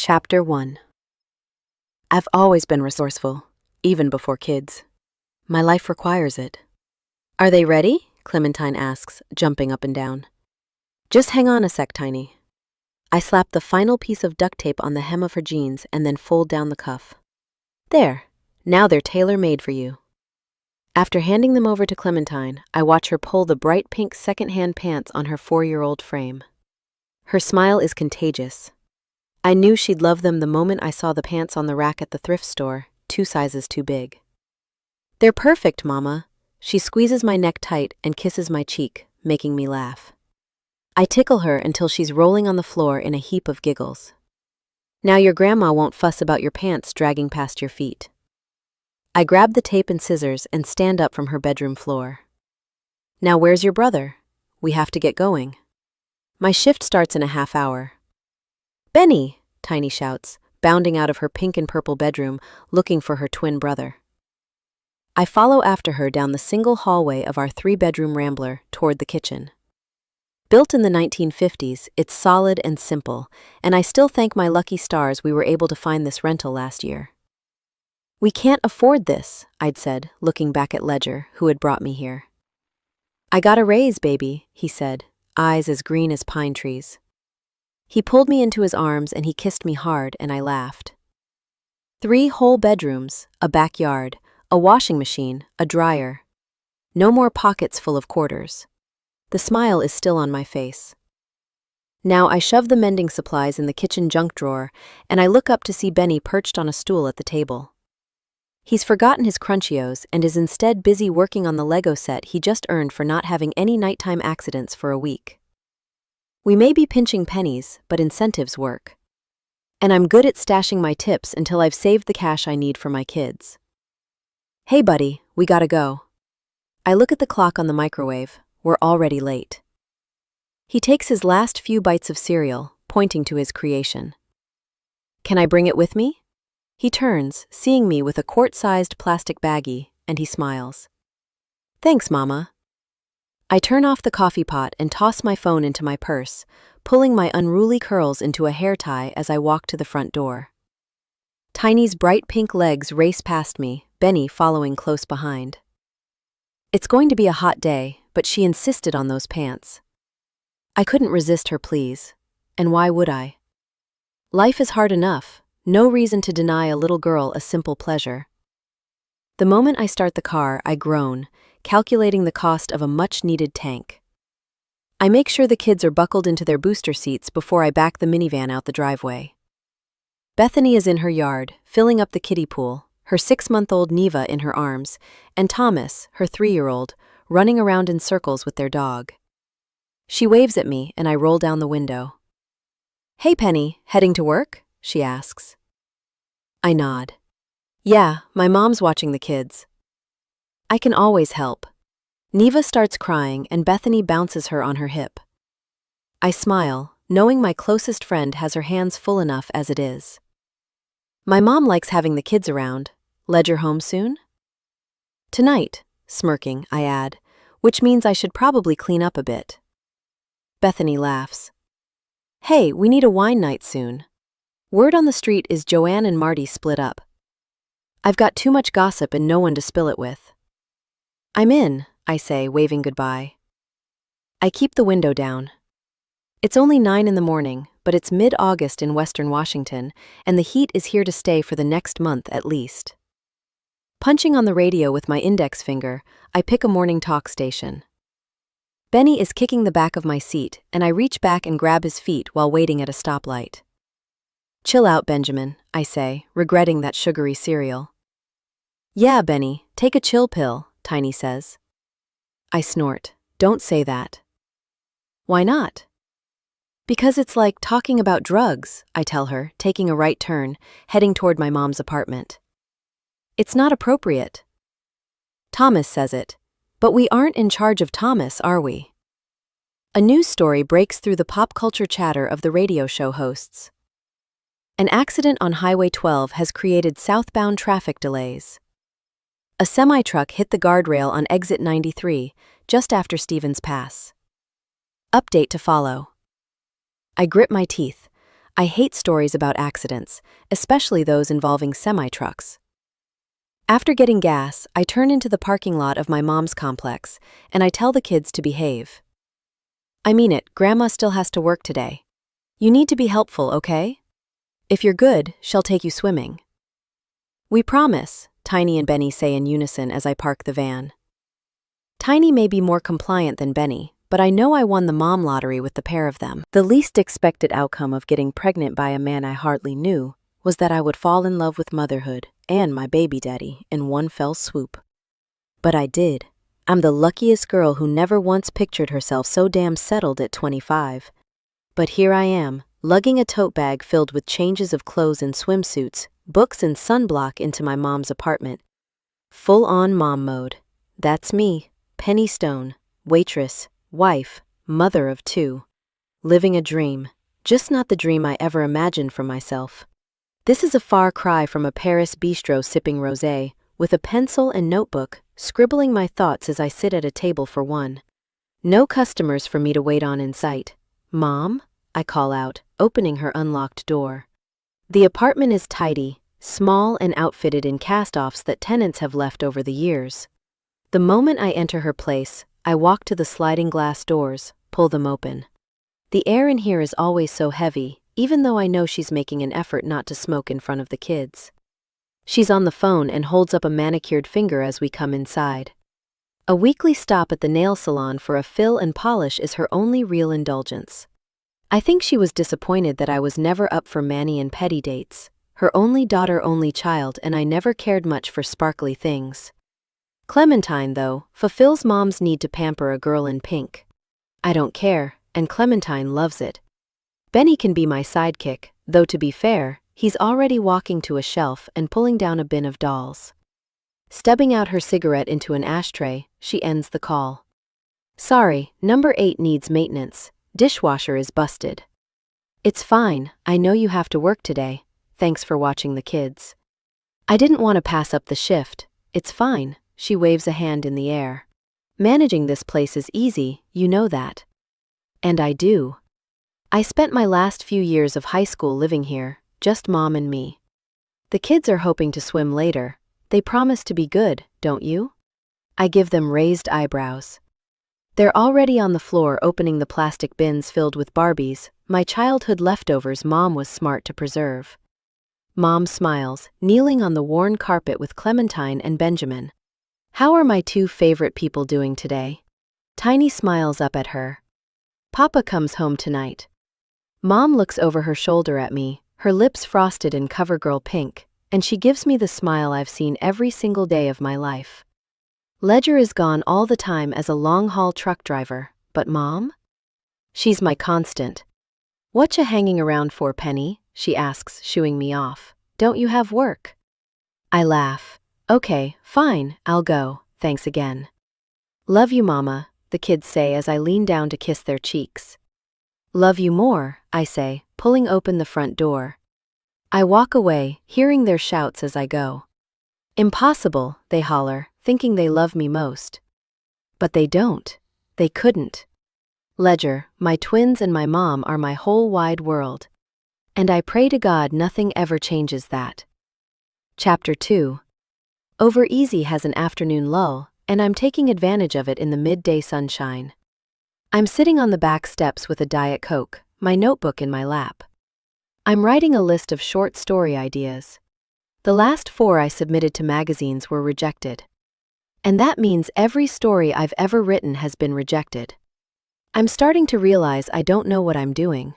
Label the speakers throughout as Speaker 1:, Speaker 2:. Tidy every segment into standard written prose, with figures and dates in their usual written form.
Speaker 1: Chapter 1. I've always been resourceful, even before kids. My life requires it. Are they ready? Clementine asks, jumping up and down. Just hang on a sec, Tiny. I slap the final piece of duct tape on the hem of her jeans and then fold down the cuff. There, now they're tailor-made for you. After handing them over to Clementine, I watch her pull the bright pink second-hand pants on her 4-year-old frame. Her smile is contagious. I knew she'd love them the moment I saw the pants on the rack at the thrift store, 2 sizes too big. They're perfect, Mama. She squeezes my neck tight and kisses my cheek, making me laugh. I tickle her until she's rolling on the floor in a heap of giggles. Now your grandma won't fuss about your pants dragging past your feet. I grab the tape and scissors and stand up from her bedroom floor. Now where's your brother? We have to get going. My shift starts in a half hour. Benny, Tiny shouts, bounding out of her pink and purple bedroom, looking for her twin brother. I follow after her down the single hallway of our 3-bedroom rambler toward the kitchen. Built in the 1950s, it's solid and simple, and I still thank my lucky stars we were able to find this rental last year. We can't afford this, I'd said, looking back at Ledger, who had brought me here. I got a raise, baby, he said, eyes as green as pine trees. He pulled me into his arms and he kissed me hard, and I laughed. 3 whole bedrooms, a backyard, a washing machine, a dryer. No more pockets full of quarters. The smile is still on my face. Now I shove the mending supplies in the kitchen junk drawer, and I look up to see Benny perched on a stool at the table. He's forgotten his Crunchios and is instead busy working on the Lego set he just earned for not having any nighttime accidents for a week. We may be pinching pennies, but incentives work. And I'm good at stashing my tips until I've saved the cash I need for my kids. Hey buddy, we gotta go. I look at the clock on the microwave. We're already late. He takes his last few bites of cereal, pointing to his creation. Can I bring it with me? He turns, seeing me with a quart-sized plastic baggie, and he smiles. Thanks, Mama. I turn off the coffee pot and toss my phone into my purse, pulling my unruly curls into a hair tie as I walk to the front door. Tiny's bright pink legs race past me, Benny following close behind. It's going to be a hot day, but she insisted on those pants. I couldn't resist her pleas, and why would I? Life is hard enough, no reason to deny a little girl a simple pleasure. The moment I start the car, I groan, calculating the cost of a much-needed tank. I make sure the kids are buckled into their booster seats before I back the minivan out the driveway. Bethany is in her yard, filling up the kiddie pool, her 6-month-old Neva in her arms, and Thomas, her 3-year-old, running around in circles with their dog. She waves at me, and I roll down the window. Hey, Penny, heading to work? She asks. I nod. Yeah, my mom's watching the kids. I can always help. Neva starts crying and Bethany bounces her on her hip. I smile, knowing my closest friend has her hands full enough as it is. My mom likes having the kids around. Ledger home soon? Tonight, smirking, I add, which means I should probably clean up a bit. Bethany laughs. Hey, we need a wine night soon. Word on the street is Joanne and Marty split up. I've got too much gossip and no one to spill it with. I'm in, I say, waving goodbye. I keep the window down. It's only 9 in the morning, but it's mid-August in Western Washington, and the heat is here to stay for the next month at least. Punching on the radio with my index finger, I pick a morning talk station. Benny is kicking the back of my seat, and I reach back and grab his feet while waiting at a stoplight. Chill out, Benjamin, I say, regretting that sugary cereal. Yeah, Benny, take a chill pill, Tiny says. I snort. Don't say that. Why not? Because it's like talking about drugs, I tell her, taking a right turn, heading toward my mom's apartment. It's not appropriate. Thomas says it, but we aren't in charge of Thomas, are we? A news story breaks through the pop culture chatter of the radio show hosts. An accident on Highway 12 has created southbound traffic delays. A semi-truck hit the guardrail on exit 93, just after Stevens Pass. Update to follow. I grip my teeth. I hate stories about accidents, especially those involving semi-trucks. After getting gas, I turn into the parking lot of my mom's complex, and I tell the kids to behave. I mean it, Grandma still has to work today. You need to be helpful, okay? If you're good, she'll take you swimming. We promise, Tiny and Benny say in unison as I park the van. Tiny may be more compliant than Benny, but I know I won the mom lottery with the pair of them. The least expected outcome of getting pregnant by a man I hardly knew was that I would fall in love with motherhood and my baby daddy in one fell swoop. But I did. I'm the luckiest girl who never once pictured herself so damn settled at 25. But here I am, lugging a tote bag filled with changes of clothes and swimsuits, books and sunblock into my mom's apartment. Full-on mom mode. That's me, Penny Stone, waitress, wife, mother of two. Living a dream, just not the dream I ever imagined for myself. This is a far cry from a Paris bistro sipping rosé, with a pencil and notebook, scribbling my thoughts as I sit at a table for one. No customers for me to wait on in sight. Mom? I call out, opening her unlocked door. The apartment is tidy, small and outfitted in cast-offs that tenants have left over the years. The moment I enter her place, I walk to the sliding glass doors, pull them open. The air in here is always so heavy, even though I know she's making an effort not to smoke in front of the kids. She's on the phone and holds up a manicured finger as we come inside. A weekly stop at the nail salon for a fill and polish is her only real indulgence. I think she was disappointed that I was never up for mani and pedi dates, her only daughter, only child, and I never cared much for sparkly things. Clementine, though, fulfills mom's need to pamper a girl in pink. I don't care, and Clementine loves it. Benny can be my sidekick, though to be fair, he's already walking to a shelf and pulling down a bin of dolls. Stubbing out her cigarette into an ashtray, she ends the call. Sorry, number 8 needs maintenance. Dishwasher is busted. It's fine, I know you have to work today. Thanks for watching the kids. I didn't want to pass up the shift. It's fine. She waves a hand in the air. Managing this place is easy, you know that. And I do. I spent my last few years of high school living here, just mom and me. The kids are hoping to swim later. They promise to be good, don't you? I give them raised eyebrows. They're already on the floor opening the plastic bins filled with Barbies, my childhood leftovers mom was smart to preserve. Mom smiles, kneeling on the worn carpet with Clementine and Benjamin. How are my two favorite people doing today? Tiny smiles up at her. Papa comes home tonight. Mom looks over her shoulder at me, her lips frosted in CoverGirl pink, and she gives me the smile I've seen every single day of my life. Ledger is gone all the time as a long-haul truck driver, but Mom? She's my constant. Whatcha hanging around for, Penny? She asks, shooing me off. Don't you have work? I laugh. Okay, fine, I'll go, thanks again. Love you, Mama, the kids say as I lean down to kiss their cheeks. Love you more, I say, pulling open the front door. I walk away, hearing their shouts as I go. Impossible, they holler, thinking they love me most. But they don't. They couldn't. Ledger, my twins and my mom are my whole wide world. And I pray to God nothing ever changes that. Chapter 2. Over Easy has an afternoon lull, and I'm taking advantage of it in the midday sunshine. I'm sitting on the back steps with a Diet Coke, my notebook in my lap. I'm writing a list of short story ideas. The last 4 I submitted to magazines were rejected. And that means every story I've ever written has been rejected. I'm starting to realize I don't know what I'm doing.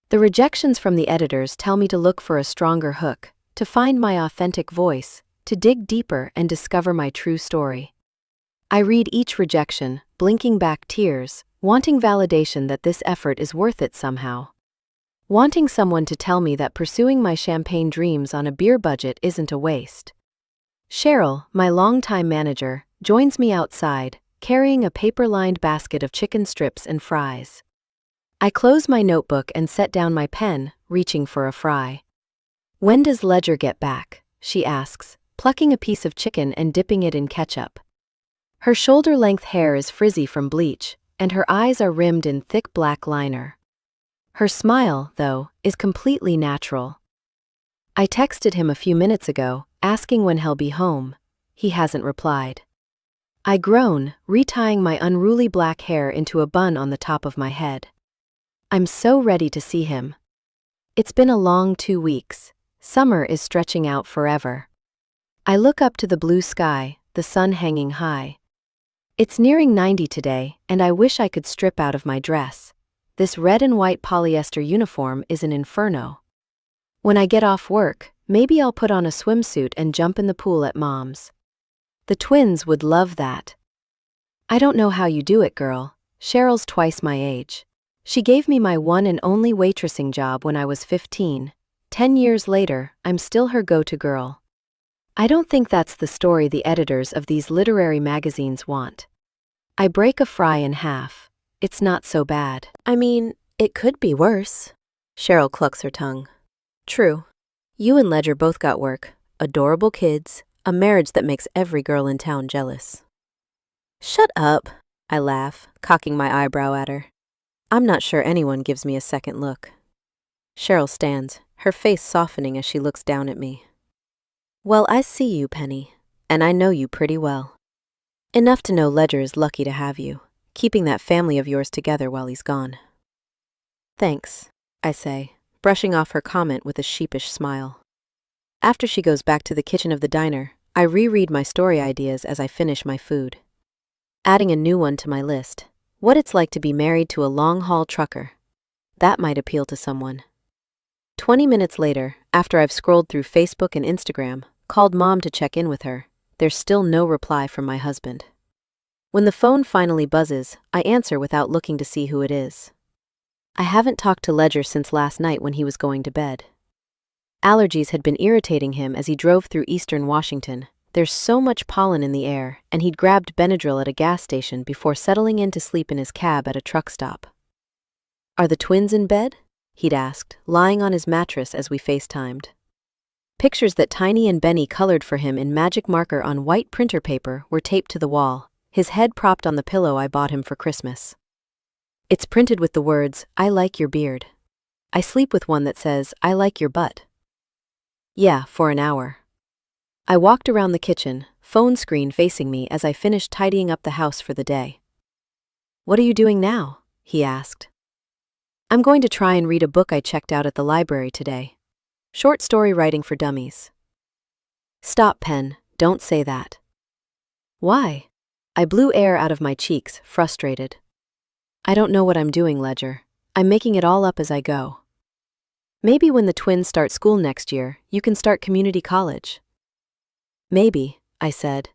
Speaker 1: The rejections from the editors tell me to look for a stronger hook, to find my authentic voice, to dig deeper and discover my true story. I read each rejection, blinking back tears, wanting validation that this effort is worth it somehow. Wanting someone to tell me that pursuing my champagne dreams on a beer budget isn't a waste. Cheryl, my longtime manager, joins me outside, carrying a paper-lined basket of chicken strips and fries. I close my notebook and set down my pen, reaching for a fry. When does Ledger get back? She asks, plucking a piece of chicken and dipping it in ketchup. Her shoulder-length hair is frizzy from bleach, and her eyes are rimmed in thick black liner. Her smile, though, is completely natural. I texted him a few minutes ago, asking when he'll be home. He hasn't replied. I groan, retying my unruly black hair into a bun on the top of my head. I'm so ready to see him. It's been a long 2 weeks. Summer is stretching out forever. I look up to the blue sky, the sun hanging high. It's nearing 90 today, and I wish I could strip out of my dress. This red and white polyester uniform is an inferno. When I get off work, maybe I'll put on a swimsuit and jump in the pool at Mom's. The twins would love that. I don't know how you do it, girl. Cheryl's twice my age. She gave me my one and only waitressing job when I was 15. 10 years later, I'm still her go-to girl. I don't think that's the story the editors of these literary magazines want. I break a fry in half. It's not so bad.
Speaker 2: I mean, it could be worse. Cheryl clucks her tongue. True. You and Ledger both got work, adorable kids, a marriage that makes every girl in town jealous. Shut up, I laugh, cocking my eyebrow at her. I'm not sure anyone gives me a second look. Cheryl stands, her face softening as she looks down at me. Well, I see you, Penny, and I know you pretty well. Enough to know Ledger is lucky to have you, keeping that family of yours together while he's gone. Thanks, I say, brushing off her comment with a sheepish smile. After she goes back to the kitchen of the diner, I reread my story ideas as I finish my food. Adding a new one to my list, what it's like to be married to a long-haul trucker. That might appeal to someone. 20 minutes later, after I've scrolled through Facebook and Instagram, called Mom to check in with her, there's still no reply from my husband. When the phone finally buzzes, I answer without looking to see who it is. I haven't talked to Ledger since last night when he was going to bed. Allergies had been irritating him as he drove through eastern Washington. There's so much pollen in the air, and he'd grabbed Benadryl at a gas station before settling in to sleep in his cab at a truck stop. Are the twins in bed? He'd asked, lying on his mattress as we FaceTimed. Pictures that Tiny and Benny colored for him in magic marker on white printer paper were taped to the wall, his head propped on the pillow I bought him for Christmas. It's printed with the words, "I like your beard." I sleep with one that says, "I like your butt." Yeah, for an hour. I walked around the kitchen, phone screen facing me as I finished tidying up the house for the day. What are you doing now? He asked. I'm going to try and read a book I checked out at the library today. Short story writing for dummies. Stop, Pen, don't say that. Why? I blew air out of my cheeks, frustrated. I don't know what I'm doing, Ledger. I'm making it all up as I go. Maybe when the twins start school next year, you can start community college. Maybe, I said.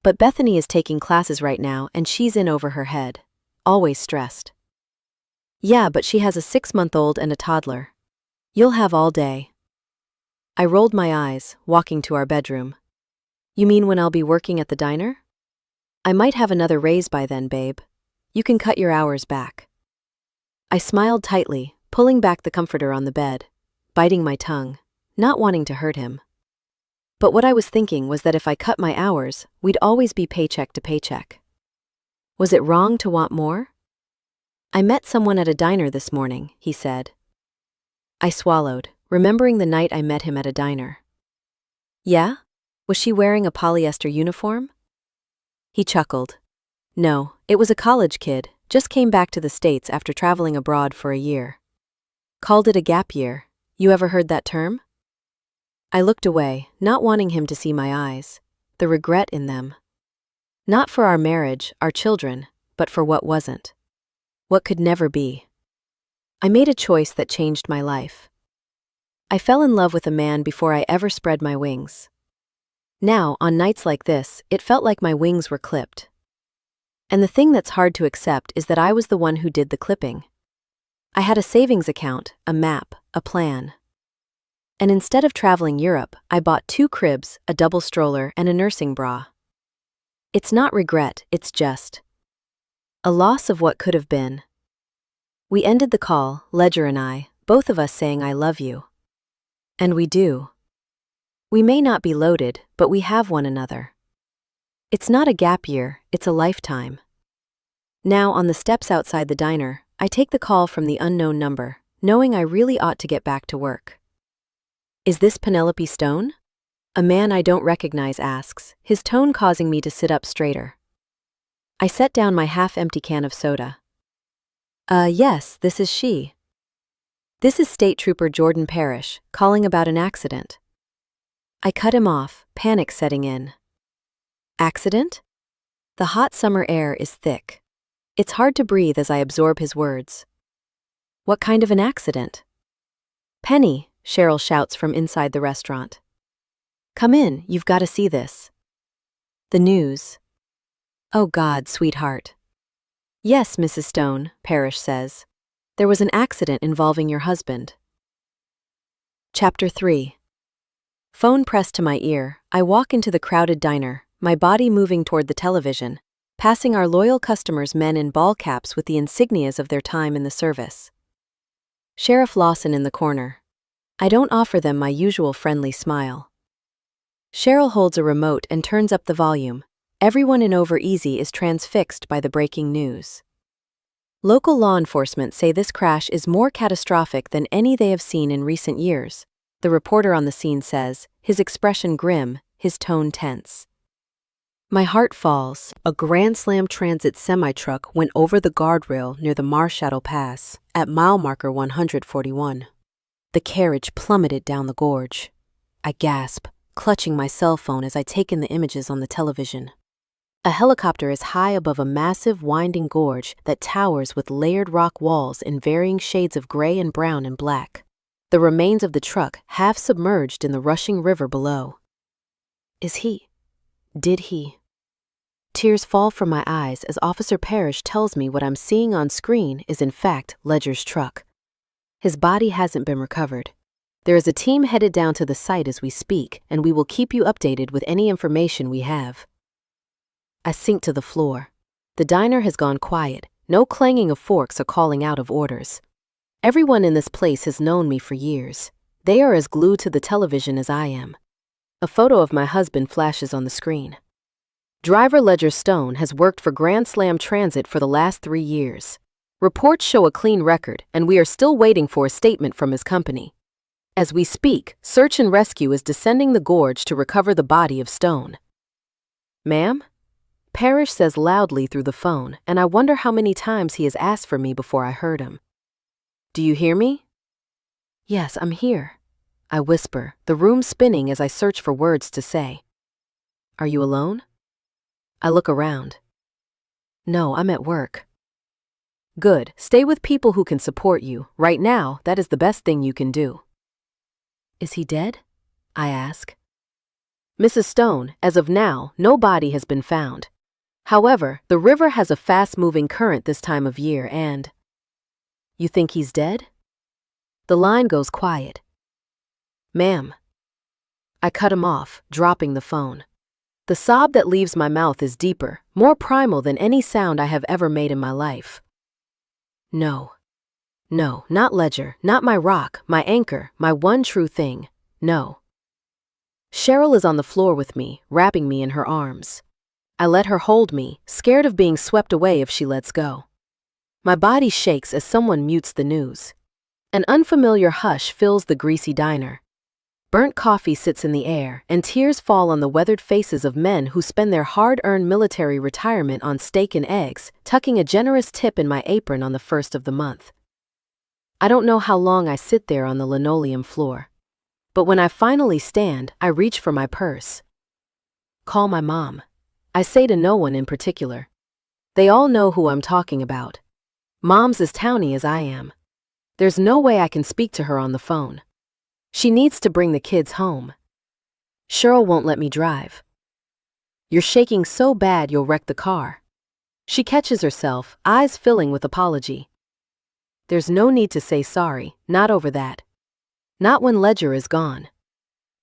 Speaker 2: But Bethany is taking classes right now and she's in over her head. Always stressed. Yeah, but she has a 6-month-old and a toddler. You'll have all day. I rolled my eyes, walking to our bedroom. You mean when I'll be working at the diner? I might have another raise by then, babe. You can cut your hours back. I smiled tightly, pulling back the comforter on the bed, biting my tongue, not wanting to hurt him. But what I was thinking was that if I cut my hours, we'd always be paycheck to paycheck. Was it wrong to want more? I met someone at a diner this morning, he said. I swallowed, remembering the night I met him at a diner. Yeah? Was she wearing a polyester uniform? He chuckled. No, it was a college kid, just came back to the States after traveling abroad for a year. Called it a gap year. You ever heard that term? I looked away, not wanting him to see my eyes, the regret in them. Not for our marriage, our children, but for what wasn't. What could never be. I made a choice that changed my life. I fell in love with a man before I ever spread my wings. Now, on nights like this, it felt like my wings were clipped. And the thing that's hard to accept is that I was the one who did the clipping. I had a savings account, a map, a plan. And instead of traveling Europe, I bought 2 cribs, a double stroller, and a nursing bra. It's not regret, it's just a loss of what could have been. We ended the call, Ledger and I, both of us saying I love you. And we do. We may not be loaded, but we have one another. It's not a gap year, it's a lifetime. Now, on the steps outside the diner, I take the call from the unknown number, knowing I really ought to get back to work. Is this Penelope Stone? A man I don't recognize asks, his tone causing me to sit up straighter. I set down my half-empty can of soda. Yes, this is she. This is State Trooper Jordan Parrish, calling about an accident. I cut him off, panic setting in. Accident? The hot summer air is thick. It's hard to breathe as I absorb his words. What kind of an accident? Penny, Cheryl shouts from inside the restaurant. Come in, you've got to see this. The news. Oh God, sweetheart. Yes, Mrs. Stone, Parrish says. There was an accident involving your husband. Chapter 3. Phone pressed to my ear, I walk into the crowded diner, my body moving toward the television, passing our loyal customers, men in ball caps with the insignias of their time in the service. Sheriff Lawson in the corner. I don't offer them my usual friendly smile. Cheryl holds a remote and turns up the volume. Everyone in Over Easy is transfixed by the breaking news. Local law enforcement say this crash is more catastrophic than any they have seen in recent years, the reporter on the scene says, his expression grim, his tone tense. My heart falls. A Grand Slam Transit semi-truck went over the guardrail near the Marshadow Pass at mile marker 141. The carriage plummeted down the gorge. I gasp, clutching my cell phone as I take in the images on the television. A helicopter is high above a massive winding gorge that towers with layered rock walls in varying shades of gray and brown and black. The remains of the truck half submerged in the rushing river below. Did he? Tears fall from my eyes as Officer Parrish tells me what I'm seeing on screen is in fact Ledger's truck. His body hasn't been recovered. There is a team headed down to the site as we speak, and we will keep you updated with any information we have. I sink to the floor. The diner has gone quiet, no clanging of forks or calling out of orders. Everyone in this place has known me for years. They are as glued to the television as I am. A photo of my husband flashes on the screen. Driver Ledger Stone has worked for Grand Slam Transit for the last 3 years. Reports show a clean record, and we are still waiting for a statement from his company. As we speak, search and rescue is descending the gorge to recover the body of Stone. Ma'am? Parrish says loudly through the phone, and I wonder how many times he has asked for me before I heard him. Do you hear me? Yes, I'm here. I whisper, the room spinning as I search for words to say. Are you alone? I look around. No, I'm at work. Good, stay with people who can support you. Right now, that is the best thing you can do. Is he dead? I ask. Mrs. Stone, as of now, no body has been found. However, the river has a fast-moving current this time of year and… You think he's dead? The line goes quiet. Ma'am. I cut him off, dropping the phone. The sob that leaves my mouth is deeper, more primal than any sound I have ever made in my life. No. No, not Ledger, not my rock, my anchor, my one true thing. No. Cheryl is on the floor with me, wrapping me in her arms. I let her hold me, scared of being swept away if she lets go. My body shakes as someone mutes the news. An unfamiliar hush fills the greasy diner. Burnt coffee sits in the air, and tears fall on the weathered faces of men who spend their hard-earned military retirement on steak and eggs, tucking a generous tip in my apron on the first of the month. I don't know how long I sit there on the linoleum floor. But when I finally stand, I reach for my purse. Call my mom. I say to no one in particular. They all know who I'm talking about. Mom's as towny as I am. There's no way I can speak to her on the phone. She needs to bring the kids home. Cheryl won't let me drive. You're shaking so bad you'll wreck the car. She catches herself, eyes filling with apology. There's no need to say sorry, not over that. Not when Ledger is gone.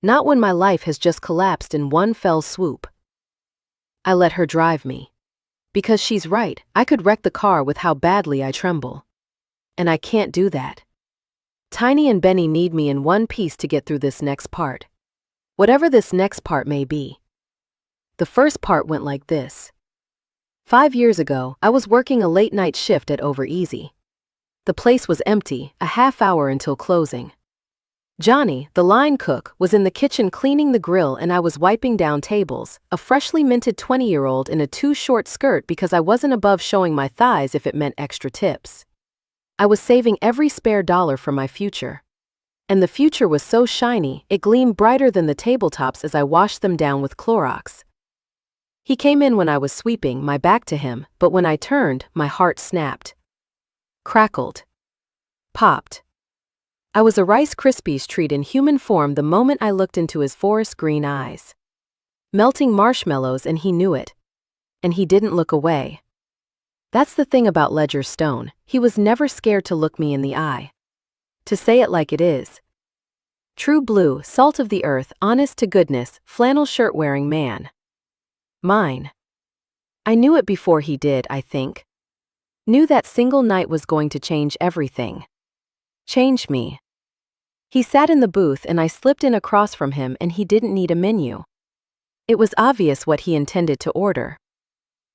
Speaker 2: Not when my life has just collapsed in one fell swoop. I let her drive me. Because she's right, I could wreck the car with how badly I tremble. And I can't do that. Tiny and Benny need me in one piece to get through this next part. Whatever this next part may be. The first part went like this. 5 years ago, I was working a late-night shift at Over Easy. The place was empty, a half hour until closing. Johnny, the line cook, was in the kitchen cleaning the grill and I was wiping down tables, a freshly minted 20-year-old in a too-short skirt because I wasn't above showing my thighs if it meant extra tips. I was saving every spare dollar for my future. And the future was so shiny, it gleamed brighter than the tabletops as I washed them down with Clorox. He came in when I was sweeping, my back to him, but when I turned, my heart snapped. Crackled. Popped. I was a Rice Krispies treat in human form the moment I looked into his forest green eyes. Melting marshmallows, and he knew it. And he didn't look away. That's the thing about Ledger Stone, he was never scared to look me in the eye. To say it like it is. True blue, salt of the earth, honest to goodness, flannel shirt wearing man. Mine. I knew it before he did, I think. Knew that single night was going to change everything. Change me. He sat in the booth and I slipped in across from him and he didn't need a menu. It was obvious what he intended to order.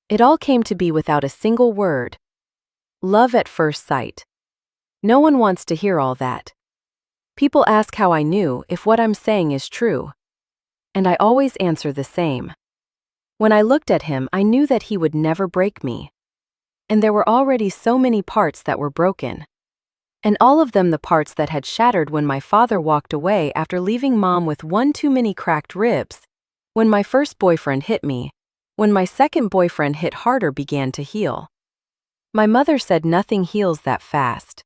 Speaker 2: It all came to be without a single word. Love at first sight. No one wants to hear all that. People ask how I knew if what I'm saying is true. And I always answer the same. When I looked at him, I knew that he would never break me. And there were already so many parts that were broken. And all of them the parts that had shattered when my father walked away after leaving Mom with one too many cracked ribs, when my first boyfriend hit me, when my second boyfriend hit harder began to heal. My mother said nothing heals that fast.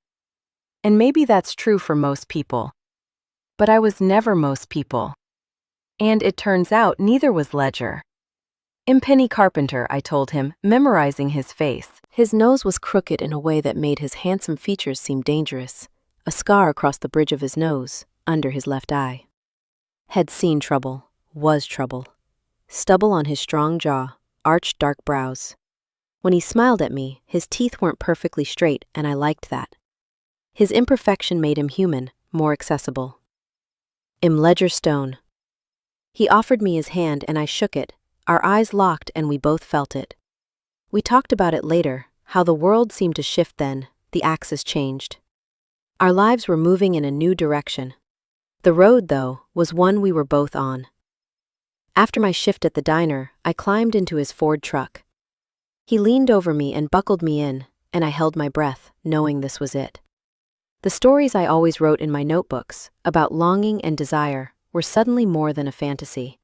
Speaker 2: And maybe that's true for most people. But I was never most people. And it turns out neither was Ledger. I'm Penny Carpenter, I told him, memorizing his face. His nose was crooked in a way that made his handsome features seem dangerous, a scar across the bridge of his nose, under his left eye. Had seen trouble, was trouble. Stubble on his strong jaw, arched dark brows. When he smiled at me, his teeth weren't perfectly straight, and I liked that. His imperfection made him human, more accessible. I'm Ledger Stone. He offered me his hand and I shook it. Our eyes locked and we both felt it. We talked about it later, how the world seemed to shift then, the axis changed. Our lives were moving in a new direction. The road, though, was one we were both on. After my shift at the diner, I climbed into his Ford truck. He leaned over me and buckled me in, and I held my breath, knowing this was it. The stories I always wrote in my notebooks, about longing and desire, were suddenly more than a fantasy.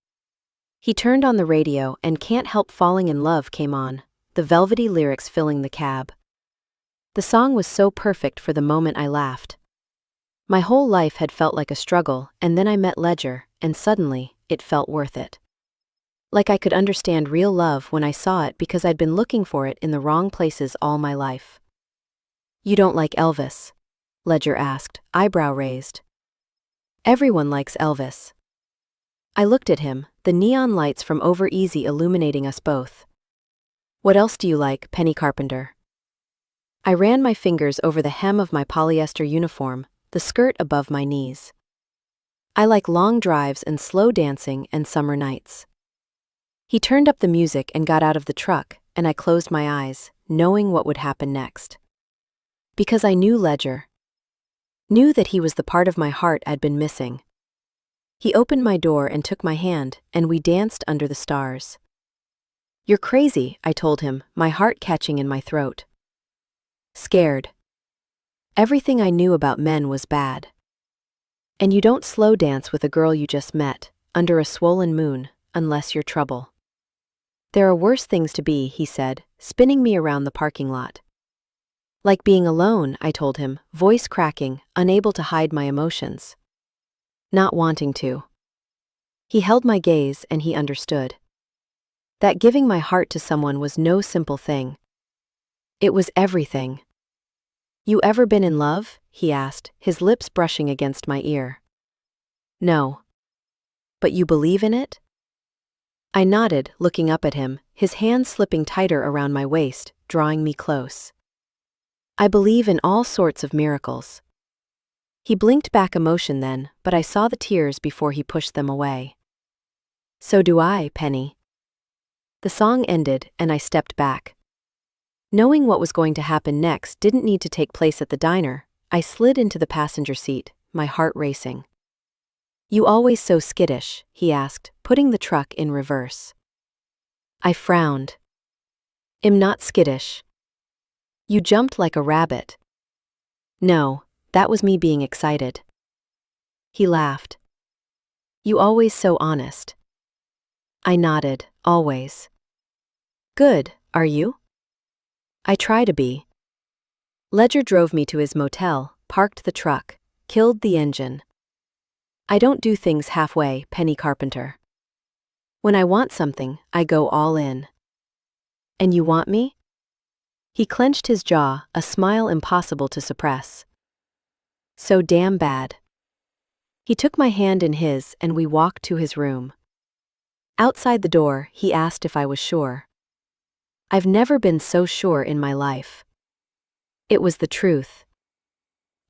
Speaker 2: He turned on the radio and Can't Help Falling in Love came on, the velvety lyrics filling the cab. The song was so perfect for the moment I laughed. My whole life had felt like a struggle, and then I met Ledger, and suddenly, it felt worth it. Like I could understand real love when I saw it because I'd been looking for it in the wrong places all my life. You don't like Elvis? Ledger asked, eyebrow raised. Everyone likes Elvis. I looked at him, the neon lights from Over Easy illuminating us both. What else do you like, Penny Carpenter? I ran my fingers over the hem of my polyester uniform, the skirt above my knees. I like long drives and slow dancing and summer nights. He turned up the music and got out of the truck, and I closed my eyes, knowing what would happen next. Because I knew Ledger. Knew that he was the part of my heart I'd been missing. He opened my door and took my hand, and we danced under the stars. You're crazy, I told him, my heart catching in my throat. Scared. Everything I knew about men was bad. And you don't slow dance with a girl you just met, under a swollen moon, unless you're trouble. There are worse things to be, he said, spinning me around the parking lot. Like being alone, I told him, voice cracking, unable to hide my emotions. Not wanting to. He held my gaze and he understood. That giving my heart to someone was no simple thing. It was everything. You ever been in love? He asked, his lips brushing against my ear. No. But you believe in it? I nodded, looking up at him, his hands slipping tighter around my waist, drawing me close. I believe in all sorts of miracles. He blinked back emotion then, but I saw the tears before he pushed them away. So do I, Penny. The song ended, and I stepped back. Knowing what was going to happen next didn't need to take place at the diner. I slid into the passenger seat, my heart racing. "You always so skittish?" he asked, putting the truck in reverse. I frowned. "I'm not skittish." "You jumped like a rabbit." "No, that was me being excited." He laughed. "You always so honest." I nodded, always. "Good, are you?" I try to be. Ledger drove me to his motel, parked the truck, killed the engine. I don't do things halfway, Penny Carpenter. When I want something, I go all in. "And you want me?" He clenched his jaw, a smile impossible to suppress. "So damn bad." He took my hand in his and we walked to his room. Outside the door, he asked if I was sure. I've never been so sure in my life. It was the truth.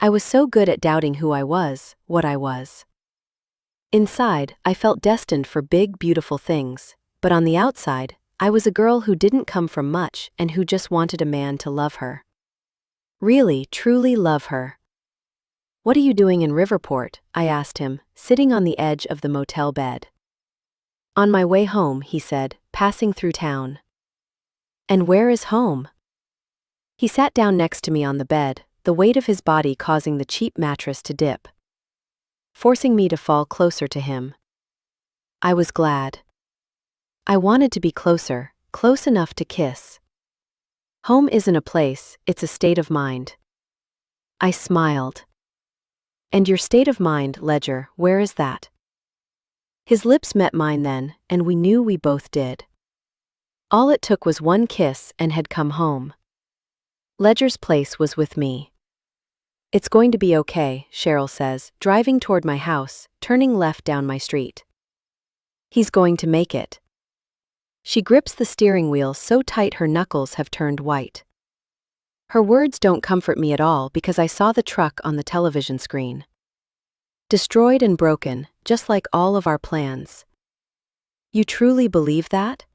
Speaker 2: I was so good at doubting who I was, what I was. Inside, I felt destined for big, beautiful things, but on the outside, I was a girl who didn't come from much and who just wanted a man to love her. Really, truly love her. "What are you doing in Riverport?" I asked him, sitting on the edge of the motel bed. "On my way home," he said, "passing through town." "And where is home?" He sat down next to me on the bed, the weight of his body causing the cheap mattress to dip, forcing me to fall closer to him. I was glad. I wanted to be closer, close enough to kiss. Home isn't a place, it's a state of mind. I smiled. "And your state of mind, Ledger, where is that?" His lips met mine then, and we knew we both did. All it took was one kiss and had come home. Ledger's place was with me. "It's going to be okay," Cheryl says, driving toward my house, turning left down my street. "He's going to make it." She grips the steering wheel so tight her knuckles have turned white. Her words don't comfort me at all because I saw the truck on the television screen. Destroyed and broken, just like all of our plans. "You truly believe that?"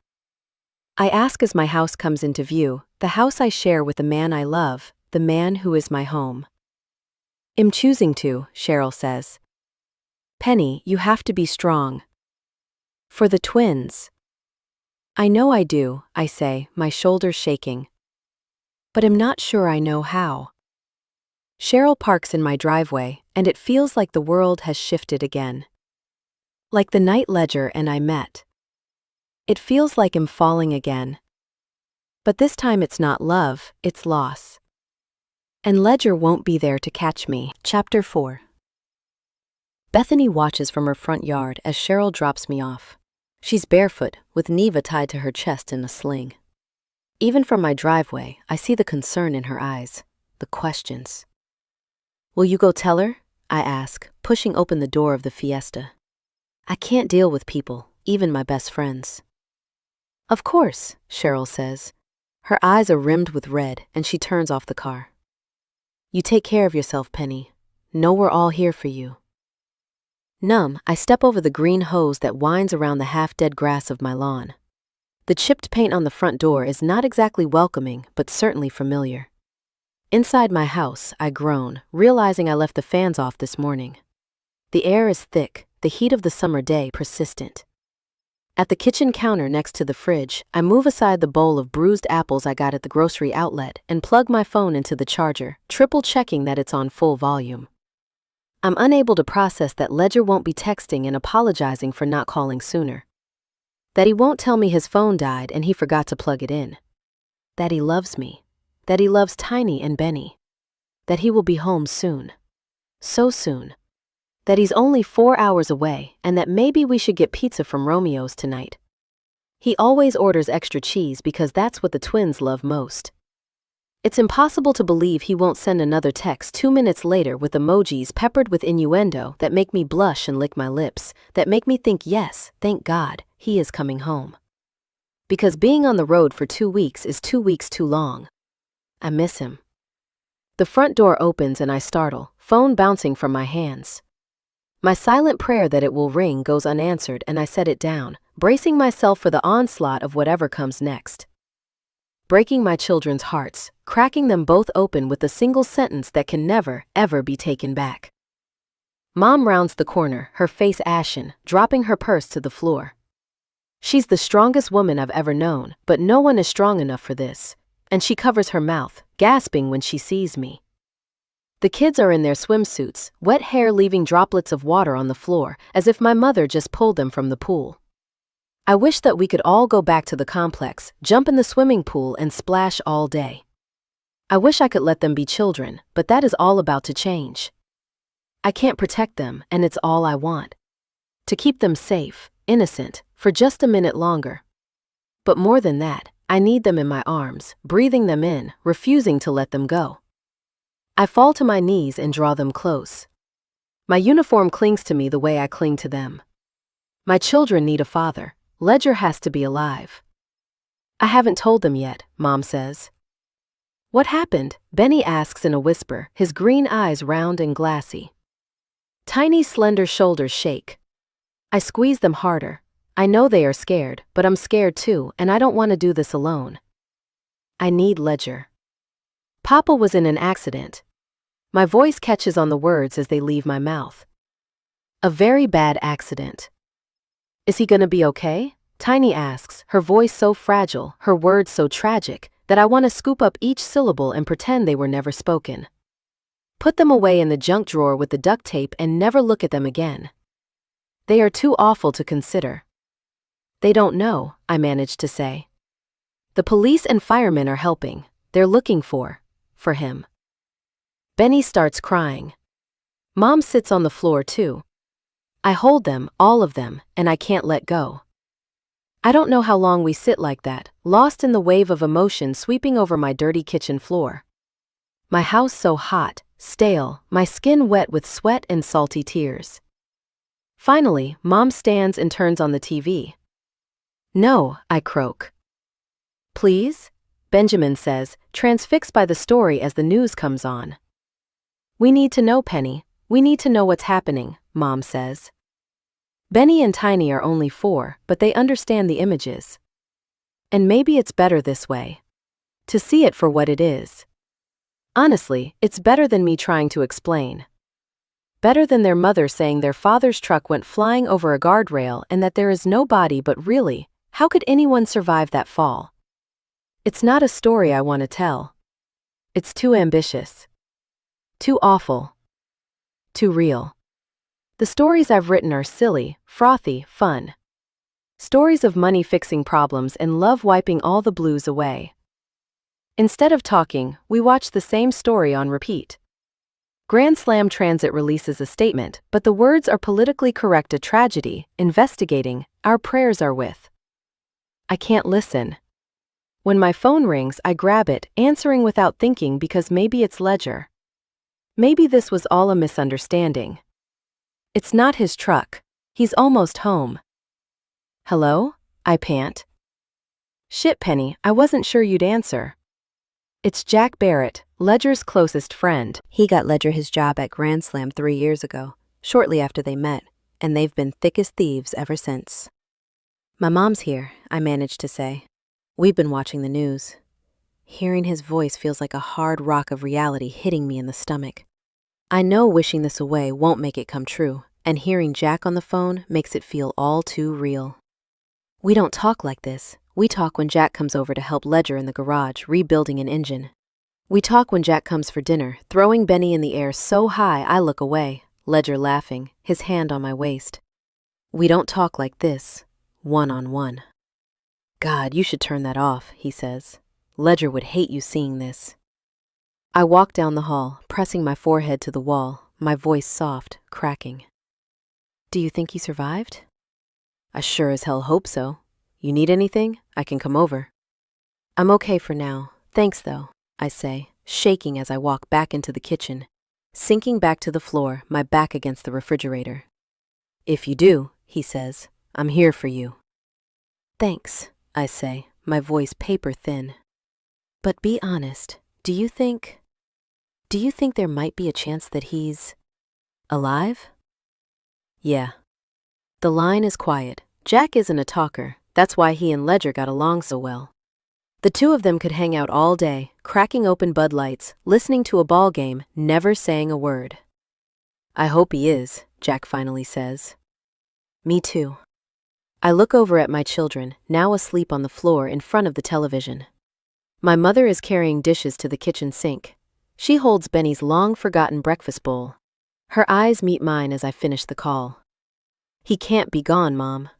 Speaker 2: I ask as my house comes into view, the house I share with the man I love, the man who is my home. "I'm choosing to," Cheryl says. "Penny, you have to be strong. For the twins." "I know I do," I say, my shoulders shaking. "But I'm not sure I know how." Cheryl parks in my driveway, and it feels like the world has shifted again. Like the night Ledger and I met. It feels like I'm falling again. But this time it's not love, it's loss. And Ledger won't be there to catch me. Chapter 4. Bethany watches from her front yard as Cheryl drops me off. She's barefoot, with Neva tied to her chest in a sling. Even from my driveway, I see the concern in her eyes, the questions. "Will you go tell her?" I ask, pushing open the door of the Fiesta. I can't deal with people, even my best friends. "Of course," Cheryl says. Her eyes are rimmed with red, and she turns off the car. "You take care of yourself, Penny. Know we're all here for you." Numb, I step over the green hose that winds around the half-dead grass of my lawn. The chipped paint on the front door is not exactly welcoming, but certainly familiar. Inside my house, I groan, realizing I left the fans off this morning. The air is thick, the heat of the summer day persistent. At the kitchen counter next to the fridge, I move aside the bowl of bruised apples I got at the grocery outlet and plug my phone into the charger, triple-checking that it's on full volume. I'm unable to process that Ledger won't be texting and apologizing for not calling sooner. That he won't tell me his phone died and he forgot to plug it in. That he loves me. That he loves Tiny and Benny. That he will be home soon. So soon. That he's only 4 hours away, and that maybe we should get pizza from Romeo's tonight. He always orders extra cheese because that's what the twins love most. It's impossible to believe he won't send another text 2 minutes later with emojis peppered with innuendo that make me blush and lick my lips, that make me think, yes, thank God, he is coming home. Because being on the road for 2 weeks is 2 weeks too long. I miss him. The front door opens and I startle, phone bouncing from my hands. My silent prayer that it will ring goes unanswered and I set it down, bracing myself for the onslaught of whatever comes next. breaking my children's hearts, cracking them both open with a single sentence that can never, ever be taken back. Mom rounds the corner, her face ashen, dropping her purse to the floor. She's the strongest woman I've ever known, but no one is strong enough for this, and she covers her mouth, gasping when she sees me. The kids are in their swimsuits, wet hair leaving droplets of water on the floor, as if my mother just pulled them from the pool. I wish that we could all go back to the complex, jump in the swimming pool and splash all day. I wish I could let them be children, but that is all about to change. I can't protect them, and it's all I want. To keep them safe, innocent, for just a minute longer. But more than that, I need them in my arms, breathing them in, refusing to let them go. I fall to my knees and draw them close. My uniform clings to me the way I cling to them. My children need a father. Ledger has to be alive. I haven't told them yet, Mom says. What happened? Benny asks in a whisper, his green eyes round and glassy. Tiny, slender shoulders shake. I squeeze them harder. I know they are scared, but I'm scared too, and I don't want to do this alone. I need Ledger. Papa was in an accident. My voice catches on the words as they leave my mouth. A very bad accident. Is he gonna be okay? Tiny asks, her voice so fragile, her words so tragic, that I want to scoop up each syllable and pretend they were never spoken. Put them away in the junk drawer with the duct tape and never look at them again. They are too awful to consider. They don't know, I managed to say. The police and firemen are helping. They're looking for him. Benny starts crying. Mom sits on the floor too. I hold them, all of them, and I can't let go. I don't know how long we sit like that, lost in the wave of emotion sweeping over my dirty kitchen floor. My house so hot, stale, my skin wet with sweat and salty tears. Finally, Mom stands and turns on the TV. No, I croak. Please? Benjamin says, transfixed by the story as the news comes on. We need to know, Penny. We need to know what's happening, Mom says. Benny and Tiny are only 4, but they understand the images. And maybe it's better this way. To see it for what it is. Honestly, it's better than me trying to explain. Better than their mother saying their father's truck went flying over a guardrail and that there is no body, but really, how could anyone survive that fall? It's not a story I want to tell. It's too ambitious. Too awful. Too real. The stories I've written are silly, frothy, fun. Stories of money fixing problems and love wiping all the blues away. Instead of talking, we watch the same story on repeat. Grand Slam Transit releases a statement, but the words are politically correct: a tragedy, investigating, our prayers are with. I can't listen. When my phone rings, I grab it, answering without thinking because maybe it's Ledger. Maybe this was all a misunderstanding. It's not his truck. He's almost home. Hello? I pant. Shit, Penny, I wasn't sure you'd answer. It's Jack Barrett, Ledger's closest friend.
Speaker 1: He got Ledger his job at Grand Slam 3 years ago, shortly after they met, and they've been thick as thieves ever since. My mom's here, I managed to say. We've been watching the news. Hearing his voice feels like a hard rock of reality hitting me in the stomach. I know wishing this away won't make it come true, and hearing Jack on the phone makes it feel all too real. We don't talk like this. We talk when Jack comes over to help Ledger in the garage, rebuilding an engine. We talk when Jack comes for dinner, throwing Benny in the air so high I look away, Ledger laughing, his hand on my waist. We don't talk like this, one-on-one. God, you should turn that off, he says. Ledger would hate you seeing this. I walk down the hall, pressing my forehead to the wall, my voice soft, cracking. Do you think he survived? I sure as hell hope so. You need anything? I can come over. I'm okay for now. Thanks, though, I say, shaking as I walk back into the kitchen, sinking back to the floor, my back against the refrigerator. If you do, he says, I'm here for you. Thanks, I say, my voice paper thin. But be honest, do you think there might be a chance that he's alive? Yeah. The line is quiet. Jack isn't a talker. That's why he and Ledger got along so well.
Speaker 2: The two of them could hang out all day, cracking open Bud Lights, listening to a ball game, never saying a word. "I hope he is," Jack finally says. "Me too." I look over at my children, now asleep on the floor in front of the television. My mother is carrying dishes to the kitchen sink. She holds Benny's long-forgotten breakfast bowl. Her eyes meet mine as I finish the call. "He can't be gone, Mom."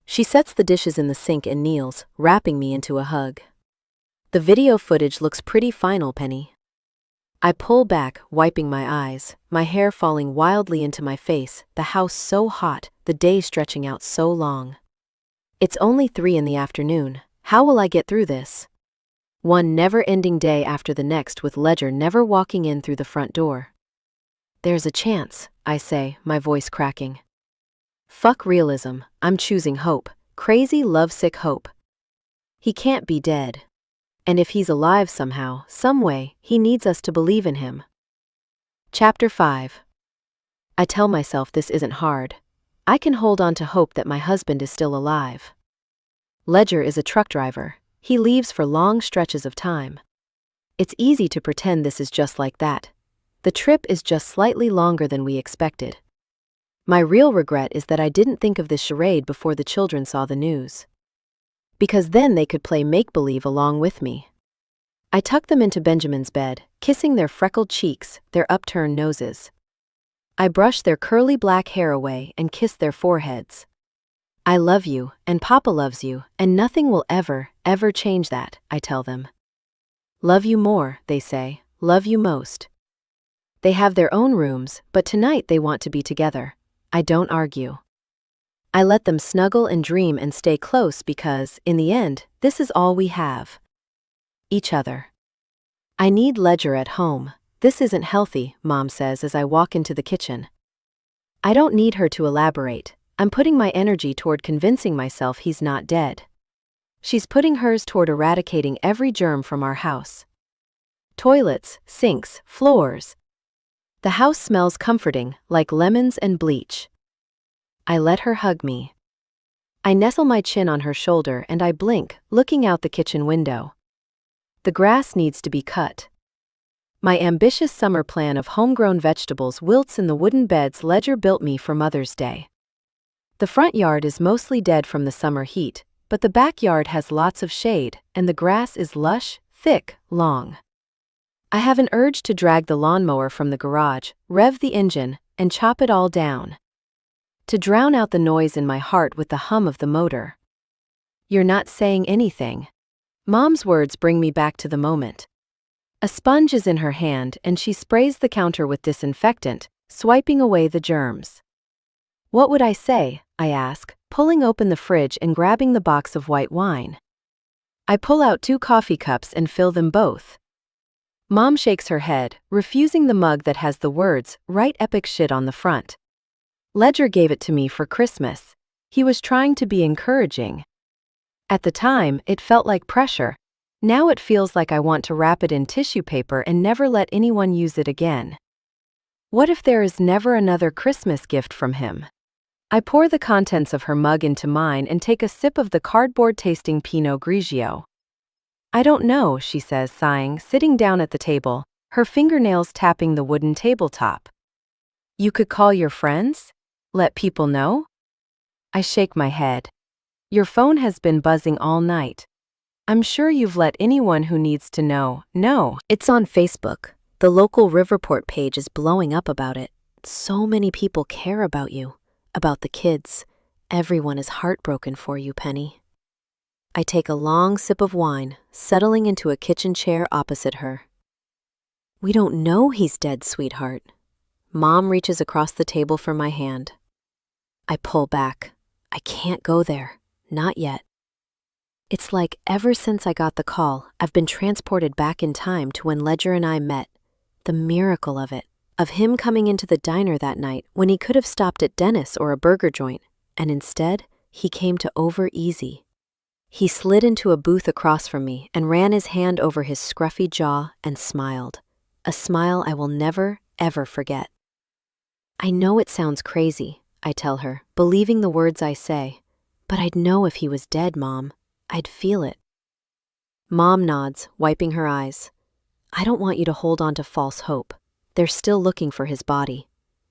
Speaker 2: She sets the dishes in the sink and kneels, wrapping me into a hug. "The video footage looks pretty final, Penny." I pull back, wiping my eyes, my hair falling wildly into my face, the house so hot, the day stretching out so long. It's only 3 in the afternoon. How will I get through this? One never-ending day after the next with Ledger never walking in through the front door. "There's a chance," I say, my voice cracking. Fuck realism, I'm choosing hope, crazy lovesick hope. He can't be dead. And if he's alive somehow, some way, he needs us to believe in him. Chapter 5. I tell myself this isn't hard. I can hold on to hope that my husband is still alive. Ledger is a truck driver. He leaves for long stretches of time. It's easy to pretend this is just like that. The trip is just slightly longer than we expected. My real regret is that I didn't think of this charade before the children saw the news. Because then they could play make-believe along with me. I tuck them into Benjamin's bed, kissing their freckled cheeks, their upturned noses. I brush their curly black hair away and kiss their foreheads. "I love you, and Papa loves you, and nothing will ever, ever change that," I tell them. "Love you more," they say, "love you most." They have their own rooms, but tonight they want to be together. I don't argue. I let them snuggle and dream and stay close because, in the end, this is all we have. Each other. "I need Ledger at home. This isn't healthy," Mom says as I walk into the kitchen. I don't need her to elaborate. I'm putting my energy toward convincing myself he's not dead. She's putting hers toward eradicating every germ from our house. Toilets, sinks, floors. The house smells comforting, like lemons and bleach. I let her hug me. I nestle my chin on her shoulder and I blink, looking out the kitchen window. The grass needs to be cut. My ambitious summer plan of homegrown vegetables wilts in the wooden beds Ledger built me for Mother's Day. The front yard is mostly dead from the summer heat, but the backyard has lots of shade, and the grass is lush, thick, long. I have an urge to drag the lawnmower from the garage, rev the engine, and chop it all down. To drown out the noise in my heart with the hum of the motor. "You're not saying anything." Mom's words bring me back to the moment. A sponge is in her hand and she sprays the counter with disinfectant, swiping away the germs. "What would I say?" I ask, pulling open the fridge and grabbing the box of white wine. I pull out 2 coffee cups and fill them both. Mom shakes her head, refusing the mug that has the words, "Write epic shit" on the front. Ledger gave it to me for Christmas. He was trying to be encouraging. At the time, it felt like pressure. Now it feels like I want to wrap it in tissue paper and never let anyone use it again. What if there is never another Christmas gift from him? I pour the contents of her mug into mine and take a sip of the cardboard-tasting Pinot Grigio. "I don't know," she says, sighing, sitting down at the table, her fingernails tapping the wooden tabletop. "You could call your friends? Let people know?" I shake my head. "Your phone has been buzzing all night. I'm sure you've let anyone who needs to know. It's on Facebook. The local Riverport page is blowing up about it. So many people care about you, about the kids. Everyone is heartbroken for you, Penny." I take a long sip of wine, settling into a kitchen chair opposite her. "We don't know he's dead, sweetheart." Mom reaches across the table for my hand. I pull back. I can't go there. Not yet. It's like ever since I got the call, I've been transported back in time to when Ledger and I met. The miracle of it, of him coming into the diner that night when he could have stopped at Dennis or a burger joint, and instead, he came to Over Easy. He slid into a booth across from me and ran his hand over his scruffy jaw and smiled. A smile I will never, ever forget. "I know it sounds crazy," I tell her, believing the words I say, "but I'd know if he was dead, Mom. I'd feel it." Mom nods, wiping her eyes. I don't want you to hold on to false hope. They're still looking for his body.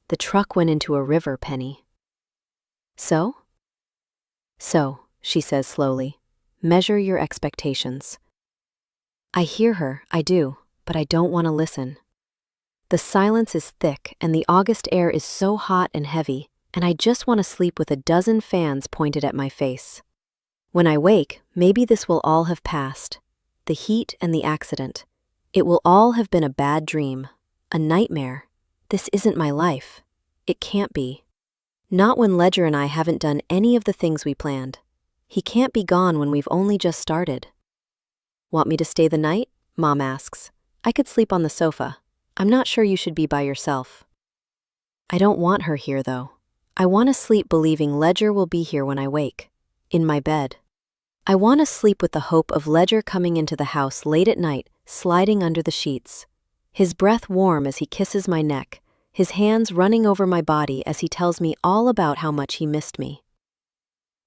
Speaker 2: The truck went into a river, Penny. So? So, she says slowly, measure your expectations. I hear her, I do, but I don't want to listen. The silence is thick and the August air is so hot and heavy, and I just want to sleep with a dozen fans pointed at my face. When I wake, maybe this will all have passed. The heat and the accident. It will all have been a bad dream, a nightmare. This isn't my life. It can't be. Not when Ledger and I haven't done any of the things we planned. He can't be gone when we've only just started. Want me to stay the night? Mom asks. I could sleep on the sofa. I'm not sure you should be by yourself. I don't want her here, though. I want to sleep believing Ledger will be here when I wake. In my bed. I want to sleep with the hope of Ledger coming into the house late at night, sliding under the sheets. His breath warm as he kisses my neck, his hands running over my body as he tells me all about how much he missed me.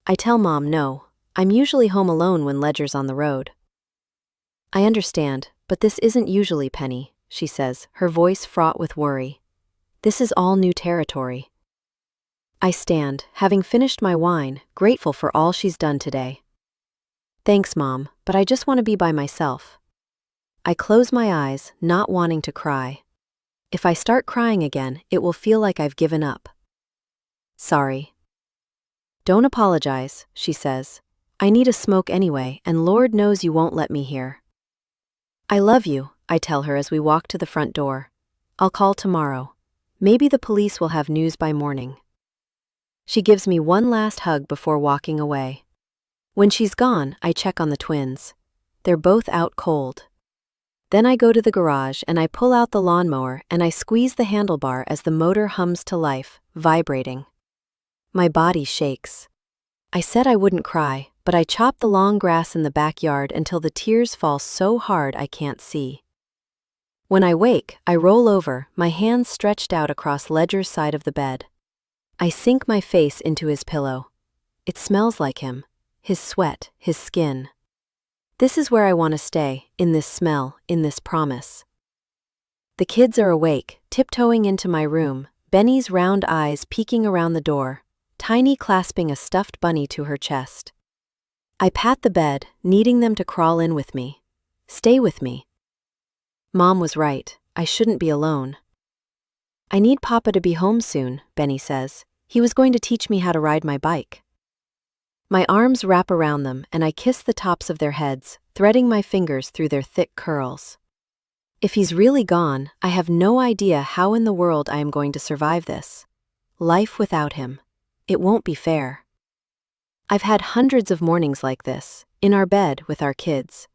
Speaker 2: I tell Mom no. I'm usually home alone when Ledger's on the road. I understand, but this isn't usually, Penny, she says, her voice fraught with worry. This is all new territory. I stand, having finished my wine, grateful for all she's done today. Thanks, Mom, but I just want to be by myself. I close my eyes, not wanting to cry. If I start crying again, it will feel like I've given up. Sorry. Don't apologize, she says. I need a smoke anyway, and Lord knows you won't let me here. I love you, I tell her as we walk to the front door. I'll call tomorrow. Maybe the police will have news by morning. She gives me one last hug before walking away. When she's gone, I check on the twins. They're both out cold. Then I go to the garage and I pull out the lawnmower and I squeeze the handlebar as the motor hums to life, vibrating. My body shakes. I said I wouldn't cry, but I chop the long grass in the backyard until the tears fall so hard I can't see. When I wake, I roll over, my hands stretched out across Ledger's side of the bed. I sink my face into his pillow. It smells like him, his sweat, his skin. This is where I want to stay, in this smell, in this promise. The kids are awake, tiptoeing into my room, Benny's round eyes peeking around the door, Tiny clasping a stuffed bunny to her chest. I pat the bed, needing them to crawl in with me. Stay with me. Mom was right, I shouldn't be alone. I need Papa to be home soon, Benny says. He was going to teach me how to ride my bike. My arms wrap around them and I kiss the tops of their heads, threading my fingers through their thick curls. If he's really gone, I have no idea how in the world I am going to survive this. Life without him. It won't be fair. I've had hundreds of mornings like this, in our bed with our kids.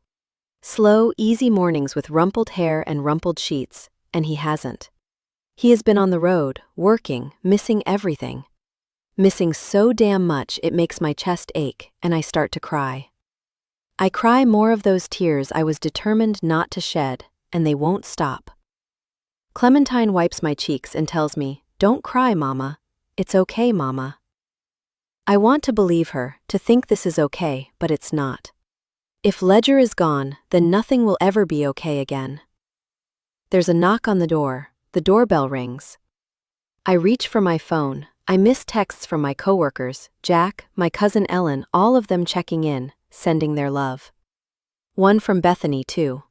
Speaker 2: Slow, easy mornings with rumpled hair and rumpled sheets, and he hasn't. He has been on the road, working, missing everything. Missing so damn much it makes my chest ache, and I start to cry. I cry more of those tears I was determined not to shed, and they won't stop. Clementine wipes my cheeks and tells me, "Don't cry, Mama. It's okay, Mama." I want to believe her, to think this is okay, but it's not. If Ledger is gone, then nothing will ever be okay again. There's a knock on the door. The doorbell rings. I reach for my phone. I miss texts from my coworkers, Jack, my cousin Ellen, all of them checking in, sending their love. One from Bethany, too.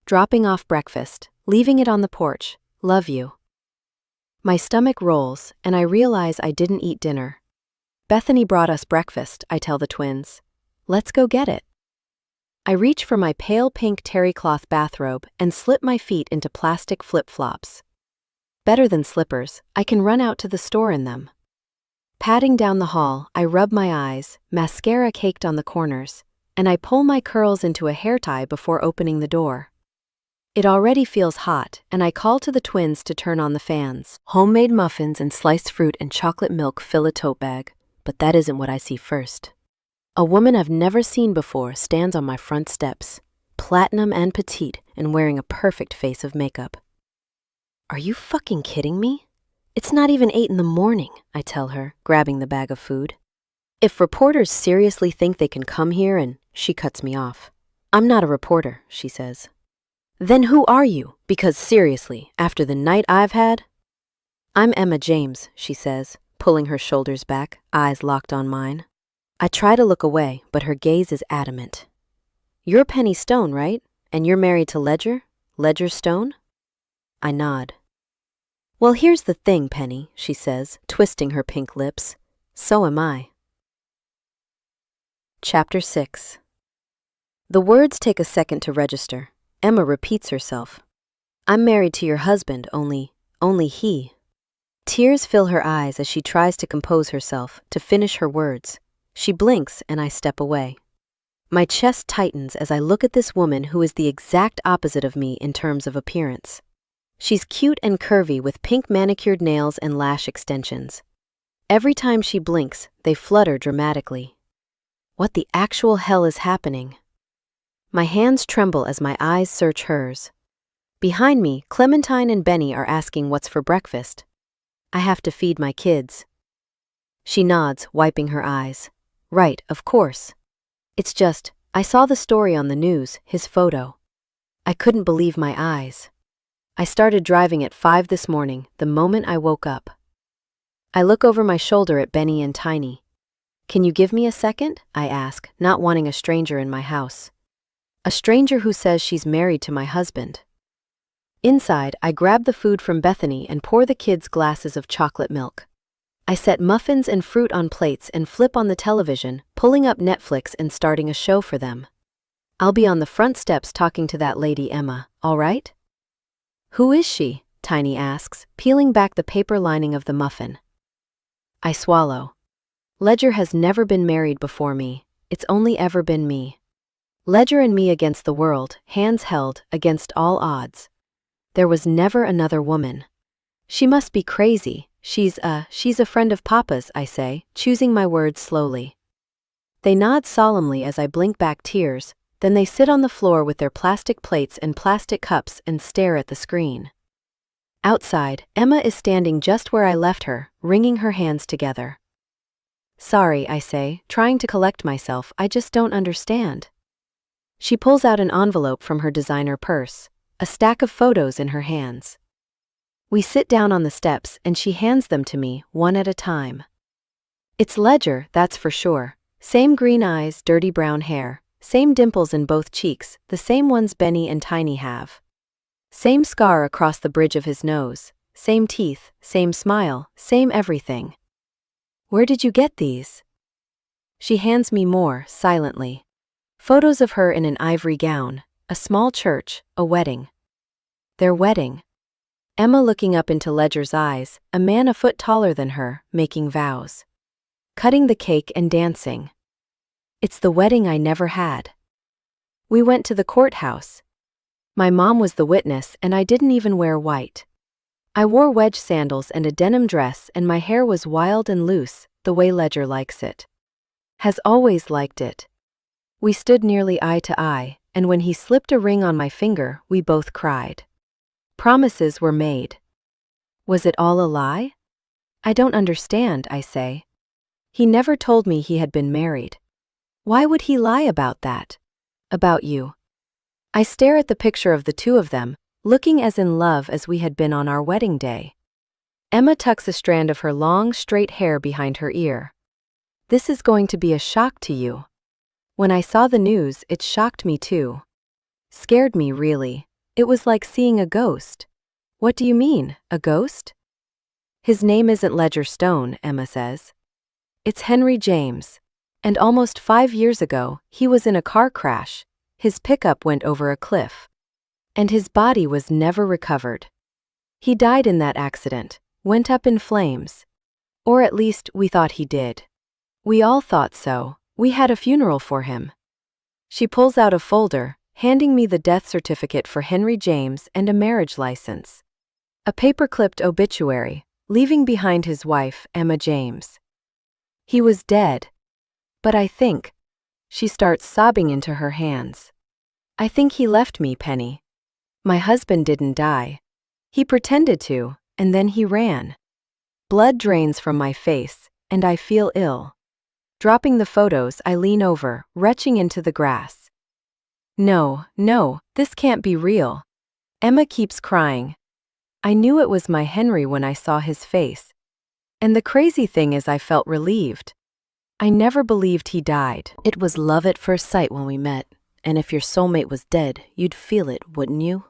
Speaker 2: Dropping off breakfast, leaving it on the porch. Love you. My stomach rolls, and I realize I didn't eat dinner. Bethany brought us breakfast, I tell the twins. Let's go get it. I reach for my pale pink terry cloth bathrobe and slip my feet into plastic flip-flops. Better than slippers, I can run out to the store in them. Padding down the hall, I rub my eyes, mascara caked on the corners, and I pull my curls into a hair tie before opening the door. It already feels hot, and I call to the twins to turn on the fans. Homemade muffins and sliced fruit and chocolate milk fill a tote bag, but that isn't what I see first. A woman I've never seen before stands on my front steps, platinum and petite and wearing a perfect face of makeup. Are you fucking kidding me? It's not even 8 in the morning, I tell her, grabbing the bag of food. If reporters seriously think they can come here and she cuts me off. I'm not a reporter, she says. Then who are you? Because seriously, after the night I've had? I'm Emma James, she says, pulling her shoulders back, eyes locked on mine. I try to look away, but her gaze is adamant. You're Penny Stone, right? And you're married to Ledger? Ledger Stone? I nod. Well, here's the thing, Penny, she says, twisting her pink lips. So am I. Chapter 6. The words take a second to register. Emma repeats herself. I'm married to your husband, only he. Tears fill her eyes as she tries to compose herself, to finish her words. She blinks and I step away. My chest tightens as I look at this woman who is the exact opposite of me in terms of appearance. She's cute and curvy with pink manicured nails and lash extensions. Every time she blinks, they flutter dramatically. What the actual hell is happening? My hands tremble as my eyes search hers. Behind me, Clementine and Benny are asking what's for breakfast. I have to feed my kids. She nods, wiping her eyes. Right, of course. It's just, I saw the story on the news, his photo. I couldn't believe my eyes. I started driving at 5 this morning, the moment I woke up. I look over my shoulder at Benny and Tiny. Can you give me a second? I ask, not wanting a stranger in my house. A stranger who says she's married to my husband. Inside, I grab the food from Bethany and pour the kids glasses of chocolate milk. I set muffins and fruit on plates and flip on the television, pulling up Netflix and starting a show for them. I'll be on the front steps talking to that lady Emma, all right? Who is she? Tiny asks, peeling back the paper lining of the muffin. I swallow. Ledger has never been married before me. It's only ever been me. Ledger and me against the world, hands held, against all odds. There was never another woman. She must be crazy. She's a friend of Papa's, I say, choosing my words slowly. They nod solemnly as I blink back tears, then they sit on the floor with their plastic plates and plastic cups and stare at the screen. Outside, Emma is standing just where I left her, wringing her hands together. Sorry, I say, trying to collect myself, I just don't understand. She pulls out an envelope from her designer purse, a stack of photos in her hands. We sit down on the steps and she hands them to me, one at a time. It's Ledger, that's for sure. Same green eyes, dirty brown hair, same dimples in both cheeks, the same ones Benny and Tiny have. Same scar across the bridge of his nose, same teeth, same smile, same everything. Where did you get these? She hands me more, silently. Photos of her in an ivory gown, a small church, a wedding. Their wedding. Emma looking up into Ledger's eyes, a man a foot taller than her, making vows. Cutting the cake and dancing. It's the wedding I never had. We went to the courthouse. My mom was the witness and I didn't even wear white. I wore wedge sandals and a denim dress and my hair was wild and loose, the way Ledger likes it. Has always liked it. We stood nearly eye to eye, and when he slipped a ring on my finger, we both cried. Promises were made. Was it all a lie? I don't understand, I say. He never told me he had been married. Why would he lie about that? About you. I stare at the picture of the two of them, looking as in love as we had been on our wedding day. Emma tucks a strand of her long, straight hair behind her ear. This is going to be a shock to you. When I saw the news, it shocked me too. Scared me, really. It was like seeing a ghost. What do you mean, a ghost? His name isn't Ledger Stone, Emma says. It's Henry James. And almost 5 years ago, he was in a car crash. His pickup went over a cliff. And his body was never recovered. He died in that accident, went up in flames. Or at least we thought he did. We all thought so. We had a funeral for him. She pulls out a folder, handing me the death certificate for Henry James and a marriage license. A paper-clipped obituary, leaving behind his wife, Emma James. He was dead. But I think. She starts sobbing into her hands. I think he left me, Penny. My husband didn't die. He pretended to, and then he ran. Blood drains from my face, and I feel ill. Dropping the photos, I lean over, retching into the grass. No, no, this can't be real. Emma keeps crying. I knew it was my Henry when I saw his face. And the crazy thing is I felt relieved. I never believed he died.
Speaker 1: It was love at first sight when we met, and if your soulmate was dead, you'd feel it, wouldn't you?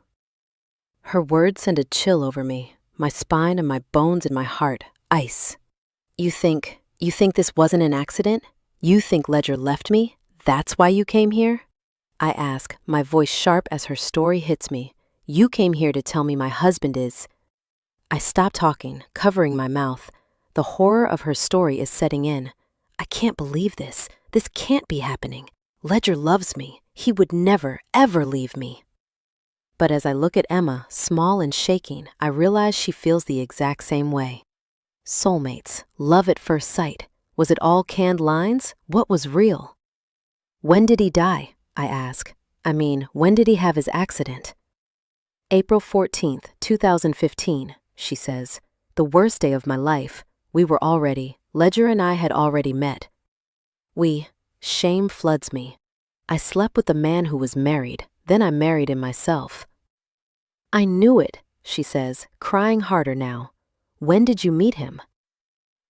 Speaker 1: Her words sent a chill over me, my spine and my bones and my heart, ice. You think this wasn't an accident? You think Ledger left me? That's why you came here? I ask, my voice sharp as her story hits me. You came here to tell me my husband is... I stop talking, covering my mouth. The horror of her story is setting in. I can't believe this. This can't be happening. Ledger loves me. He would never, ever leave me. But as I look at Emma, small and shaking, I realize she feels the exact same way. Soulmates, love at first sight. Was it all canned lines? What was real? When did he die? I ask. When did he have his accident? April 14th, 2015, she says. The worst day of my life. Ledger and I had already met. Shame floods me. I slept with a man who was married, then I married him myself. I knew it, she says, crying harder now. When did you meet him?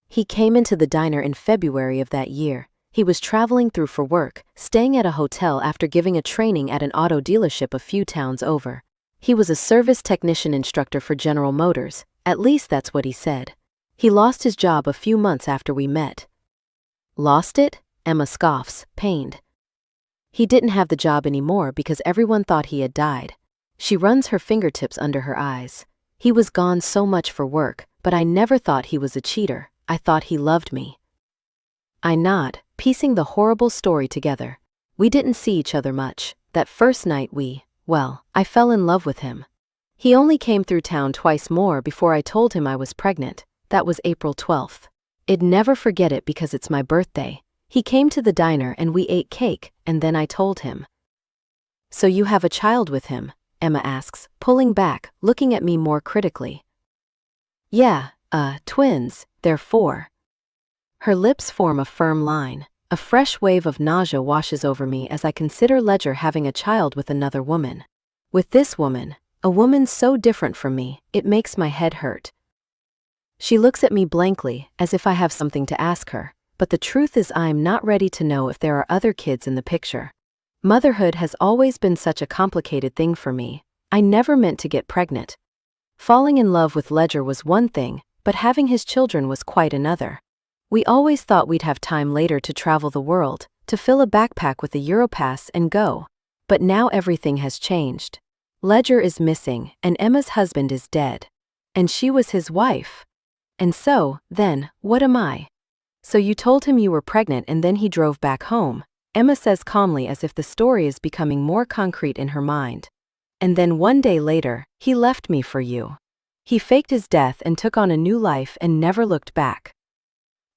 Speaker 1: He came into the diner in February of that year. He was traveling through for work, staying at a hotel after giving a training at an auto dealership a few towns over. He was a service technician instructor for General Motors, at least that's what he said. He lost his job a few months after we met. Lost it? Emma scoffs, pained. He didn't have the job anymore because everyone thought he had died. She runs her fingertips under her eyes. He was gone so much for work, but I never thought he was a cheater. I thought he loved me. I nod, piecing the horrible story together. We didn't see each other much. That first night I fell in love with him. He only came through town twice more before I told him I was pregnant. That was April 12th. I'd never forget it because it's my birthday. He came to the diner and we ate cake, and then I told him. So you have a child with him? Emma asks, pulling back, looking at me more critically. Yeah, twins. They're 4. Her lips form a firm line. A fresh wave of nausea washes over me as I consider Ledger having a child with another woman. With this woman, a woman so different from me, it makes my head hurt. She looks at me blankly, as if I have something to ask her, but the truth is I'm not ready to know if there are other kids in the picture. Motherhood has always been such a complicated thing for me. I never meant to get pregnant. Falling in love with Ledger was one thing, but having his children was quite another. We always thought we'd have time later to travel the world, to fill a backpack with a Europass and go. But now everything has changed. Ledger is missing, and Emma's husband is dead. And she was his wife. And so, then, what am I? So you told him you were pregnant and then he drove back home, Emma says calmly as if the story is becoming more concrete in her mind. And then one day later, he left me for you. He faked his death and took on a new life and never looked back.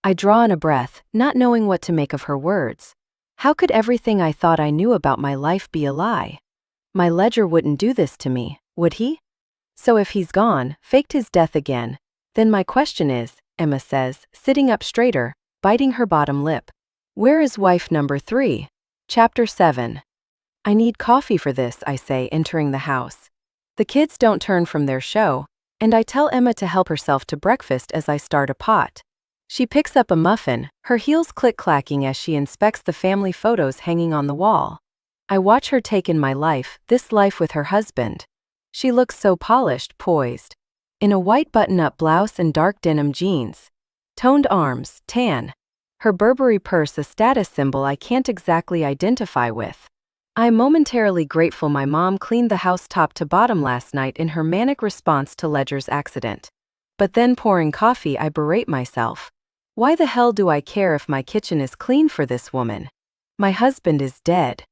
Speaker 1: I draw in a breath, not knowing what to make of her words. How could everything I thought I knew about my life be a lie? My Ledger wouldn't do this to me, would he? So if he's gone, faked his death again, then my question is, Emma says, sitting up straighter, biting her bottom lip. Where is wife number 3? Chapter 7. I need coffee for this, I say, entering the house. The kids don't turn from their show, and I tell Emma to help herself to breakfast as I start a pot. She picks up a muffin, her heels click-clacking as she inspects the family photos hanging on the wall. I watch her take in my life, this life with her husband. She looks so polished, poised. In a white button-up blouse and dark denim jeans. Toned arms, tan. Her Burberry purse a status symbol I can't exactly identify with. I'm momentarily grateful my mom cleaned the house top to bottom last night in her manic response to Ledger's accident. But then pouring coffee I berate myself. Why the hell do I care if my kitchen is clean for this woman? My husband is dead.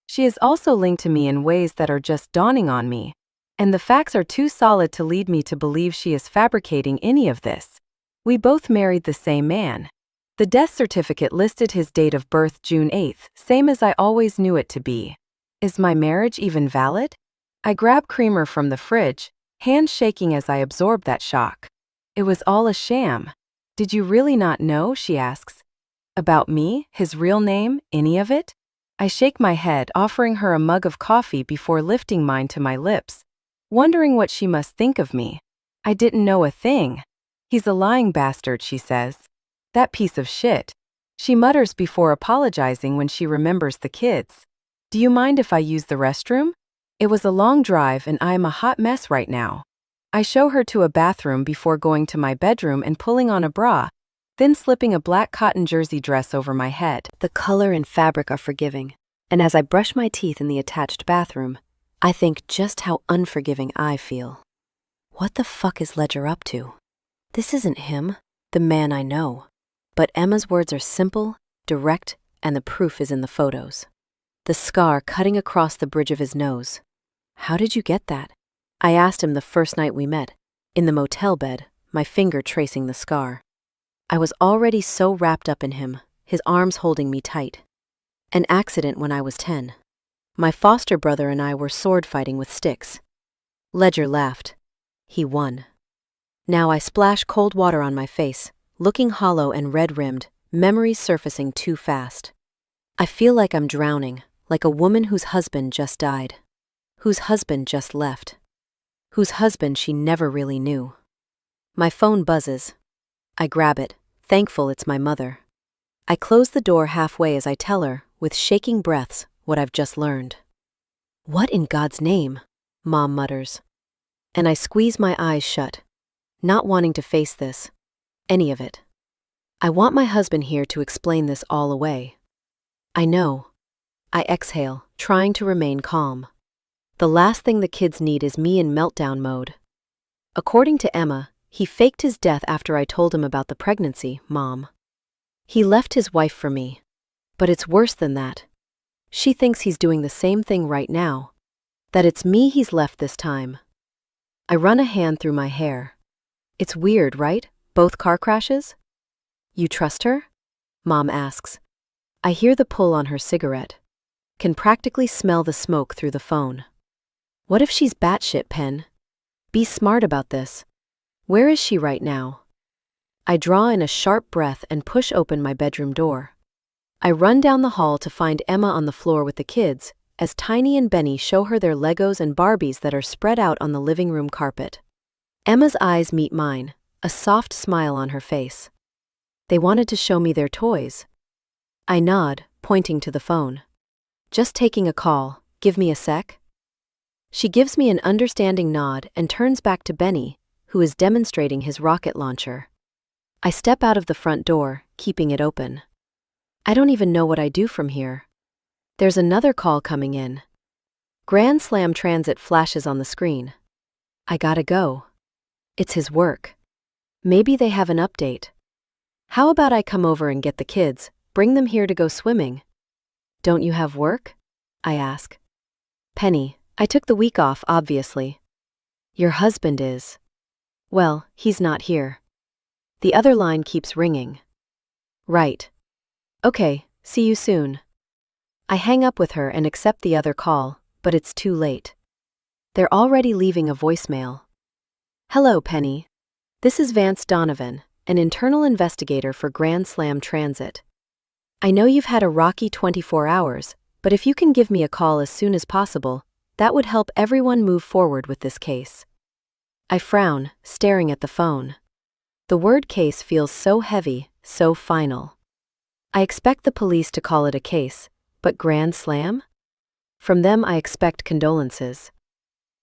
Speaker 1: She is also linked to me in ways that are just dawning on me. And the facts are too solid to lead me to believe she is fabricating any of this. We both married the same man. The death certificate listed his date of birth June 8th, same as I always knew it to be. Is my marriage even valid? I grab creamer from the fridge, hands shaking as I absorb that shock. It was all a sham. Did you really not know, she asks. About me, his real name, any of it?
Speaker 3: I shake my head, offering her a mug of coffee before lifting mine to my lips, wondering what she must think of me. I didn't know a thing. He's a lying bastard, she says. That piece of shit. She mutters before apologizing when she remembers the kids. Do you mind if I use the restroom? It was a long drive and I am a hot mess right now. I show her to a bathroom before going to my bedroom and pulling on a bra, then slipping a black cotton jersey dress over my head.
Speaker 2: The color and fabric are forgiving, and as I brush my teeth in the attached bathroom, I think just how unforgiving I feel. What the fuck is Ledger up to? This isn't him, the man I know. But Emma's words are simple, direct, and the proof is in the photos. The scar cutting across the bridge of his nose. How did you get that? I asked him the first night we met, in the motel bed, my finger tracing the scar. I was already so wrapped up in him, his arms holding me tight. An accident when I was 10. My foster brother and I were sword fighting with sticks. Ledger laughed. He won. Now I splash cold water on my face, looking hollow and red-rimmed, memories surfacing too fast. I feel like I'm drowning, like a woman whose husband just died, whose husband just left, whose husband she never really knew. My phone buzzes. I grab it, thankful it's my mother. I close the door halfway as I tell her, with shaking breaths, what I've just learned. What in God's name? Mom mutters. And I squeeze my eyes shut, not wanting to face this, any of it. I want my husband here to explain this all away. I know. I exhale, trying to remain calm. The last thing the kids need is me in meltdown mode. According to Emma, he faked his death after I told him about the pregnancy, Mom. He left his wife for me. But it's worse than that. She thinks he's doing the same thing right now. That it's me he's left this time. I run a hand through my hair. It's weird, right? Both car crashes? You trust her? Mom asks. I hear the pull on her cigarette. Can practically smell the smoke through the phone. What if she's batshit, Pen? Be smart about this. Where is she right now? I draw in a sharp breath and push open my bedroom door. I run down the hall to find Emma on the floor with the kids, as Tiny and Benny show her their Legos and Barbies that are spread out on the living room carpet. Emma's eyes meet mine, a soft smile on her face. They wanted to show me their toys. I nod, pointing to the phone. Just taking a call, give me a sec? She gives me an understanding nod and turns back to Benny, who is demonstrating his rocket launcher. I step out of the front door, keeping it open. I don't even know what I do from here. There's another call coming in. Grand Slam Transit flashes on the screen. I gotta go. It's his work. Maybe they have an update. How about I come over and get the kids, bring them here to go swimming? Don't you have work? I ask. Penny, I took the week off, obviously. Your husband is. Well, he's not here. The other line keeps ringing. Right. Okay, see you soon. I hang up with her and accept the other call, but it's too late. They're already leaving a voicemail. Hello, Penny. This is Vance Donovan, an internal investigator for Grand Slam Transit. I know you've had a rocky 24 hours, but if you can give me a call as soon as possible, that would help everyone move forward with this case. I frown, staring at the phone. The word case feels so heavy, so final. I expect the police to call it a case, but Grand Slam? From them I expect condolences.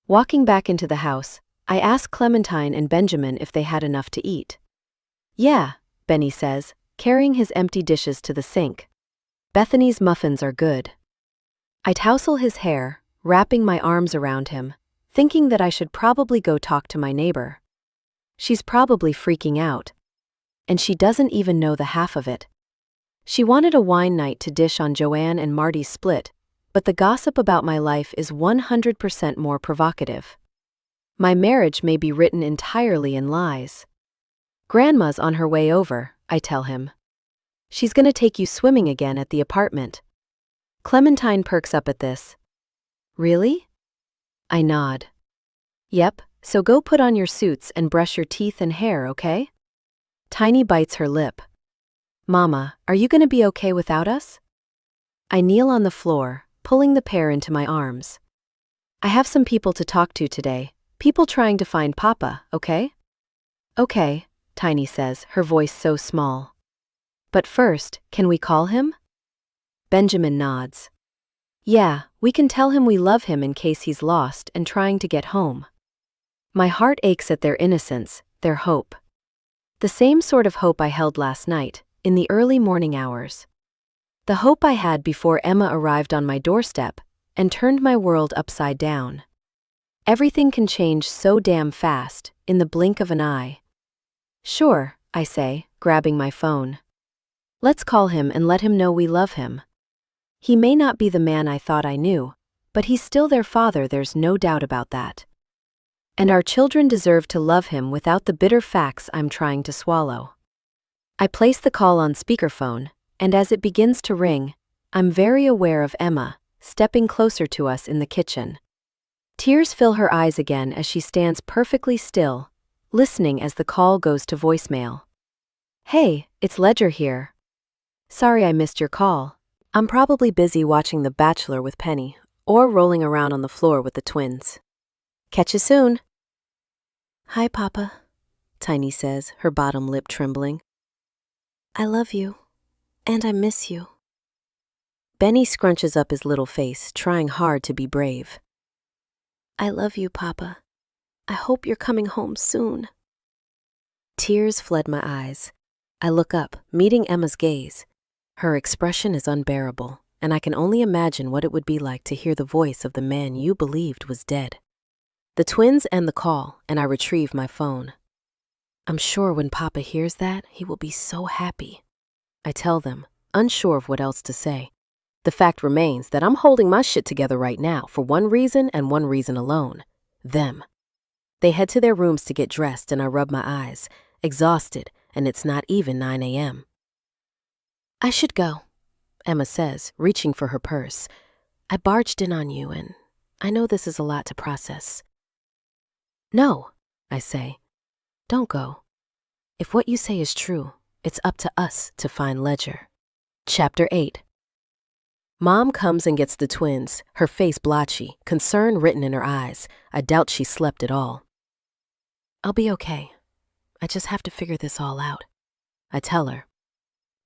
Speaker 2: Walking back into the house, I ask Clementine and Benjamin if they had enough to eat. Yeah, Benny says, carrying his empty dishes to the sink. Bethany's muffins are good. I tousle his hair, wrapping my arms around him, thinking that I should probably go talk to my neighbor. She's probably freaking out. And she doesn't even know the half of it. She wanted a wine night to dish on Joanne and Marty's split, but the gossip about my life is 100% more provocative. My marriage may be written entirely in lies. Grandma's on her way over, I tell him. She's gonna take you swimming again at the apartment. Clementine perks up at this. Really? I nod. Yep, so go put on your suits and brush your teeth and hair, okay? Tiny bites her lip. Mama, are you gonna be okay without us? I kneel on the floor, pulling the pair into my arms. I have some people to talk to today, people trying to find Papa, okay? Okay, Tiny says, her voice so small. But first, can we call him? Benjamin nods. Yeah, we can tell him we love him in case he's lost and trying to get home. My heart aches at their innocence, their hope. The same sort of hope I held last night, in the early morning hours. The hope I had before Emma arrived on my doorstep and turned my world upside down. Everything can change so damn fast, in the blink of an eye. Sure, I say, grabbing my phone. Let's call him and let him know we love him. He may not be the man I thought I knew, but he's still their father, there's no doubt about that. And our children deserve to love him without the bitter facts I'm trying to swallow. I place the call on speakerphone, and as it begins to ring, I'm very aware of Emma, stepping closer to us in the kitchen. Tears fill her eyes again as she stands perfectly still, listening as the call goes to voicemail. Hey, it's Ledger here. Sorry I missed your call. I'm probably busy watching The Bachelor with Penny, or rolling around on the floor with the twins. Catch you soon. Hi, Papa, Tiny says, her bottom lip trembling. I love you, and I miss you. Benny scrunches up his little face, trying hard to be brave. I love you, Papa. I hope you're coming home soon. Tears fled my eyes. I look up, meeting Emma's gaze. Her expression is unbearable, and I can only imagine what it would be like to hear the voice of the man you believed was dead. The twins end the call, and I retrieve my phone. I'm sure when Papa hears that, he will be so happy. I tell them, unsure of what else to say. The fact remains that I'm holding my shit together right now for one reason and one reason alone. Them. They head to their rooms to get dressed, and I rub my eyes, exhausted, and it's not even 9 a.m. I should go, Emma says, reaching for her purse. I barged in on you, and I know this is a lot to process. No, I say. Don't go. If what you say is true, it's up to us to find Ledger. Chapter 8. Mom comes and gets the twins, her face blotchy, concern written in her eyes. I doubt she slept at all. I'll be okay. I just have to figure this all out, I tell her.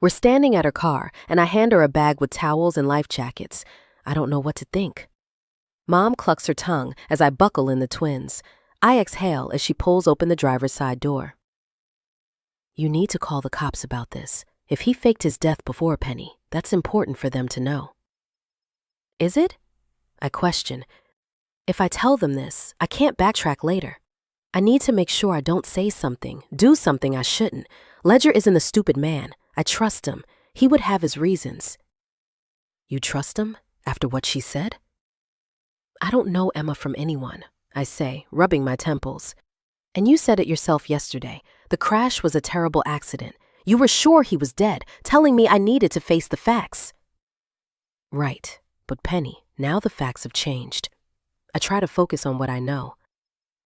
Speaker 2: We're standing at her car, and I hand her a bag with towels and life jackets. I don't know what to think. Mom clucks her tongue as I buckle in the twins. I exhale as she pulls open the driver's side door. You need to call the cops about this. If he faked his death before Penny, that's important for them to know. Is it? I question. If I tell them this, I can't backtrack later. I need to make sure I don't say something, do something I shouldn't. Ledger isn't a stupid man. I trust him. He would have his reasons. You trust him? After what she said? I don't know Emma from anyone, I say, rubbing my temples. And you said it yourself yesterday. The crash was a terrible accident. You were sure he was dead, telling me I needed to face the facts. Right, but Penny, now the facts have changed. I try to focus on what I know.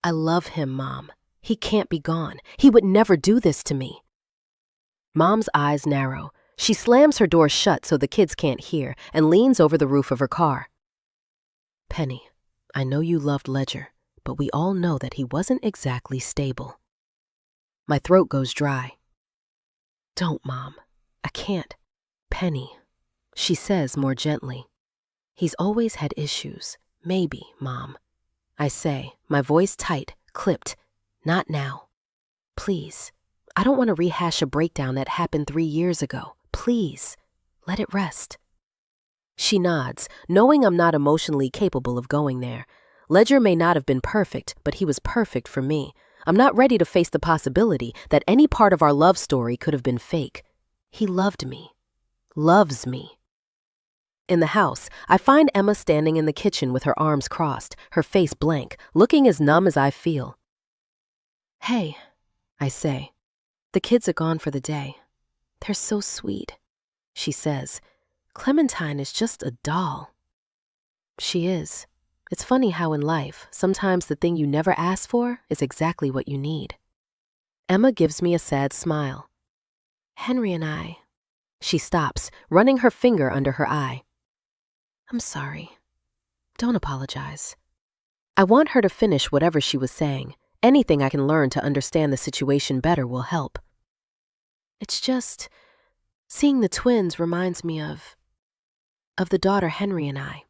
Speaker 2: I love him, Mom. He can't be gone. He would never do this to me. Mom's eyes narrow. She slams her door shut so the kids can't hear and leans over the roof of her car. Penny, I know you loved Ledger, but we all know that he wasn't exactly stable. My throat goes dry. Don't, Mom. I can't. Penny, she says more gently. He's always had issues. Maybe, Mom. I say, my voice tight, clipped. Not now. Please. I don't want to rehash a breakdown that happened 3 years ago. Please, let it rest. She nods, knowing I'm not emotionally capable of going there. Ledger may not have been perfect, but he was perfect for me. I'm not ready to face the possibility that any part of our love story could have been fake. He loved me. Loves me. In the house, I find Emma standing in the kitchen with her arms crossed, her face blank, looking as numb as I feel. Hey, I say. The kids are gone for the day. They're so sweet, she says. Clementine is just a doll. She is. It's funny how in life, sometimes the thing you never ask for is exactly what you need. Emma gives me a sad smile. Henry and I. She stops, running her finger under her eye. I'm sorry. Don't apologize. I want her to finish whatever she was saying. Anything I can learn to understand the situation better will help. It's just, seeing the twins reminds me of the daughter Henry and I.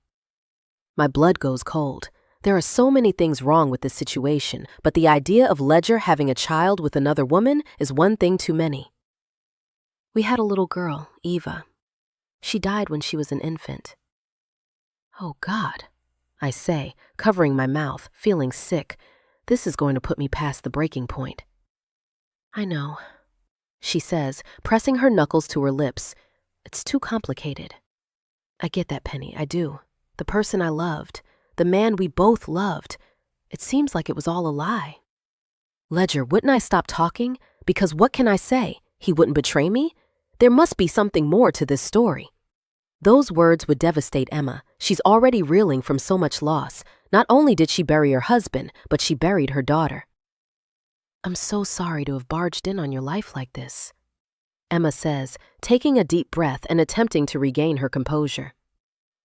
Speaker 2: My blood goes cold. There are so many things wrong with this situation, but the idea of Ledger having a child with another woman is one thing too many. We had a little girl, Eva. She died when she was an infant. Oh, God, I say, covering my mouth, feeling sick. This is going to put me past the breaking point. I know, she says, pressing her knuckles to her lips. It's too complicated. I get that, Penny, I do. The person I loved, the man we both loved. It seems like it was all a lie. Ledger, wouldn't I stop talking? Because what can I say? He wouldn't betray me? There must be something more to this story. Those words would devastate Emma. She's already reeling from so much loss. Not only did she bury her husband, but she buried her daughter. I'm so sorry to have barged in on your life like this, Emma says, taking a deep breath and attempting to regain her composure.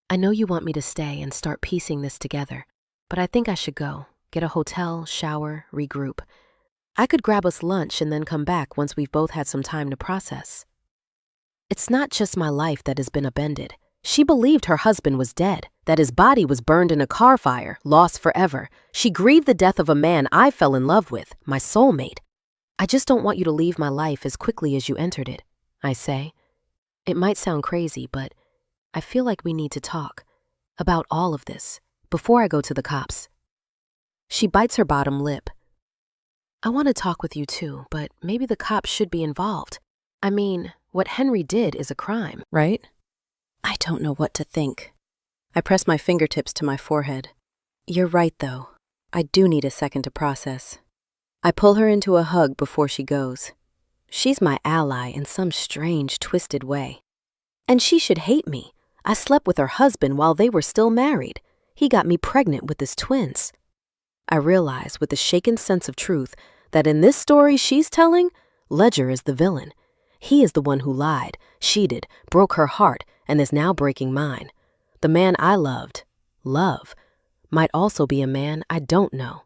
Speaker 2: I know you want me to stay and start piecing this together, but I think I should go, get a hotel, shower, regroup. I could grab us lunch and then come back once we've both had some time to process. It's not just my life that has been upended. She believed her husband was dead, that his body was burned in a car fire, lost forever. She grieved the death of a man I fell in love with, my soulmate. I just don't want you to leave my life as quickly as you entered it, I say. It might sound crazy, but I feel like we need to talk about all of this before I go to the cops. She bites her bottom lip. I want to talk with you too, but maybe the cops should be involved. I mean, what Henry did is a crime, right? I don't know what to think. I press my fingertips to my forehead. You're right, though. I do need a second to process. I pull her into a hug before she goes. She's my ally in some strange, twisted way. And she should hate me. I slept with her husband while they were still married. He got me pregnant with his twins. I realize with a shaken sense of truth that in this story she's telling, Ledger is the villain. He is the one who lied, cheated, broke her heart, and is now breaking mine. The man I loved, love, might also be a man I don't know.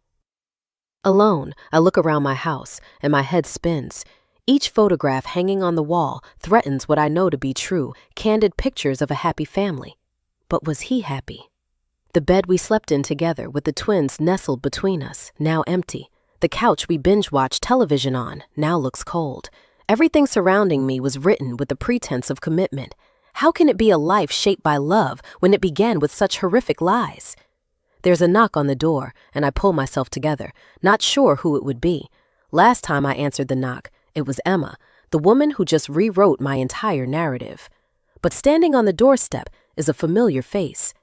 Speaker 2: Alone, I look around my house, and my head spins. Each photograph hanging on the wall threatens what I know to be true, candid pictures of a happy family. But was he happy? The bed we slept in together with the twins nestled between us, now empty. The couch we binge-watched television on now looks cold. Everything surrounding me was written with the pretense of commitment. How can it be a life shaped by love when it began with such horrific lies? There's a knock on the door, and I pull myself together, not sure who it would be. Last time I answered the knock, it was Emma, the woman who just rewrote my entire narrative. But standing on the doorstep is a familiar face.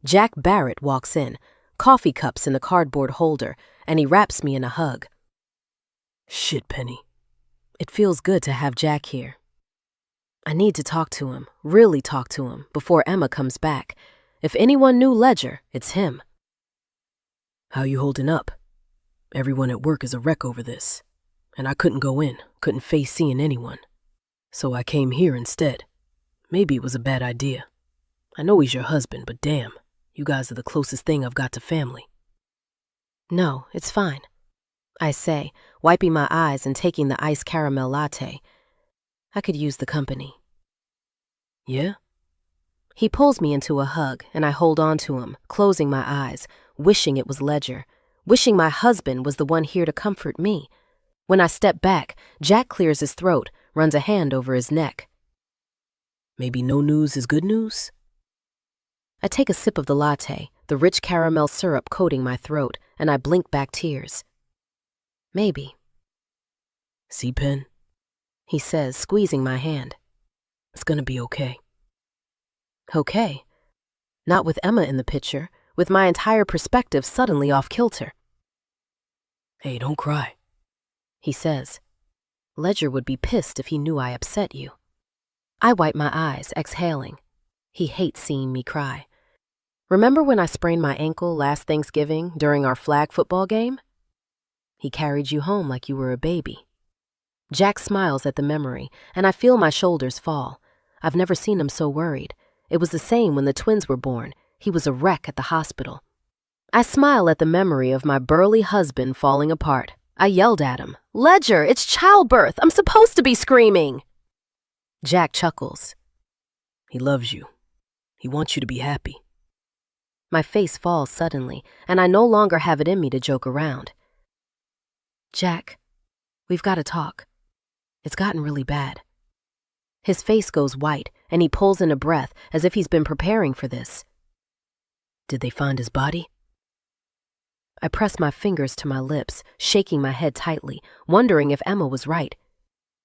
Speaker 2: Jack Barrett walks in, coffee cups in a cardboard holder, and he wraps me in a hug. Shit, Penny. It feels good to have Jack here. I need to talk to him, really talk to him, before Emma comes back. If anyone knew Ledger, it's him. How you holding up? Everyone at work is a wreck over this. And I couldn't go in, couldn't face seeing anyone. So I came here instead. Maybe it was a bad idea. I know he's your husband, but damn, you guys are the closest thing I've got to family. No, it's fine, I say, wiping my eyes and taking the iced caramel latte. I could use the company. Yeah? He pulls me into a hug, and I hold on to him, closing my eyes, wishing it was Ledger, wishing my husband was the one here to comfort me. When I step back, Jack clears his throat, runs a hand over his neck. Maybe no news is good news? I take a sip of the latte, the rich caramel syrup coating my throat, and I blink back tears. Maybe. See, Pen? He says, squeezing my hand. It's gonna be okay. Okay. Not with Emma in the picture, with my entire perspective suddenly off kilter. Hey, don't cry, he says. Ledger would be pissed if he knew I upset you. I wipe my eyes, exhaling. He hates seeing me cry. Remember when I sprained my ankle last Thanksgiving during our flag football game? He carried you home like you were a baby. Jack smiles at the memory, and I feel my shoulders fall. I've never seen him so worried. It was the same when the twins were born. He was a wreck at the hospital. I smile at the memory of my burly husband falling apart. I yelled at him, "Ledger, it's childbirth. I'm supposed to be screaming." Jack chuckles.
Speaker 4: He loves you. He wants you to be happy.
Speaker 2: My face falls suddenly, and I no longer have it in me to joke around. Jack, we've got to talk. It's gotten really bad. His face goes white, and he pulls in a breath as if he's been preparing for this.
Speaker 4: Did they find his body?
Speaker 2: I press my fingers to my lips, shaking my head tightly, wondering if Emma was right.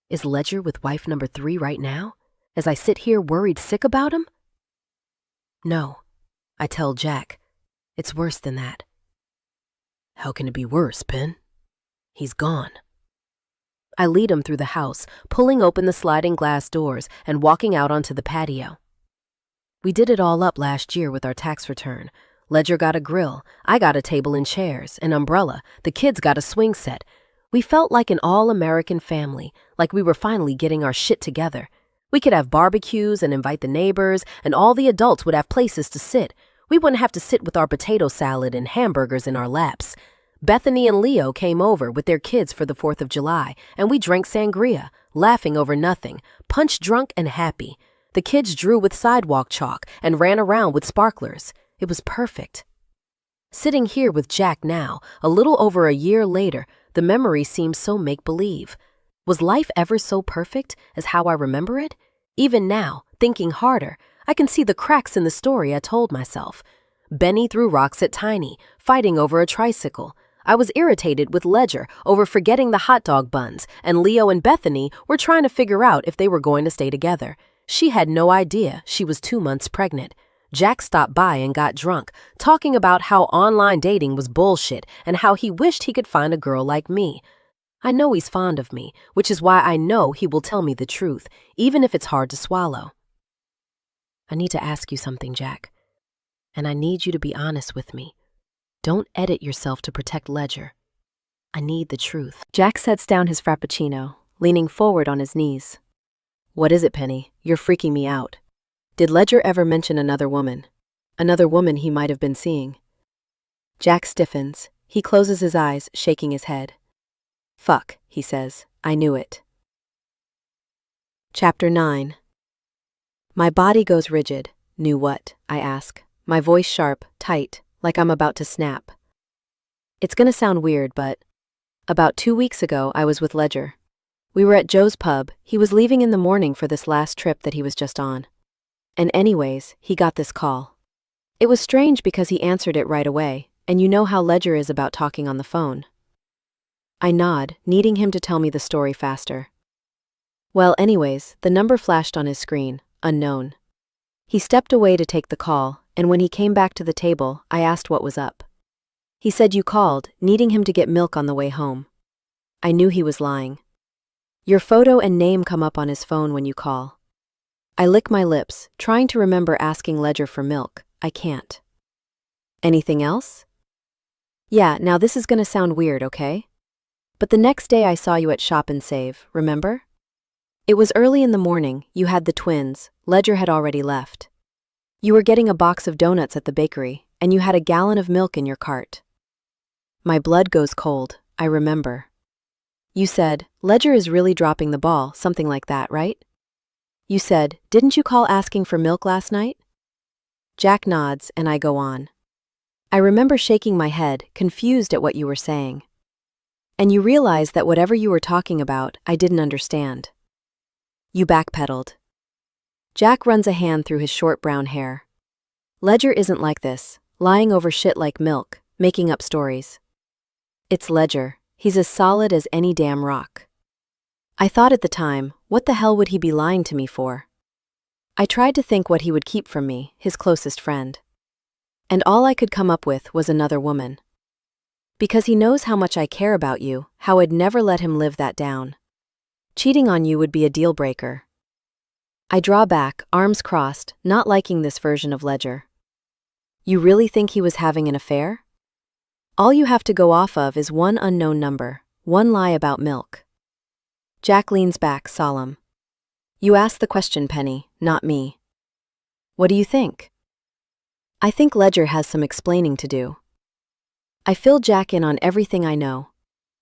Speaker 2: Is Ledger with wife number 3 right now, as I sit here worried sick about him? No, I tell Jack. It's worse than that.
Speaker 4: How can it be worse, Pen? He's gone.
Speaker 2: I lead him through the house, pulling open the sliding glass doors and walking out onto the patio. We did it all up last year with our tax return. Ledger got a grill, I got a table and chairs, an umbrella, the kids got a swing set. We felt like an all-American family, like we were finally getting our shit together. We could have barbecues and invite the neighbors, and all the adults would have places to sit. We wouldn't have to sit with our potato salad and hamburgers in our laps. Bethany and Leo came over with their kids for the 4th of July, and we drank sangria, laughing over nothing, punch-drunk and happy. The kids drew with sidewalk chalk and ran around with sparklers. It was perfect. Sitting here with Jack now, a little over a year later, the memory seems so make-believe. Was life ever so perfect as how I remember it? Even now, thinking harder, I can see the cracks in the story I told myself. Benny threw rocks at Tiny, fighting over a tricycle. I was irritated with Ledger over forgetting the hot dog buns, and Leo and Bethany were trying to figure out if they were going to stay together. She had no idea she was 2 months pregnant. Jack stopped by and got drunk, talking about how online dating was bullshit and how he wished he could find a girl like me. I know he's fond of me, which is why I know he will tell me the truth, even if it's hard to swallow. I need to ask you something, Jack, and I need you to be honest with me. Don't edit yourself to protect Ledger. I need the truth.
Speaker 1: Jack sets down his frappuccino, leaning forward on his knees. What is it, Penny? You're freaking me out. Did Ledger ever mention another woman? Another woman he might have been seeing? Jack stiffens. He closes his eyes, shaking his head. Fuck, he says. I knew it. Chapter 9. My body goes rigid. Knew what? I ask. My voice sharp, tight, like I'm about to snap. It's gonna sound weird, but about 2 weeks ago, I was with Ledger. We were at Joe's pub. He was leaving in the morning for this last trip that he was just on. And anyways, he got this call. It was strange because he answered it right away, and you know how Ledger is about talking on the phone. I nod, needing him to tell me the story faster. Well, anyways, the number flashed on his screen, unknown. He stepped away to take the call, and when he came back to the table, I asked what was up. He said you called, needing him to get milk on the way home. I knew he was lying. Your photo and name come up on his phone when you call. I lick my lips, trying to remember asking Ledger for milk. I can't. Anything else? Yeah, now this is gonna sound weird, okay? But the next day I saw you at Shop and Save, remember? It was early in the morning, you had the twins, Ledger had already left. You were getting a box of donuts at the bakery, and you had a gallon of milk in your cart. My blood goes cold, I remember. You said, Ledger is really dropping the ball, something like that, right? You said, didn't you call asking for milk last night? Jack nods, and I go on. I remember shaking my head, confused at what you were saying. And you realized that whatever you were talking about, I didn't understand. You backpedaled. Jack runs a hand through his short brown hair. Ledger isn't like this, lying over shit like milk, making up stories. It's Ledger. He's as solid as any damn rock. I thought at the time, what the hell would he be lying to me for? I tried to think what he would keep from me, his closest friend. And all I could come up with was another woman. Because he knows how much I care about you, how I'd never let him live that down. Cheating on you would be a deal breaker. I draw back, arms crossed, not liking this version of Ledger. You really think he was having an affair? All you have to go off of is one unknown number, one lie about milk. Jack leans back, solemn. You asked the question, Penny, not me.
Speaker 2: What do you think? I think Ledger has some explaining to do. I fill Jack in on everything I know.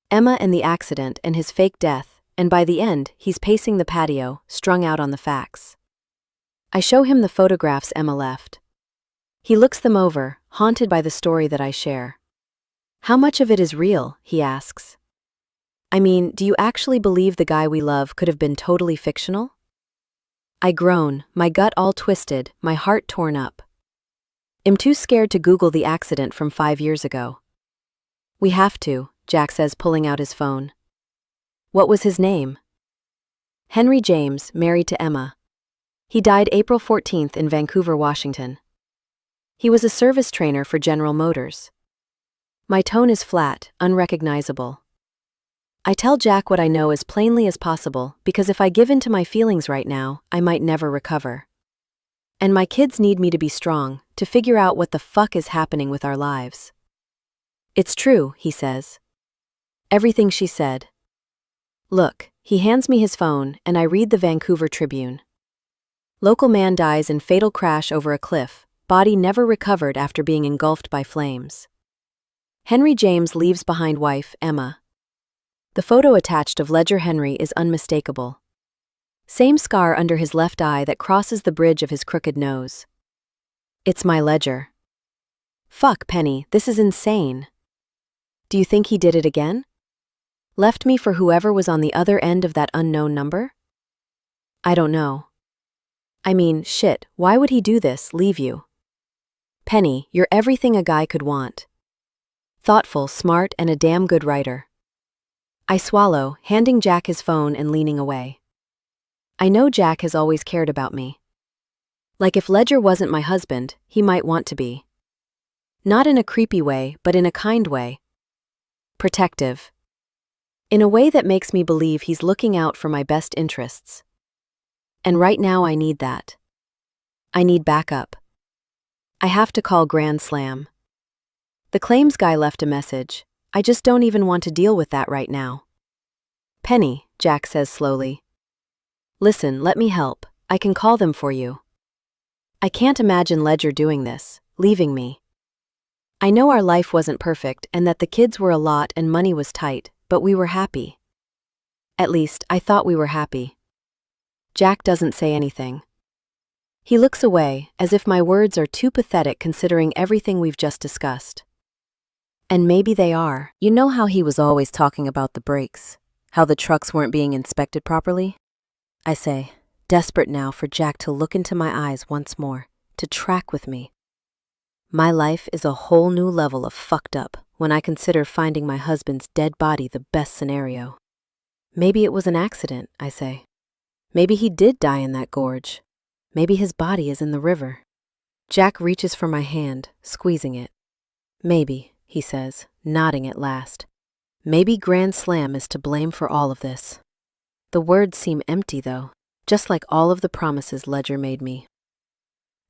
Speaker 2: Emma and the accident and his fake death, and by the end, he's pacing the patio, strung out on the facts. I show him the photographs Emma left. He looks them over, haunted by the story that I share. How much of it is real, he asks. I mean, do you actually believe the guy we love could have been totally fictional? I groan, my gut all twisted, my heart torn up. I'm too scared to Google the accident from 5 years ago. We have to, Jack says, pulling out his phone. What was his name? Henry James, married to Emma. He died April 14th in Vancouver, Washington. He was a service trainer for General Motors. My tone is flat, unrecognizable. I tell Jack what I know as plainly as possible because if I give in to my feelings right now, I might never recover. And my kids need me to be strong, to figure out what the fuck is happening with our lives. It's true, he says. Everything she said. Look, he hands me his phone and I read the Vancouver Tribune. Local man dies in fatal crash over a cliff, body never recovered after being engulfed by flames. Henry James leaves behind wife, Emma. The photo attached of Ledger Henry is unmistakable. Same scar under his left eye that crosses the bridge of his crooked nose. It's my Ledger. Fuck, Penny, this is insane. Do you think he did it again? Left me for whoever was on the other end of that unknown number? I don't know. I mean, shit, why would he do this, leave you? Penny, you're everything a guy could want. Thoughtful, smart, and a damn good writer. I swallow, handing Jack his phone and leaning away. I know Jack has always cared about me. Like if Ledger wasn't my husband, he might want to be. Not in a creepy way, but in a kind way. Protective. In a way that makes me believe he's looking out for my best interests. And right now I need that. I need backup. I have to call Grand Slam. The claims guy left a message. I just don't even want to deal with that right now. Penny, Jack says slowly. Listen, let me help. I can call them for you. I can't imagine Ledger doing this, leaving me. I know our life wasn't perfect and that the kids were a lot and money was tight, but we were happy. At least, I thought we were happy. Jack doesn't say anything. He looks away, as if my words are too pathetic considering everything we've just discussed. And maybe they are. You know how he was always talking about the brakes, how the trucks weren't being inspected properly? I say, desperate now for Jack to look into my eyes once more, to track with me. My life is a whole new level of fucked up when I consider finding my husband's dead body the best scenario. Maybe it was an accident, I say. Maybe he did die in that gorge. Maybe his body is in the river. Jack reaches for my hand, squeezing it. Maybe, he says, nodding at last. Maybe Grand Slam is to blame for all of this. The words seem empty, though, just like all of the promises Ledger made me.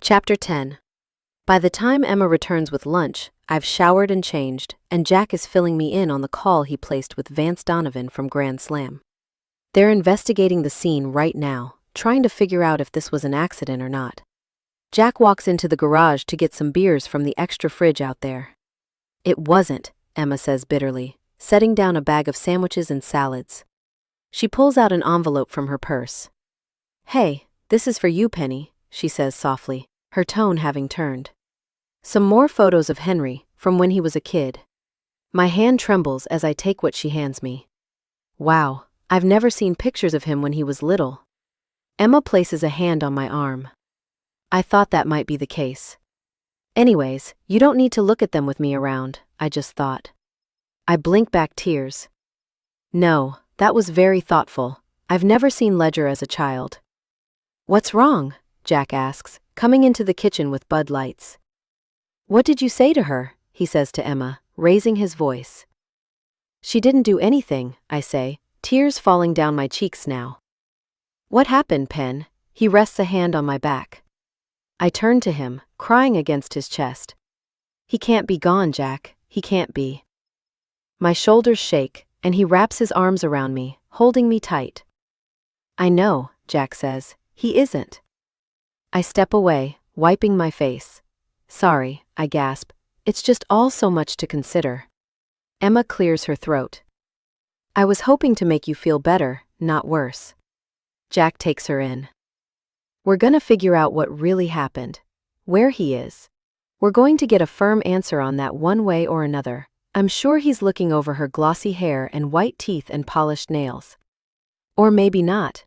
Speaker 2: Chapter 10. By the time Emma returns with lunch, I've showered and changed, and Jack is filling me in on the call he placed with Vance Donovan from Grand Slam. They're investigating the scene right now, trying to figure out if this was an accident or not. Jack walks into the garage to get some beers from the extra fridge out there. It wasn't, Emma says bitterly, setting down a bag of sandwiches and salads. She pulls out an envelope from her purse. Hey, this is for you, Penny, she says softly, her tone having turned. Some more photos of Henry, from when he was a kid. My hand trembles as I take what she hands me. Wow, I've never seen pictures of him when he was little. Emma places a hand on my arm. I thought that might be the case. Anyways, you don't need to look at them with me around, I just thought. I blink back tears. No, that was very thoughtful. I've never seen Ledger as a child. What's wrong? Jack asks, coming into the kitchen with Bud Lights. What did you say to her? He says to Emma, raising his voice. She didn't do anything, I say, tears falling down my cheeks now. What happened, Pen? He rests a hand on my back. I turn to him, crying against his chest. He can't be gone, Jack. He can't be. My shoulders shake, and he wraps his arms around me, holding me tight. I know, Jack says. He isn't. I step away, wiping my face. Sorry, I gasp. It's just all so much to consider. Emma clears her throat. I was hoping to make you feel better, not worse. Jack takes her in. We're gonna figure out what really happened, where he is. We're going to get a firm answer on that one way or another. I'm sure he's looking over her glossy hair and white teeth and polished nails. Or maybe not.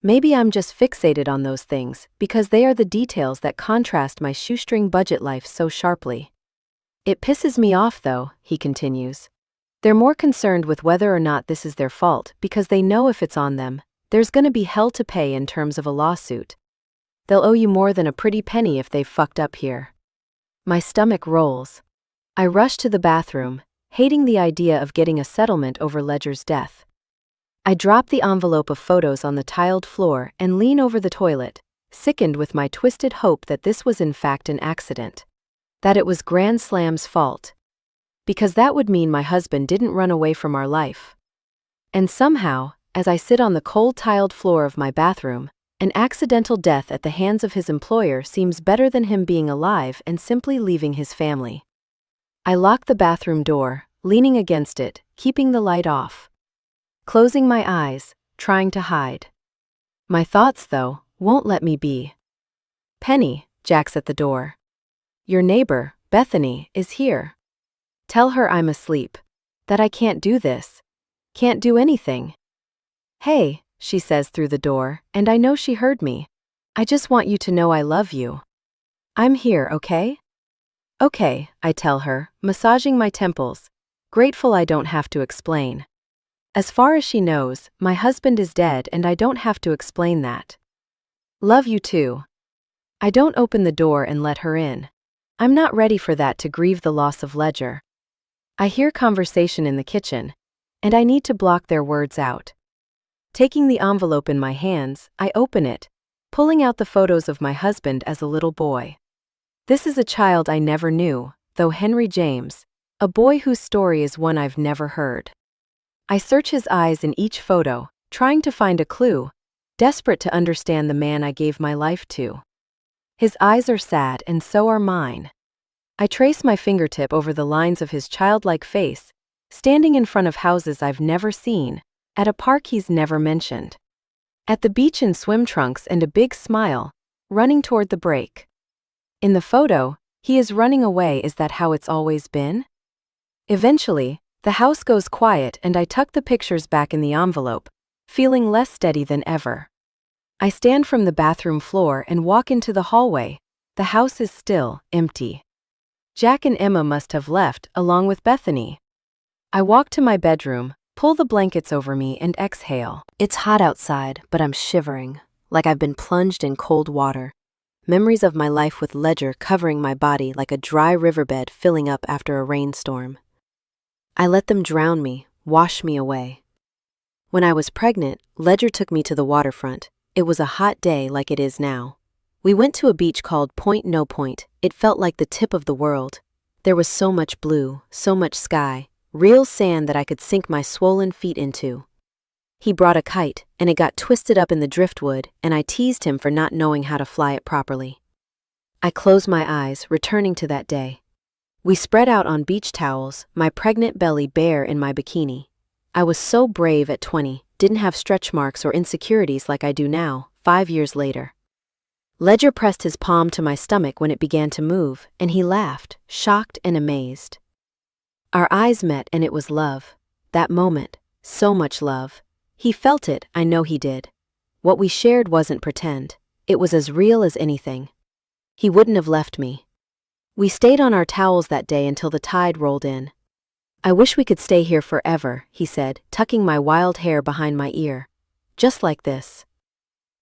Speaker 2: Maybe I'm just fixated on those things because they are the details that contrast my shoestring budget life so sharply. It pisses me off though, he continues. They're more concerned with whether or not this is their fault because they know if it's on them, there's gonna be hell to pay in terms of a lawsuit. They'll owe you more than a pretty penny if they've fucked up here. My stomach rolls. I rush to the bathroom, hating the idea of getting a settlement over Ledger's death. I drop the envelope of photos on the tiled floor and lean over the toilet, sickened with my twisted hope that this was in fact an accident. That it was Grand Slam's fault. Because that would mean my husband didn't run away from our life. And somehow, as I sit on the cold tiled floor of my bathroom, an accidental death at the hands of his employer seems better than him being alive and simply leaving his family. I lock the bathroom door, leaning against it, keeping the light off. Closing my eyes, trying to hide. My thoughts, though, won't let me be. Penny, Jack's at the door. Your neighbor, Bethany, is here. Tell her I'm asleep. That I can't do this. Can't do anything. Hey, she says through the door, and I know she heard me. I just want you to know I love you. I'm here, okay? Okay, I tell her, massaging my temples, grateful I don't have to explain. As far as she knows, my husband is dead and I don't have to explain that. Love you too. I don't open the door and let her in. I'm not ready for that to grieve the loss of Ledger. I hear conversation in the kitchen, and I need to block their words out. Taking the envelope in my hands, I open it, pulling out the photos of my husband as a little boy. This is a child I never knew, though Henry James, a boy whose story is one I've never heard. I search his eyes in each photo, trying to find a clue, desperate to understand the man I gave my life to. His eyes are sad and so are mine. I trace my fingertip over the lines of his childlike face, standing in front of houses I've never seen, at a park he's never mentioned. At the beach in swim trunks and a big smile, running toward the break. In the photo, he is running away. Is that how it's always been? Eventually, the house goes quiet and I tuck the pictures back in the envelope, feeling less steady than ever. I stand from the bathroom floor and walk into the hallway. The house is still, empty. Jack and Emma must have left, along with Bethany. I walk to my bedroom, pull the blankets over me and exhale.
Speaker 1: It's hot outside, but I'm shivering, like I've been plunged in cold water. Memories of my life with Ledger covering my body like a dry riverbed filling up after a rainstorm. I let them drown me, wash me away. When I was pregnant, Ledger took me to the waterfront. It was a hot day like it is now. We went to a beach called Point No Point. It felt like the tip of the world. There was so much blue, so much sky, real sand that I could sink my swollen feet into. He brought a kite, and it got twisted up in the driftwood, and I teased him for not knowing how to fly it properly. I closed my eyes, returning to that day. We spread out on beach towels, my pregnant belly bare in my bikini. I was so brave at 20, didn't have stretch marks or insecurities like I do now, 5 years later. Ledger pressed his palm to my stomach when it began to move, and he laughed, shocked and amazed. Our eyes met and it was love. That moment, so much love. He felt it, I know he did. What we shared wasn't pretend. It was as real as anything. He wouldn't have left me. We stayed on our towels that day until the tide rolled in. I wish we could stay here forever, he said, tucking my wild hair behind my ear. Just like this.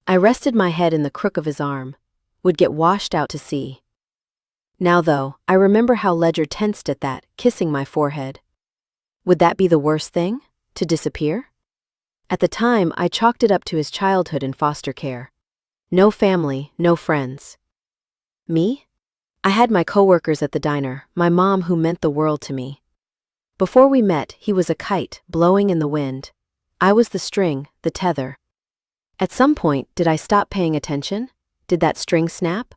Speaker 1: I rested my head in the crook of his arm. Would get washed out to sea. Now though, I remember how Ledger tensed at that, kissing my forehead. Would that be the worst thing? To disappear? At the time, I chalked it up to his childhood in foster care. No family, no friends. Me? I had my coworkers at the diner, my mom who meant the world to me. Before we met, he was a kite, blowing in the wind. I was the string, the tether. At some point, did I stop paying attention? Did that string snap?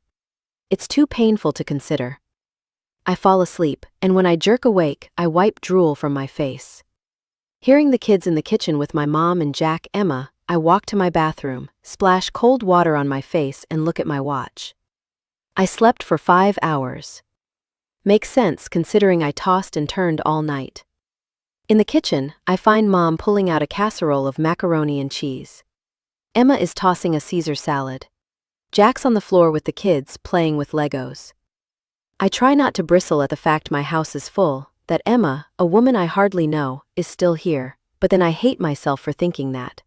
Speaker 2: It's too painful to consider. I fall asleep, and when I jerk awake, I wipe drool from my face. Hearing the kids in the kitchen with my mom and Jack Emma, I walk to my bathroom, splash cold water on my face, and look at my watch. I slept for 5 hours. Makes sense considering I tossed and turned all night. In the kitchen, I find Mom pulling out a casserole of macaroni and cheese. Emma is tossing a Caesar salad. Jack's on the floor with the kids, playing with Legos. I try not to bristle at the fact my house is full, that Emma, a woman I hardly know, is still here, but then I hate myself for thinking that.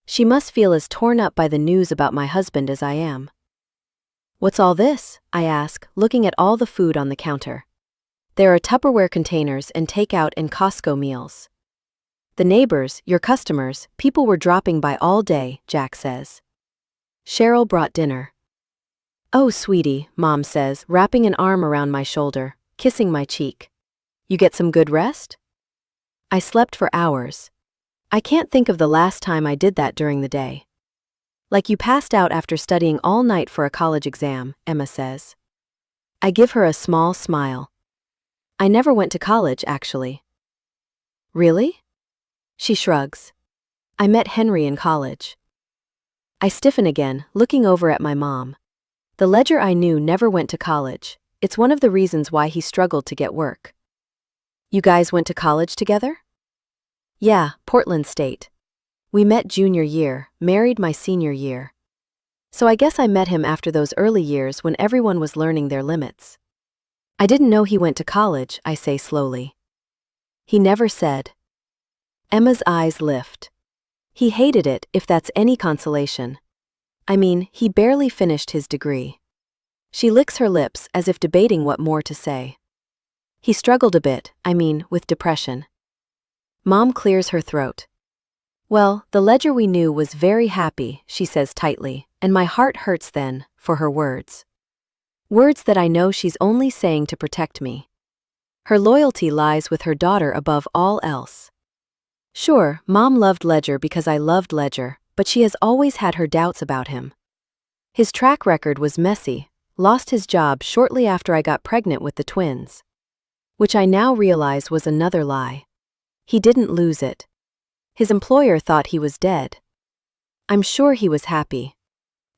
Speaker 2: She must feel as torn up by the news about my husband as I am. "What's all this?" I ask, looking at all the food on the counter. There are Tupperware containers and takeout and Costco meals. "The neighbors, your customers, people were dropping by all day," Jack says. "Cheryl brought dinner." "Oh, sweetie," Mom says, wrapping an arm around my shoulder, kissing my cheek. "You get some good rest?" I slept for hours. I can't think of the last time I did that during the day. "Like you passed out after studying all night for a college exam," Emma says. I give her a small smile. "I never went to college, actually." "Really?" She shrugs. "I met Henry in college." I stiffen again, looking over at my mom. The Ledger I knew never went to college. It's one of the reasons why he struggled to get work. "You guys went to college together?" "Yeah, Portland State. We met junior year, married my senior year. So I guess I met him after those early years when everyone was learning their limits." "I didn't know he went to college," I say slowly. "He never said." Emma's eyes lift. "He hated it, if that's any consolation. I mean, he barely finished his degree." She licks her lips as if debating what more to say. "He struggled a bit, with depression." Mom clears her throat. "Well, the Ledger we knew was very happy," she says tightly, and my heart hurts then, for her words. Words that I know she's only saying to protect me. Her loyalty lies with her daughter above all else. Sure, Mom loved Ledger because I loved Ledger, but she has always had her doubts about him. His track record was messy, lost his job shortly after I got pregnant with the twins. Which I now realize was another lie. He didn't lose it. His employer thought he was dead. I'm sure he was happy.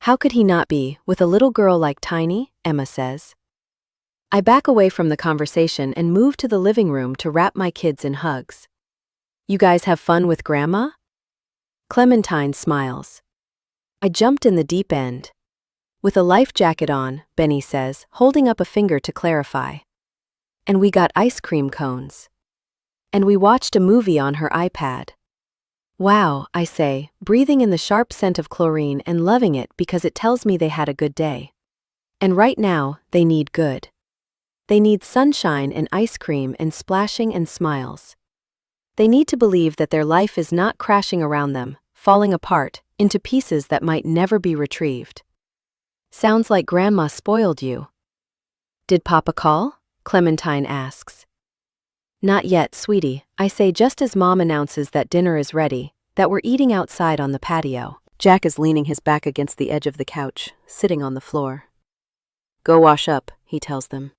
Speaker 2: How could he not be, with a little girl like Tiny? Emma says. I back away from the conversation and move to the living room to wrap my kids in hugs. "You guys have fun with Grandma?" Clementine smiles. "I jumped in the deep end." "With a life jacket on," Benny says, holding up a finger to clarify. "And we got ice cream cones." "And we watched a movie on her iPad." "Wow," I say, breathing in the sharp scent of chlorine and loving it because it tells me they had a good day. And right now, they need good. They need sunshine and ice cream and splashing and smiles. They need to believe that their life is not crashing around them, falling apart, into pieces that might never be retrieved. "Sounds like Grandma spoiled you." "Did Papa call?" Clementine asks. "Not yet, sweetie," I say just as Mom announces that dinner is ready, that we're eating outside on the patio. Jack is leaning his back against the edge of the couch, sitting on the floor. "Go wash up," he tells them.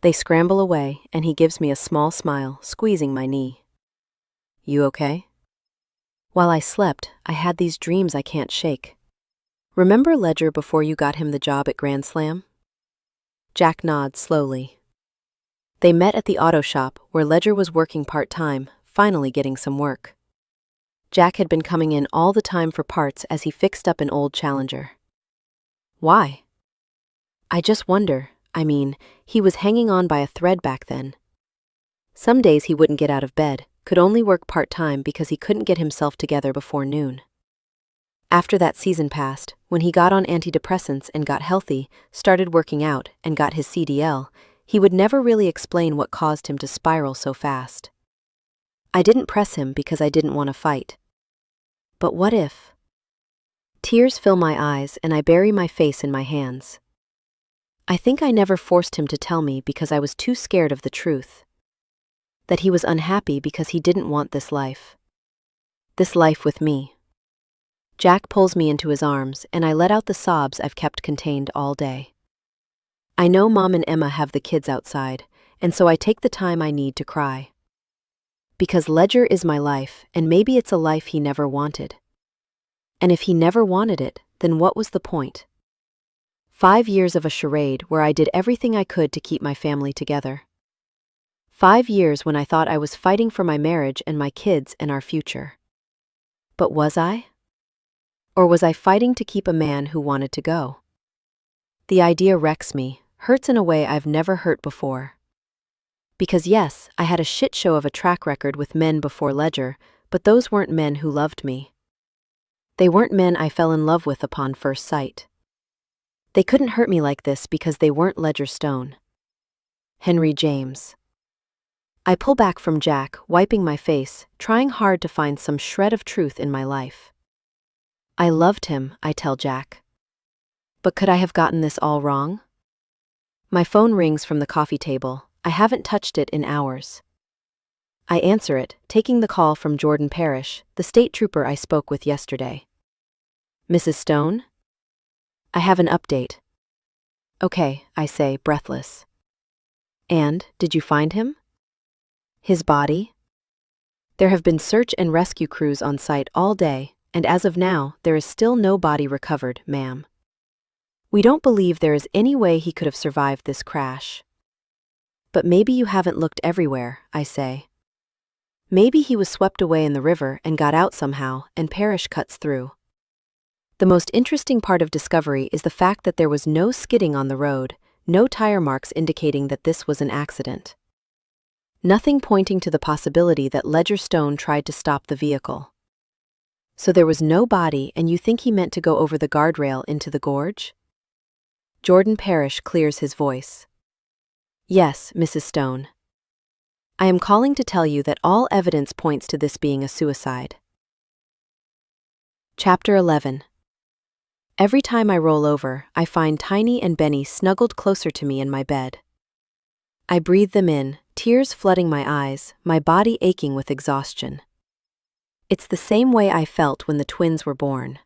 Speaker 2: They scramble away, and he gives me a small smile, squeezing my knee. "You okay?" "While I slept, I had these dreams I can't shake. Remember Ledger before you got him the job at Grand Slam?" Jack nods slowly. They met at the auto shop where Ledger was working part-time, finally getting some work. Jack had been coming in all the time for parts as he fixed up an old Challenger. "Why?" "I just wonder. He was hanging on by a thread back then. Some days he wouldn't get out of bed, could only work part-time because he couldn't get himself together before noon. After that season passed, when he got on antidepressants and got healthy, started working out, and got his CDL, he would never really explain what caused him to spiral so fast. I didn't press him because I didn't want to fight. But what if? Tears fill my eyes and I bury my face in my hands. I think I never forced him to tell me because I was too scared of the truth. That he was unhappy because he didn't want this life. This life with me. Jack pulls me into his arms and I let out the sobs I've kept contained all day. I know Mom and Emma have the kids outside, and so I take the time I need to cry. Because Ledger is my life, and maybe it's a life he never wanted. And if he never wanted it, then what was the point? 5 years of a charade where I did everything I could to keep my family together. 5 years when I thought I was fighting for my marriage and my kids and our future. But was I? Or was I fighting to keep a man who wanted to go? The idea wrecks me, hurts in a way I've never hurt before. Because yes, I had a shit show of a track record with men before Ledger, but those weren't men who loved me. They weren't men I fell in love with upon first sight. They couldn't hurt me like this because they weren't Ledger Stone. Henry James. I pull back from Jack, wiping my face, trying hard to find some shred of truth in my life. I loved him, I tell Jack. But could I have gotten this all wrong? My phone rings from the coffee table. I haven't touched it in hours. I answer it, taking the call from Jordan Parrish, the state trooper I spoke with yesterday. Mrs. Stone? I have an update. Okay, I say, breathless. And, did you find him? His body? There have been search and rescue crews on site all day, and as of now, there is still no body recovered, ma'am. We don't believe there is any way he could have survived this crash. But maybe you haven't looked everywhere, I say. Maybe he was swept away in the river and got out somehow, and Parrish cuts through. The most interesting part of discovery is the fact that there was no skidding on the road, no tire marks indicating that this was an accident. Nothing pointing to the possibility that Ledger Stone tried to stop the vehicle. So there was no body, and you think he meant to go over the guardrail into the gorge? Jordan Parrish clears his voice. Yes, Mrs. Stone. I am calling to tell you that all evidence points to this being a suicide. Chapter 11. Every time I roll over, I find Tiny and Benny snuggled closer to me in my bed. I breathe them in, tears flooding my eyes, my body aching with exhaustion. It's the same way I felt when the twins were born.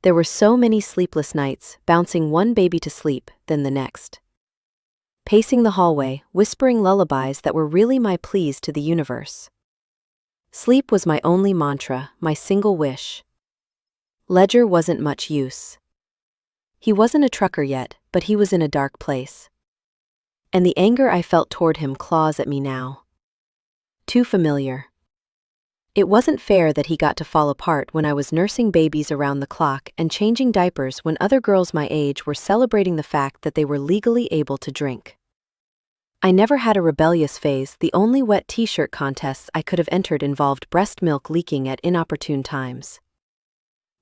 Speaker 2: There were so many sleepless nights, bouncing one baby to sleep, then the next. Pacing the hallway, whispering lullabies that were really my pleas to the universe. Sleep was my only mantra, my single wish. Ledger wasn't much use. He wasn't a trucker yet, but he was in a dark place. And the anger I felt toward him claws at me now. Too familiar. It wasn't fair that he got to fall apart when I was nursing babies around the clock and changing diapers when other girls my age were celebrating the fact that they were legally able to drink. I never had a rebellious phase. The only wet t-shirt contests I could have entered involved breast milk leaking at inopportune times.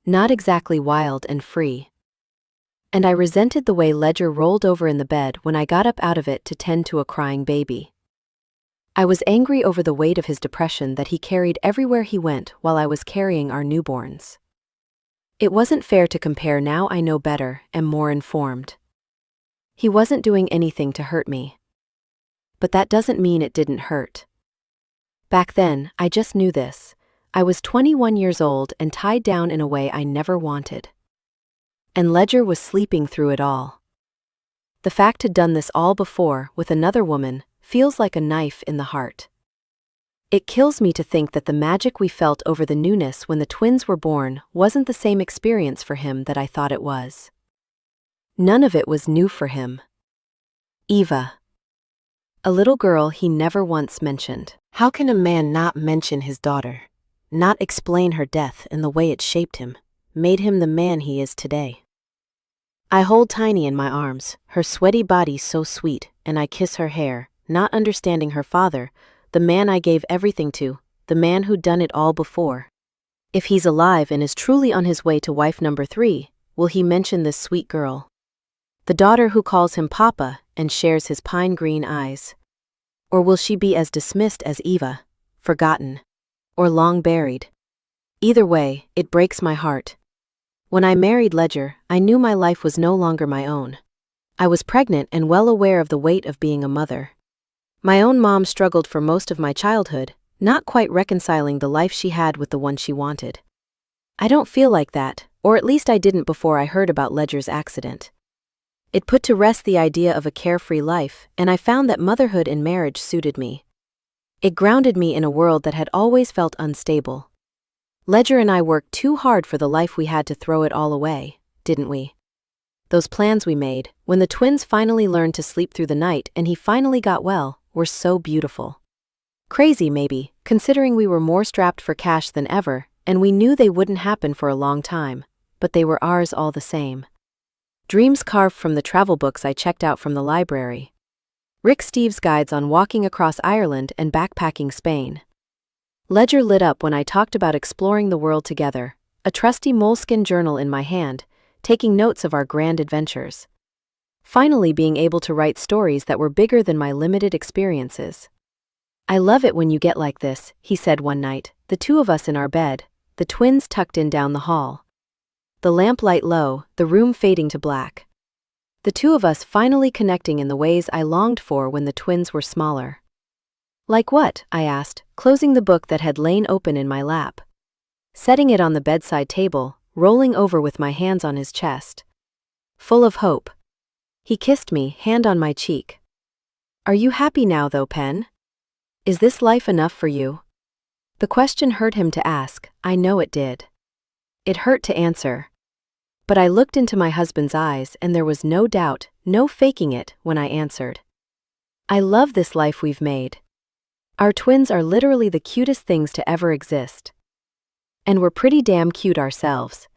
Speaker 2: Not exactly wild and free. And I resented the way Ledger rolled over in the bed when I got up out of it to tend to a crying baby. I was angry over the weight of his depression that he carried everywhere he went while I was carrying our newborns. It wasn't fair to compare. Now I know better, am more informed. He wasn't doing anything to hurt me. But that doesn't mean it didn't hurt. Back then, I just knew this. I was 21 years old and tied down in a way I never wanted. And Ledger was sleeping through it all. The fact he'd done this all before, with another woman, feels like a knife in the heart. It kills me to think that the magic we felt over the newness when the twins were born wasn't the same experience for him that I thought it was. None of it was new for him. Eva. A little girl he never once mentioned. How can a man not mention his daughter? Not explain her death and the way it shaped him, made him the man he is today? I hold Tiny in my arms, her sweaty body so sweet, and I kiss her hair, not understanding her father, the man I gave everything to, the man who'd done it all before. If he's alive and is truly on his way to wife number 3, will he mention this sweet girl? The daughter who calls him Papa and shares his pine green eyes? Or will she be as dismissed as Eva, forgotten, or long buried? Either way, it breaks my heart. When I married Ledger, I knew my life was no longer my own. I was pregnant and well aware of the weight of being a mother. My own mom struggled for most of my childhood, not quite reconciling the life she had with the one she wanted. I don't feel like that, or at least I didn't before I heard about Ledger's accident. It put to rest the idea of a carefree life, and I found that motherhood and marriage suited me. It grounded me in a world that had always felt unstable. Ledger and I worked too hard for the life we had to throw it all away, didn't we? Those plans we made, when the twins finally learned to sleep through the night and he finally got well, were so beautiful. Crazy, maybe, considering we were more strapped for cash than ever, and we knew they wouldn't happen for a long time, but they were ours all the same. Dreams carved from the travel books I checked out from the library. Rick Steves' guides on walking across Ireland and backpacking Spain. Ledger lit up when I talked about exploring the world together, a trusty moleskin journal in my hand, taking notes of our grand adventures. Finally being able to write stories that were bigger than my limited experiences. I love it when you get like this, he said one night, the two of us in our bed, the twins tucked in down the hall. The lamplight low, the room fading to black. The two of us finally connecting in the ways I longed for when the twins were smaller. Like what? I asked, closing the book that had lain open in my lap. Setting it on the bedside table, rolling over with my hands on his chest. Full of hope. He kissed me, hand on my cheek. Are you happy now though, Pen? Is this life enough for you? The question hurt him to ask, I know it did. It hurt to answer. But I looked into my husband's eyes and there was no doubt, no faking it, when I answered. I love this life we've made. Our twins are literally the cutest things to ever exist. And we're pretty damn cute ourselves.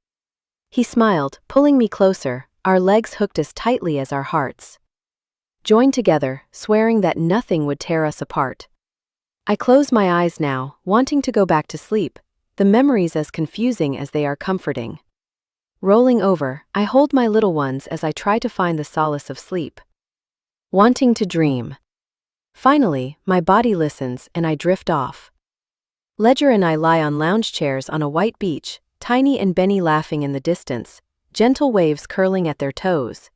Speaker 2: He smiled, pulling me closer, our legs hooked as tightly as our hearts. Joined together, swearing that nothing would tear us apart. I close my eyes now, wanting to go back to sleep, the memories as confusing as they are comforting. Rolling over, I hold my little ones as I try to find the solace of sleep. Wanting to dream. Finally, my body listens and I drift off. Ledger and I lie on lounge chairs on a white beach, Tiny and Benny laughing in the distance, gentle waves curling at their toes.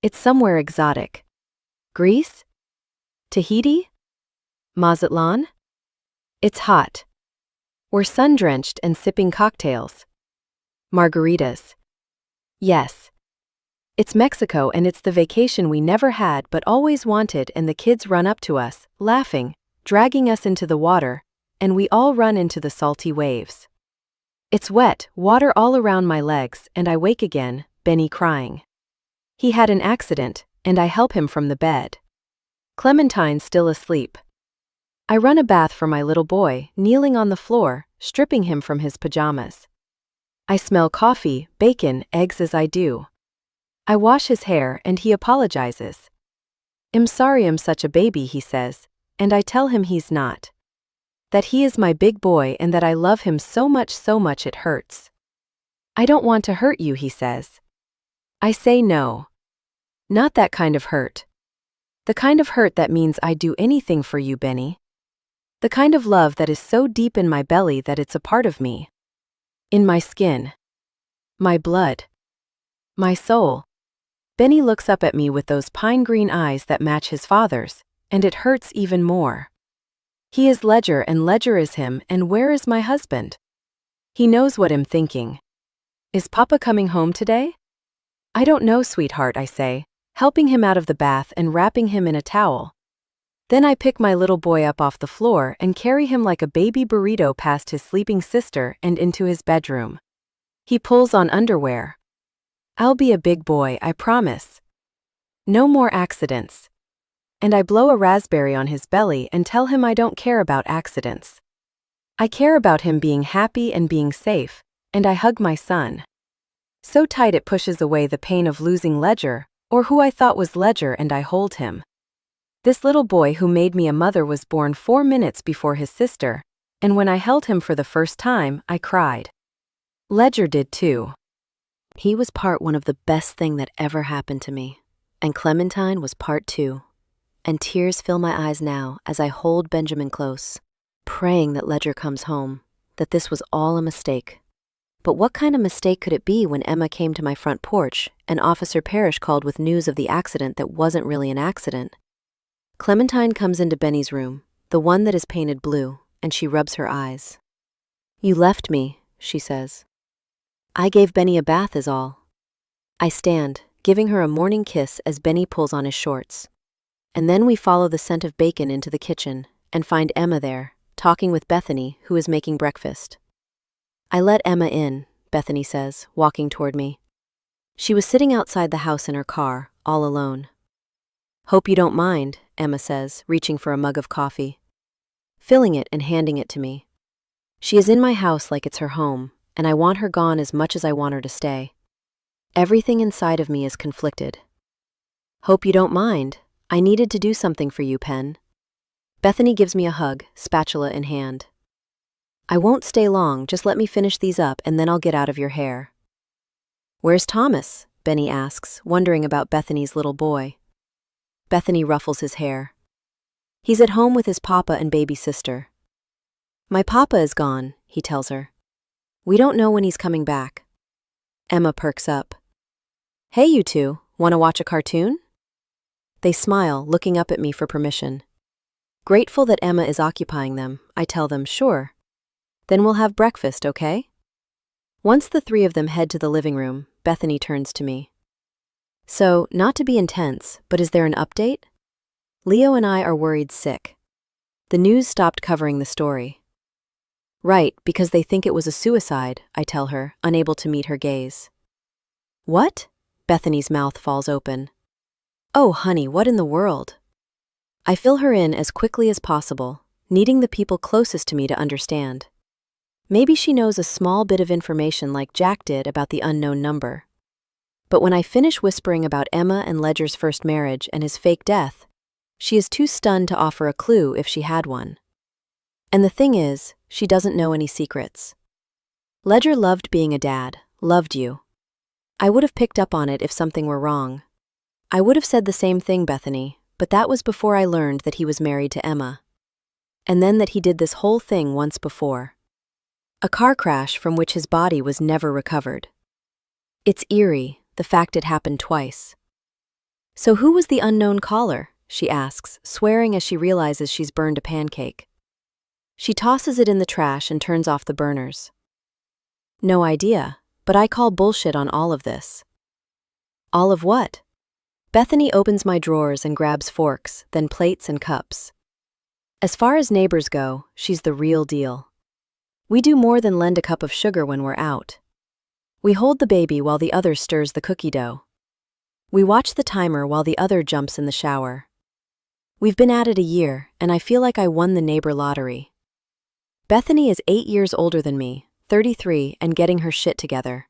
Speaker 2: It's somewhere exotic. Greece? Tahiti? Mazatlan? It's hot. We're sun-drenched and sipping cocktails. Margaritas. Yes. It's Mexico and it's the vacation we never had but always wanted, and the kids run up to us, laughing, dragging us into the water, and we all run into the salty waves. It's wet, water all around my legs, and I wake again, Benny crying. He had an accident, and I help him from the bed. Clementine's still asleep. I run a bath for my little boy, kneeling on the floor, stripping him from his pajamas. I smell coffee, bacon, eggs as I do. I wash his hair and he apologizes. I'm sorry I'm such a baby, he says, and I tell him he's not. That he is my big boy and that I love him so much it hurts. I don't want to hurt you, he says. I say no. Not that kind of hurt. The kind of hurt that means I'd do anything for you, Benny. The kind of love that is so deep in my belly that it's a part of me. In my skin. My blood. My soul. Benny looks up at me with those pine green eyes that match his father's, and it hurts even more. He is Ledger and Ledger is him, and where is my husband? He knows what I'm thinking. Is Papa coming home today? I don't know, sweetheart, I say, helping him out of the bath and wrapping him in a towel. Then I pick my little boy up off the floor and carry him like a baby burrito past his sleeping sister and into his bedroom. He pulls on underwear. I'll be a big boy, I promise. No more accidents. And I blow a raspberry on his belly and tell him I don't care about accidents. I care about him being happy and being safe, and I hug my son. So tight it pushes away the pain of losing Ledger, or who I thought was Ledger, and I hold him. This little boy who made me a mother was born 4 minutes before his sister, and when I held him for the first time, I cried. Ledger did too.
Speaker 1: He was part one of the best thing that ever happened to me, and Clementine was part two. And tears fill my eyes now as I hold Benjamin close, praying that Ledger comes home, that this was all a mistake. But what kind of mistake could it be when Emma came to my front porch and Officer Parrish called with news of the accident that wasn't really an accident? Clementine comes into Benny's room, the one that is painted blue, and she rubs her eyes. You left me, she says. I gave Benny a bath is all. I stand,
Speaker 2: giving her a morning kiss as Benny pulls on his shorts. And then we follow the scent of bacon into the kitchen and find Emma there, talking with Bethany, who is making breakfast. I let Emma in, Bethany says, walking toward me. She was sitting outside the house in her car, all alone. Hope you don't mind, Emma says, reaching for a mug of coffee. Filling it and handing it to me. She is in my house like it's her home, and I want her gone as much as I want her to stay. Everything inside of me is conflicted. Hope you don't mind. I needed to do something for you, Pen. Bethany gives me a hug, spatula in hand. I won't stay long, just let me finish these up and then I'll get out of your hair. Where's Thomas? Benny asks, wondering about Bethany's little boy. Bethany ruffles his hair. He's at home with his papa and baby sister. My papa is gone, he tells her. We don't know when he's coming back. Emma perks up. Hey, you two, want to watch a cartoon? They smile, looking up at me for permission. Grateful that Emma is occupying them, I tell them, sure. Then we'll have breakfast, okay? Once the three of them head to the living room, Bethany turns to me. So, not to be intense, but is there an update? Leo and I are worried sick. The news stopped covering the story. Right, because they think it was a suicide, I tell her, unable to meet her gaze. What? Bethany's mouth falls open. Oh, honey, what in the world? I fill her in as quickly as possible, needing the people closest to me to understand. Maybe she knows a small bit of information like Jack did about the unknown number. But when I finish whispering about Emma and Ledger's first marriage and his fake death, she is too stunned to offer a clue if she had one. And the thing is, she doesn't know any secrets. Ledger loved being a dad, loved you. I would have picked up on it if something were wrong. I would have said the same thing, Bethany, but that was before I learned that he was married to Emma. And then that he did this whole thing once before. A car crash from which his body was never recovered. It's eerie, the fact it happened twice. So who was the unknown caller? She asks, swearing as she realizes she's burned a pancake. She tosses it in the trash and turns off the burners. No idea, but I call bullshit on all of this. All of what? Bethany opens my drawers and grabs forks, then plates and cups. As far as neighbors go, she's the real deal. We do more than lend a cup of sugar when we're out. We hold the baby while the other stirs the cookie dough. We watch the timer while the other jumps in the shower. We've been at it a year, and I feel like I won the neighbor lottery. Bethany is 8 years older than me, 33, and getting her shit together.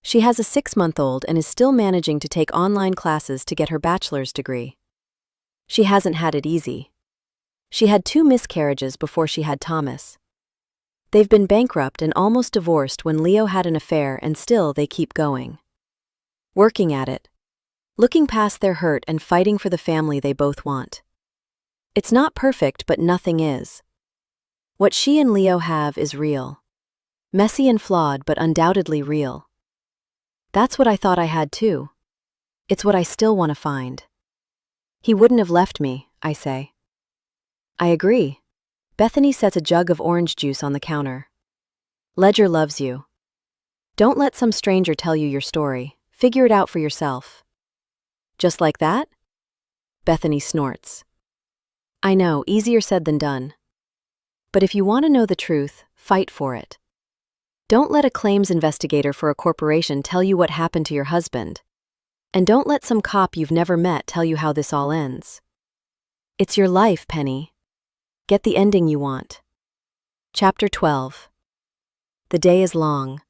Speaker 2: She has a 6-month-old and is still managing to take online classes to get her bachelor's degree. She hasn't had it easy. She had 2 miscarriages before she had Thomas. They've been bankrupt and almost divorced when Leo had an affair, and still they keep going. Working at it. Looking past their hurt and fighting for the family they both want. It's not perfect, but nothing is. What she and Leo have is real. Messy and flawed, but undoubtedly real. That's what I thought I had too. It's what I still want to find. He wouldn't have left me, I say. I agree. Bethany sets a jug of orange juice on the counter. Ledger loves you. Don't let some stranger tell you your story. Figure it out for yourself. Just like that? Bethany snorts. I know, easier said than done. But if you want to know the truth, fight for it. Don't let a claims investigator for a corporation tell you what happened to your husband. And don't let some cop you've never met tell you how this all ends. It's your life, Penny. Get the ending you want. Chapter 12. The day is long.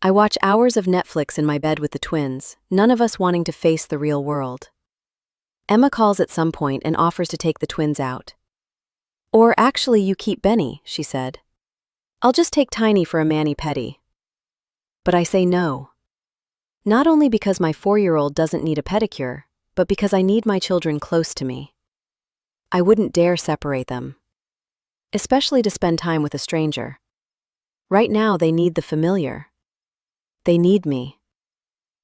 Speaker 2: I watch hours of Netflix in my bed with the twins, none of us wanting to face the real world. Emma calls at some point and offers to take the twins out. Or actually, you keep Benny, she said. I'll just take Tiny for a mani-pedi. But I say no. Not only because my 4-year-old doesn't need a pedicure, but because I need my children close to me. I wouldn't dare separate them. Especially to spend time with a stranger. Right now, they need the familiar. They need me.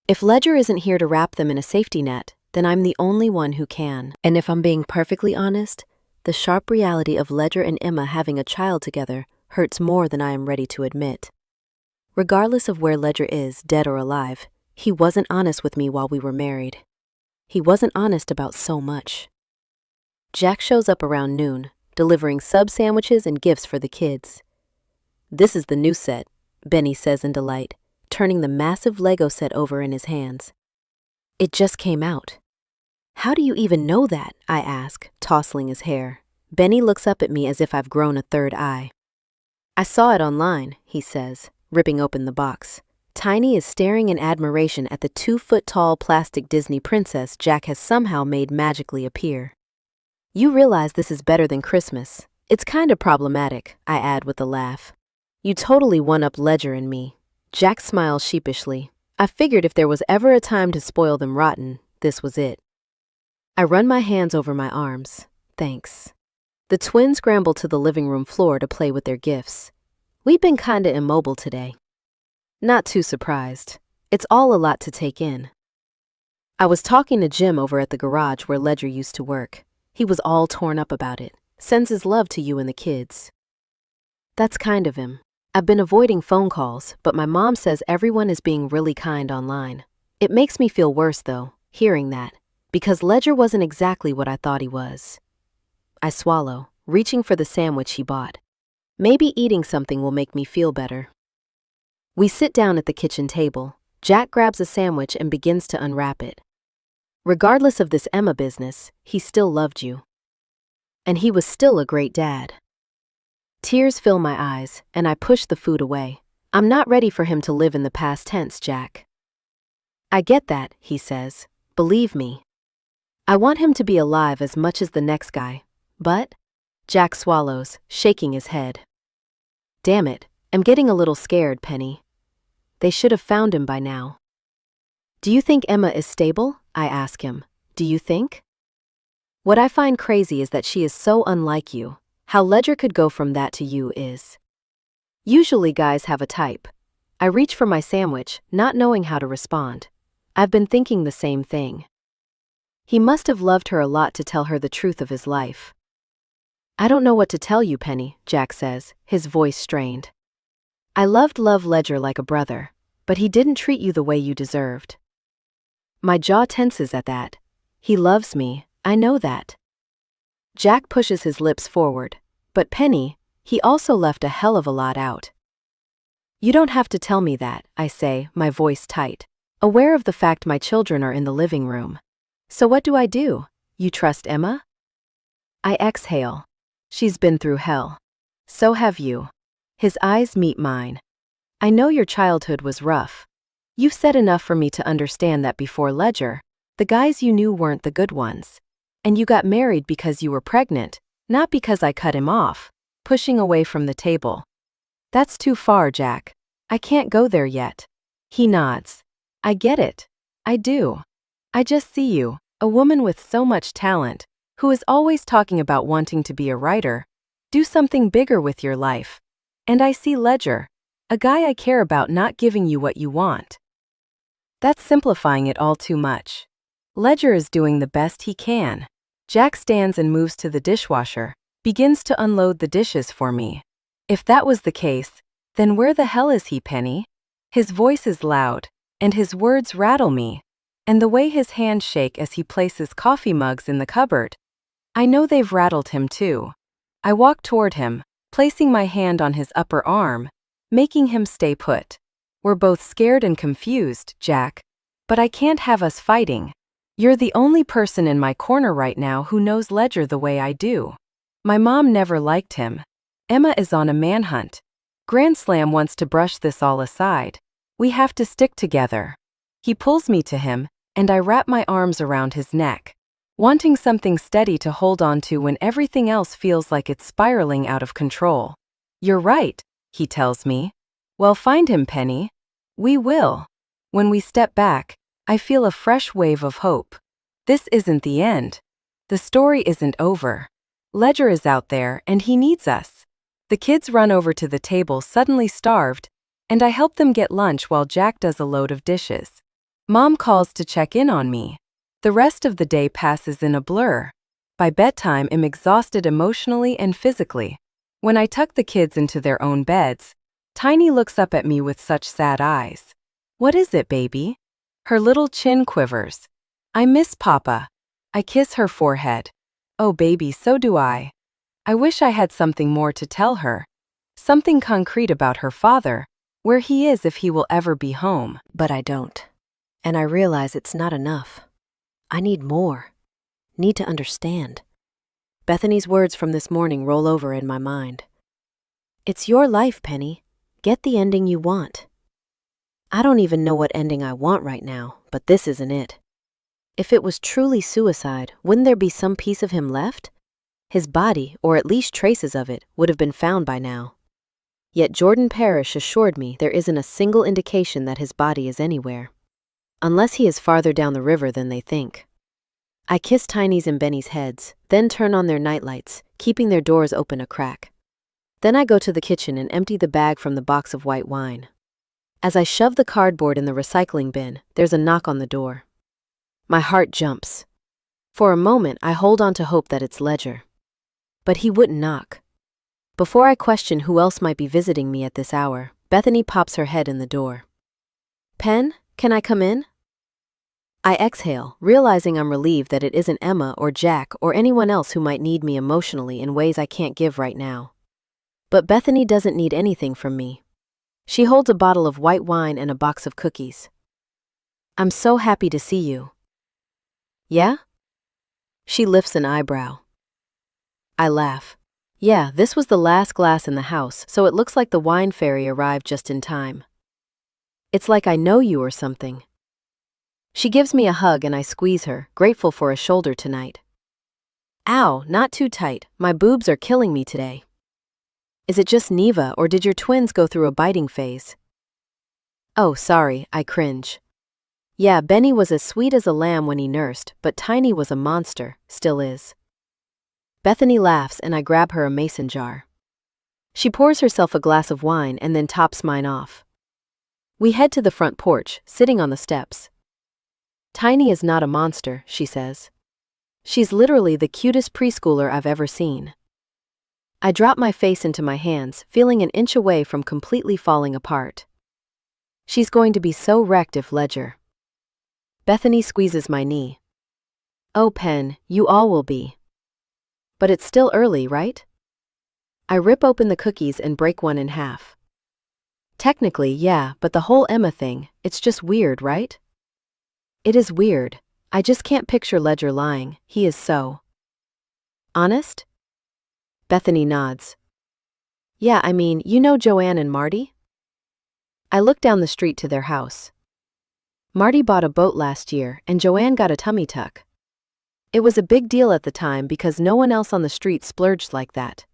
Speaker 2: If Ledger isn't here to wrap them in a safety net, then I'm the only one who can. And if I'm being perfectly honest, the sharp reality of Ledger and Emma having a child together hurts more than I am ready to admit. Regardless of where Ledger is, dead or alive, He wasn't honest with me while we were married. He wasn't honest about so much. Jack shows up around noon, delivering sub sandwiches and gifts for the kids. "This is the new set," Benny says in delight, turning the massive Lego set over in his hands. "It just came out." "How do you even know that?" I ask, tousling his hair. Benny looks up at me as if I've grown a third eye. "I saw it online," he says, ripping open the box. Tiny is staring in admiration at the 2-foot-tall plastic Disney princess Jack has somehow made magically appear. "You realize this is better than Christmas. It's kinda problematic," I add with a laugh. "You totally one-up Ledger and me." Jack smiles sheepishly. I figured if there was ever a time to spoil them rotten, this was it. I run my hands over my arms. Thanks. The twins scramble to the living room floor to play with their gifts. We've been kinda immobile today. Not too surprised. It's all a lot to take in. I was talking to Jim over at the garage where Ledger used to work. He was all torn up about it. Sends his love to you and the kids. That's kind of him. I've been avoiding phone calls, but my mom says everyone is being really kind online. It makes me feel worse, though, hearing that, because Ledger wasn't exactly what I thought he was. I swallow, reaching for the sandwich he bought. Maybe eating something will make me feel better. We sit down at the kitchen table. Jack grabs a sandwich and begins to unwrap it. Regardless of this Emma business, he still loved you. And he was still a great dad. Tears fill my eyes, and I push the food away. I'm not ready for him to live in the past tense, Jack. "I get that," he says. "Believe me. I want him to be alive as much as the next guy, but—" Jack swallows, shaking his head. "Damn it, I'm getting a little scared, Penny. They should have found him by now." "Do you think Emma is stable?" I ask him. "Do you think?" What I find crazy is that she is so unlike you. How Ledger could go from that to you is. Usually guys have a type. I reach for my sandwich, not knowing how to respond. I've been thinking the same thing. He must have loved her a lot to tell her the truth of his life. "I don't know what to tell you, Penny," Jack says, his voice strained. "I loved Ledger like a brother, but he didn't treat you the way you deserved." My jaw tenses at that. He loves me, I know that. Jack pushes his lips forward. "But Penny, he also left a hell of a lot out." "You don't have to tell me that," I say, my voice tight, aware of the fact my children are in the living room. "So what do I do? You trust Emma?" I exhale. "She's been through hell. So have you." His eyes meet mine. "I know your childhood was rough. You've said enough for me to understand that before Ledger, the guys you knew weren't the good ones. And you got married because you were pregnant, not because I cut him off," pushing away from the table. "That's too far, Jack. I can't go there yet." He nods. "I get it. I do. I just see you, a woman with so much talent, who is always talking about wanting to be a writer, do something bigger with your life. And I see Ledger, a guy I care about not giving you what you want." That's simplifying it all too much. Ledger is doing the best he can. Jack stands and moves to the dishwasher, begins to unload the dishes for me. If that was the case, then where the hell is he, Penny? His voice is loud, and his words rattle me, and the way his hands shake as he places coffee mugs in the cupboard. I know they've rattled him too. I walk toward him, placing my hand on his upper arm, making him stay put. "We're both scared and confused, Jack, but I can't have us fighting. You're the only person in my corner right now who knows Ledger the way I do. My mom never liked him. Emma is on a manhunt. Grand Slam wants to brush this all aside. We have to stick together." He pulls me to him, and I wrap my arms around his neck, wanting something steady to hold on to when everything else feels like it's spiraling out of control. "You're right," he tells me. "Well, find him, Penny. We will." When we step back, I feel a fresh wave of hope. This isn't the end. The story isn't over. Ledger is out there, and he needs us. The kids run over to the table suddenly starved, and I help them get lunch while Jack does a load of dishes. Mom calls to check in on me. The rest of the day passes in a blur. By bedtime, I'm exhausted emotionally and physically. When I tuck the kids into their own beds, Tiny looks up at me with such sad eyes. "What is it, baby?"
Speaker 3: Her little chin quivers. I miss Papa. I kiss her forehead. Oh, baby, so do I. I wish I had something more to tell her. Something concrete about her father, where he is if he will ever be home.
Speaker 2: But I don't. And I realize it's not enough. I need more. Need to understand. Bethany's words from this morning roll over in my mind. It's your life, Penny. Get the ending you want. I don't even know what ending I want right now, but this isn't it. If it was truly suicide, wouldn't there be some piece of him left? His body, or at least traces of it, would have been found by now. Yet Jordan Parrish assured me there isn't a single indication that his body is anywhere. Unless he is farther down the river than they think. I kiss Tiny's and Benny's heads, then turn on their nightlights, keeping their doors open a crack. Then I go to the kitchen and empty the bag from the box of white wine. As I shove the cardboard in the recycling bin, there's a knock on the door. My heart jumps. For a moment, I hold on to hope that it's Ledger. But he wouldn't knock. Before I question who else might be visiting me at this hour, Bethany pops her head in the door. "Pen, can I come in?" I exhale, realizing I'm relieved that it isn't Emma or Jack or anyone else who might need me emotionally in ways I can't give right now. But Bethany doesn't need anything from me. She holds a bottle of white wine and a box of cookies. "I'm so happy to see you." "Yeah?" She lifts an eyebrow. I laugh. Yeah, this was the last glass in the house, so it looks like the wine fairy arrived just in time. "It's like I know you or something." She gives me a hug and I squeeze her, grateful for a shoulder tonight. "Ow, not too tight, my boobs are killing me today." "Is it just Neva or did your twins go through a biting phase?" "Oh, sorry," I cringe. Yeah, Benny was as sweet as a lamb when he nursed, but Tiny was a monster, still is. Bethany laughs and I grab her a mason jar. She pours herself a glass of wine and then tops mine off. We head to the front porch, sitting on the steps. "Tiny is not a monster," she says. "She's literally the cutest preschooler I've ever seen." I drop my face into my hands, feeling an inch away from completely falling apart. She's going to be so wrecked if Ledger. Bethany squeezes my knee. "Oh, Pen, you all will be." "But it's still early, right?" I rip open the cookies and break one in half. "Technically, yeah, but the whole Emma thing, it's just weird, right?" "It is weird. I just can't picture Ledger lying, he is so." "Honest?" Bethany nods. "Yeah, I mean, you know Joanne and Marty?" I look down the street to their house. Marty bought a boat last year and Joanne got a tummy tuck. It was a big deal at the time because no one else on the street splurged like that.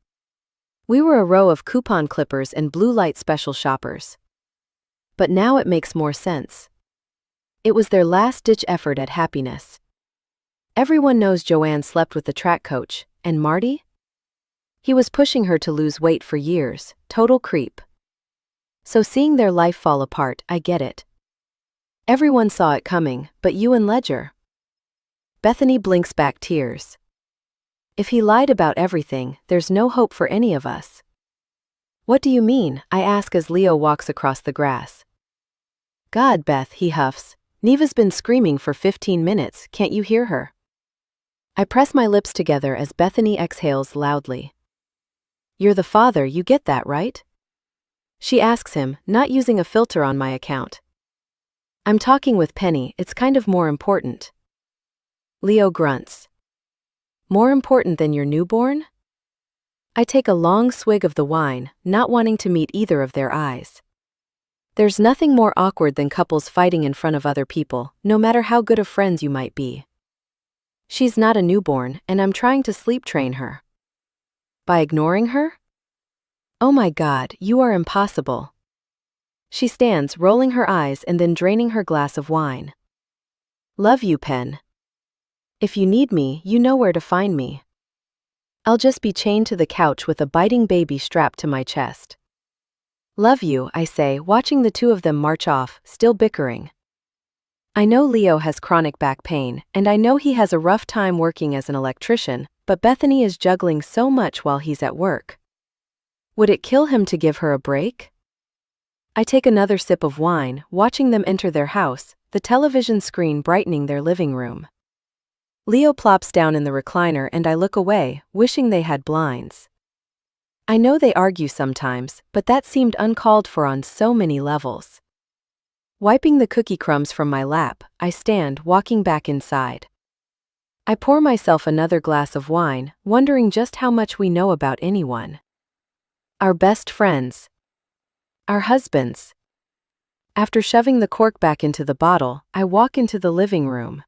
Speaker 2: We were a row of coupon clippers and blue light special shoppers. But now it makes more sense. It was their last-ditch effort at happiness. Everyone knows Joanne slept with the track coach, and Marty? He was pushing her to lose weight for years, total creep. So seeing their life fall apart, I get it. Everyone saw it coming, but you and Ledger. Bethany blinks back tears. If he lied about everything, there's no hope for any of us. "What do you mean?" I ask as Leo walks across the grass. "God, Beth," he huffs. "Neva's been screaming for 15 minutes, can't you hear her?" I press my lips together as Bethany exhales loudly. "You're the father, you get that, right?" She asks him, not using a filter on my account. "I'm talking with Penny, it's kind of more important." Leo grunts. "More important than your newborn?" I take a long swig of the wine, not wanting to meet either of their eyes. There's nothing more awkward than couples fighting in front of other people, no matter how good of friends you might be. She's not a newborn, and I'm trying to sleep train her. By ignoring her? Oh my God, you are impossible. She stands, rolling her eyes and then draining her glass of wine. "Love you, Pen. If you need me, you know where to find me. I'll just be chained to the couch with a biting baby strapped to my chest." "Love you," I say, watching the two of them march off, still bickering. I know Leo has chronic back pain, and I know he has a rough time working as an electrician, but Bethany is juggling so much while he's at work. Would it kill him to give her a break? I take another sip of wine, watching them enter their house,
Speaker 3: the television screen brightening their living room. Leo plops down in the recliner and I look away, wishing they had blinds. I know they argue sometimes, but that seemed uncalled for on so many levels. Wiping the cookie crumbs from my lap, I stand, walking back inside. I pour myself another glass of wine, wondering just how much we know about anyone. Our best friends. Our husbands. After shoving the cork back into the bottle, I walk into the living room.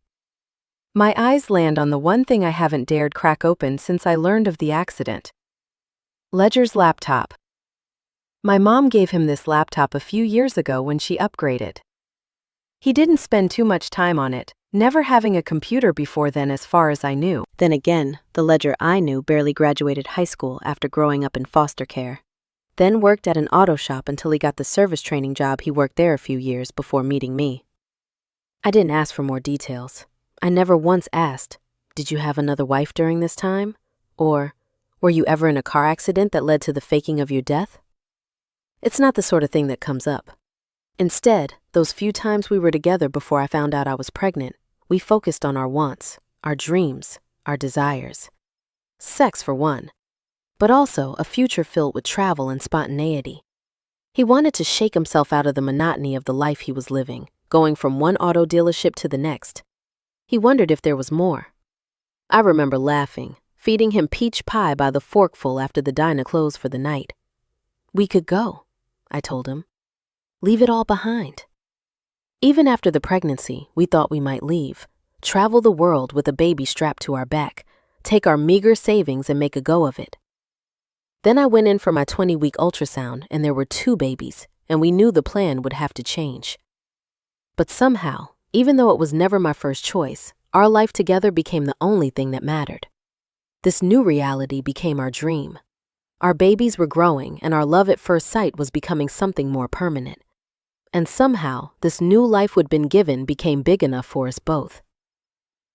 Speaker 3: My eyes land on the one thing I haven't dared crack open since I learned of the accident. Ledger's laptop. My mom gave him this laptop a few years ago when she upgraded. He didn't spend too much time on it, never having a computer before then as far as I knew.
Speaker 2: Then again, the Ledger I knew barely graduated high school after growing up in foster care. Then worked at an auto shop until he got the service training job he worked there a few years before meeting me. I didn't ask for more details. I never once asked, "Did you have another wife during this time?" Or, "Were you ever in a car accident that led to the faking of your death?" It's not the sort of thing that comes up. Instead, those few times we were together before I found out I was pregnant, we focused on our wants, our dreams, our desires. Sex for one, but also a future filled with travel and spontaneity. He wanted to shake himself out of the monotony of the life he was living, going from one auto dealership to the next. He wondered if there was more. I remember laughing, feeding him peach pie by the forkful after the diner closed for the night. "We could go," I told him. "Leave it all behind." Even after the pregnancy, we thought we might leave, travel the world with a baby strapped to our back, take our meager savings and make a go of it. Then I went in for my 20-week ultrasound and there were 2 babies, and we knew the plan would have to change. But somehow, even though it was never my first choice, our life together became the only thing that mattered. This new reality became our dream. Our babies were growing and our love at first sight was becoming something more permanent. And somehow, this new life we'd been given became big enough for us both.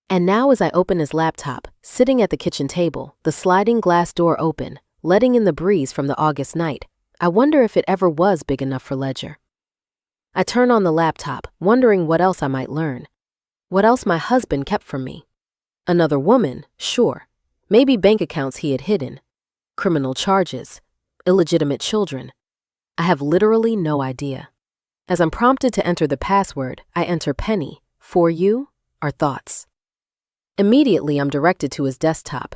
Speaker 2: And now as I open his laptop, sitting at the kitchen table, the sliding glass door open, letting in the breeze from the August night, I wonder if it ever was big enough for Ledger. I turn on the laptop, wondering what else I might learn. What else my husband kept from me. Another woman, sure. Maybe bank accounts he had hidden. Criminal charges. Illegitimate children. I have literally no idea. As I'm prompted to enter the password, I enter Penny, for you, our thoughts. Immediately, I'm directed to his desktop.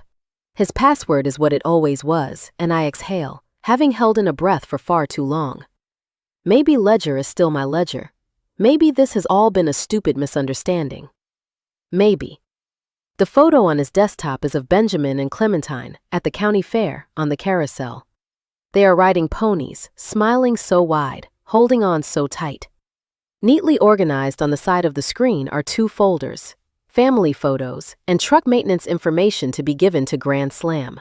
Speaker 2: His password is what it always was, and I exhale, having held in a breath for far too long. Maybe Ledger is still my Ledger. Maybe this has all been a stupid misunderstanding. Maybe. The photo on his desktop is of Benjamin and Clementine at the county fair on the carousel. They are riding ponies, smiling so wide, holding on so tight. Neatly organized on the side of the screen are 2 folders, family photos, and truck maintenance information to be given to Grand Slam.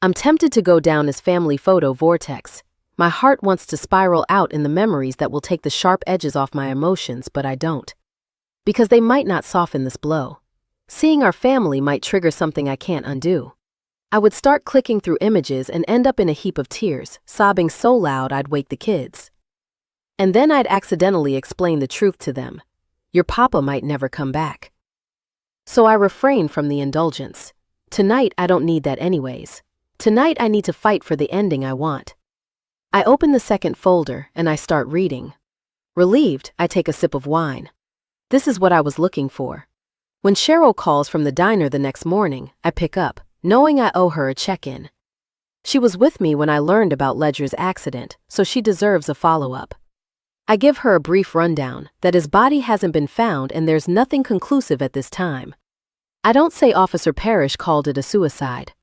Speaker 2: I'm tempted to go down his family photo vortex. My heart wants to spiral out in the memories that will take the sharp edges off my emotions, but I don't. Because they might not soften this blow. Seeing our family might trigger something I can't undo. I would start clicking through images and end up in a heap of tears, sobbing so loud I'd wake the kids. And then I'd accidentally explain the truth to them. Your papa might never come back. So I refrain from the indulgence. Tonight I don't need that anyways. Tonight I need to fight for the ending I want. I open the second folder and I start reading. Relieved, I take a sip of wine. This is what I was looking for. When Cheryl calls from the diner the next morning, I pick up, knowing I owe her a check-in. She was with me when I learned about Ledger's accident, so she deserves a follow-up. I give her a brief rundown that his body hasn't been found and there's nothing conclusive at this time. I don't say Officer Parrish called it a suicide.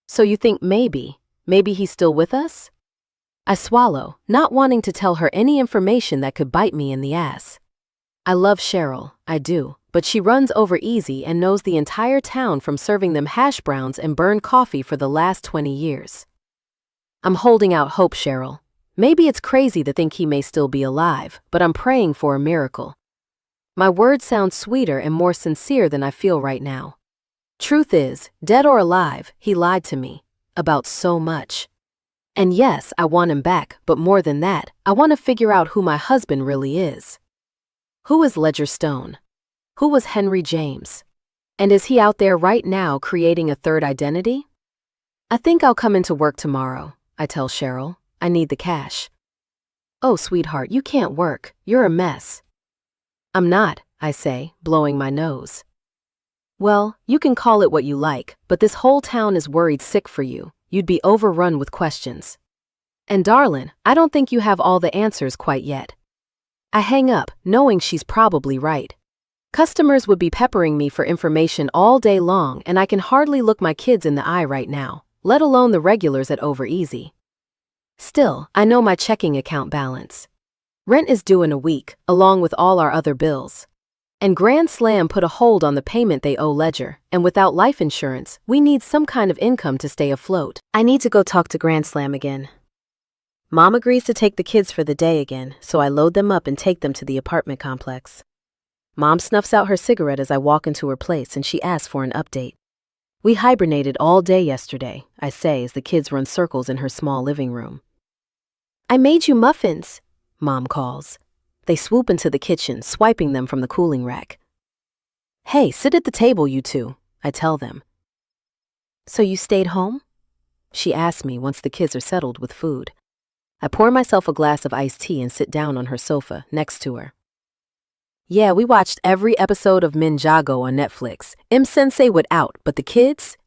Speaker 2: So you think maybe he's still with us? I swallow, not wanting to tell her any information that could bite me in the ass. I love Cheryl, I do, but she runs over easy and knows the entire town from serving them hash browns and burned coffee for the last 20 years. I'm holding out hope, Cheryl. Maybe it's crazy to think he may still be alive, but I'm praying for a miracle. My words sound sweeter and more sincere than I feel right now. Truth is, dead or alive, he lied to me. About so much. And yes, I want him back, but more than that, I want to figure out who my husband really is. Who is Ledger Stone? Who was Henry James? And is he out there right now creating a third identity? I think I'll come into work tomorrow, I tell Cheryl. I need the cash. Oh, sweetheart, you can't work. You're a mess. I'm not, I say, blowing my nose. Well, you can call it what you like, but this whole town is worried sick for you. You'd be overrun with questions. And darling, I don't think you have all the answers quite yet. I hang up, knowing she's probably right. Customers would be peppering me for information all day long, and I can hardly look my kids in the eye right now, let alone the regulars at Over Easy. Still, I know my checking account balance. Rent is due in a week, along with all our other bills. And Grand Slam put a hold on the payment they owe Ledger, and without life insurance, we need some kind of income to stay afloat. I need to go talk to Grand Slam again. Mom agrees to take the kids for the day again, so I load them up and take them to the apartment complex. Mom snuffs out her cigarette as I walk into her place, and she asks for an update. We hibernated all day yesterday, I say as the kids run circles in her small living room. I made you muffins, Mom calls. They swoop into the kitchen, swiping them from the cooling rack. Hey, sit at the table, you two, I tell them. So you stayed home? She asks me once the kids are settled with food. I pour myself a glass of iced tea and sit down on her sofa next to her. Yeah, we watched every episode of Ninjago on Netflix. Sensei would out, but the kids?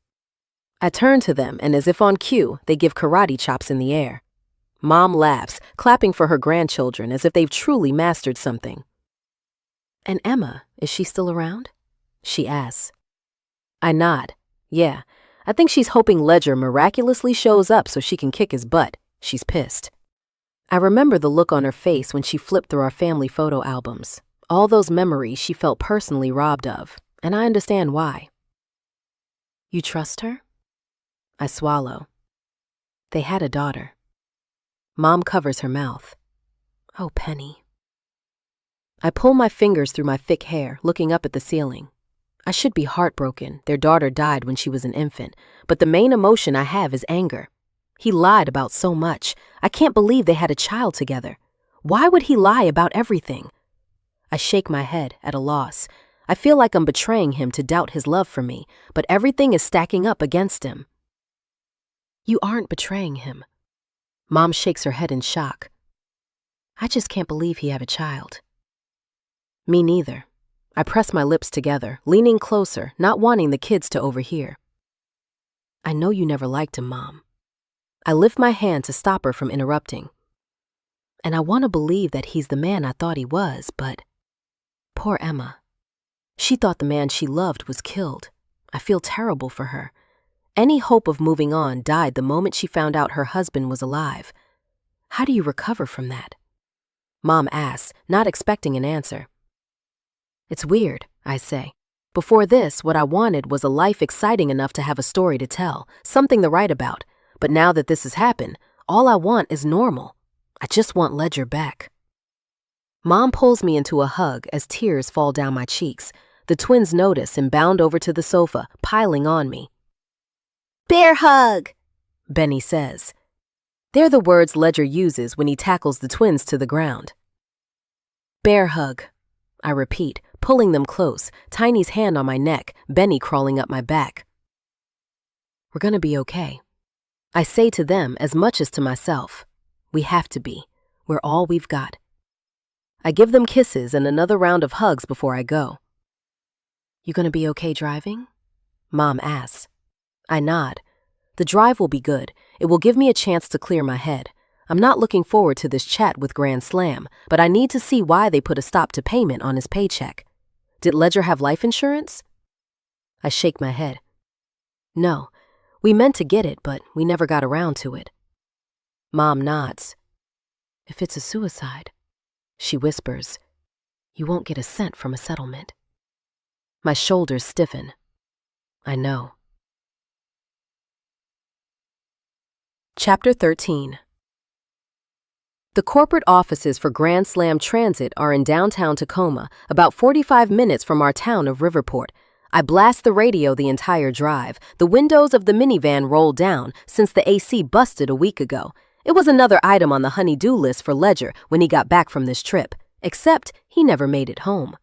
Speaker 2: I turn to them, and as if on cue, they give karate chops in the air. Mom laughs, clapping for her grandchildren as if they've truly mastered something. And Emma, is she still around? She asks. I nod. Yeah, I think she's hoping Ledger miraculously shows up so she can kick his butt. She's pissed. I remember the look on her face when she flipped through our family photo albums. All those memories she felt personally robbed of, and I understand why. You trust her? I swallow. They had a daughter. Mom covers her mouth. Oh, Penny. I pull my fingers through my thick hair, looking up at the ceiling. I should be heartbroken. Their daughter died when she was an infant, but the main emotion I have is anger. He lied about so much. I can't believe they had a child together. Why would he lie about everything? I shake my head, at a loss. I feel like I'm betraying him to doubt his love for me, but everything is stacking up against him. You aren't betraying him. Mom shakes her head in shock. I just can't believe he had a child. Me neither. I press my lips together, leaning closer, not wanting the kids to overhear. I know you never liked him, Mom. I lift my hand to stop her from interrupting. And I want to believe that he's the man I thought he was, but poor Emma. She thought the man she loved was killed. I feel terrible for her. Any hope of moving on died the moment she found out her husband was alive. How do you recover from that? Mom asks, not expecting an answer. It's weird, I say. Before this, what I wanted was a life exciting enough to have a story to tell, something to write about. But now that this has happened, all I want is normal. I just want Ledger back. Mom pulls me into a hug as tears fall down my cheeks. The twins notice and bound over to the sofa, piling on me. Bear hug, Benny says. They're the words Ledger uses when he tackles the twins to the ground. Bear hug, I repeat, pulling them close, Tiny's hand on my neck, Benny crawling up my back. We're gonna be okay. I say to them as much as to myself. We have to be. We're all we've got. I give them kisses and another round of hugs before I go. You gonna be okay driving? Mom asks. I nod. The drive will be good. It will give me a chance to clear my head. I'm not looking forward to this chat with Grand Slam, but I need to see why they put a stop to payment on his paycheck. Did Ledger have life insurance? I shake my head. No, we meant to get it, but we never got around to it. Mom nods. If it's a suicide, she whispers, you won't get a cent from a settlement. My shoulders stiffen. I know. Chapter 13. The corporate offices for Grand Slam Transit are in downtown Tacoma, about 45 minutes from our town of Riverport. I blast the radio the entire drive. The windows of the minivan roll down since the AC busted a week ago. It was another item on the honey-do list for Ledger when he got back from this trip. Except he never made it home.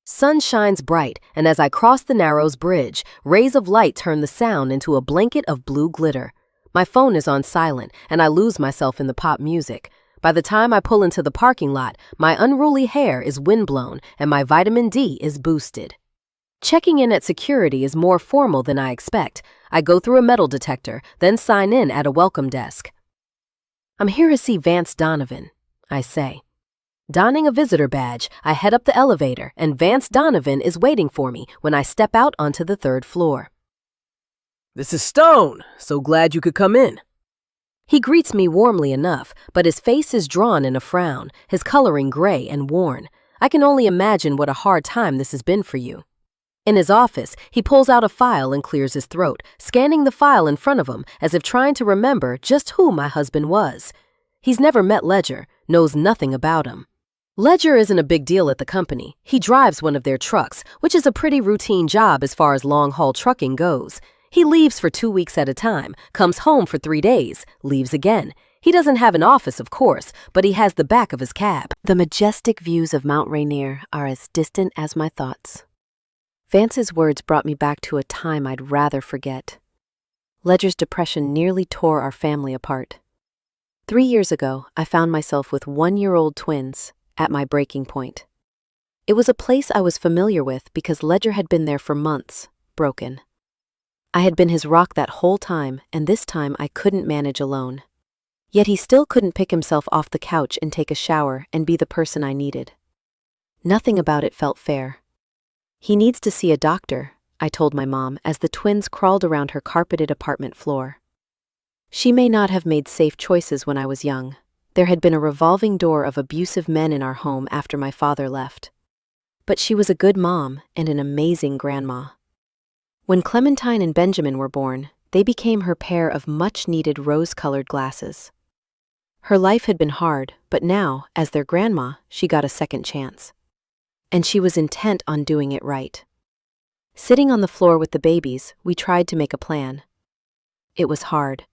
Speaker 2: Sun shines bright, and as I cross the Narrows Bridge, rays of light turn the sound into a blanket of blue glitter. My phone is on silent, and I lose myself in the pop music. By the time I pull into the parking lot, my unruly hair is windblown and my vitamin D is boosted. Checking in at security is more formal than I expect. I go through a metal detector, then sign in at a welcome desk. "I'm here to see Vance Donovan," I say. Donning a visitor badge, I head up the elevator, and Vance Donovan is waiting for me when I step out onto the 3rd floor.
Speaker 4: "This is Stone. So glad you could come in."
Speaker 2: He greets me warmly enough, but his face is drawn in a frown, his coloring gray and worn. I can only imagine what a hard time this has been for you. In his office, he pulls out a file and clears his throat, scanning the file in front of him as if trying to remember just who my husband was. He's never met Ledger, knows nothing about him. Ledger isn't a big deal at the company. He drives one of their trucks, which is a pretty routine job as far as long-haul trucking goes. He leaves for 2 weeks at a time, comes home for 3 days, leaves again. He doesn't have an office, of course, but he has the back of his cab.
Speaker 1: The majestic views of Mount Rainier are as distant as my thoughts. Vance's words brought me back to a time I'd rather forget. Ledger's depression nearly tore our family apart. 3 years ago, I found myself with 1-year-old twins at my breaking point. It was a place I was familiar with because Ledger had been there for months, broken. I had been his rock that whole time, and this time I couldn't manage alone. Yet he still couldn't pick himself off the couch and take a shower and be the person I needed. Nothing about it felt fair. "He needs to see a doctor," I told my mom as the twins crawled around her carpeted apartment floor. She may not have made safe choices when I was young. There had been a revolving door of abusive men in our home after my father left. But she was a good mom and an amazing grandma. When Clementine and Benjamin were born, they became her pair of much-needed rose-colored glasses. Her life had been hard, but now, as their grandma, she got a second chance. And she was intent on doing it right. Sitting on the floor with the babies, we tried to make a plan. It was hard.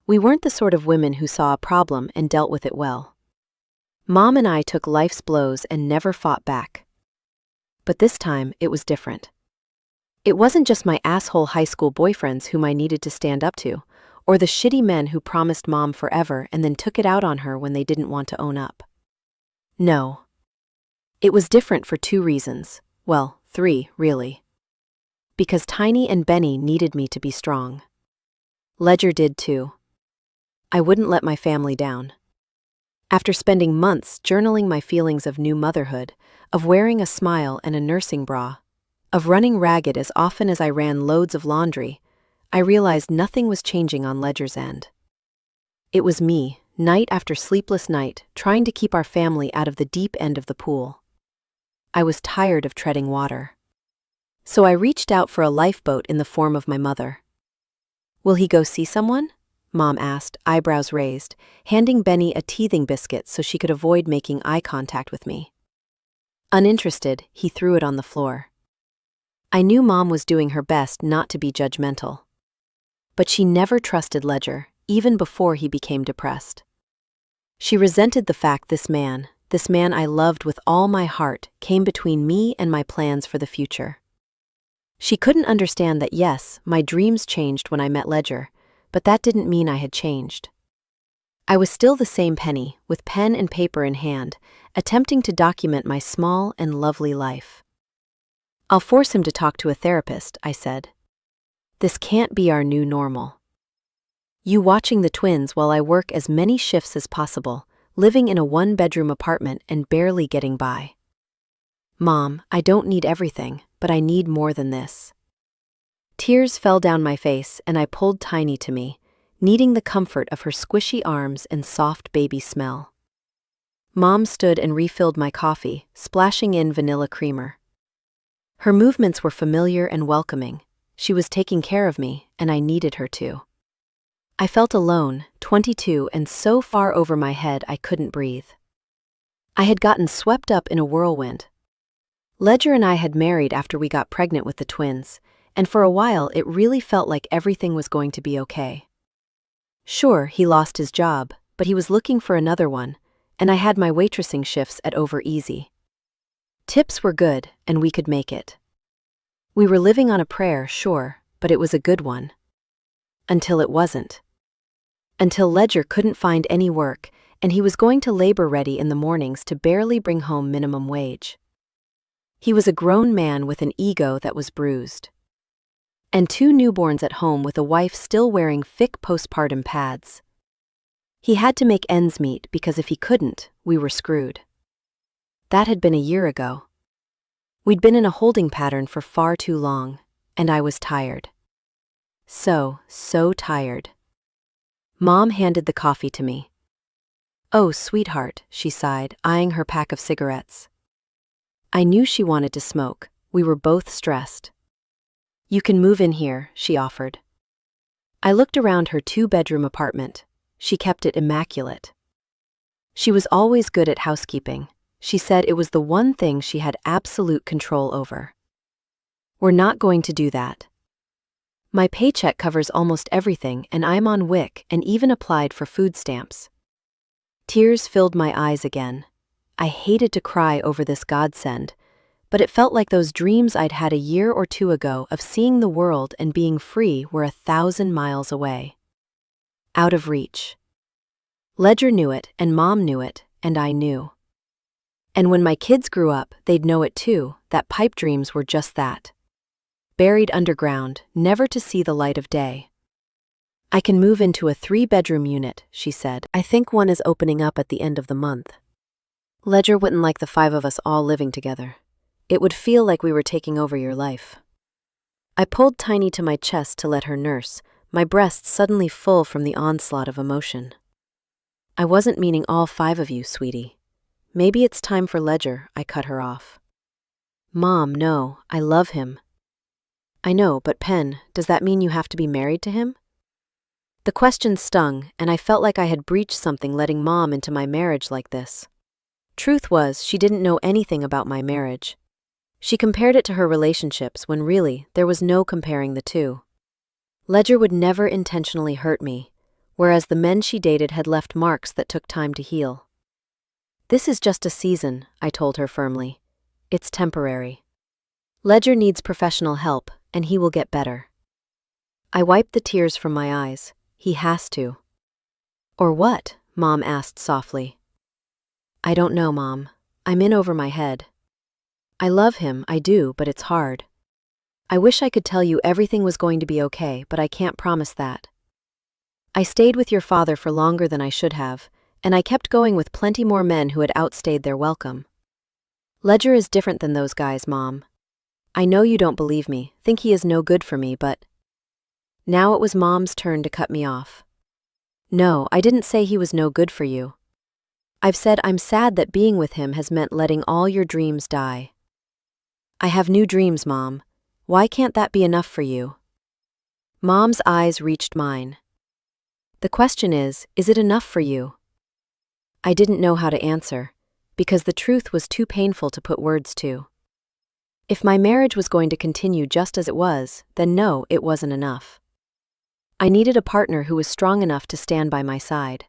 Speaker 1: We weren't the sort of women who saw a problem and dealt with it well. Mom and I took life's blows and never fought back. But this time, it was different. It wasn't just my asshole high school boyfriends whom I needed to stand up to, or the shitty men who promised Mom forever and then took it out on her when they didn't want to own up. No. It was different for 2 reasons. Well, 3, really. Because Tiny and Benny needed me to be strong. Ledger did too. I wouldn't let my family down. After spending months journaling my feelings of new motherhood, of wearing a smile and a nursing bra, of running ragged as often as I ran loads of laundry, I realized nothing was changing on Ledger's end. It was me, night after sleepless night, trying to keep our family out of the deep end of the pool. I was tired of treading water. So I reached out for a lifeboat in the form of my mother. "Will he go see someone?" Mom asked, eyebrows raised, handing Benny a teething biscuit so she could avoid making eye contact with me. Uninterested, he threw it on the floor. I knew Mom was doing her best not to be judgmental. But she never trusted Ledger, even before he became depressed. She resented the fact this man I loved with all my heart, came between me and my plans for the future. She couldn't understand that yes, my dreams changed when I met Ledger, but that didn't mean I had changed. I was still the same Penny, with pen and paper in hand, attempting to document my small and lovely life. "I'll force him to talk to a therapist," I said. "This can't be our new normal. You watching the twins while I work as many shifts as possible, living in a 1-bedroom apartment and barely getting by. Mom, I don't need everything, but I need more than this." Tears fell down my face and I pulled Tiny to me, needing the comfort of her squishy arms and soft baby smell. Mom stood and refilled my coffee, splashing in vanilla creamer. Her movements were familiar and welcoming. She was taking care of me, and I needed her to. I felt alone, 22, and so far over my head I couldn't breathe. I had gotten swept up in a whirlwind. Ledger and I had married after we got pregnant with the twins, and for a while it really felt like everything was going to be okay. Sure, he lost his job, but he was looking for another one,
Speaker 2: and I had my waitressing shifts at Over Easy. Tips were good, and we could make it. We were living on a prayer, sure, but it was a good one. Until it wasn't. Until Ledger couldn't find any work, and he was going to labor ready in the mornings to barely bring home minimum wage. He was a grown man with an ego that was bruised. And 2 newborns at home with a wife still wearing thick postpartum pads. He had to make ends meet because if he couldn't, we were screwed. That had been a year ago. We'd been in a holding pattern for far too long, and I was tired. So tired. Mom handed the coffee to me. "Oh, sweetheart," she sighed, eyeing her pack of cigarettes. I knew she wanted to smoke. We were both stressed. "You can move in here," she offered. I looked around her 2-bedroom apartment. She kept it immaculate. She was always good at housekeeping. She said it was the one thing she had absolute control over. "We're not going to do that. My paycheck covers almost everything, and I'm on WIC and even applied for food stamps." Tears filled my eyes again. I hated to cry over this godsend, but it felt like those dreams I'd had a year or 2 ago of seeing the world and being free were 1,000 miles away. Out of reach. Ledger knew it, and Mom knew it, and I knew. And when my kids grew up, they'd know it too, that pipe dreams were just that. Buried underground, never to see the light of day. "I can move into a 3-bedroom unit," she said. "I think one is opening up at the end of the month." Ledger wouldn't like the 5 of us all living together. It would feel like we were taking over your life. I pulled Tiny to my chest to let her nurse, my breasts suddenly full from the onslaught of emotion. "I wasn't meaning all 5 of you, sweetie. Maybe it's time for Ledger," I cut her off. "Mom, no, I love him." "I know, but Pen, does that mean you have to be married to him?" The question stung, and I felt like I had breached something letting Mom into my marriage like this. Truth was, she didn't know anything about my marriage. She compared it to her relationships when really, there was no comparing the two. Ledger would never intentionally hurt me, whereas the men she dated had left marks that took time to heal. "This is just a season," I told her firmly. "It's temporary. Ledger needs professional help, and he will get better." I wiped the tears from my eyes. He has to. "Or what?" Mom asked softly. "I don't know, Mom. I'm in over my head. I love him, I do, but it's hard. I wish I could tell you everything was going to be okay, but I can't promise that. I stayed with your father for longer than I should have, and I kept going with plenty more men who had outstayed their welcome. Ledger is different than those guys, Mom. I know you don't believe me, think he is no good for me, but..." Now it was Mom's turn to cut me off. "No, I didn't say he was no good for you. I've said I'm sad that being with him has meant letting all your dreams die. I have new dreams, Mom. Why can't that be enough for you?" Mom's eyes reached mine. "The question is it enough for you?" I didn't know how to answer, because the truth was too painful to put words to. If my marriage was going to continue just as it was, then no, it wasn't enough. I needed a partner who was strong enough to stand by my side.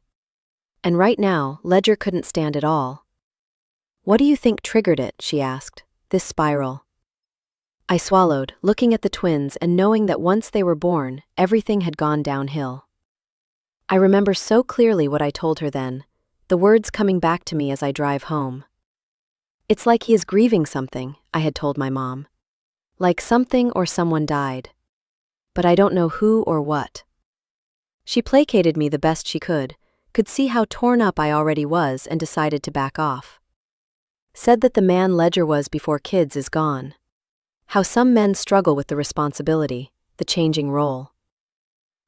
Speaker 2: And right now, Ledger couldn't stand it all. "What do you think triggered it?" she asked. "This spiral." I swallowed, looking at the twins and knowing that once they were born, everything had gone downhill. I remember so clearly what I told her then, the words coming back to me as I drive home. "It's like he is grieving something," I had told my mom. "Like something or someone died. But I don't know who or what." She placated me the best she could see how torn up I already was and decided to back off. Said that the man Ledger was before kids is gone. How some men struggle with the responsibility, the changing role.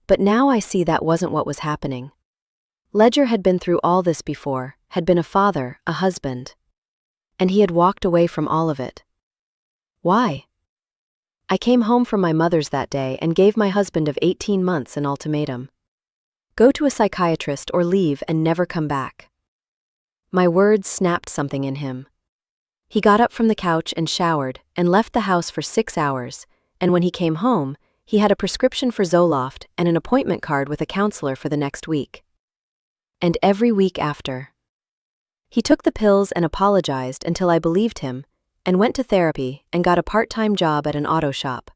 Speaker 2: But now I see that wasn't what was happening. Ledger had been through all this before, had been a father, a husband. And he had walked away from all of it. Why? I came home from my mother's that day and gave my husband of 18 months an ultimatum. Go to a psychiatrist or leave and never come back. My words snapped something in him. He got up from the couch and showered and left the house for 6 hours, and when he came home, he had a prescription for Zoloft and an appointment card with a counselor for the next week. And every week after. He took the pills and apologized until I believed him, and went to therapy and got a part-time job at an auto shop.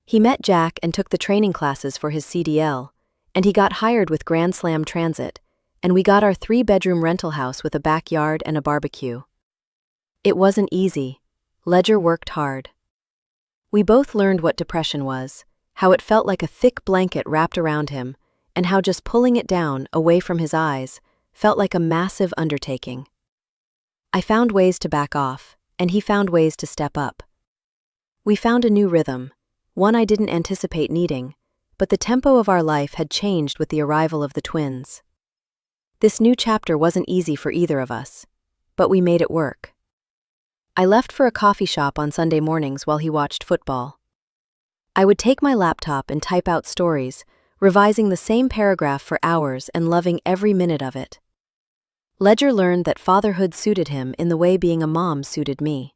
Speaker 2: He met Jack and took the training classes for his CDL, and he got hired with Grand Slam Transit, and we got our 3-bedroom rental house with a backyard and a barbecue. It wasn't easy. Ledger worked hard. We both learned what depression was, how it felt like a thick blanket wrapped around him, and how just pulling it down, away from his eyes, felt like a massive undertaking. I found ways to back off, and he found ways to step up. We found a new rhythm, one I didn't anticipate needing, but the tempo of our life had changed with the arrival of the twins. This new chapter wasn't easy for either of us, but we made it work. I left for a coffee shop on Sunday mornings while he watched football. I would take my laptop and type out stories, revising the same paragraph for hours and loving every minute of it. Ledger learned that fatherhood suited him in the way being a mom suited me.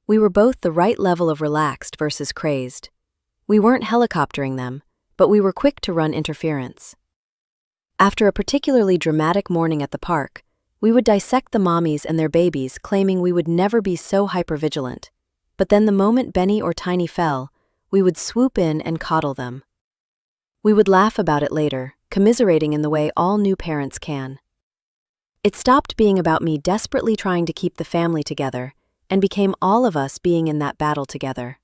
Speaker 2: We were both the right level of relaxed versus crazed. We weren't helicoptering them, but we were quick to run interference. After a particularly dramatic morning at the park, we would dissect the mommies and their babies, claiming we would never be so hypervigilant. But then the moment Benny or Tiny fell, we would swoop in and coddle them. We would laugh about it later, commiserating in the way all new parents can. It stopped being about me desperately trying to keep the family together, and became all of us being in that battle together.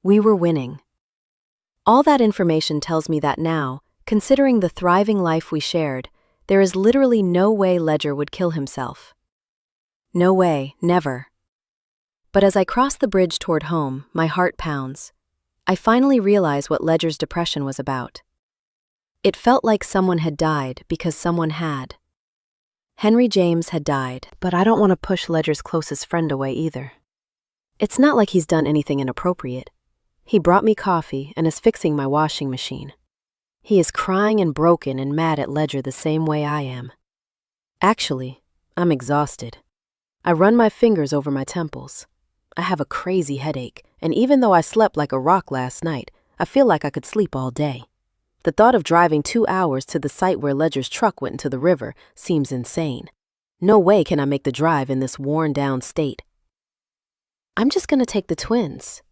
Speaker 2: We were winning. All that information tells me that now, considering the thriving life we shared, there is literally no way Ledger would kill himself. No way, never. But as I cross the bridge toward home, my heart pounds. I finally realize what Ledger's depression was about. It felt like someone had died because someone had. Henry James had died, but I don't want to push Ledger's closest friend away either. It's not like he's done anything inappropriate. He brought me coffee and is fixing my washing machine. He is crying and broken and mad at Ledger the same way I am. Actually, I'm exhausted. I run my fingers over my temples. I have a crazy headache, and even though I slept like a rock last night, I feel like I could sleep all day. The thought of driving 2 hours to the site where Ledger's truck went into the river seems insane. No way can I make the drive in this worn-down state. I'm just going to take the twins,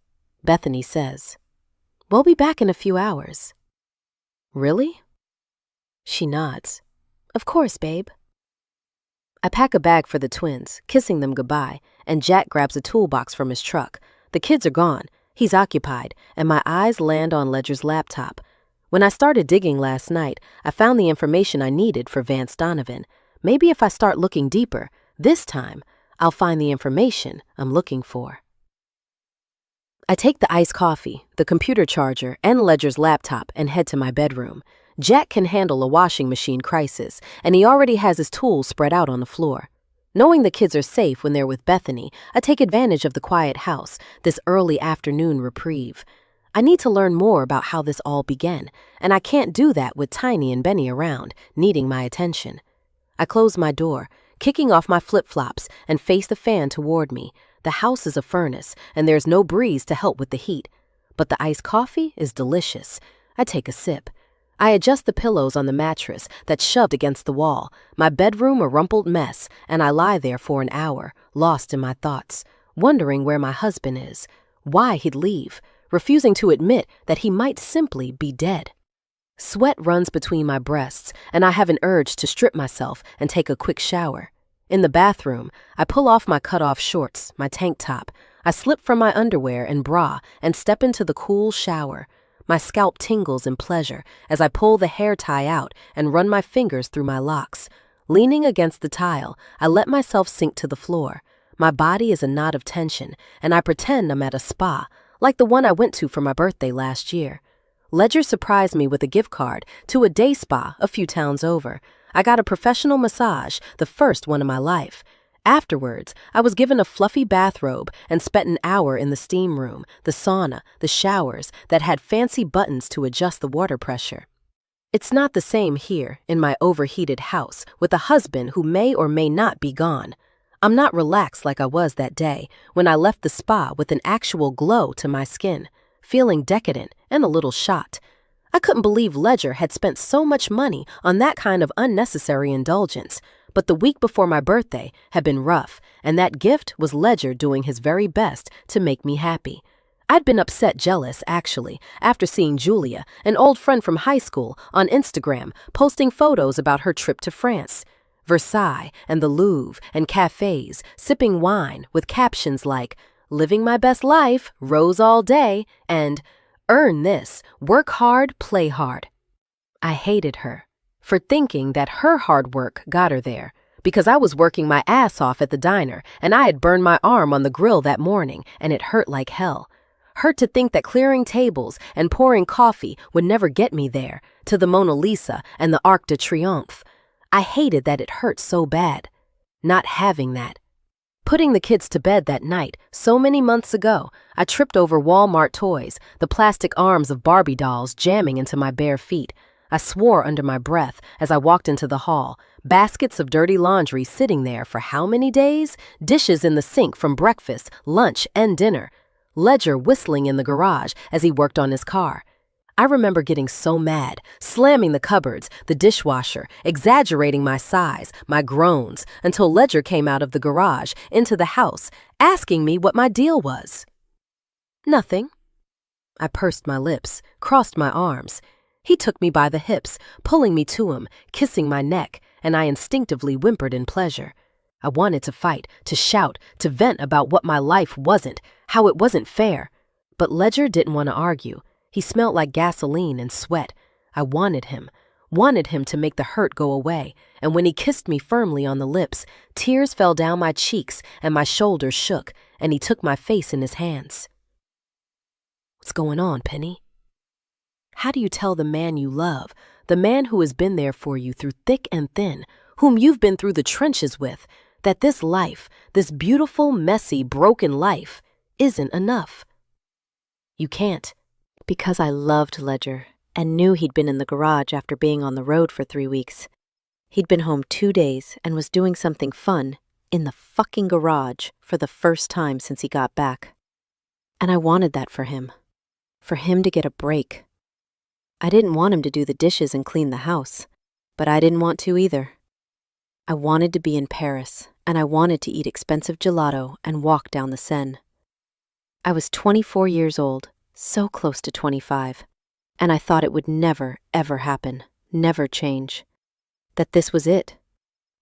Speaker 2: Bethany says. We'll be back in a few hours. Really? She nods. Of course, babe. I pack a bag for the twins, kissing them goodbye, and Jack grabs a toolbox from his truck. The kids are gone. He's occupied, and my eyes land on Ledger's laptop. When I started digging last night, I found the information I needed for Vance Donovan. Maybe if I start looking deeper, this time, I'll find the information I'm looking for. I take the iced coffee, the computer charger, and Ledger's laptop and head to my bedroom. Jack can handle a washing machine crisis, and he already has his tools spread out on the floor. Knowing the kids are safe when they're with Bethany, I take advantage of the quiet house, this early afternoon reprieve. I need to learn more about how this all began, and I can't do that with Tiny and Benny around, needing my attention. I close my door, kicking off my flip-flops, and face the fan toward me. The house is a furnace, and there's no breeze to help with the heat. But the iced coffee is delicious. I take a sip. I adjust the pillows on the mattress that's shoved against the wall, my bedroom a rumpled mess, and I lie there for an hour, lost in my thoughts, wondering where my husband is, why he'd leave, refusing to admit that he might simply be dead. Sweat runs between my breasts, and I have an urge to strip myself and take a quick shower. In the bathroom, I pull off my cut-off shorts, my tank top. I slip from my underwear and bra and step into the cool shower. My scalp tingles in pleasure as I pull the hair tie out and run my fingers through my locks. Leaning against the tile, I let myself sink to the floor. My body is a knot of tension, and I pretend I'm at a spa, like the one I went to for my birthday last year. Ledger surprised me with a gift card to a day spa a few towns over. I got a professional massage, the first one in my life. Afterwards, I was given a fluffy bathrobe and spent an hour in the steam room, the sauna, the showers that had fancy buttons to adjust the water pressure. It's not the same here, in my overheated house, with a husband who may or may not be gone. I'm not relaxed like I was that day when I left the spa with an actual glow to my skin, feeling decadent and a little shocked. I couldn't believe Ledger had spent so much money on that kind of unnecessary indulgence,
Speaker 4: but the week before my birthday had been rough, and that gift was Ledger doing his very best to make me happy. I'd been upset jealous, actually, after seeing Julia, an old friend from high school, on Instagram, posting photos about her trip to France. Versailles and the Louvre and cafes, sipping wine with captions like, "Living my best life, rose all day," and "Earn this, work hard, play hard." I hated her for thinking that her hard work got her there, because I was working my ass off at the diner and I had burned my arm on the grill that morning and it hurt like hell. Hurt to think that clearing tables and pouring coffee would never get me there, to the Mona Lisa and the Arc de Triomphe. I hated that it hurt so bad. Not having that. Putting the kids to bed that night, so many months ago, I tripped over Walmart toys, the plastic arms of Barbie dolls jamming into my bare feet. I swore under my breath as I walked into the hall, baskets of dirty laundry sitting there for how many days? Dishes in the sink from breakfast, lunch, and dinner. Ledger whistling in the garage as he worked on his car. I remember getting so mad, slamming the cupboards, the dishwasher, exaggerating my sighs, my groans, until Ledger came out of the garage into the house, asking me what my deal was. Nothing. I pursed my lips, crossed my arms. He took me by the hips, pulling me to him, kissing my neck, and I instinctively whimpered in pleasure. I wanted to fight, to shout, to vent about what my life wasn't, how it wasn't fair. But Ledger didn't want to argue. He smelled like gasoline and sweat. I wanted him to make the hurt go away, and when he kissed me firmly on the lips, tears fell down my cheeks and my shoulders shook, and he took my face in his hands. What's going on, Penny? How do you tell the man you love, the man who has been there for you through thick and thin, whom you've been through the trenches with, that this life, this beautiful, messy, broken life, isn't enough? You can't.
Speaker 2: Because I loved Ledger and knew he'd been in the garage after being on the road for 3 weeks. He'd been home 2 days and was doing something fun in the fucking garage for the first time since he got back. And I wanted that for him to get a break. I didn't want him to do the dishes and clean the house, but I didn't want to either. I wanted to be in Paris, and I wanted to eat expensive gelato and walk down the Seine. I was 24 years old, so close to 25, and I thought it would never, ever happen, never change. That this was it.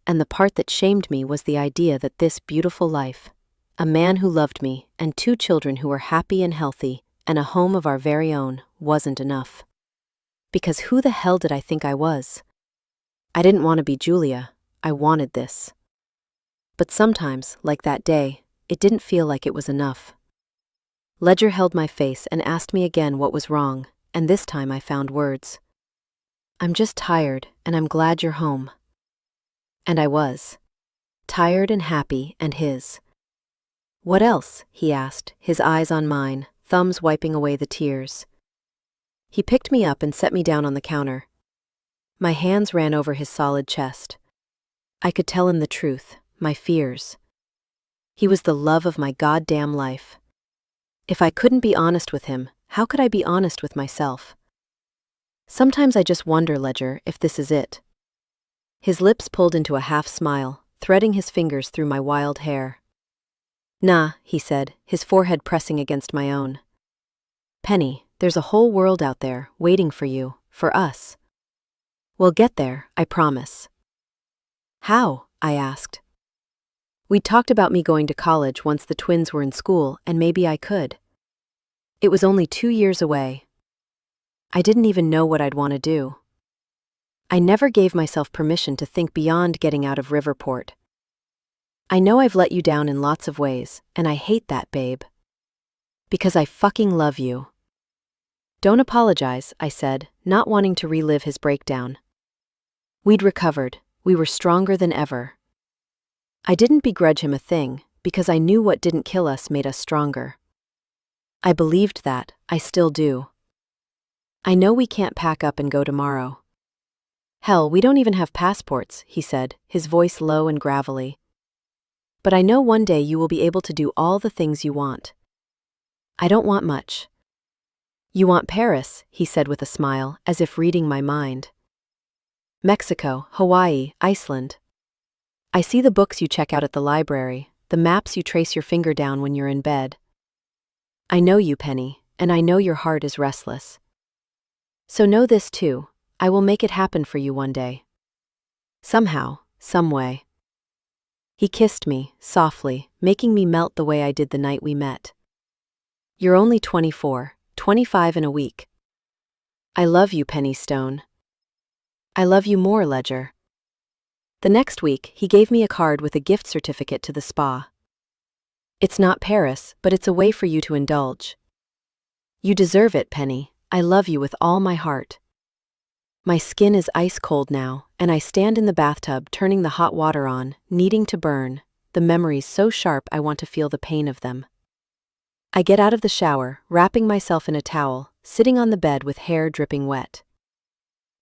Speaker 2: And the part that shamed me was the idea that this beautiful life, a man who loved me, and 2 children who were happy and healthy, and a home of our very own, wasn't enough. Because who the hell did I think I was? I didn't want to be Julia. I wanted this. But sometimes, like that day, it didn't feel like it was enough. Ledger held my face and asked me again what was wrong, and this time I found words. "I'm just tired, and I'm glad you're home." And I was. Tired and happy, and his. "What else?" he asked, his eyes on mine, thumbs wiping away the tears. He picked me up and set me down on the counter. My hands ran over his solid chest. I could tell him the truth, my fears. He was the love of my goddamn life. If I couldn't be honest with him, how could I be honest with myself? Sometimes I just wonder, Ledger, if this is it. His lips pulled into a half smile, threading his fingers through my wild hair. "Nah," he said, his forehead pressing against my own. "Penny, there's a whole world out there, waiting for you, for us. We'll get there, I promise." "How?" I asked. We'd talked about me going to college once the twins were in school, and maybe I could. It was only 2 years away. I didn't even know what I'd want to do. I never gave myself permission to think beyond getting out of Riverport. I know I've let you down in lots of ways, and I hate that, babe. Because I fucking love you. "Don't apologize," I said, not wanting to relive his breakdown. We'd recovered. We were stronger than ever. I didn't begrudge him a thing, because I knew what didn't kill us made us stronger. I believed that, I still do. I know we can't pack up and go tomorrow. Hell, we don't even have passports, he said, his voice low and gravelly. But I know one day you will be able to do all the things you want. I don't want much. You want Paris, he said with a smile, as if reading my mind. Mexico, Hawaii, Iceland. I see the books you check out at the library, the maps you trace your finger down when you're in bed. I know you, Penny, and I know your heart is restless. So know this too, I will make it happen for you one day. Somehow, some way. He kissed me, softly, making me melt the way I did the night we met. You're only 24, 25 in a week. I love you, Penny Stone. I love you more, Ledger. The next week, he gave me a card with a gift certificate to the spa. It's not Paris, but it's a way for you to indulge. You deserve it, Penny. I love you with all my heart. My skin is ice cold now, and I stand in the bathtub turning the hot water on, needing to burn, the memories so sharp I want to feel the pain of them. I get out of the shower, wrapping myself in a towel, sitting on the bed with hair dripping wet.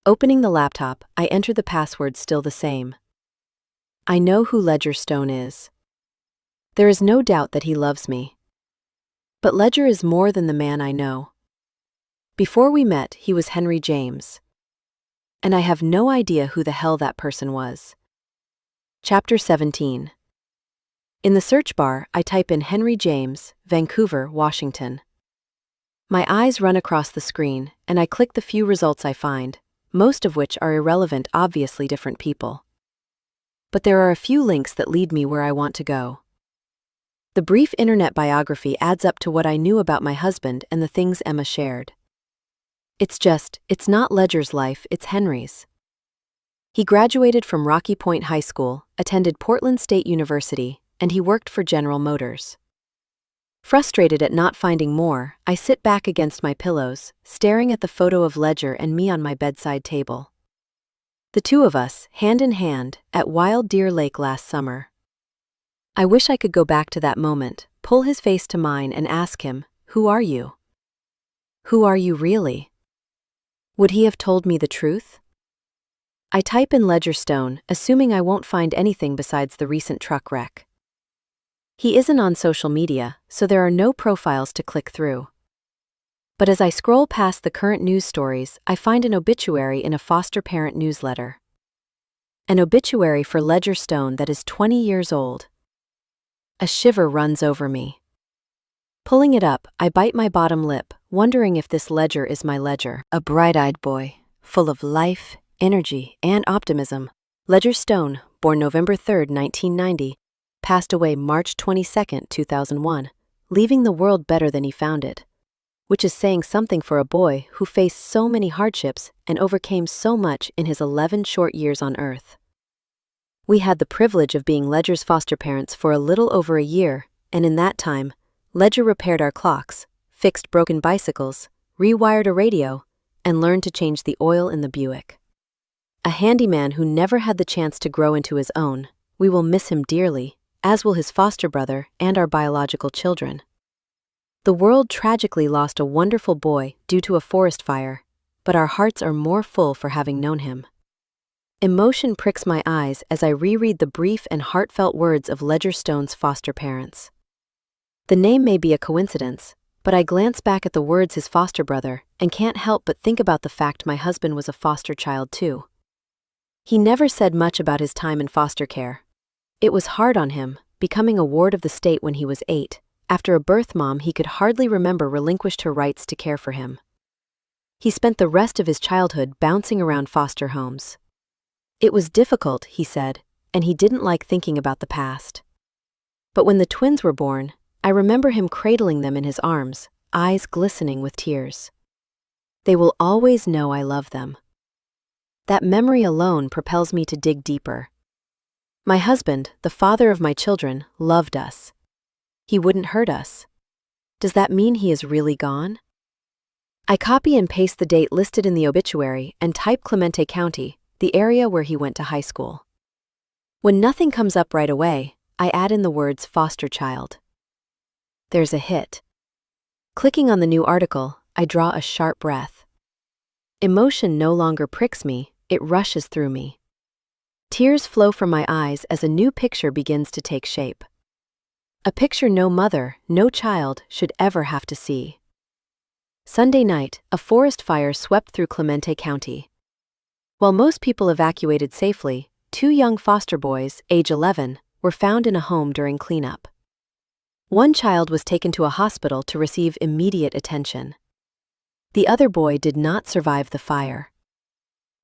Speaker 2: Opening the laptop, I enter the password still the same. I know who Ledger Stone is. There is no doubt that he loves me. But Ledger is more than the man I know. Before we met, he was Henry James. And I have no idea who the hell that person was. Chapter 17. In the search bar, I type in Henry James, Vancouver, Washington. My eyes run across the screen, and I click the few results I find, most of which are irrelevant, obviously different people. But there are a few links that lead me where I want to go. The brief internet biography adds up to what I knew about my husband and the things Emma shared. It's not Ledger's life, it's Henry's. He graduated from Rocky Point High School, attended Portland State University, and he worked for General Motors. Frustrated at not finding more, I sit back against my pillows, staring at the photo of Ledger and me on my bedside table. The two of us, hand in hand, at Wild Deer Lake last summer. I wish I could go back to that moment, pull his face to mine and ask him, "Who are you? Who are you really?" Would he have told me the truth? I type in Ledger Stone, assuming I won't find anything besides the recent truck wreck. He isn't on social media, so there are no profiles to click through. But as I scroll past the current news stories, I find an obituary in a foster parent newsletter. An obituary for Ledger Stone that is 20 years old. A shiver runs over me. Pulling it up, I bite my bottom lip, wondering if this Ledger is my Ledger. A bright-eyed boy, full of life, energy, and optimism. Ledger Stone, born November 3, 1990, passed away March 22, 2001, leaving the world better than he found it. Which is saying something for a boy who faced so many hardships and overcame so much in his 11 short years on Earth. We had the privilege of being Ledger's foster parents for a little over a year, and in that time, Ledger repaired our clocks, fixed broken bicycles, rewired a radio, and learned to change the oil in the Buick. A handyman who never had the chance to grow into his own, we will miss him dearly, as will his foster brother and our biological children. The world tragically lost a wonderful boy due to a forest fire, but our hearts are more full for having known him. Emotion pricks my eyes as I reread the brief and heartfelt words of Ledger Stone's foster parents. The name may be a coincidence, but I glance back at the words his foster brother and can't help but think about the fact my husband was a foster child too. He never said much about his time in foster care. It was hard on him, becoming a ward of the state when he was 8. After a birth mom he could hardly remember relinquished her rights to care for him. He spent the rest of his childhood bouncing around foster homes. It was difficult, he said, and he didn't like thinking about the past. But when the twins were born, I remember him cradling them in his arms, eyes glistening with tears. They will always know I love them. That memory alone propels me to dig deeper. My husband, the father of my children, loved us. He wouldn't hurt us. Does that mean he is really gone? I copy and paste the date listed in the obituary and type Clemente County, the area where he went to high school. When nothing comes up right away, I add in the words foster child. There's a hit. Clicking on the new article, I draw a sharp breath. Emotion no longer pricks me, it rushes through me. Tears flow from my eyes as a new picture begins to take shape. A picture no mother, no child should ever have to see. Sunday night, a forest fire swept through Clemente County. While most people evacuated safely, 2 young foster boys, age 11, were found in a home during cleanup. One child was taken to a hospital to receive immediate attention. The other boy did not survive the fire.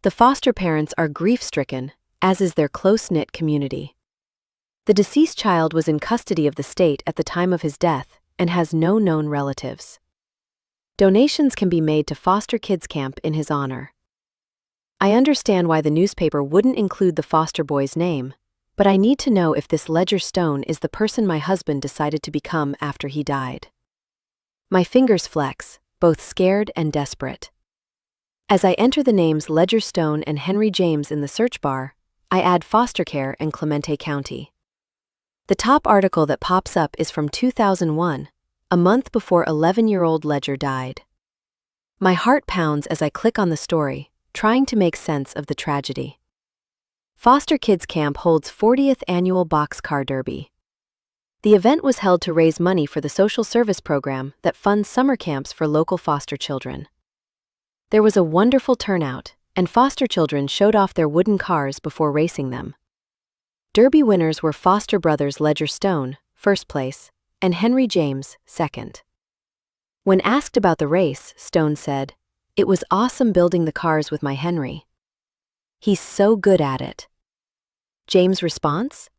Speaker 2: The foster parents are grief-stricken, as is their close-knit community. The deceased child was in custody of the state at the time of his death and has no known relatives. Donations can be made to foster kids camp in his honor. I understand why the newspaper wouldn't include the foster boy's name, but I need to know if this Ledger Stone is the person my husband decided to become after he died. My fingers flex, both scared and desperate. As I enter the names Ledger Stone and Henry James in the search bar, I add foster care and Clemente County. The top article that pops up is from 2001, a month before 11-year-old Ledger died. My heart pounds as I click on the story, trying to make sense of the tragedy. Foster Kids Camp holds 40th Annual Boxcar Derby. The event was held to raise money for the social service program that funds summer camps for local foster children. There was a wonderful turnout, and foster children showed off their wooden cars before racing them. Derby winners were foster brothers Ledger Stone, first place, and Henry James, second. When asked about the race, Stone said, "It was awesome building the cars with my Henry. He's so good at it." James' response?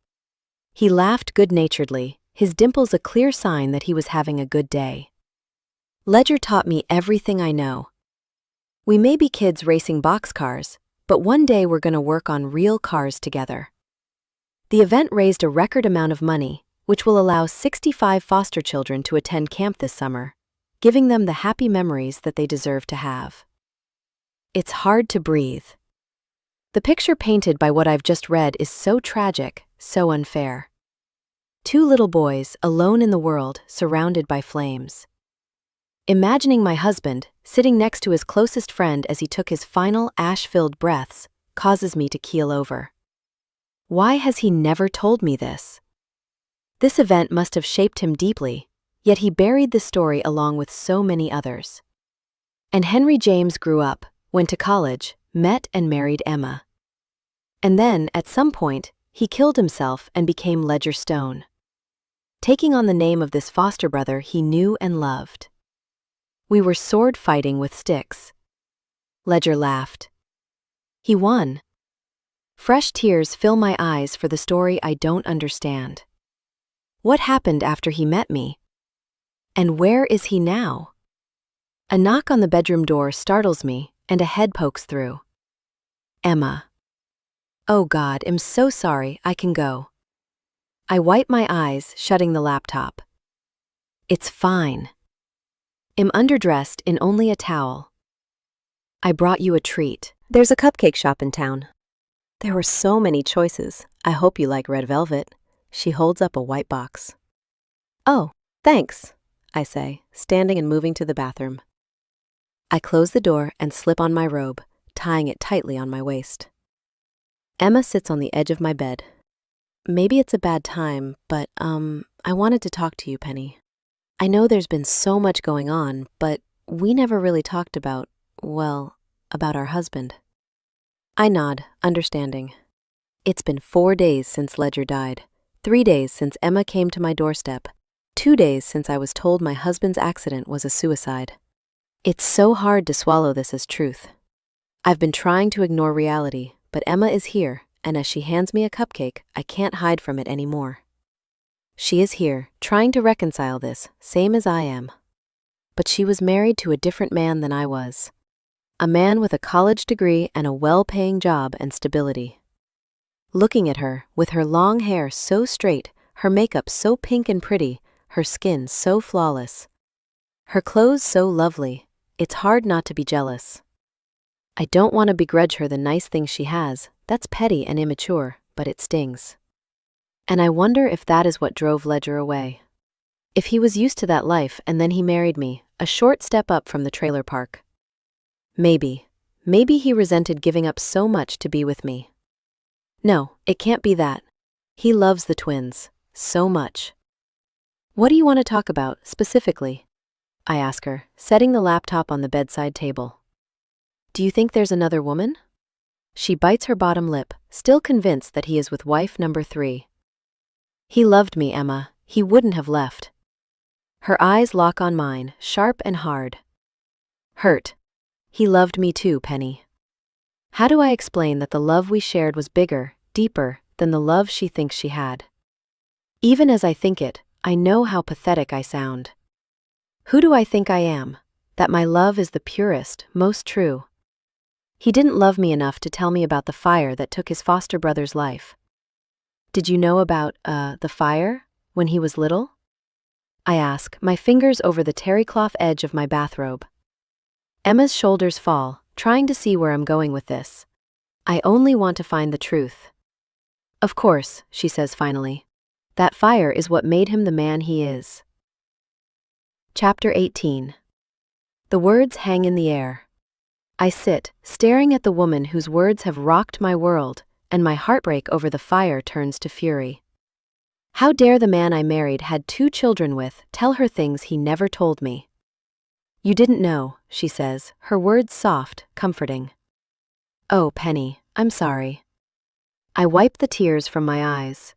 Speaker 2: He laughed good-naturedly, his dimples a clear sign that he was having a good day. Ledger taught me everything I know. We may be kids racing boxcars, but one day we're going to work on real cars together. The event raised a record amount of money, which will allow 65 foster children to attend camp this summer, giving them the happy memories that they deserve to have. It's hard to breathe. The picture painted by what I've just read is so tragic, so unfair. 2 little boys, alone in the world, surrounded by flames. Imagining my husband, sitting next to his closest friend as he took his final ash-filled breaths, causes me to keel over. Why has he never told me this? This event must have shaped him deeply, yet he buried the story along with so many others. And Henry James grew up, went to college, met and married Emma. And then, at some point, he killed himself and became Ledger Stone, taking on the name of this foster brother he knew and loved. We were sword fighting with sticks. Ledger laughed. He won. Fresh tears fill my eyes for the story I don't understand. What happened after he met me? And where is he now? A knock on the bedroom door startles me, and a head pokes through. Emma. Oh God, I'm so sorry, I can go. I wipe my eyes, shutting the laptop. It's fine. I'm underdressed in only a towel. I brought you a treat.
Speaker 1: There's a cupcake shop in town. There were so many choices. I hope you like red velvet. She holds up a white box. Oh, thanks, I say, standing and moving to the bathroom. I close the door and slip on my robe, tying it tightly on my waist. Emma sits on the edge of my bed. Maybe it's a bad time, but, I wanted to talk to you, Penny. I know there's been so much going on, but we never really talked about our husband. I nod, understanding. It's been 4 days since Ledger died, 3 days since Emma came to my doorstep, 2 days since I was told my husband's accident was a suicide. It's so hard to swallow this as truth. I've been trying to ignore reality, but Emma is here, and as she hands me a cupcake, I can't hide from it anymore. She is here, trying to reconcile this, same as I am. But she was married to a different man than I was. A man with a college degree and a well-paying job and stability. Looking at her, with her long hair so straight, her makeup so pink and pretty, her skin so flawless, her clothes so lovely, it's hard not to be jealous. I don't want to begrudge her the nice things she has, that's petty and immature, but it stings. And I wonder if that is what drove Ledger away. If he was used to that life and then he married me, a short step up from the trailer park. Maybe he resented giving up so much to be with me. No, it can't be that. He loves the twins, so much. What do you want to talk about, specifically? I ask her, setting the laptop on the bedside table. Do you think there's another woman? She bites her bottom lip,
Speaker 2: still convinced that he is with wife number 3. He loved me, Emma. He wouldn't have left. Her eyes lock on mine, sharp and hard. Hurt. He loved me too, Penny. How do I explain that the love we shared was bigger, deeper, than the love she thinks she had? Even as I think it, I know how pathetic I sound. Who do I think I am? That my love is the purest, most true. He didn't love me enough to tell me about the fire that took his foster brother's life. Did you know about, the fire, when he was little? I ask, my fingers over the terrycloth edge of my bathrobe. Emma's shoulders fall, trying to see where I'm going with this. I only want to find the truth. Of course, she says finally. That fire is what made him the man he is. Chapter 18. The words hang in the air. I sit, staring at the woman whose words have rocked my world, and my heartbreak over the fire turns to fury. How dare the man I married, had 2 children with, tell her things he never told me? You didn't know, she says, her words soft, comforting. Oh, Penny, I'm sorry. I wipe the tears from my eyes.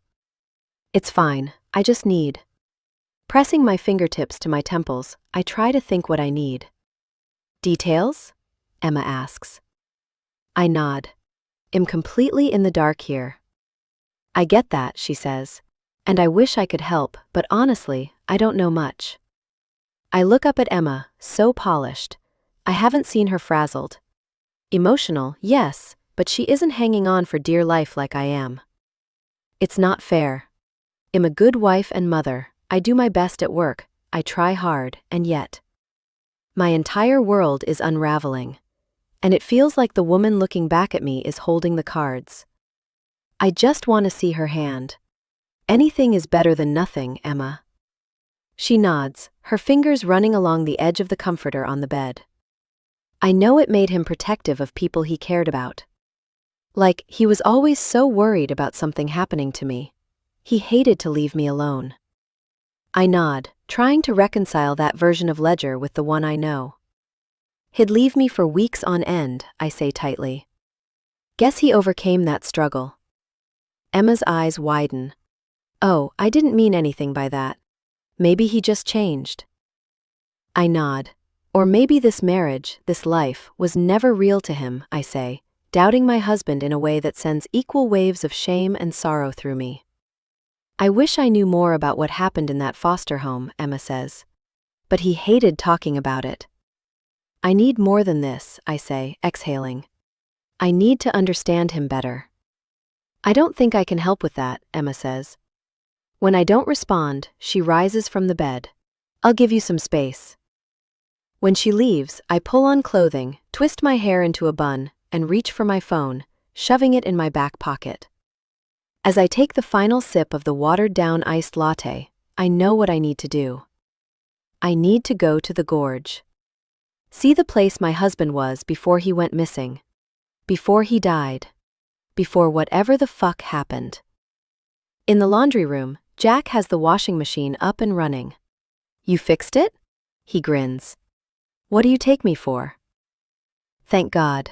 Speaker 2: It's fine, I just need. Pressing my fingertips to my temples, I try to think what I need. Details? Emma asks. I nod. I'm completely in the dark here. I get that, she says. And I wish I could help, but honestly, I don't know much. I look up at Emma, so polished. I haven't seen her frazzled. Emotional, yes, but she isn't hanging on for dear life like I am. It's not fair. I'm a good wife and mother, I do my best at work, I try hard, and yet. My entire world is unraveling. And it feels like the woman looking back at me is holding the cards. I just want to see her hand. Anything is better than nothing, Emma. She nods, her fingers running along the edge of the comforter on the bed. I know it made him protective of people he cared about. Like, he was always so worried about something happening to me. He hated to leave me alone. I nod, trying to reconcile that version of Ledger with the one I know. He'd leave me for weeks on end, I say tightly. Guess he overcame that struggle. Emma's eyes widen. Oh, I didn't mean anything by that. Maybe he just changed. I nod. Or maybe this marriage, this life, was never real to him, I say, doubting my husband in a way that sends equal waves of shame and sorrow through me. I wish I knew more about what happened in that foster home, Emma says. But he hated talking about it. I need more than this, I say, exhaling. I need to understand him better. I don't think I can help with that, Emma says. When I don't respond, she rises from the bed. I'll give you some space. When she leaves, I pull on clothing, twist my hair into a bun, and reach for my phone, shoving it in my back pocket. As I take the final sip of the watered-down iced latte, I know what I need to do. I need to go to the gorge. See the place my husband was before he went missing. Before he died. Before whatever the fuck happened. In the laundry room, Jack has the washing machine up and running. You fixed it? He grins. What do you take me for? Thank God.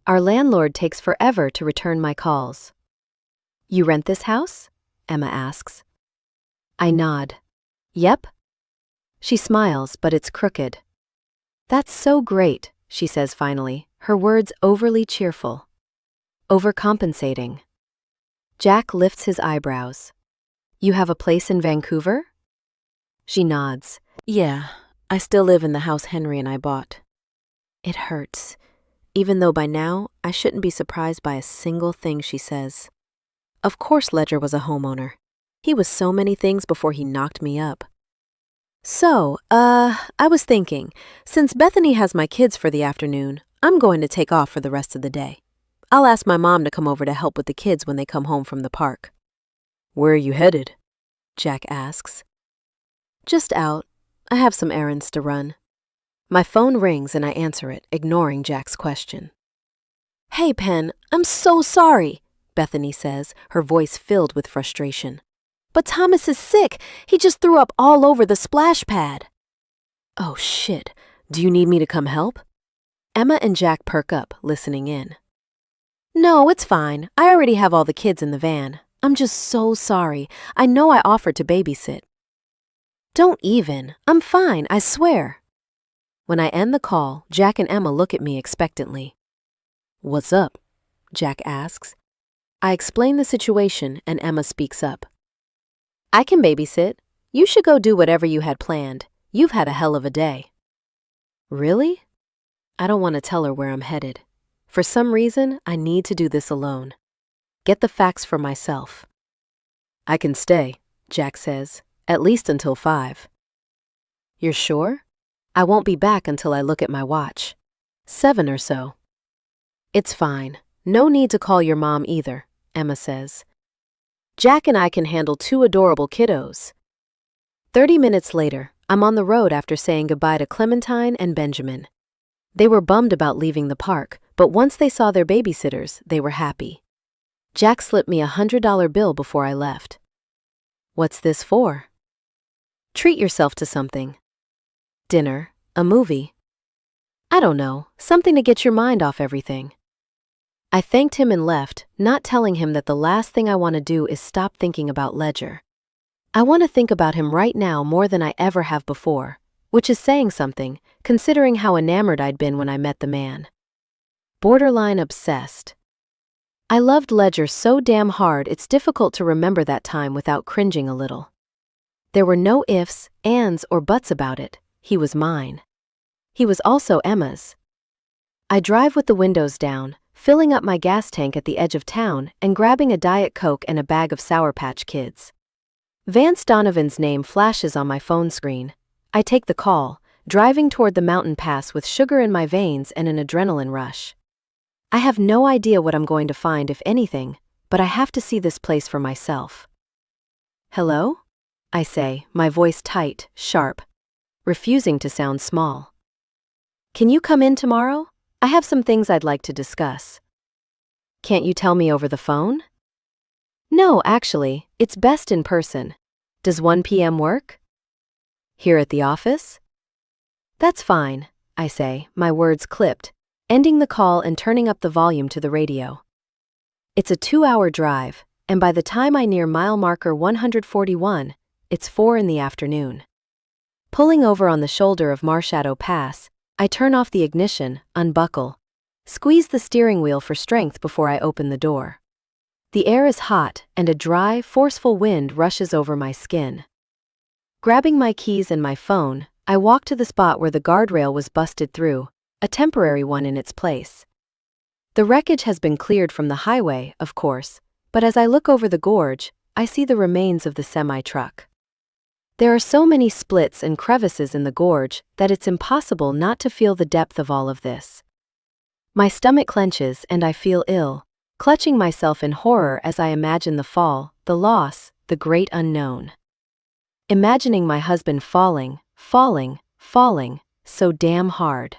Speaker 2: Our landlord takes forever to return my calls. You rent this house? Emma asks. I nod. Yep. She smiles, but it's crooked. That's so great, she says finally, her words overly cheerful. Overcompensating. Jack lifts his eyebrows. You have a place in Vancouver? She nods. Yeah, I still live in the house Henry and I bought. It hurts, even though by now I shouldn't be surprised by a single thing she says. Of course Ledger was a homeowner. He was so many things before he knocked me up. So, I was thinking, since Bethany has my kids for the afternoon, I'm going to take off for the rest of the day. I'll ask my mom to come over to help with the kids when they come home from the park. Where are you headed? Jack asks. Just out. I have some errands to run. My phone rings and I answer it, ignoring Jack's question. Hey, Pen, I'm so sorry, Bethany says, her voice filled with frustration. But Thomas is sick. He just threw up all over the splash pad. Oh, shit. Do you need me to come help? Emma and Jack perk up, listening in. No, it's fine. I already have all the kids in the van. I'm just so sorry. I know I offered to babysit. Don't even. I'm fine, I swear. When I end the call, Jack and Emma look at me expectantly. What's up? Jack asks. I explain the situation and Emma speaks up. I can babysit. You should go do whatever you had planned. You've had a hell of a day. Really? I don't want to tell her where I'm headed. For some reason, I need to do this alone. Get the facts for myself. I can stay, Jack says, at least until 5. You're sure? I won't be back until I look at my watch. 7 or so. It's fine. No need to call your mom either, Emma says. Jack and I can handle 2 adorable kiddos. 30 minutes later, I'm on the road after saying goodbye to Clementine and Benjamin. They were bummed about leaving the park, but once they saw their babysitters, they were happy. Jack slipped me a $100 bill before I left. What's this for? Treat yourself to something. Dinner, a movie. I don't know, something to get your mind off everything. I thanked him and left, not telling him that the last thing I want to do is stop thinking about Ledger. I want to think about him right now more than I ever have before, which is saying something, considering how enamored I'd been when I met the man. Borderline obsessed. I loved Ledger so damn hard it's difficult to remember that time without cringing a little. There were no ifs, ands, or buts about it. He was mine. He was also Emma's. I drive with the windows down, filling up my gas tank at the edge of town and grabbing a Diet Coke and a bag of Sour Patch Kids. Vance Donovan's name flashes on my phone screen. I take the call, driving toward the mountain pass with sugar in my veins and an adrenaline rush. I have no idea what I'm going to find, if anything, but I have to see this place for myself. Hello? I say, my voice tight, sharp, refusing to sound small. Can you come in tomorrow? I have some things I'd like to discuss. Can't you tell me over the phone? No, actually, it's best in person. Does 1 p.m. work? Here at the office? That's fine, I say, my words clipped, ending the call and turning up the volume to the radio. It's a 2-hour drive, and by the time I near mile marker 141, it's 4 in the afternoon. Pulling over on the shoulder of Marshadow Pass, I turn off the ignition, unbuckle, squeeze the steering wheel for strength before I open the door. The air is hot, and a dry, forceful wind rushes over my skin. Grabbing my keys and my phone, I walk to the spot where the guardrail was busted through, a temporary one in its place. The wreckage has been cleared from the highway, of course, but as I look over the gorge, I see the remains of the semi-truck. There are so many splits and crevices in the gorge that it's impossible not to feel the depth of all of this. My stomach clenches and I feel ill, clutching myself in horror as I imagine the fall, the loss, the great unknown. Imagining my husband falling, so damn hard.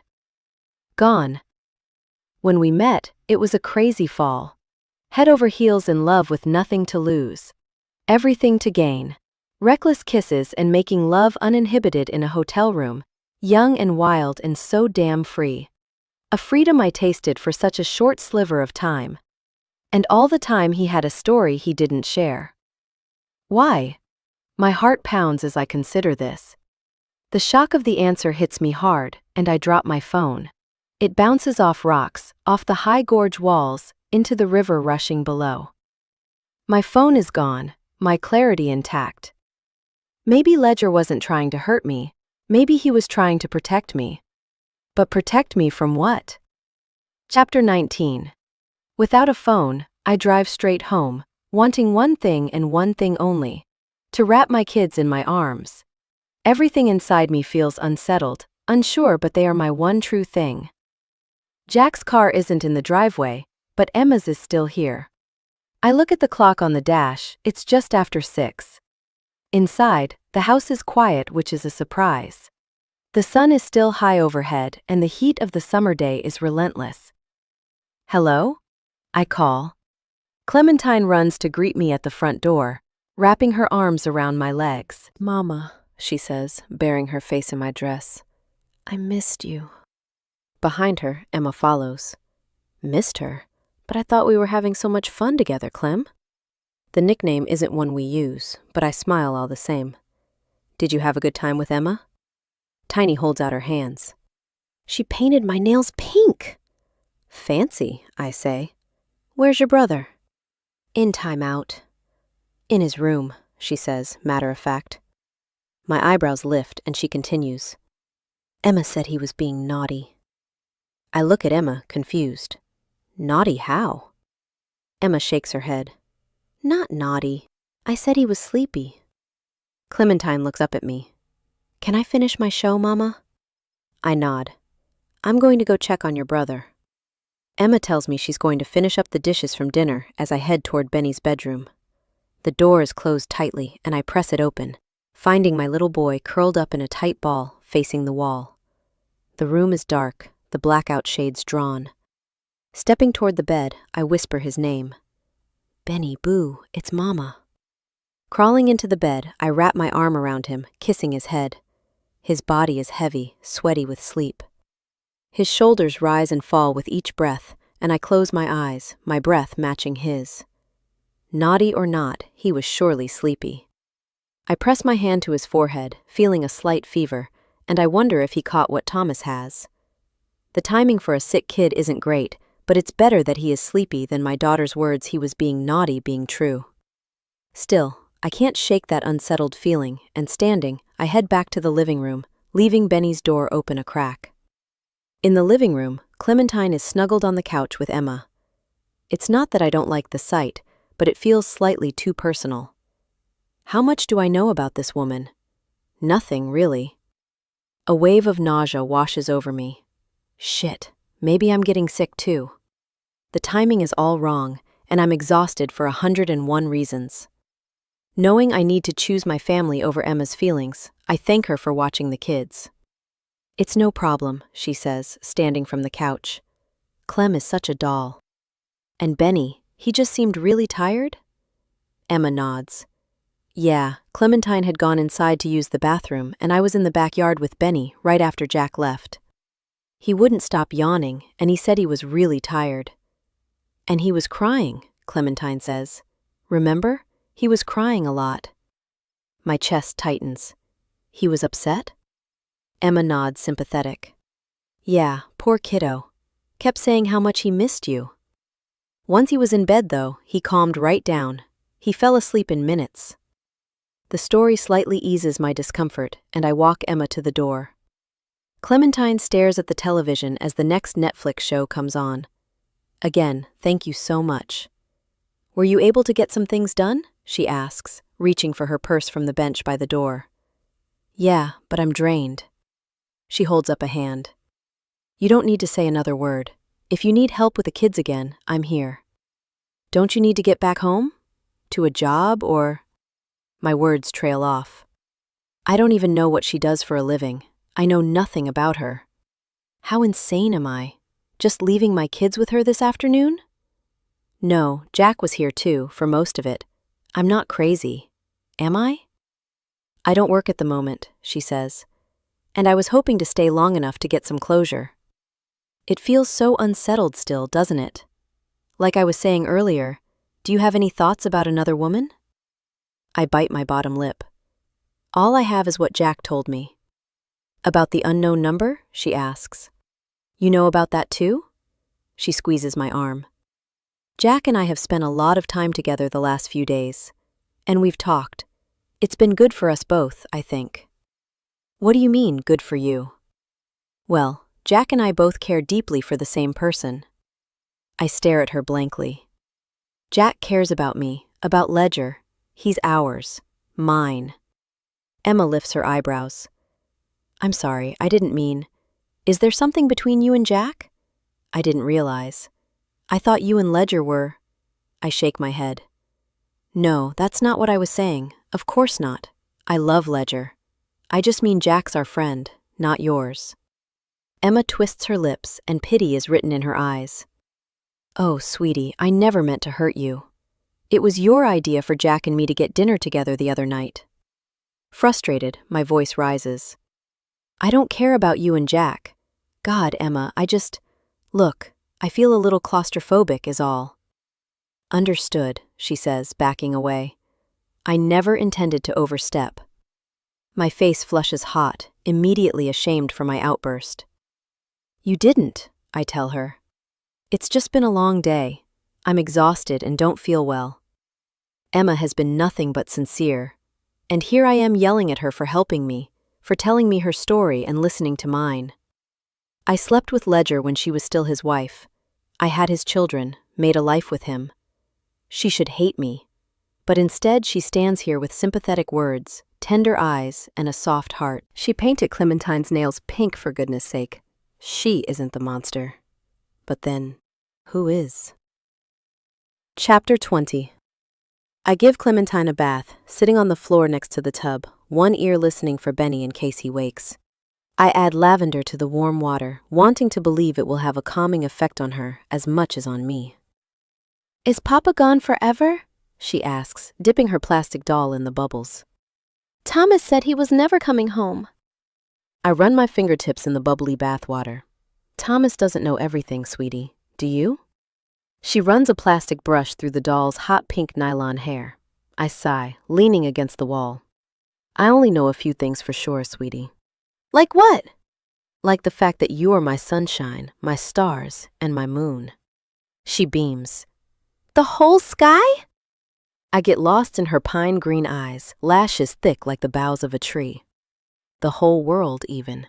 Speaker 2: Gone. When we met, it was a crazy fall. Head over heels in love with nothing to lose. Everything to gain. Reckless kisses and making love uninhibited in a hotel room, young and wild and so damn free. A freedom I tasted for such a short sliver of time. And all the time he had a story he didn't share. Why? My heart pounds as I consider this. The shock of the answer hits me hard, and I drop my phone. It bounces off rocks, off the high gorge walls, into the river rushing below. My phone is gone, my clarity intact. Maybe Ledger wasn't trying to hurt me, maybe he was trying to protect me. But protect me from what? Chapter 19. Without a phone, I drive straight home, wanting one thing and one thing only: to wrap my kids in my arms. Everything inside me feels unsettled, unsure, but they are my one true thing. Jack's car isn't in the driveway, but Emma's is still here. I look at the clock on the dash, it's just after 6. Inside, the house is quiet, which is a surprise. The sun is still high overhead, and the heat of the summer day is relentless. Hello? I call. Clementine runs to greet me at the front door, wrapping her arms around my legs. Mama, she says, burying her face in my dress. I missed you. Behind her, Emma follows. Missed her? But I thought we were having so much fun together, Clem. The nickname isn't one we use, but I smile all the same. Did you have a good time with Emma? Tiny holds out her hands. She painted my nails pink. Fancy, I say. Where's your brother? In timeout. In his room, she says, matter of fact. My eyebrows lift and she continues. Emma said he was being naughty. I look at Emma, confused. Naughty how? Emma shakes her head. Not naughty. I said he was sleepy. Clementine looks up at me. Can I finish my show, Mama? I nod. I'm going to go check on your brother. Emma tells me she's going to finish up the dishes from dinner as I head toward Benny's bedroom. The door is closed tightly and I press it open, finding my little boy curled up in a tight ball facing the wall. The room is dark, the blackout shades drawn. Stepping toward the bed, I whisper his name. Benny, boo, it's Mama. Crawling into the bed, I wrap my arm around him, kissing his head. His body is heavy, sweaty with sleep. His shoulders rise and fall with each breath, and I close my eyes, my breath matching his. Naughty or not, he was surely sleepy. I press my hand to his forehead, feeling a slight fever, and I wonder if he caught what Thomas has. The timing for a sick kid isn't great, but it's better that he is sleepy than my daughter's words he was being naughty being true. Still, I can't shake that unsettled feeling, and standing, I head back to the living room, leaving Benny's door open a crack. In the living room, Clementine is snuggled on the couch with Emma. It's not that I don't like the sight, but it feels slightly too personal. How much do I know about this woman? Nothing, really. A wave of nausea washes over me. Shit, maybe I'm getting sick too. The timing is all wrong, and I'm exhausted for 101 reasons. Knowing I need to choose my family over Emma's feelings, I thank her for watching the kids. It's no problem, she says, standing from the couch. Clem is such a doll. And Benny, he just seemed really tired? Emma nods. Yeah, Clementine had gone inside to use the bathroom, and I was in the backyard with Benny right after Jack left. He wouldn't stop yawning, and he said he was really tired. And he was crying, Clementine says. Remember? He was crying a lot. My chest tightens. He was upset? Emma nods, sympathetic. Yeah, poor kiddo. Kept saying how much he missed you. Once he was in bed, though, he calmed right down. He fell asleep in minutes. The story slightly eases my discomfort, and I walk Emma to the door. Clementine stares at the television as the next Netflix show comes on. Again, thank you so much. Were you able to get some things done? She asks, reaching for her purse from the bench by the door. Yeah, but I'm drained. She holds up a hand. You don't need to say another word. If you need help with the kids again, I'm here. Don't you need to get back home? To a job or... My words trail off. I don't even know what she does for a living. I know nothing about her. How insane am I? Just leaving my kids with her this afternoon? No, Jack was here too, for most of it. I'm not crazy. Am I? I don't work at the moment, she says. And I was hoping to stay long enough to get some closure. It feels so unsettled still, doesn't it? Like I was saying earlier, do you have any thoughts about another woman? I bite my bottom lip. All I have is what Jack told me. About the unknown number? She asks. You know about that too? She squeezes my arm. Jack and I have spent a lot of time together the last few days. And we've talked. It's been good for us both, I think. What do you mean, good for you? Well, Jack and I both care deeply for the same person. I stare at her blankly. Jack cares about me, about Ledger. He's ours. Mine. Emma lifts her eyebrows. I'm sorry, I didn't mean... Is there something between you and Jack? I didn't realize. I thought you and Ledger were... I shake my head. No, that's not what I was saying. Of course not. I love Ledger. I just mean Jack's our friend, not yours. Emma twists her lips, and pity is written in her eyes. Oh, sweetie, I never meant to hurt you. It was your idea for Jack and me to get dinner together the other night. Frustrated, my voice rises. I don't care about you and Jack. God, Emma, Look, I feel a little claustrophobic is all. Understood, she says, backing away. I never intended to overstep. My face flushes hot, immediately ashamed for my outburst. You didn't, I tell her. It's just been a long day. I'm exhausted and don't feel well. Emma has been nothing but sincere. And here I am yelling at her for helping me, for telling me her story and listening to mine. I slept with Ledger when she was still his wife. I had his children, made a life with him. She should hate me. But instead she stands here with sympathetic words, tender eyes, and a soft heart. She painted Clementine's nails pink for goodness sake. She isn't the monster. But then, who is? Chapter 20. I give Clementine a bath, sitting on the floor next to the tub, one ear listening for Benny in case he wakes. I add lavender to the warm water, wanting to believe it will have a calming effect on her as much as on me. Is Papa gone forever? She asks, dipping her plastic doll in the bubbles. Thomas said he was never coming home. I run my fingertips in the bubbly bath water. Thomas doesn't know everything, sweetie. Do you? She runs a plastic brush through the doll's hot pink nylon hair. I sigh, leaning against the wall. I only know a few things for sure, sweetie. Like what? Like the fact that you are my sunshine, my stars, and my moon. She beams. The whole sky? I get lost in her pine green eyes, lashes thick like the boughs of a tree. The whole world, even.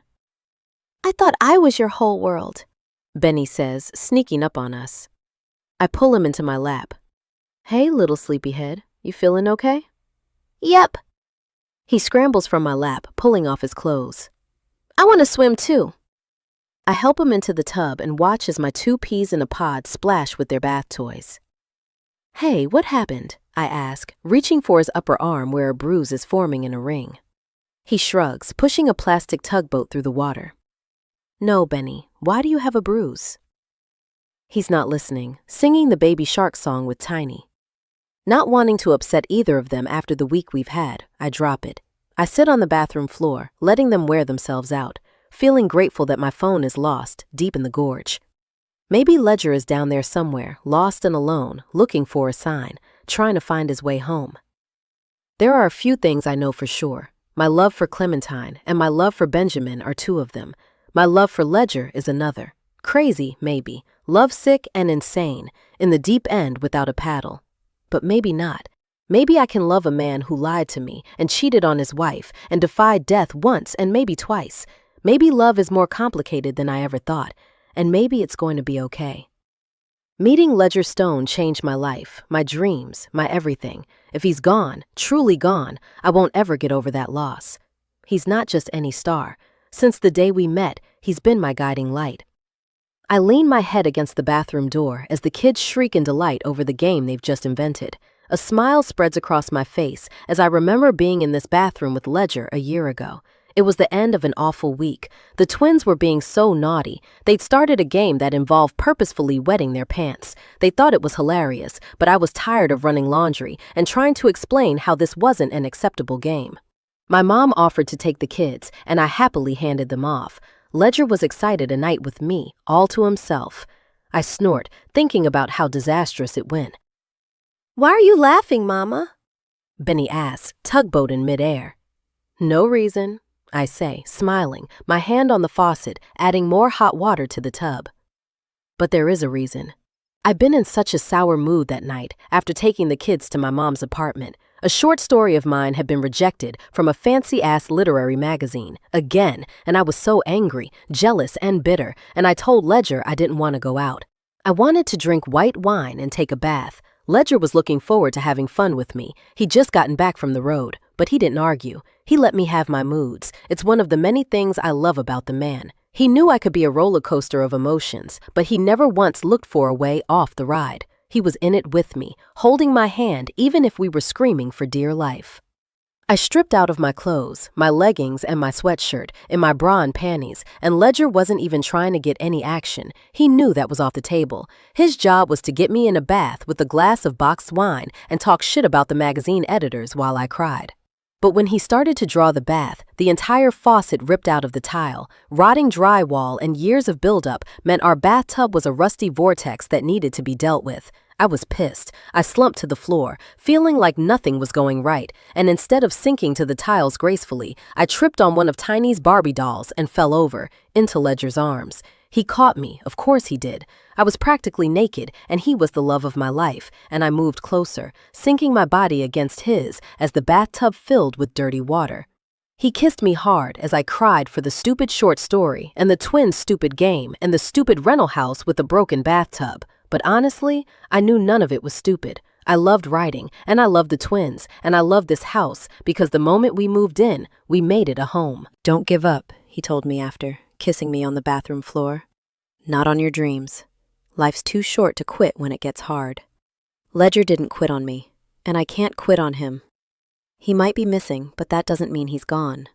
Speaker 2: I thought I was your whole world, Benny says, sneaking up on us. I pull him into my lap. Hey, little sleepyhead, you feeling okay? Yep. He scrambles from my lap, pulling off his clothes. I want to swim too. I help him into the tub and watch as my two peas in a pod splash with their bath toys. Hey, what happened? I ask, reaching for his upper arm where a bruise is forming in a ring. He shrugs, pushing a plastic tugboat through the water. No, Benny, why do you have a bruise? He's not listening, singing the Baby Shark song with Tiny. Not wanting to upset either of them after the week we've had, I drop it. I sit on the bathroom floor, letting them wear themselves out, feeling grateful that my phone is lost, deep in the gorge. Maybe Ledger is down there somewhere, lost and alone, looking for a sign, trying to find his way home. There are a few things I know for sure. My love for Clementine and my love for Benjamin are two of them. My love for Ledger is another. Crazy, maybe. Lovesick and insane, in the deep end without a paddle. But maybe not. Maybe I can love a man who lied to me and cheated on his wife and defied death once and maybe twice. Maybe love is more complicated than I ever thought, and maybe it's going to be okay. Meeting Ledger Stone changed my life, my dreams, my everything. If he's gone, truly gone, I won't ever get over that loss. He's not just any star. Since the day we met, he's been my guiding light. I lean my head against the bathroom door as the kids shriek in delight over the game they've just invented. A smile spreads across my face as I remember being in this bathroom with Ledger a year ago. It was the end of an awful week. The twins were being so naughty. They'd started a game that involved purposefully wetting their pants. They thought it was hilarious, but I was tired of running laundry and trying to explain how this wasn't an acceptable game. My mom offered to take the kids, and I happily handed them off. Ledger was excited a night with me, all to himself. I snort, thinking about how disastrous it went. Why are you laughing, Mama? Benny asks, tugboat in midair. No reason, I say, smiling, my hand on the faucet, adding more hot water to the tub. But there is a reason. I've been in such a sour mood that night after taking the kids to my mom's apartment. A short story of mine had been rejected from a fancy-ass literary magazine, again, and I was so angry, jealous, and bitter, and I told Ledger I didn't want to go out. I wanted to drink white wine and take a bath. Ledger was looking forward to having fun with me. He'd just gotten back from the road, but he didn't argue. He let me have my moods. It's one of the many things I love about the man. He knew I could be a roller coaster of emotions, but he never once looked for a way off the ride. He was in it with me, holding my hand even if we were screaming for dear life. I stripped out of my clothes, my leggings and my sweatshirt, in my bra and panties, and Ledger wasn't even trying to get any action. He knew that was off the table. His job was to get me in a bath with a glass of boxed wine and talk shit about the magazine editors while I cried.
Speaker 4: But when he started to draw the bath, the entire faucet ripped out of the tile. Rotting drywall and years of buildup meant our bathtub was a rusty vortex that needed to be dealt with. I was pissed. I slumped to the floor, feeling like nothing was going right, and instead of sinking to the tiles gracefully, I tripped on one of Tiny's Barbie dolls and fell over, into Ledger's arms. He caught me, of course he did. I was practically naked, and he was the love of my life, and I moved closer, sinking my body against his as the bathtub filled with dirty water. He kissed me hard as I cried for the stupid short story and the twins' stupid game and the stupid rental house with the broken bathtub. But honestly, I knew none of it was stupid. I loved writing, and I loved the twins, and I loved this house because the moment we moved in, we made it a home.
Speaker 2: Don't give up, he told me after, kissing me on the bathroom floor. Not on your dreams. Life's too short to quit when it gets hard. Ledger didn't quit on me, and I can't quit on him. He might be missing, but that doesn't mean he's gone.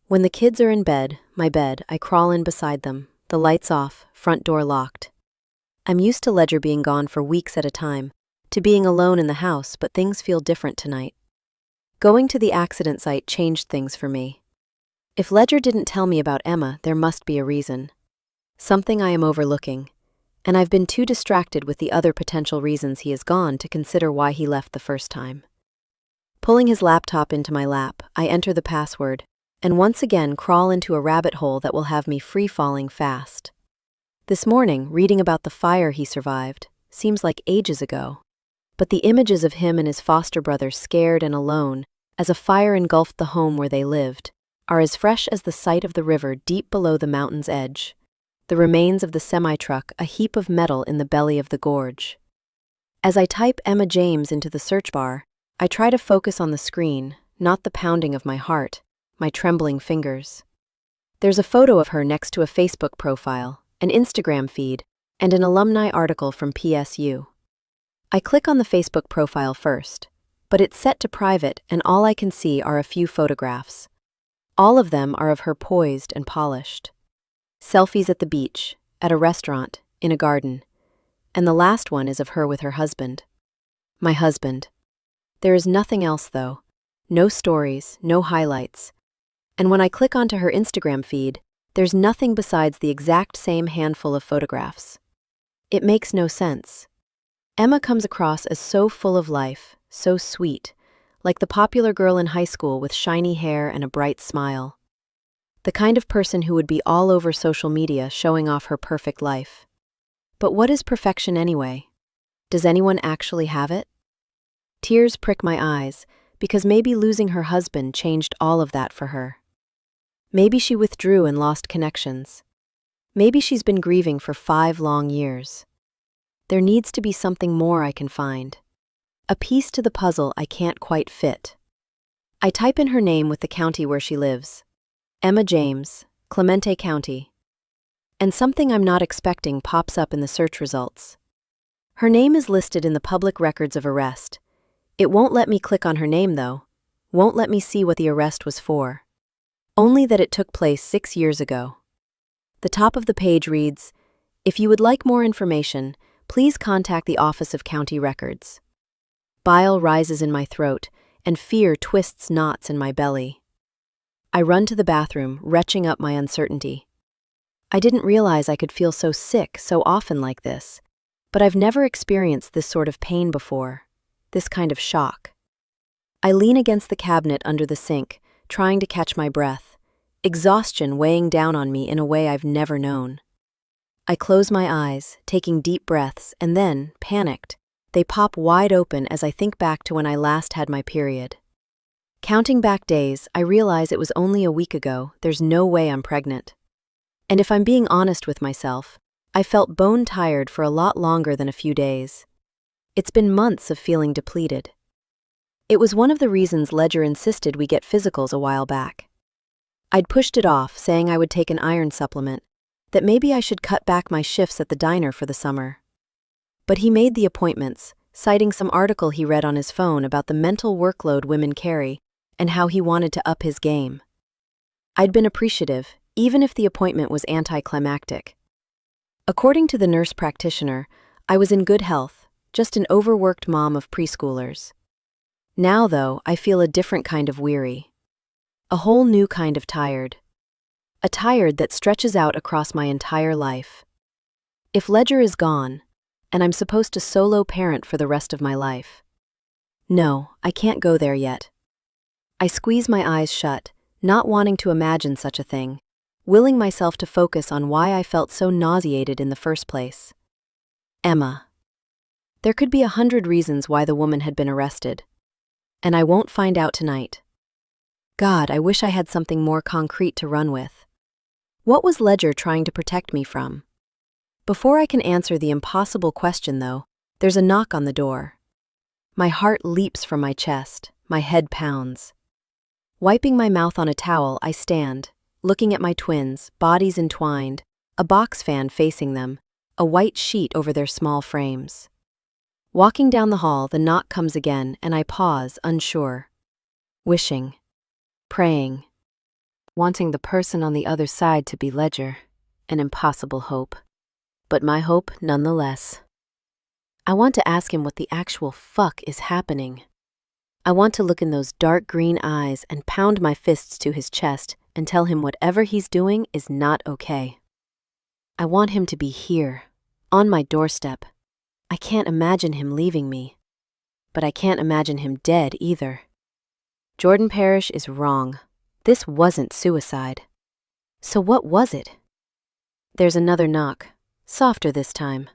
Speaker 2: When the kids are in bed, my bed, I crawl in beside them, the lights off, front door locked. I'm used to Ledger being gone for weeks at a time, to being alone in the house, but things feel different tonight. Going to the accident site changed things for me. If Ledger didn't tell me about Emma, there must be a reason. Something I am overlooking, and I've been too distracted with the other potential reasons he is gone to consider why he left the first time. Pulling his laptop into my lap, I enter the password, and once again crawl into a rabbit hole that will have me free-falling fast. This morning, reading about the fire he survived, seems like ages ago. But the images of him and his foster brother scared and alone, as a fire engulfed the home where they lived, are as fresh as the sight of the river deep below the mountain's edge. The remains of the semi-truck, a heap of metal in the belly of the gorge. As I type Emma James into the search bar, I try to focus on the screen, not the pounding of my heart, my trembling fingers. There's a photo of her next to a Facebook profile, an Instagram feed, and an alumni article from PSU. I click on the Facebook profile first, but it's set to private and all I can see are a few photographs. All of them are of her poised and polished. Selfies at the beach, at a restaurant, in a garden, and the last one is of her with her husband. My husband. There is nothing else though. No stories, no highlights. And when I click onto her Instagram feed, there's nothing besides the exact same handful of photographs. It makes no sense. Emma comes across as so full of life, so sweet, like the popular girl in high school with shiny hair and a bright smile. The kind of person who would be all over social media showing off her perfect life. But what is perfection anyway? Does anyone actually have it? Tears prick my eyes, because maybe losing her husband changed all of that for her. Maybe she withdrew and lost connections. Maybe she's been grieving for 5 long years. There needs to be something more I can find. A piece to the puzzle I can't quite fit. I type in her name with the county where she lives. Emma James, Clemente County. And something I'm not expecting pops up in the search results. Her name is listed in the public records of arrest. It won't let me click on her name though. Won't let me see what the arrest was for. Only that it took place 6 years ago. The top of the page reads, "If you would like more information, please contact the Office of County Records." Bile rises in my throat, and fear twists knots in my belly. I run to the bathroom, retching up my uncertainty. I didn't realize I could feel so sick so often like this, but I've never experienced this sort of pain before, this kind of shock. I lean against the cabinet under the sink, trying to catch my breath, exhaustion weighing down on me in a way I've never known. I close my eyes, taking deep breaths, and then, panicked, they pop wide open as I think back to when I last had my period. Counting back days, I realize it was only a week ago. There's no way I'm pregnant. And if I'm being honest with myself, I felt bone-tired for a lot longer than a few days. It's been months of feeling depleted. It was one of the reasons Ledger insisted we get physicals a while back. I'd pushed it off, saying I would take an iron supplement, that maybe I should cut back my shifts at the diner for the summer. But he made the appointments, citing some article he read on his phone about the mental workload women carry and how he wanted to up his game. I'd been appreciative, even if the appointment was anticlimactic. According to the nurse practitioner, I was in good health, just an overworked mom of preschoolers. Now, though, I feel a different kind of weary. A whole new kind of tired. A tired that stretches out across my entire life. If Ledger is gone, and I'm supposed to solo parent for the rest of my life. No, I can't go there yet. I squeeze my eyes shut, not wanting to imagine such a thing, willing myself to focus on why I felt so nauseated in the first place. Emma. There could be 100 reasons why the woman had been arrested. And I won't find out tonight. God, I wish I had something more concrete to run with. What was Ledger trying to protect me from? Before I can answer the impossible question, though, there's a knock on the door. My heart leaps from my chest, my head pounds. Wiping my mouth on a towel, I stand, looking at my twins, bodies entwined, a box fan facing them, a white sheet over their small frames. Walking down the hall, the knock comes again, and I pause, unsure. Wishing. Praying. Wanting the person on the other side to be Ledger. An impossible hope. But my hope nonetheless. I want to ask him what the actual fuck is happening. I want to look in those dark green eyes and pound my fists to his chest and tell him whatever he's doing is not okay. I want him to be here, on my doorstep. I can't imagine him leaving me. But I can't imagine him dead either. Jordan Parrish is wrong. This wasn't suicide. So what was it? There's another knock, softer this time.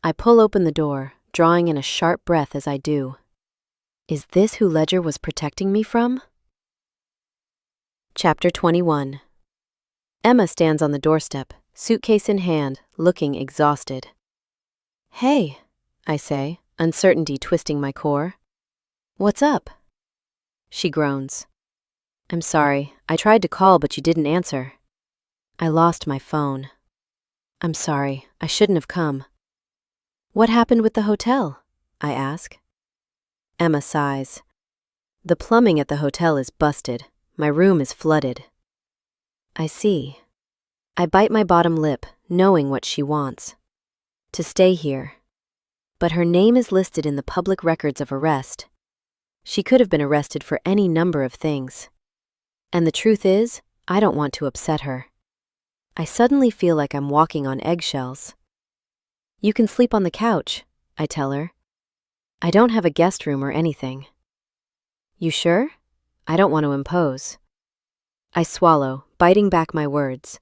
Speaker 2: I pull open the door, drawing in a sharp breath as I do. Is this who Ledger was protecting me from? Chapter 21. Emma stands on the doorstep, suitcase in hand, looking exhausted. Hey, I say, uncertainty twisting my core. What's up? She groans. I'm sorry, I tried to call but you didn't answer. I lost my phone. I'm sorry, I shouldn't have come. What happened with the hotel? I ask. Emma sighs. The plumbing at the hotel is busted. My room is flooded. I see. I bite my bottom lip, knowing what she wants. To stay here. But her name is listed in the public records of arrest. She could have been arrested for any number of things. And the truth is, I don't want to upset her. I suddenly feel like I'm walking on eggshells. You can sleep on the couch, I tell her. I don't have a guest room or anything. You sure? I don't want to impose. I swallow, biting back my words.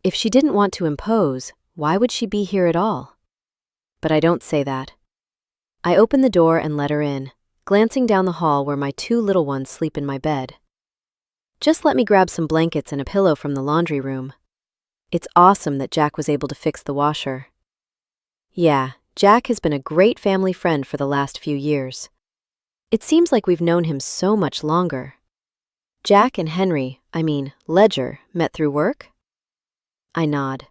Speaker 2: If she didn't want to impose, why would she be here at all? But I don't say that. I open the door and let her in, glancing down the hall where my 2 little ones sleep in my bed. Just let me grab some blankets and a pillow from the laundry room. It's awesome that Jack was able to fix the washer. Yeah, Jack has been a great family friend for the last few years. It seems like we've known him so much longer. Jack and Ledger, met through work? I nod.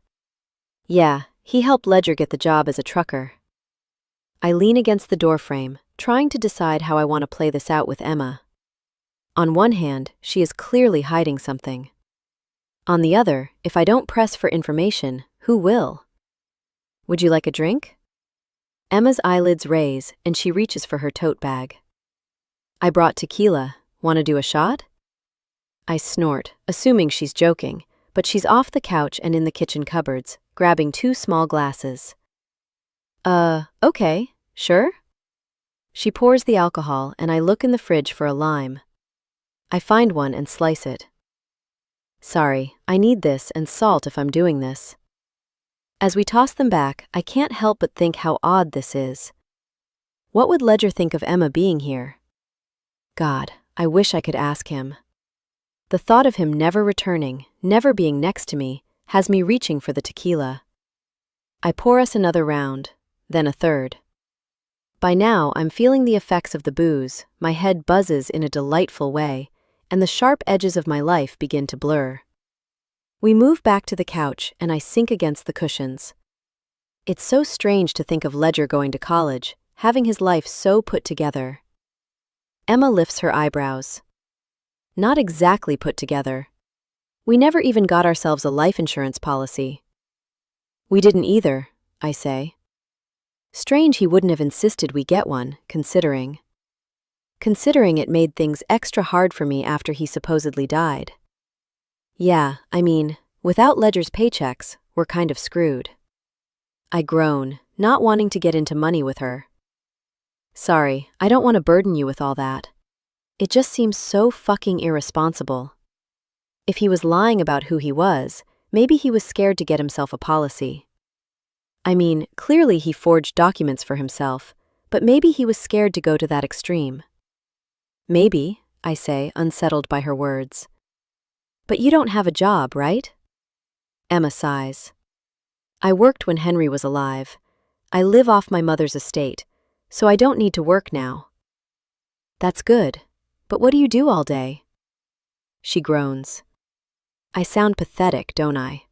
Speaker 2: Yeah, he helped Ledger get the job as a trucker. I lean against the doorframe, trying to decide how I want to play this out with Emma. On one hand, she is clearly hiding something. On the other, if I don't press for information, who will? Would you like a drink? Emma's eyelids raise, and she reaches for her tote bag. I brought tequila. Want to do a shot? I snort, assuming she's joking, but she's off the couch and in the kitchen cupboards, grabbing 2 small glasses. Okay, sure? She pours the alcohol, and I look in the fridge for a lime. I find one and slice it. Sorry, I need this and salt if I'm doing this. As we toss them back, I can't help but think how odd this is. What would Ledger think of Emma being here? God, I wish I could ask him. The thought of him never returning, never being next to me, has me reaching for the tequila. I pour us another round, then a third. By now, I'm feeling the effects of the booze, my head buzzes in a delightful way, and the sharp edges of my life begin to blur. We move back to the couch, and I sink against the cushions. It's so strange to think of Ledger going to college, having his life so put together. Emma lifts her eyebrows. Not exactly put together. We never even got ourselves a life insurance policy. We didn't either, I say. Strange he wouldn't have insisted we get one, considering. considering it made things extra hard for me after he supposedly died. Yeah, I mean, without Ledger's paychecks, we're kind of screwed. I groan, not wanting to get into money with her. Sorry, I don't want to burden you with all that. It just seems so fucking irresponsible. If he was lying about who he was, maybe he was scared to get himself a policy. I mean, clearly he forged documents for himself, but maybe he was scared to go to that extreme. Maybe, I say, unsettled by her words. But you don't have a job, right? Emma sighs. I worked when Henry was alive. I live off my mother's estate, so I don't need to work now. That's good, but what do you do all day? She groans. I sound pathetic, don't I?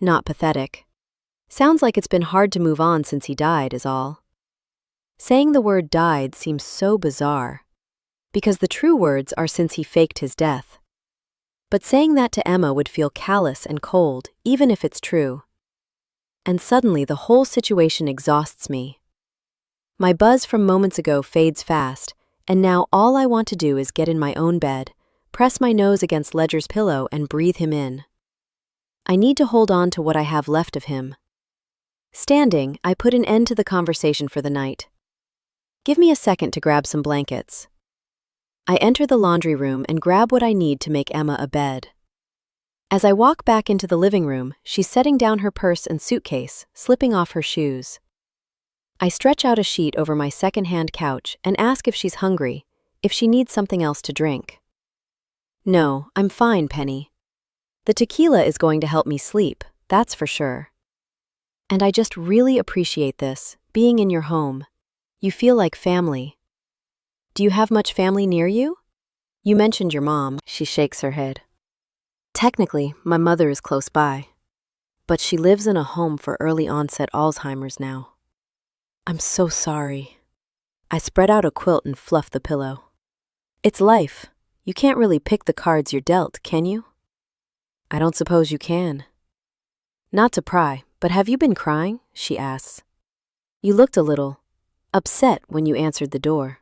Speaker 2: Not pathetic. Sounds like it's been hard to move on since he died, is all. Saying the word died seems so bizarre, because the true words are since he faked his death. But saying that to Emma would feel callous and cold, even if it's true. And suddenly the whole situation exhausts me. My buzz from moments ago fades fast, and now all I want to do is get in my own bed, press my nose against Ledger's pillow and breathe him in. I need to hold on to what I have left of him. Standing, I put an end to the conversation for the night. Give me a second to grab some blankets. I enter the laundry room and grab what I need to make Emma a bed. As I walk back into the living room, she's setting down her purse and suitcase, slipping off her shoes. I stretch out a sheet over my second-hand couch and ask if she's hungry, if she needs something else to drink. No, I'm fine, Penny. The tequila is going to help me sleep, that's for sure. And I just really appreciate this, being in your home. You feel like family. Do you have much family near you? You mentioned your mom. She shakes her head. Technically, my mother is close by, but she lives in a home for early onset Alzheimer's now. I'm so sorry. I spread out a quilt and fluff the pillow. It's life. You can't really pick the cards you're dealt, can you? I don't suppose you can. Not to pry, but have you been crying? She asks. You looked a little upset when you answered the door.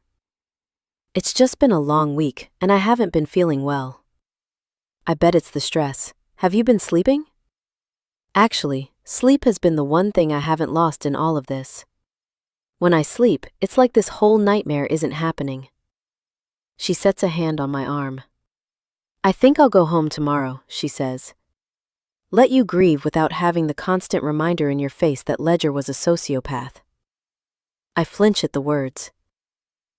Speaker 2: It's just been a long week, and I haven't been feeling well. I bet it's the stress. Have you been sleeping? Actually, sleep has been the one thing I haven't lost in all of this. When I sleep, it's like this whole nightmare isn't happening. She sets a hand on my arm. I think I'll go home tomorrow, she says. Let you grieve without having the constant reminder in your face that Ledger was a sociopath. I flinch at the words.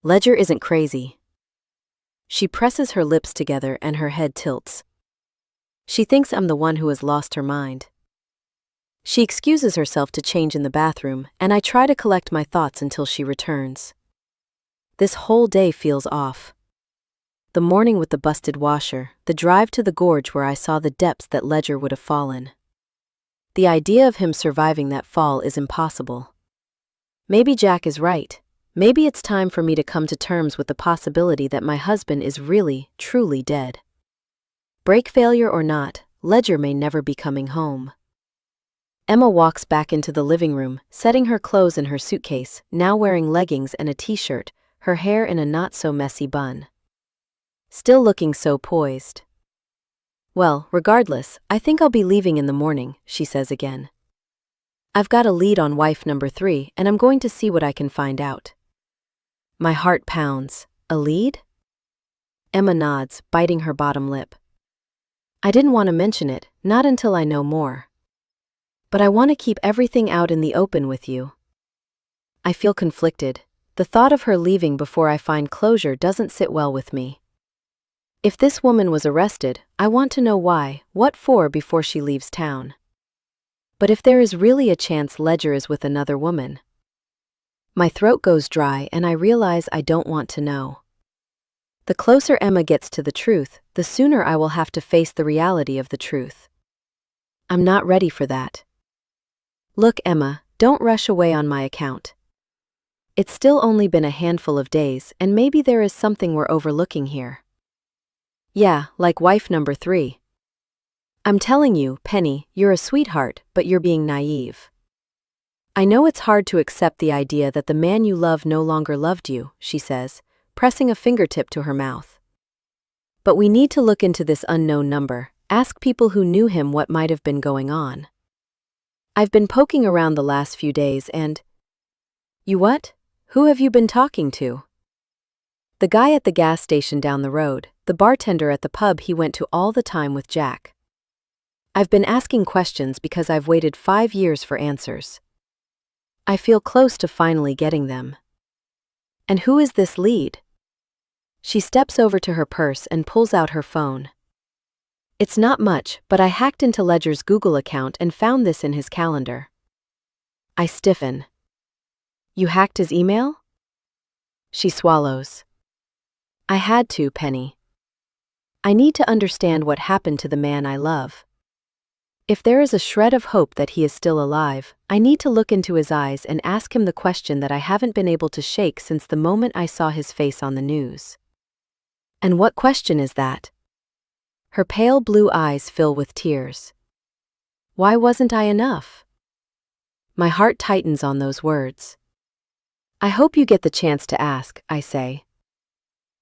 Speaker 2: Ledger isn't crazy. She presses her lips together and her head tilts. She thinks I'm the one who has lost her mind. She excuses herself to change in the bathroom, and I try to collect my thoughts until she returns. This whole day feels off. The morning with the busted washer, the drive to the gorge where I saw the depths that Ledger would have fallen. The idea of him surviving that fall is impossible. Maybe Jack is right. Maybe it's time for me to come to terms with the possibility that my husband is really, truly dead. Brake failure or not, Ledger may never be coming home. Emma walks back into the living room, setting her clothes in her suitcase, now wearing leggings and a t-shirt, her hair in a not-so-messy bun. Still looking so poised. Well, regardless, I think I'll be leaving in the morning, she says again. I've got a lead on wife number 3, and I'm going to see what I can find out. My heart pounds. A lead? Emma nods, biting her bottom lip. I didn't want to mention it, not until I know more. But I want to keep everything out in the open with you. I feel conflicted. The thought of her leaving before I find closure doesn't sit well with me. If this woman was arrested, I want to know why, what for before she leaves town. But if there is really a chance Ledger is with another woman. My throat goes dry and I realize I don't want to know. The closer Emma gets to the truth, the sooner I will have to face the reality of the truth. I'm not ready for that. Look, Emma, don't rush away on my account. It's still only been a handful of days, and maybe there is something we're overlooking here. Yeah, like wife number 3. I'm telling you, Penny, you're a sweetheart, but you're being naive. I know it's hard to accept the idea that the man you love no longer loved you, she says, pressing a fingertip to her mouth. But we need to look into this unknown number, ask people who knew him what might have been going on. I've been poking around the last few days and… You what? Who have you been talking to? The guy at the gas station down the road, the bartender at the pub he went to all the time with Jack. I've been asking questions because I've waited 5 years for answers. I feel close to finally getting them. And who is this lead? She steps over to her purse and pulls out her phone. It's not much, but I hacked into Ledger's Google account and found this in his calendar. I stiffen. You hacked his email? She swallows. I had to, Penny. I need to understand what happened to the man I love. If there is a shred of hope that he is still alive, I need to look into his eyes and ask him the question that I haven't been able to shake since the moment I saw his face on the news. And what question is that? Her pale blue eyes fill with tears. Why wasn't I enough? My heart tightens on those words. I hope you get the chance to ask, I say.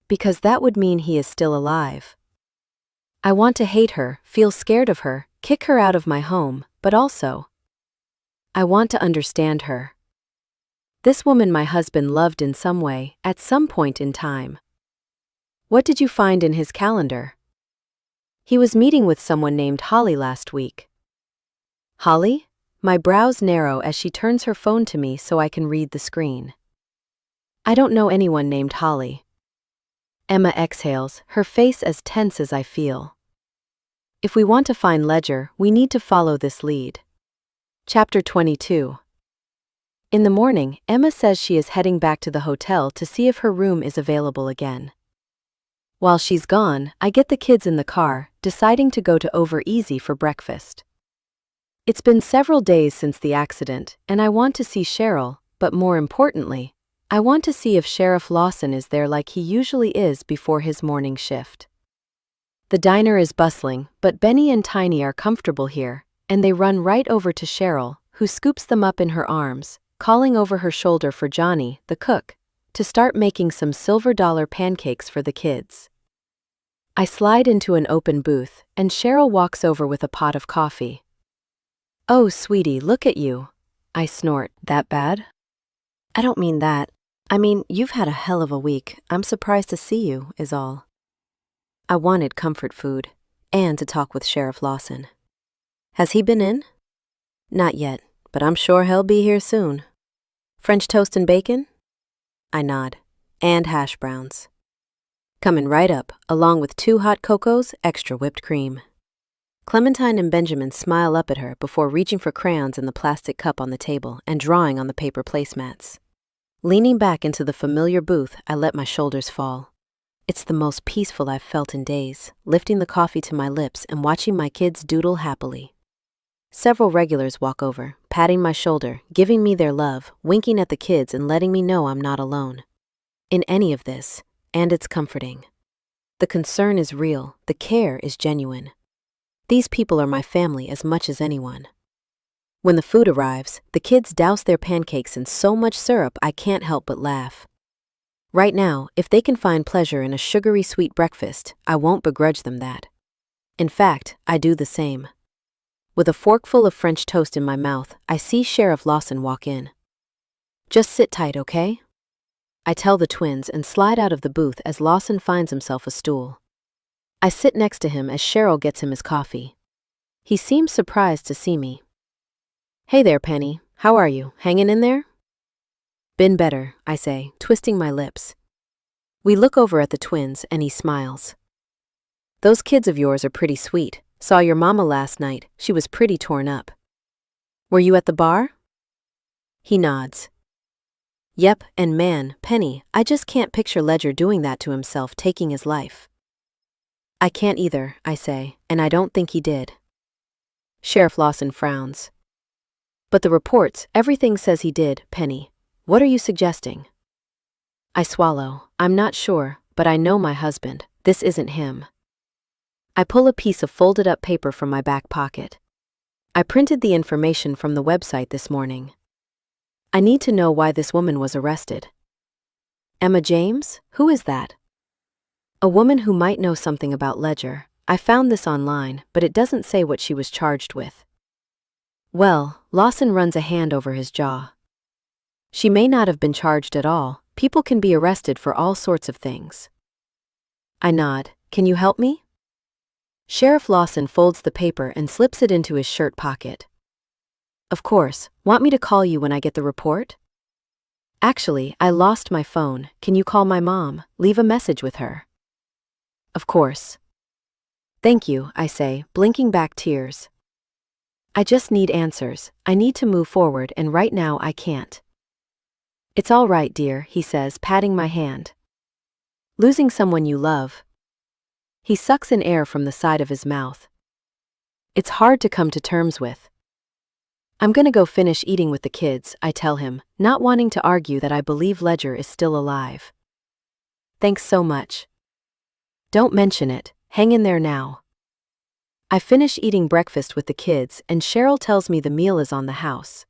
Speaker 2: Because that would mean he is still alive. I want to hate her, feel scared of her, kick her out of my home, but also, I want to understand her. This woman my husband loved in some way, at some point in time. What did you find in his calendar? He was meeting with someone named Holly last week. Holly? My brows narrow as she turns her phone to me so I can read the screen. I don't know anyone named Holly. Emma exhales, her face as tense as I feel. If we want to find Ledger, we need to follow this lead. Chapter 22. In the morning, Emma says she is heading back to the hotel to see if her room is available again. While she's gone, I get the kids in the car, deciding to go to Over Easy for breakfast. It's been several days since the accident, and I want to see Cheryl, but more importantly, I want to see if Sheriff Lawson is there like he usually is before his morning shift. The diner is bustling, but Benny and Tiny are comfortable here, and they run right over to Cheryl, who scoops them up in her arms, calling over her shoulder for Johnny, the cook, to start making some silver-dollar pancakes for the kids. I slide into an open booth, and Cheryl walks over with a pot of coffee. Oh, sweetie, look at you. I snort. That bad? I don't mean that. I mean, you've had a hell of a week. I'm surprised to see you, is all. I wanted comfort food, and to talk with Sheriff Lawson. Has he been in? Not yet, but I'm sure he'll be here soon. French toast and bacon? I nod. And hash browns. Coming right up, along with 2 hot cocos, extra whipped cream. Clementine and Benjamin smile up at her before reaching for crayons in the plastic cup on the table and drawing on the paper placemats. Leaning back into the familiar booth, I let my shoulders fall. It's the most peaceful I've felt in days, lifting the coffee to my lips and watching my kids doodle happily. Several regulars walk over, patting my shoulder, giving me their love, winking at the kids and letting me know I'm not alone in any of this, and it's comforting. The concern is real, the care is genuine. These people are my family as much as anyone. When the food arrives, the kids douse their pancakes in so much syrup I can't help but laugh. Right now, if they can find pleasure in a sugary sweet breakfast, I won't begrudge them that. In fact, I do the same. With a forkful of French toast in my mouth, I see Sheriff Lawson walk in. Just sit tight, okay? I tell the twins and slide out of the booth as Lawson finds himself a stool. I sit next to him as Cheryl gets him his coffee. He seems surprised to see me. Hey there, Penny. How are you? Hanging in there? Been better, I say, twisting my lips. We look over at the twins and he smiles. Those kids of yours are pretty sweet. Saw your mama last night. She was pretty torn up. Were you at the bar? He nods. Yep, and man, Penny, I just can't picture Ledger doing that to himself, taking his life. I can't either, I say, and I don't think he did. Sheriff Lawson frowns. But the reports, everything says he did, Penny. What are you suggesting? I swallow. I'm not sure, but I know my husband. This isn't him. I pull a piece of folded-up paper from my back pocket. I printed the information from the website this morning. I need to know why this woman was arrested. Emma James? Who is that? A woman who might know something about Ledger. I found this online, but it doesn't say what she was charged with. Well, Lawson runs a hand over his jaw. She may not have been charged at all. People can be arrested for all sorts of things. I nod. Can you help me? Sheriff Lawson folds the paper and slips it into his shirt pocket. Of course. Want me to call you when I get the report? Actually, I lost my phone. Can you call my mom? Leave a message with her. Of course. Thank you, I say, blinking back tears. I just need answers. I need to move forward, and right now I can't. It's all right, dear, he says, patting my hand. Losing someone you love. He sucks in air from the side of his mouth. It's hard to come to terms with. I'm gonna go finish eating with the kids, I tell him, not wanting to argue that I believe Ledger is still alive. Thanks so much. Don't mention it. Hang in there now. I finish eating breakfast with the kids, and Cheryl tells me the meal is on the house.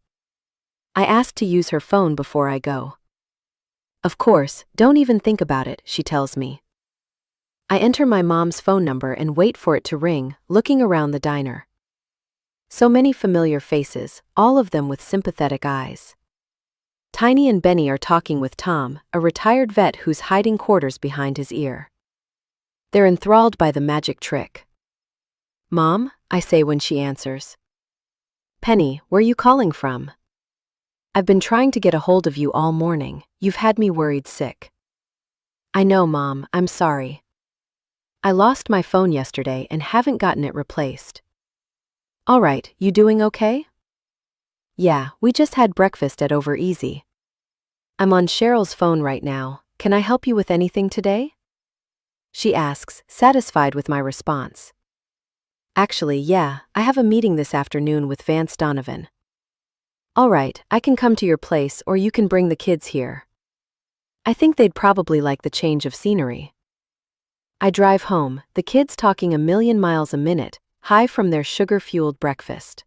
Speaker 2: I ask to use her phone before I go. Of course, don't even think about it, she tells me. I enter my mom's phone number and wait for it to ring, looking around the diner. So many familiar faces, all of them with sympathetic eyes. Tiny and Benny are talking with Tom, a retired vet who's hiding quarters behind his ear. They're enthralled by the magic trick. Mom, I say when she answers. Penny, where you calling from? I've been trying to get a hold of you all morning. You've had me worried sick. I know, Mom, I'm sorry. I lost my phone yesterday and haven't gotten it replaced. All right, you doing okay? Yeah, we just had breakfast at Over Easy. I'm on Cheryl's phone right now. Can I help you with anything today? She asks, satisfied with my response. Actually, yeah, I have a meeting this afternoon with Vance Donovan. All right, I can come to your place or you can bring the kids here. I think they'd probably like the change of scenery. I drive home, the kids talking a million miles a minute, high from their sugar-fueled breakfast.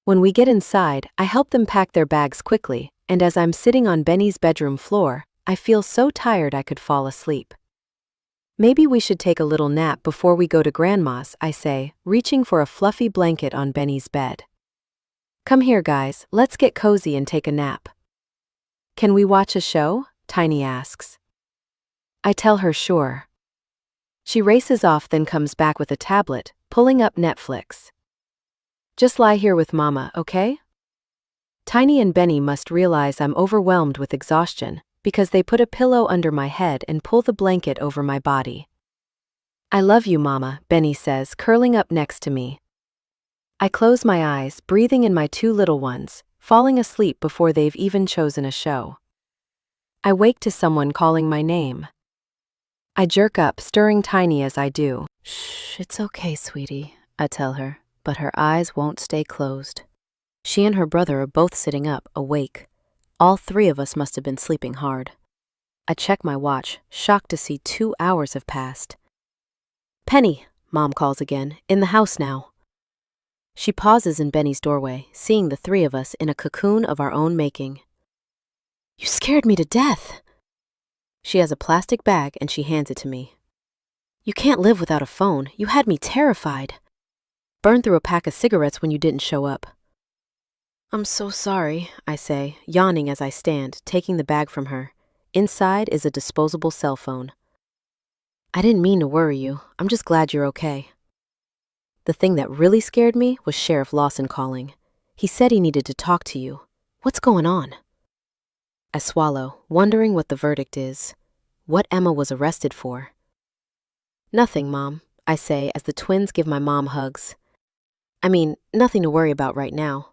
Speaker 2: When we get inside, I help them pack their bags quickly, and as I'm sitting on Benny's bedroom floor, I feel so tired I could fall asleep. Maybe we should take a little nap before we go to Grandma's, I say, reaching for a fluffy blanket on Benny's bed. Come here, guys, let's get cozy and take a nap. Can we watch a show? Tiny asks. I tell her sure. She races off, then comes back with a tablet, pulling up Netflix. Just lie here with Mama, okay? Tiny and Benny must realize I'm overwhelmed with exhaustion, because they put a pillow under my head and pull the blanket over my body. I love you, Mama, Benny says, curling up next to me. I close my eyes, breathing in my two little ones, falling asleep before they've even chosen a show. I wake to someone calling my name. I jerk up, stirring Tiny as I do.
Speaker 1: Shh, it's okay, sweetie, I tell her, but her eyes won't stay closed. She and her brother are both sitting up, awake. All three of us must have been sleeping hard. I check my watch, shocked to see 2 hours have passed. Penny, Mom calls again, in the house now. She pauses in Benny's doorway, seeing the three of us in a cocoon of our own making. You scared me to death. She has a plastic bag and she hands it to me. You can't live without a phone. You had me terrified. Burned through a pack of cigarettes when you didn't show up. I'm so sorry, I say, yawning as I stand, taking the bag from her. Inside is a disposable cell phone. I didn't mean to worry you. I'm just glad you're okay. The thing that really scared me was Sheriff Lawson calling. He said he needed to talk to you. What's going on? I swallow, wondering what the verdict is. What Emma was arrested for. Nothing, Mom, I say as the twins give my mom hugs. I mean, nothing to worry about right now.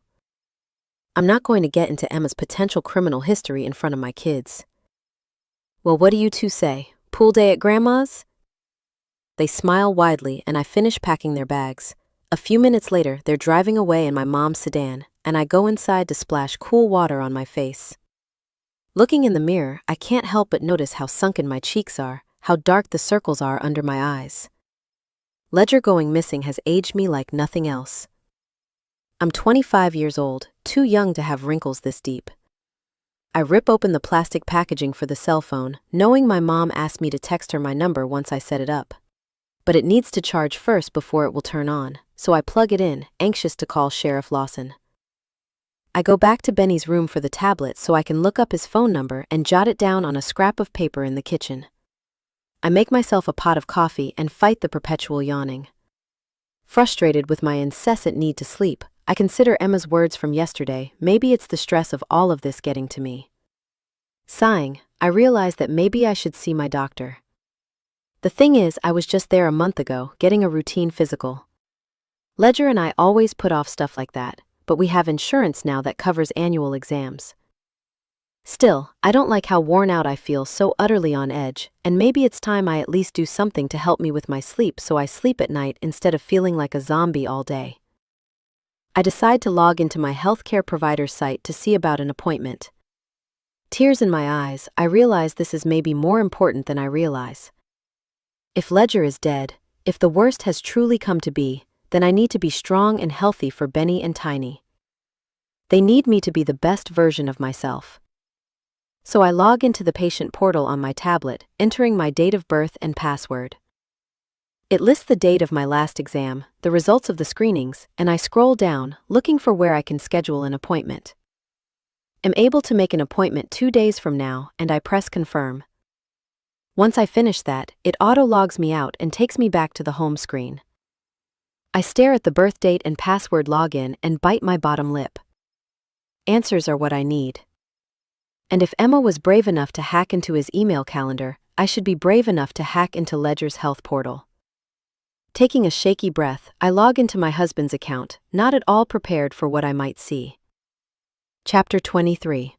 Speaker 1: I'm not going to get into Emma's potential criminal history in front of my kids. Well, what do you two say? Pool day at Grandma's? They smile widely and I finish packing their bags. A few minutes later, they're driving away in my mom's sedan, and I go inside to splash cool water on my face. Looking in the mirror, I can't help but notice how sunken my cheeks are, how dark the circles are under my eyes. Ledger going missing has aged me like nothing else. I'm 25 years old, too young to have wrinkles this deep.
Speaker 2: I rip open the plastic packaging for the cell phone, knowing my mom asked me to text her my number once I set it up. But it needs to charge first before it will turn on, so I plug it in, anxious to call Sheriff Lawson. I go back to Benny's room for the tablet so I can look up his phone number and jot it down on a scrap of paper in the kitchen. I make myself a pot of coffee and fight the perpetual yawning. Frustrated with my incessant need to sleep, I consider Emma's words from yesterday. Maybe it's the stress of all of this getting to me. Sighing, I realize that maybe I should see my doctor. The thing is, I was just there a month ago, getting a routine physical. Ledger and I always put off stuff like that, but we have insurance now that covers annual exams. Still, I don't like how worn out I feel, so utterly on edge, and maybe it's time I at least do something to help me with my sleep so I sleep at night instead of feeling like a zombie all day. I decide to log into my healthcare provider's site to see about an appointment. Tears in my eyes, I realize this is maybe more important than I realize. If Ledger is dead, if the worst has truly come to be, then I need to be strong and healthy for Benny and Tiny. They need me to be the best version of myself. So I log into the patient portal on my tablet, entering my date of birth and password. It lists the date of my last exam, the results of the screenings, and I scroll down, looking for where I can schedule an appointment. I'm able to make an appointment 2 days from now, and I press confirm. Once I finish that, it auto-logs me out and takes me back to the home screen. I stare at the birth date and password login and bite my bottom lip. Answers are what I need. And if Emma was brave enough to hack into his email calendar, I should be brave enough to hack into Ledger's health portal. Taking a shaky breath, I log into my husband's account, not at all prepared for what I might see. Chapter 23.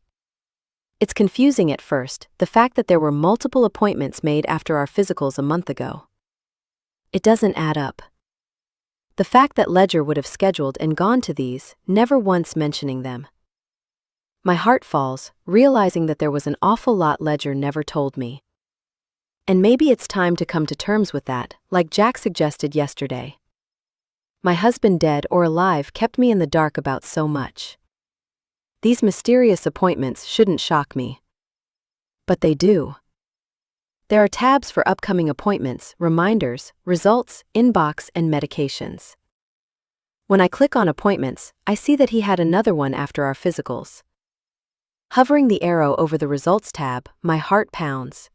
Speaker 2: It's confusing at first, the fact that there were multiple appointments made after our physicals a month ago. It doesn't add up. The fact that Ledger would have scheduled and gone to these, never once mentioning them. My heart falls, realizing that there was an awful lot Ledger never told me. And maybe it's time to come to terms with that, like Jack suggested yesterday. My husband, dead or alive, kept me in the dark about so much. These mysterious appointments shouldn't shock me. But they do. There are tabs for upcoming appointments, reminders, results, inbox, and medications. When I click on appointments, I see that he had another one after our physicals. Hovering the arrow over the results tab, my heart pounds.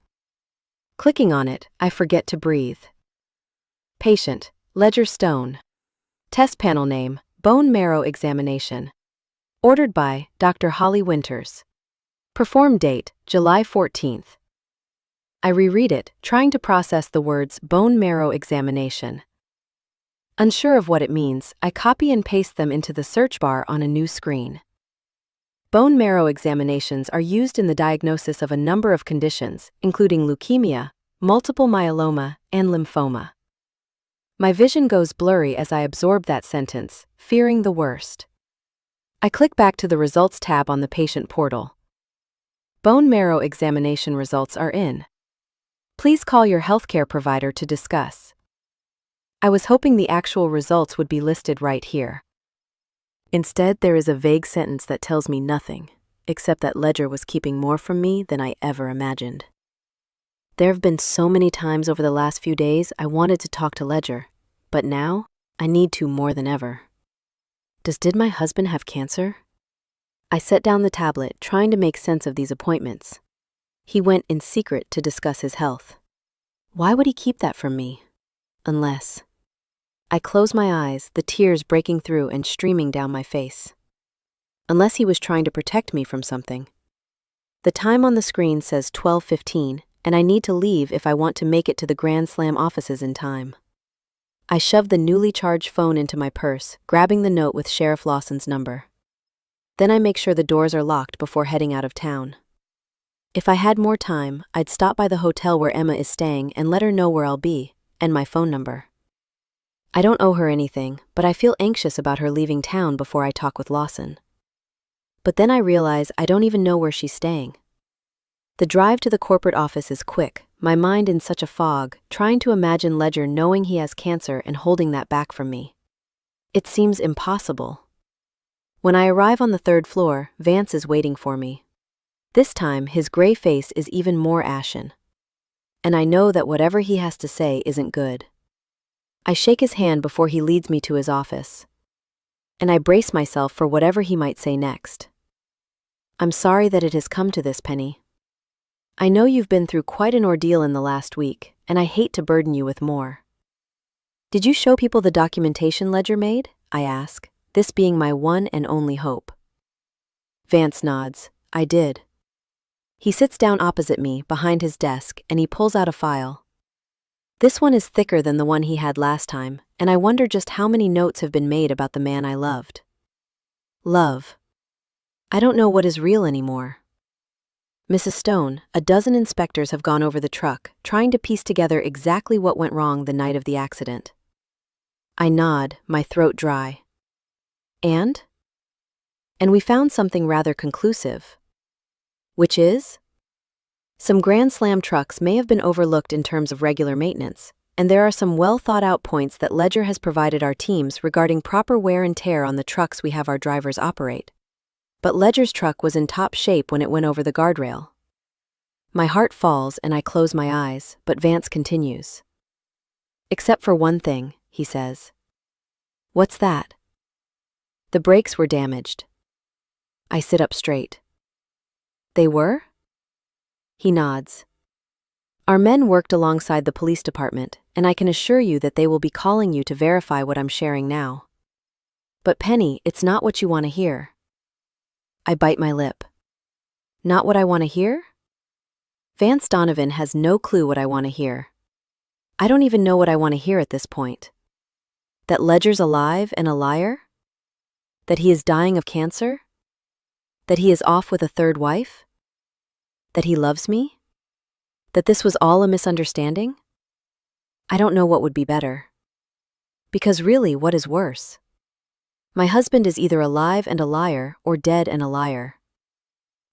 Speaker 2: Clicking on it, I forget to breathe. Patient, Ledger Stone. Test panel name, bone marrow examination. Ordered by Dr. Holly Winters. Perform date, July 14th. I reread it, trying to process the words bone marrow examination. Unsure of what it means, I copy and paste them into the search bar on a new screen. Bone marrow examinations are used in the diagnosis of a number of conditions, including leukemia, multiple myeloma, and lymphoma. My vision goes blurry as I absorb that sentence, fearing the worst. I click back to the results tab on the patient portal. Bone marrow examination results are in. Please call your healthcare provider to discuss. I was hoping the actual results would be listed right here. Instead, there is a vague sentence that tells me nothing, except that Ledger was keeping more from me than I ever imagined. There have been so many times over the last few days I wanted to talk to Ledger, but now I need to more than ever. Did my husband have cancer? I set down the tablet, trying to make sense of these appointments. He went in secret to discuss his health. Why would he keep that from me? Unless... I close my eyes, the tears breaking through and streaming down my face. Unless he was trying to protect me from something. The time on the screen says 12:15, and I need to leave if I want to make it to the Grand Slam offices in time. I shove the newly charged phone into my purse, grabbing the note with Sheriff Lawson's number. Then I make sure the doors are locked before heading out of town. If I had more time, I'd stop by the hotel where Emma is staying and let her know where I'll be, and my phone number. I don't owe her anything, but I feel anxious about her leaving town before I talk with Lawson. But then I realize I don't even know where she's staying. The drive to the corporate office is quick, my mind in such a fog, trying to imagine Ledger knowing he has cancer and holding that back from me. It seems impossible. When I arrive on the 3rd floor, Vance is waiting for me. This time, his gray face is even more ashen. And I know that whatever he has to say isn't good. I shake his hand before he leads me to his office. And I brace myself for whatever he might say next. I'm sorry that it has come to this, Penny. I know you've been through quite an ordeal in the last week, and I hate to burden you with more. Did you show people the documentation Ledger made? I ask, this being my one and only hope. Vance nods. I did. He sits down opposite me, behind his desk, and he pulls out a file. This one is thicker than the one he had last time, and I wonder just how many notes have been made about the man I loved. Love. I don't know what is real anymore. Mrs. Stone, a dozen inspectors have gone over the truck, trying to piece together exactly what went wrong the night of the accident. I nod, my throat dry. And we found something rather conclusive. Which is? Some Grand Slam trucks may have been overlooked in terms of regular maintenance, and there are some well-thought-out points that Ledger has provided our teams regarding proper wear and tear on the trucks we have our drivers operate. But Ledger's truck was in top shape when it went over the guardrail. My heart falls and I close my eyes, but Vance continues. Except for one thing, he says. What's that? The brakes were damaged. I sit up straight. They were? He nods. Our men worked alongside the police department, and I can assure you that they will be calling you to verify what I'm sharing now. But Penny, it's not what you want to hear. I bite my lip. Not what I want to hear? Vance Donovan has no clue what I want to hear. I don't even know what I want to hear at this point. That Ledger's alive and a liar? That he is dying of cancer? That he is off with a third wife? That he loves me? That this was all a misunderstanding? I don't know what would be better. Because really, what is worse? My husband is either alive and a liar or dead and a liar.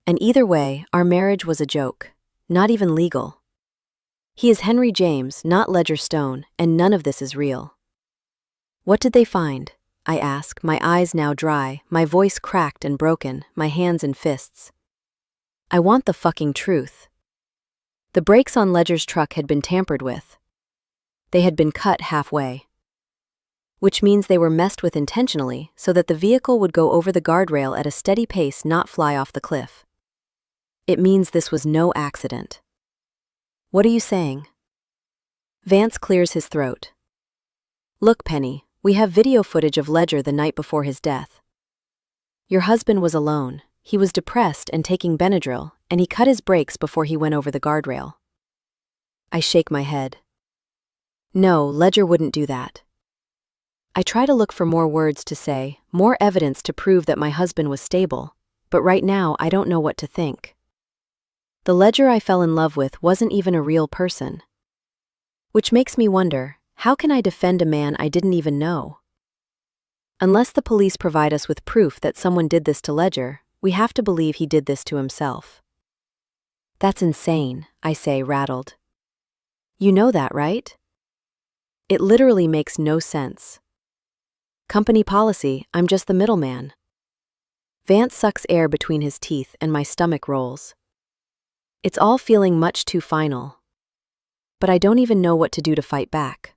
Speaker 2: And either way, our marriage was a joke, not even legal. He is Henry James, not Ledger Stone, and none of this is real. What did they find? I ask, my eyes now dry, my voice cracked and broken, my hands in fists. I want the fucking truth. The brakes on Ledger's truck had been tampered with. They had been cut halfway. Which means they were messed with intentionally so that the vehicle would go over the guardrail at a steady pace, not fly off the cliff. It means this was no accident. What are you saying? Vance clears his throat. Look, Penny, we have video footage of Ledger the night before his death. Your husband was alone. He was depressed and taking Benadryl, and he cut his brakes before he went over the guardrail. I shake my head. No, Ledger wouldn't do that. I try to look for more words to say, more evidence to prove that my husband was stable, but right now I don't know what to think. The Ledger I fell in love with wasn't even a real person. Which makes me wonder, how can I defend a man I didn't even know? Unless the police provide us with proof that someone did this to Ledger, we have to believe he did this to himself. That's insane, I say, rattled. You know that, right? It literally makes no sense. Company policy, I'm just the middleman. Vance sucks air between his teeth and my stomach rolls. It's all feeling much too final. But I don't even know what to do to fight back.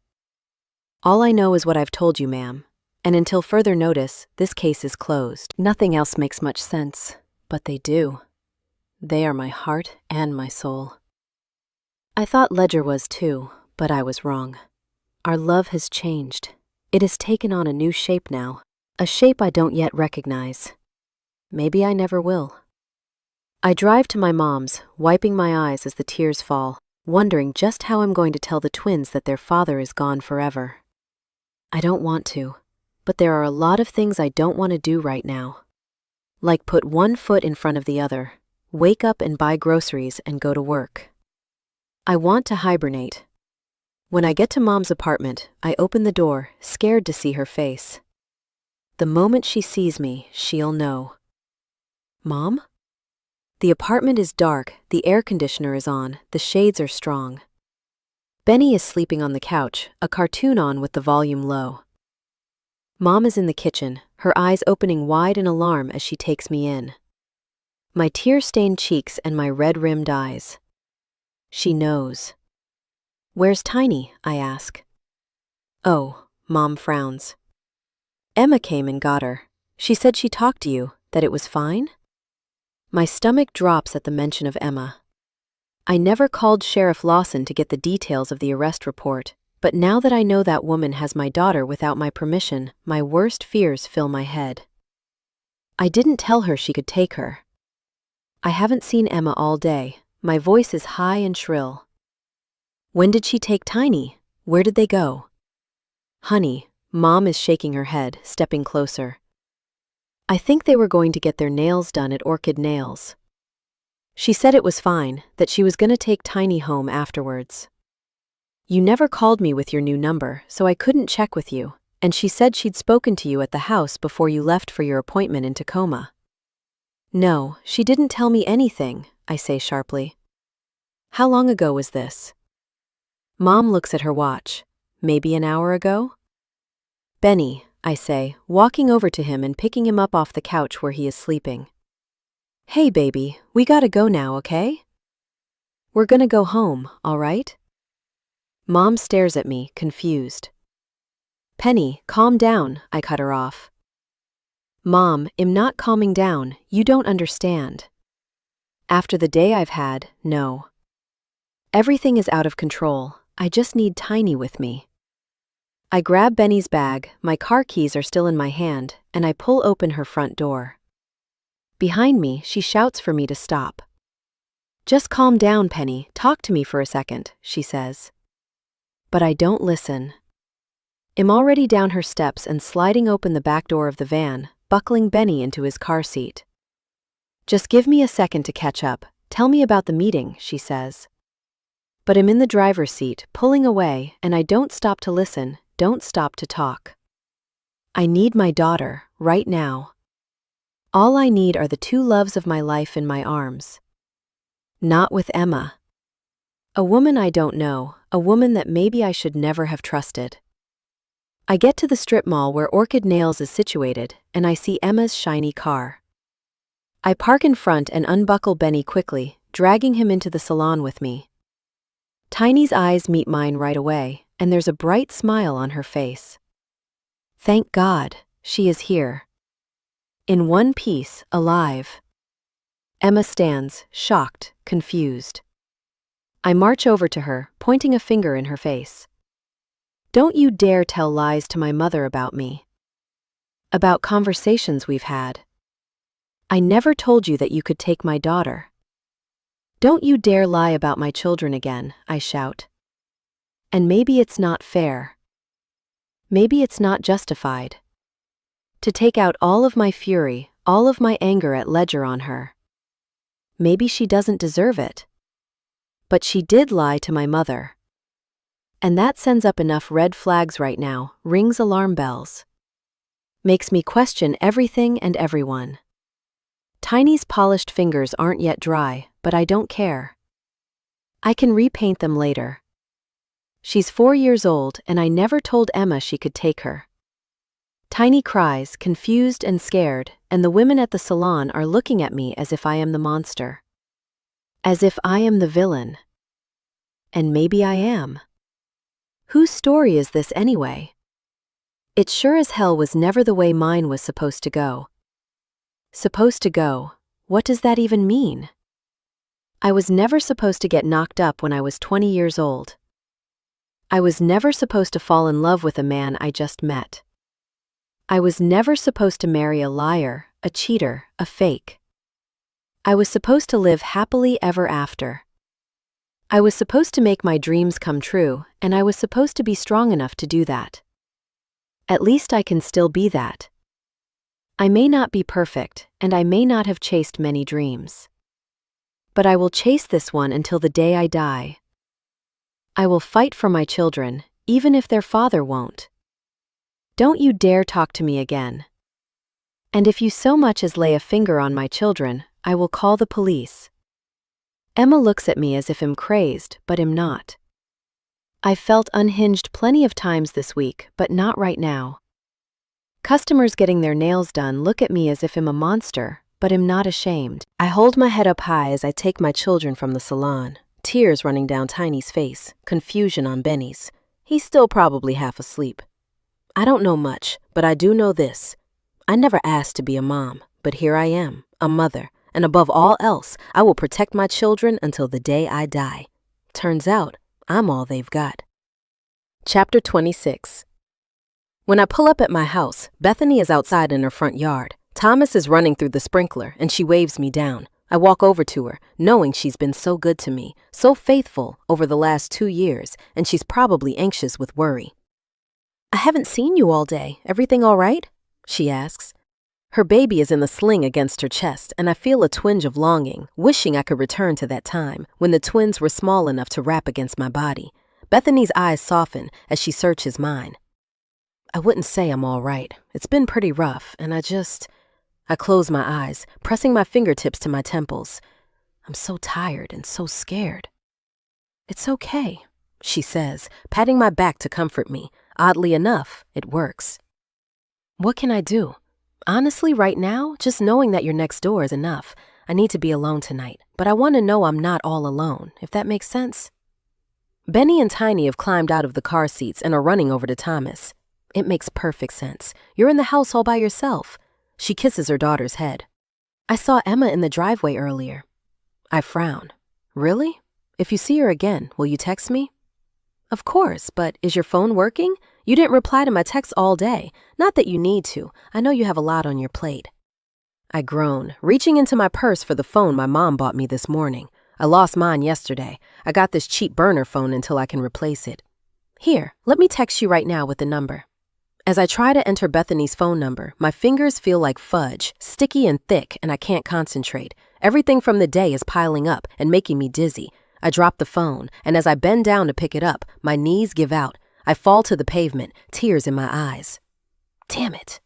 Speaker 2: All I know is what I've told you, ma'am, and until further notice, this case is closed. Nothing else makes much sense, but they do. They are my heart and my soul. I thought Ledger was too, but I was wrong. Our love has changed. It has taken on a new shape now, a shape I don't yet recognize. Maybe I never will. I drive to my mom's, wiping my eyes as the tears fall, wondering just how I'm going to tell the twins that their father is gone forever. I don't want to, but there are a lot of things I don't want to do right now. Like put one foot in front of the other, wake up and buy groceries and go to work. I want to hibernate. When I get to Mom's apartment, I open the door, scared to see her face. The moment she sees me, she'll know. Mom? The apartment is dark, the air conditioner is on, the shades are strong. Benny is sleeping on the couch, a cartoon on with the volume low. Mom is in the kitchen, her eyes opening wide in alarm as she takes me in. my tear-stained cheeks and my red-rimmed eyes. She knows. "Where's Tiny?" I ask. "Oh," Mom frowns. "Emma came and got her. She said she talked to you, that it was fine?" My stomach drops at the mention of Emma. I never called Sheriff Lawson to get the details of the arrest report, but now that I know that woman has my daughter without my permission, my worst fears fill my head. I didn't tell her she could take her. I haven't seen Emma all day. My voice is high and shrill. "When did she take Tiny? Where did they go?" "Honey," Mom is shaking her head, stepping closer. "I think they were going to get their nails done at Orchid Nails. She said it was fine, that she was going to take Tiny home afterwards. You never called me with your new number, so I couldn't check with you, and she said she'd spoken to you at the house before you left for your appointment in Tacoma." "No, she didn't tell me anything," I say sharply. "How long ago was this?" Mom looks at her watch. "Maybe an hour ago?" "Benny," I say, walking over to him and picking him up off the couch where he is sleeping. "Hey, baby, we gotta go now, okay? We're gonna go home, all right?" Mom stares at me, confused. "Penny, calm down," I cut her off. "Mom, I'm not calming down, you don't understand. After the day I've had, no. Everything is out of control, I just need Tiny with me." I grab Benny's bag, my car keys are still in my hand, and I pull open her front door. Behind me, she shouts for me to stop. "Just calm down, Penny, talk to me for a second," she says. But I don't listen. I'm already down her steps and sliding open the back door of the van, buckling Benny into his car seat. "Just give me a second to catch up, tell me about the meeting," she says. But I'm in the driver's seat, pulling away, and I don't stop to listen, don't stop to talk. I need my daughter, right now. All I need are the two loves of my life in my arms. Not with Emma. A woman I don't know, a woman that maybe I should never have trusted. I get to the strip mall where Orchid Nails is situated, and I see Emma's shiny car. I park in front and unbuckle Benny quickly, dragging him into the salon with me. Tiny's eyes meet mine right away, and there's a bright smile on her face. Thank God, she is here. In one piece, alive. Emma stands, shocked, confused. I march over to her, pointing a finger in her face. "Don't you dare tell lies to my mother about me. About conversations we've had. I never told you that you could take my daughter. Don't you dare lie about my children again," I shout. And maybe it's not fair. Maybe it's not justified. To take out all of my fury, all of my anger at Ledger on her. Maybe she doesn't deserve it. But she did lie to my mother. And that sends up enough red flags right now, rings alarm bells. Makes me question everything and everyone. Tiny's polished fingers aren't yet dry, but I don't care. I can repaint them later. She's 4 years old, and I never told Emma she could take her. Tiny cries, confused and scared, and the women at the salon are looking at me as if I am the monster. As if I am the villain. And maybe I am. Whose story is this anyway? It sure as hell was never the way mine was supposed to go. Supposed to go, what does that even mean? I was never supposed to get knocked up when I was 20 years old. I was never supposed to fall in love with a man I just met. I was never supposed to marry a liar, a cheater, a fake. I was supposed to live happily ever after. I was supposed to make my dreams come true, and I was supposed to be strong enough to do that. At least I can still be that. I may not be perfect, and I may not have chased many dreams. But I will chase this one until the day I die. I will fight for my children, even if their father won't. Don't you dare talk to me again. And if you so much as lay a finger on my children, I will call the police. Emma looks at me as if I'm crazed, but I'm not. I've felt unhinged plenty of times this week, but not right now. Customers getting their nails done look at me as if I'm a monster, but am not ashamed. I hold my head up high as I take my children from the salon, tears running down Tiny's face, confusion on Benny's. He's still probably half asleep. I don't know much, but I do know this. I never asked to be a mom, but here I am, a mother, and above all else, I will protect my children until the day I die. Turns out, I'm all they've got. Chapter 26. When I pull up at my house, Bethany is outside in her front yard. Thomas is running through the sprinkler, and she waves me down. I walk over to her, knowing she's been so good to me, so faithful over the last 2 years, and she's probably anxious with worry. I haven't seen you all day. Everything all right? She asks. Her baby is in the sling against her chest, and I feel a twinge of longing, wishing I could return to that time when the twins were small enough to wrap against my body. Bethany's eyes soften as she searches mine. I wouldn't say I'm all right. It's been pretty rough, and I close my eyes, pressing my fingertips to my temples. I'm so tired and so scared. It's okay, she says, patting my back to comfort me. Oddly enough, it works. What can I do? Honestly, right now, just knowing that you're next door is enough. I need to be alone tonight, but I want to know I'm not all alone, if that makes sense. Benny and Tiny have climbed out of the car seats and are running over to Thomas. It makes perfect sense. You're in the house all by yourself. She kisses her daughter's head. I saw Emma in the driveway earlier. I frown. Really? If you see her again, will you text me? Of course, but is your phone working? You didn't reply to my texts all day. Not that you need to. I know you have a lot on your plate. I groan, reaching into my purse for the phone my mom bought me this morning. I lost mine yesterday. I got this cheap burner phone until I can replace it. Here, let me text you right now with the number. As I try to enter Bethany's phone number, my fingers feel like fudge, sticky and thick, and I can't concentrate. Everything from the day is piling up and making me dizzy. I drop the phone, and as I bend down to pick it up, my knees give out. I fall to the pavement, tears in my eyes. Damn it.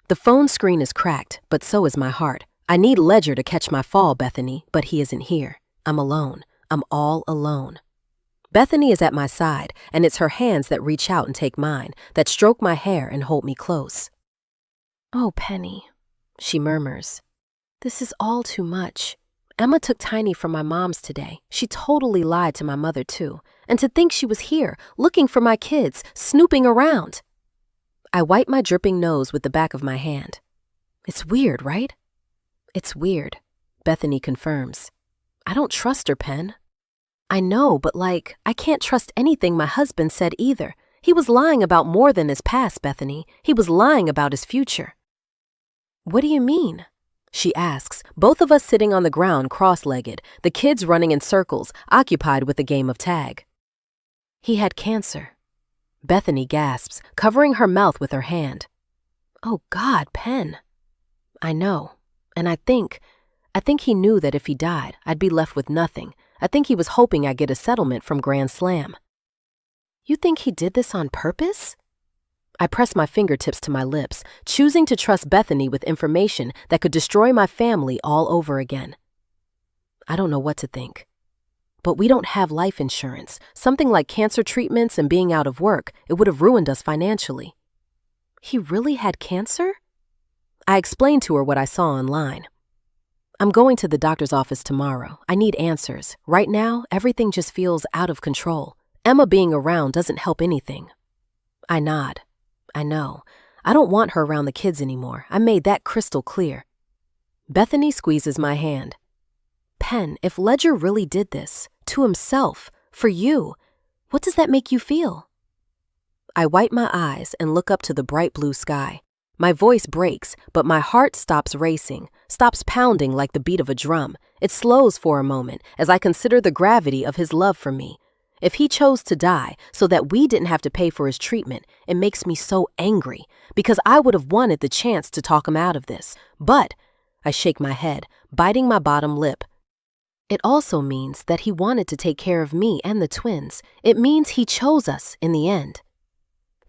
Speaker 2: The phone screen is cracked, but so is my heart. I need Ledger to catch my fall, Bethany, but he isn't here. I'm alone. I'm all alone. Bethany is at my side, and it's her hands that reach out and take mine, that stroke my hair and hold me close. Oh, Penny, she murmurs. This is all too much. Emma took Tiny from my mom's today. She totally lied to my mother, too. And to think she was here, looking for my kids, snooping around. I wipe my dripping nose with the back of my hand. It's weird, right? It's weird, Bethany confirms. I don't trust her, Pen. I know, but I can't trust anything my husband said either. He was lying about more than his past, Bethany. He was lying about his future. What do you mean? She asks, both of us sitting on the ground cross-legged, the kids running in circles, occupied with a game of tag. He had cancer. Bethany gasps, covering her mouth with her hand. Oh God, Pen. I know, and I think he knew that if he died, I'd be left with nothing. I think he was hoping I'd get a settlement from Grand Slam. You think he did this on purpose? I press my fingertips to my lips, choosing to trust Bethany with information that could destroy my family all over again. I don't know what to think. But we don't have life insurance. Something like cancer treatments and being out of work, it would have ruined us financially. He really had cancer? I explained to her what I saw online. I'm going to the doctor's office tomorrow. I need answers. Right now, everything just feels out of control. Emma being around doesn't help anything. I nod. I know. I don't want her around the kids anymore. I made that crystal clear. Bethany squeezes my hand. Pen, if Ledger really did this, to himself, for you, what does that make you feel? I wipe my eyes and look up to the bright blue sky. My voice breaks, but my heart stops racing, stops pounding like the beat of a drum. It slows for a moment as I consider the gravity of his love for me. If he chose to die so that we didn't have to pay for his treatment, it makes me so angry because I would have wanted the chance to talk him out of this. But I shake my head, biting my bottom lip. It also means that he wanted to take care of me and the twins. It means he chose us in the end.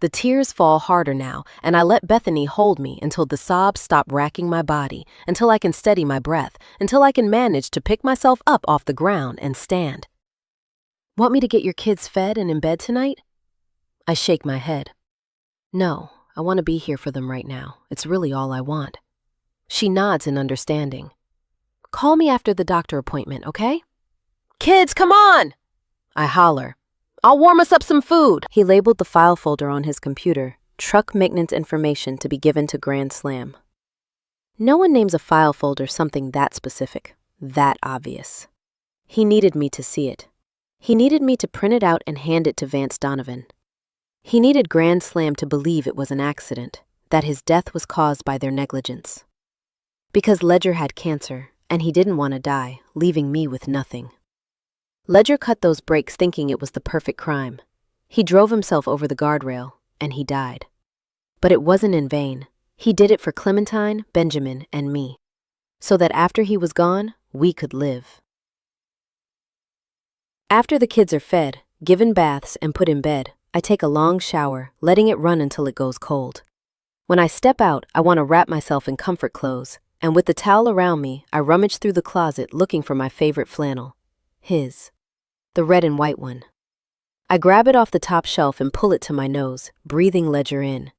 Speaker 2: The tears fall harder now, and I let Bethany hold me until the sobs stop racking my body, until I can steady my breath, until I can manage to pick myself up off the ground and stand. Want me to get your kids fed and in bed tonight? I shake my head. No, I want to be here for them right now. It's really all I want.
Speaker 4: She nods in understanding. Call me after the doctor appointment, okay? Kids, come on! I holler. I'll warm us up some food.
Speaker 2: He labeled the file folder on his computer, truck maintenance information to be given to Grand Slam. No one names a file folder something that specific, that obvious. He needed me to see it. He needed me to print it out and hand it to Vance Donovan. He needed Grand Slam to believe it was an accident, that his death was caused by their negligence. Because Ledger had cancer, and he didn't want to die, leaving me with nothing. Ledger cut those brakes thinking it was the perfect crime. He drove himself over the guardrail, and he died. But it wasn't in vain. He did it for Clementine, Benjamin, and me, so that after he was gone, we could live. After the kids are fed, given baths, and put in bed, I take a long shower, letting it run until it goes cold. When I step out, I want to wrap myself in comfort clothes, and with the towel around me, I rummage through the closet looking for my favorite flannel. His. The red and white one. I grab it off the top shelf and pull it to my nose, breathing Ledger in.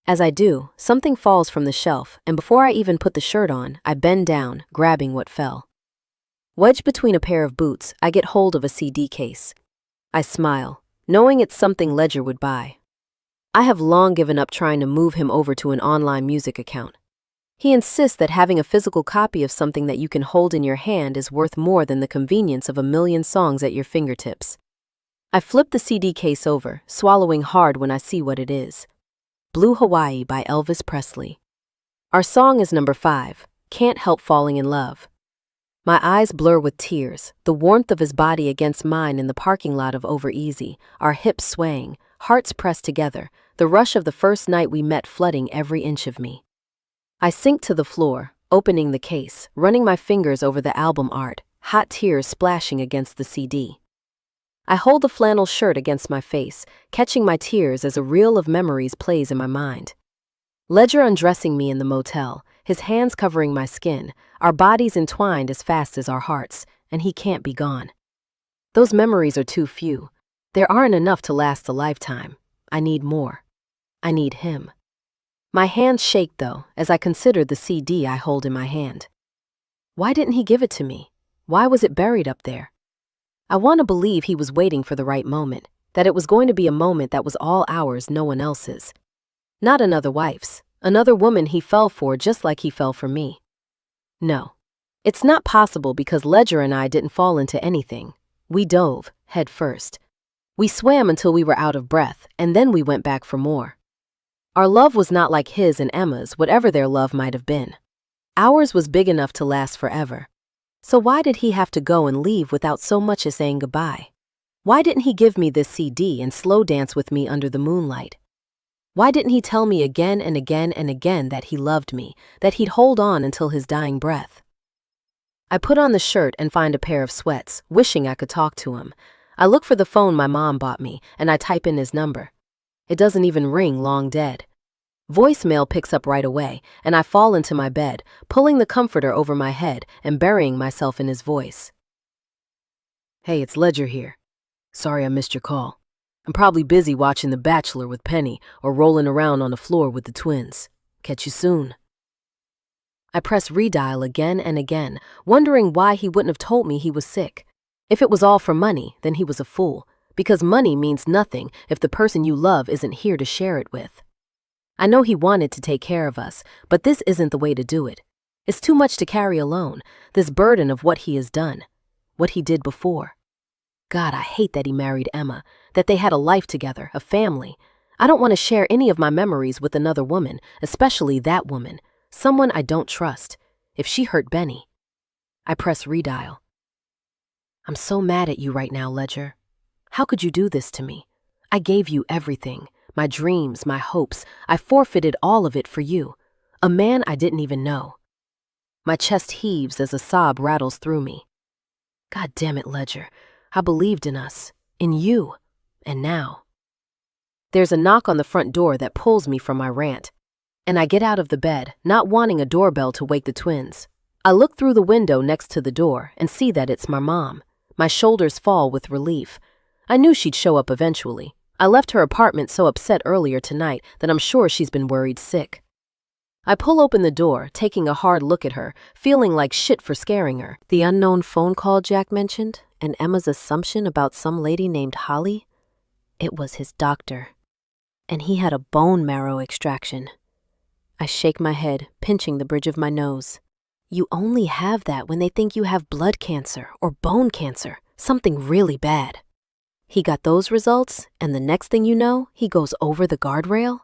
Speaker 2: As I do, something falls from the shelf, and before I even put the shirt on, I bend down, grabbing what fell. Wedged between a pair of boots, I get hold of a CD case. I smile, knowing it's something Ledger would buy. I have long given up trying to move him over to an online music account. He insists that having a physical copy of something that you can hold in your hand is worth more than the convenience of a million songs at your fingertips. I flip the CD case over, swallowing hard when I see what it is. Blue Hawaii by Elvis Presley. Our song is number 5, Can't Help Falling in Love. My eyes blur with tears, the warmth of his body against mine in the parking lot of Over Easy, our hips swaying, hearts pressed together, the rush of the first night we met flooding every inch of me. I sink to the floor, opening the case, running my fingers over the album art, hot tears splashing against the CD. I hold the flannel shirt against my face, catching my tears as a reel of memories plays in my mind. Ledger undressing me in the motel, his hands covering my skin, our bodies entwined as fast as our hearts, and he can't be gone. Those memories are too few. There aren't enough to last a lifetime. I need more. I need him. My hands shake, though, as I consider the CD I hold in my hand. Why didn't he give it to me? Why was it buried up there? I want to believe he was waiting for the right moment, that it was going to be a moment that was all ours, no one else's. Not another wife's, another woman he fell for just like he fell for me. No, it's not possible because Ledger and I didn't fall into anything. We dove, head first. We swam until we were out of breath, and then we went back for more. Our love was not like his and Emma's, whatever their love might have been. Ours was big enough to last forever. So why did he have to go and leave without so much as saying goodbye? Why didn't he give me this CD and slow dance with me under the moonlight? Why didn't he tell me again and again and again that he loved me, that he'd hold on until his dying breath? I put on the shirt and find a pair of sweats, wishing I could talk to him. I look for the phone my mom bought me, and I type in his number. It doesn't even ring, long dead. Voicemail picks up right away, and I fall into my bed, pulling the comforter over my head and burying myself in his voice. Hey, it's Ledger here. Sorry I missed your call. I'm probably busy watching The Bachelor with Penny or rolling around on the floor with the twins. Catch you soon. I press redial again and again, wondering why he wouldn't have told me he was sick. If it was all for money, then he was a fool, because money means nothing if the person you love isn't here to share it with. I know he wanted to take care of us, but this isn't the way to do it. It's too much to carry alone, this burden of what he has done, what he did before. God, I hate that he married Emma, that they had a life together, a family. I don't want to share any of my memories with another woman, especially that woman, someone I don't trust. If she hurt Benny. I press redial. I'm so mad at you right now, Ledger. How could you do this to me? I gave you everything. My dreams, my hopes, I forfeited all of it for you, a man I didn't even know. My chest heaves as a sob rattles through me. God damn it, Ledger. I believed in us, in you, and now. There's a knock on the front door that pulls me from my rant, and I get out of the bed, not wanting a doorbell to wake the twins. I look through the window next to the door and see that it's my mom. My shoulders fall with relief. I knew she'd show up eventually. I left her apartment so upset earlier tonight that I'm sure she's been worried sick.
Speaker 4: I pull open the door, taking a hard look at her, feeling like shit for scaring her.
Speaker 2: The unknown phone call Jack mentioned, and Emma's assumption about some lady named Holly? It was his doctor. And he had a bone marrow extraction. I shake my head, pinching the bridge of my nose. You only have that when they think you have blood cancer or bone cancer, something really bad. He got those results, and the next thing you know, he goes over the guardrail?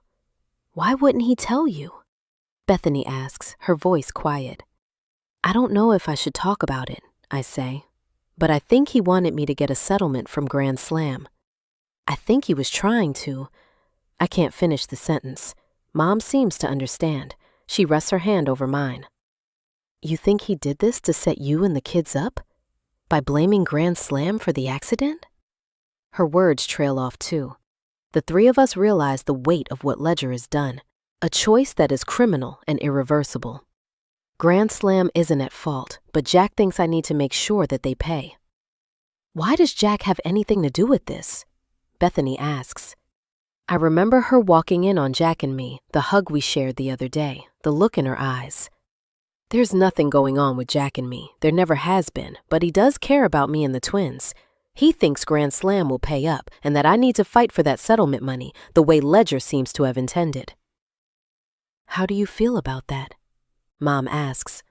Speaker 2: Why wouldn't he tell you? Bethany asks, her voice quiet. I don't know if I should talk about it, I say, but I think he wanted me to get a settlement from Grand Slam. I think he was trying to. I can't finish the sentence. Mom seems to understand. She rests her hand over mine. You think he did this to set you and the kids up? By blaming Grand Slam for the accident? Her words trail off too. The three of us realize the weight of what Ledger has done. A choice that is criminal and irreversible. Grand Slam isn't at fault, but Jack thinks I need to make sure that they pay. Why does Jack have anything to do with this? Bethany asks. I remember her walking in on Jack and me, the hug we shared the other day, the look in her eyes. There's nothing going on with Jack and me. There never has been, but he does care about me and the twins. He thinks Grand Slam will pay up and that I need to fight for that settlement money the way Ledger seems to have intended. How do you feel about that? Mom asks.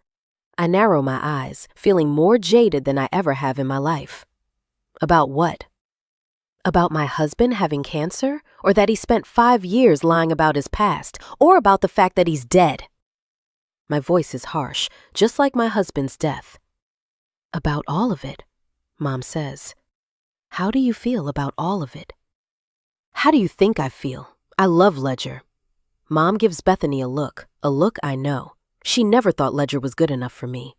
Speaker 2: I narrow my eyes, feeling more jaded than I ever have in my life. About what? About my husband having cancer, or that he spent 5 years lying about his past, or about the fact that he's dead? My voice is harsh, just like my husband's death. About all of it, Mom says. How do you feel about all of it? How do you think I feel? I love Ledger. Mom gives Bethany a look I know. She never thought Ledger was good enough for me.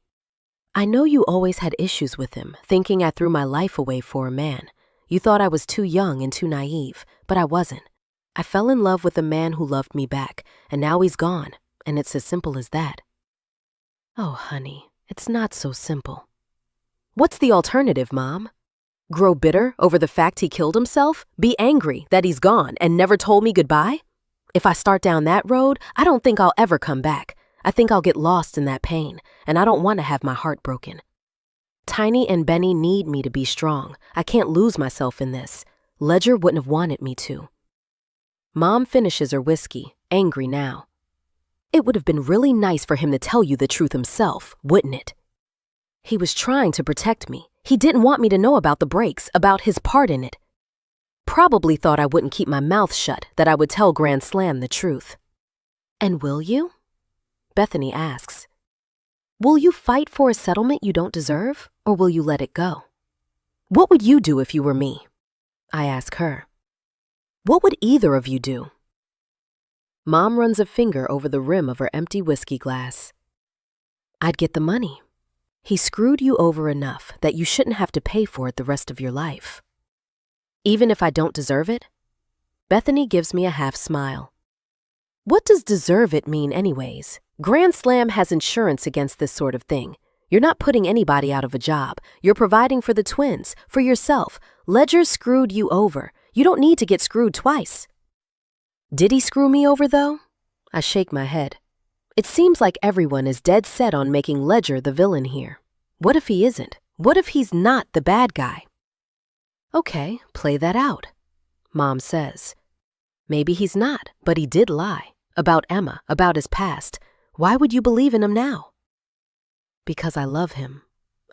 Speaker 2: I know you always had issues with him, thinking I threw my life away for a man. You thought I was too young and too naive, but I wasn't. I fell in love with a man who loved me back, and now he's gone, and it's as simple as that. Oh, honey, it's not so simple. What's the alternative, Mom? Grow bitter over the fact he killed himself? Be angry that he's gone and never told me goodbye? If I start down that road, I don't think I'll ever come back. I think I'll get lost in that pain, and I don't want to have my heart broken. Tiny and Benny need me to be strong. I can't lose myself in this. Ledger wouldn't have wanted me to. Mom finishes her whiskey, angry now. It would have been really nice for him to tell you the truth himself, wouldn't it? He was trying to protect me. He didn't want me to know about the breaks, about his part in it. Probably thought I wouldn't keep my mouth shut, that I would tell Grand Slam the truth. And will you? Bethany asks. Will you fight for a settlement you don't deserve, or will you let it go? What would you do if you were me? I ask her. What would either of you do? Mom runs a finger over the rim of her empty whiskey glass. I'd get the money. He screwed you over enough that you shouldn't have to pay for it the rest of your life. Even if I don't deserve it? Bethany gives me a half smile. What does deserve it mean anyways? Grand Slam has insurance against this sort of thing. You're not putting anybody out of a job. You're providing for the twins, for yourself. Ledger screwed you over. You don't need to get screwed twice. Did he screw me over, though? I shake my head. It seems like everyone is dead set on making Ledger the villain here. What if he isn't? What if he's not the bad guy? Okay, play that out, Mom says. Maybe he's not, but he did lie. About Emma, about his past. Why would you believe in him now? Because I love him,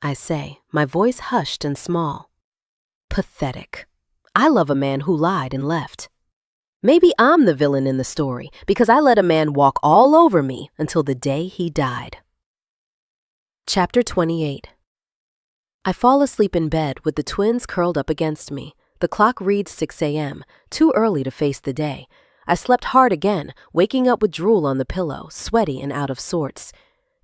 Speaker 2: I say, my voice hushed and small. Pathetic. I love a man who lied and left. Maybe I'm the villain in the story because I let a man walk all over me until the day he died. Chapter 28. I fall asleep in bed with the twins curled up against me. The clock reads 6 a.m., too early to face the day. I slept hard again, waking up with drool on the pillow, sweaty and out of sorts.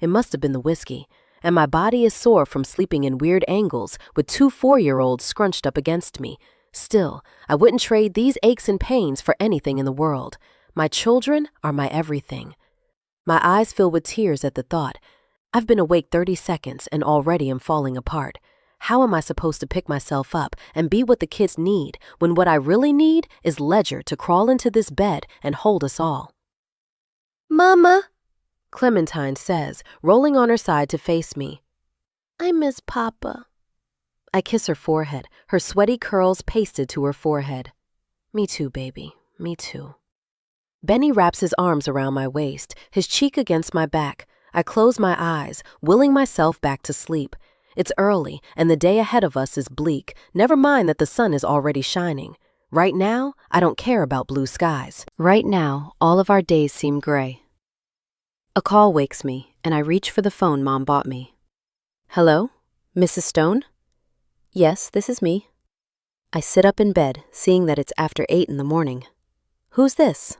Speaker 2: It must have been the whiskey, and my body is sore from sleeping in weird angles with 2 4-year-olds scrunched up against me. Still, I wouldn't trade these aches and pains for anything in the world. My children are my everything. My eyes fill with tears at the thought. I've been awake 30 seconds and already am falling apart. How am I supposed to pick myself up and be what the kids need when what I really need is Ledger to crawl into this bed and hold us all? Mama,
Speaker 4: Clementine says, rolling on her side to face me.
Speaker 2: I miss Papa.
Speaker 4: I kiss her forehead, her sweaty curls pasted to her forehead. Me too, baby. Me too. Benny wraps his arms around my waist, his cheek against my back. I close my eyes, willing myself back to sleep. It's early, and the day ahead of us is bleak. Never mind that the sun is already shining. Right now, I don't care about blue skies.
Speaker 1: Right now, all of our days seem gray. A call wakes me, and I reach for the phone Mom bought me. Hello? Mrs. Stone? Yes, this is me. I sit up in bed, seeing that it's after 8 in the morning. Who's this?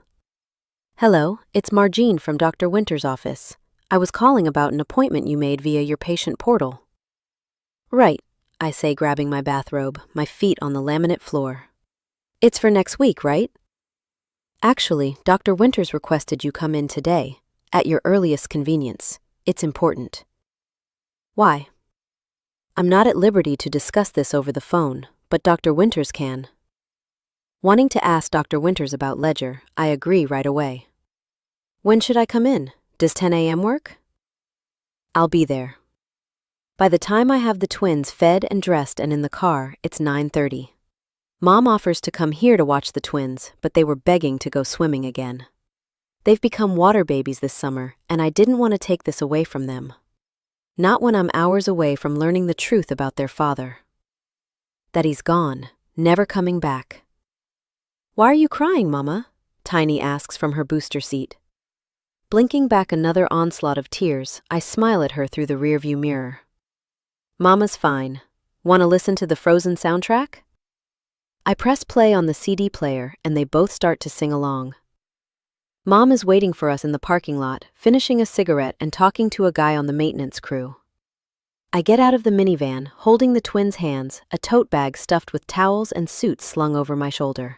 Speaker 1: Hello, it's Margene from Dr. Winter's office. I was calling about an appointment you made via your patient portal. Right, I say, grabbing my bathrobe, my feet on the laminate floor. It's for next week, right? Actually, Dr. Winters requested you come in today, at your earliest convenience. It's important. Why? I'm not at liberty to discuss this over the phone, but Dr. Winters can. Wanting to ask Dr. Winters about Ledger, I agree right away. When should I come in? Does 10 a.m. work? I'll be there. By the time I have the twins fed and dressed and in the car, it's 9:30. Mom offers to come here to watch the twins, but they were begging to go swimming again. They've become water babies this summer, and I didn't want to take this away from them. Not when I'm hours away from learning the truth about their father. That he's gone, never coming back. Why are you crying, Mama? Tiny asks from her booster seat. Blinking back another onslaught of tears, I smile at her through the rearview mirror. Mama's fine. Want to listen to the Frozen soundtrack? I press play on the CD player, and they both start to sing along. Mom is waiting for us in the parking lot, finishing a cigarette and talking to a guy on the maintenance crew. I get out of the minivan, holding the twins' hands, a tote bag stuffed with towels and suits slung over my shoulder.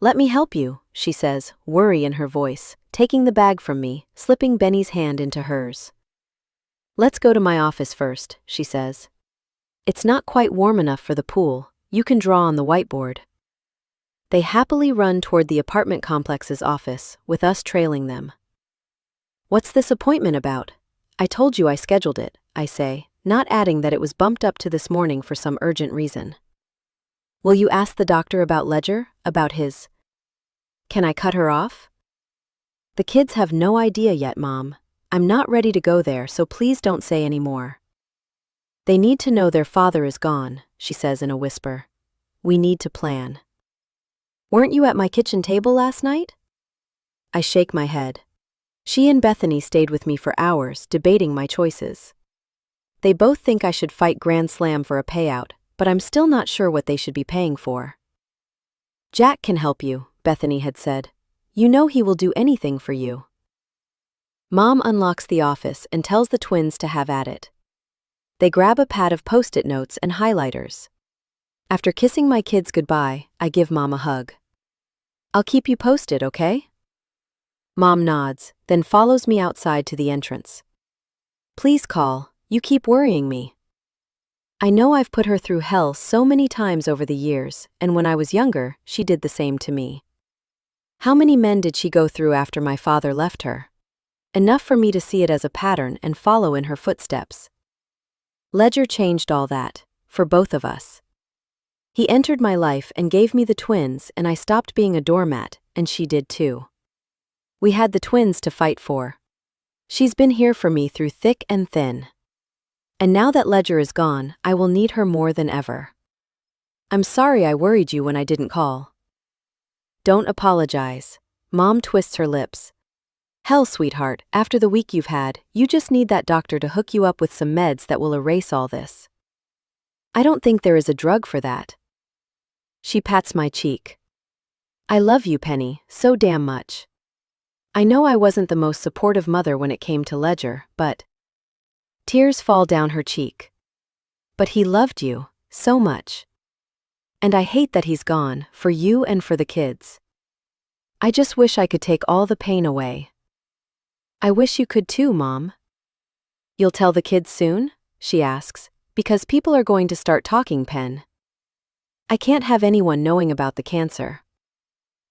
Speaker 1: Let me help you, she says, worry in her voice, taking the bag from me, slipping Benny's hand into hers. Let's go to my office first, she says. It's not quite warm enough for the pool. You can draw on the whiteboard. They happily run toward the apartment complex's office, with us trailing them. What's this appointment about? I told you I scheduled it, I say, not adding that it was bumped up to this morning for some urgent reason. Will you ask the doctor about Ledger, about his... Can I cut her off? The kids have no idea yet, Mom. I'm not ready to go there, so please don't say any more. They need to know their father is gone, she says in a whisper. We need to plan. Weren't you at my kitchen table last night? I shake my head. She and Bethany stayed with me for hours, debating my choices. They both think I should fight Grand Slam for a payout, but I'm still not sure what they should be paying for. Jack can help you, Bethany had said. You know he will do anything for you. Mom unlocks the office and tells the twins to have at it. They grab a pad of Post-it notes and highlighters. After kissing my kids goodbye, I give Mom a hug. I'll keep you posted, okay? Mom nods, then follows me outside to the entrance. Please call, you keep worrying me. I know I've put her through hell so many times over the years, and when I was younger, she did the same to me. How many men did she go through after my father left her? Enough for me to see it as a pattern and follow in her footsteps. Ledger changed all that, for both of us. He entered my life and gave me the twins, and I stopped being a doormat, and she did too. We had the twins to fight for. She's been here for me through thick and thin. And now that Ledger is gone, I will need her more than ever. I'm sorry I worried you when I didn't call. Don't apologize. Mom twists her lips. Hell, sweetheart, after the week you've had, you just need that doctor to hook you up with some meds that will erase all this. I don't think there is a drug for that. She pats my cheek. I love you, Penny, so damn much. I know I wasn't the most supportive mother when it came to Ledger, but... Tears fall down her cheek. But he loved you, so much. And I hate that he's gone, for you and for the kids. I just wish I could take all the pain away. I wish you could too, Mom. You'll tell the kids soon? She asks, because people are going to start talking, Pen. I can't have anyone knowing about the cancer.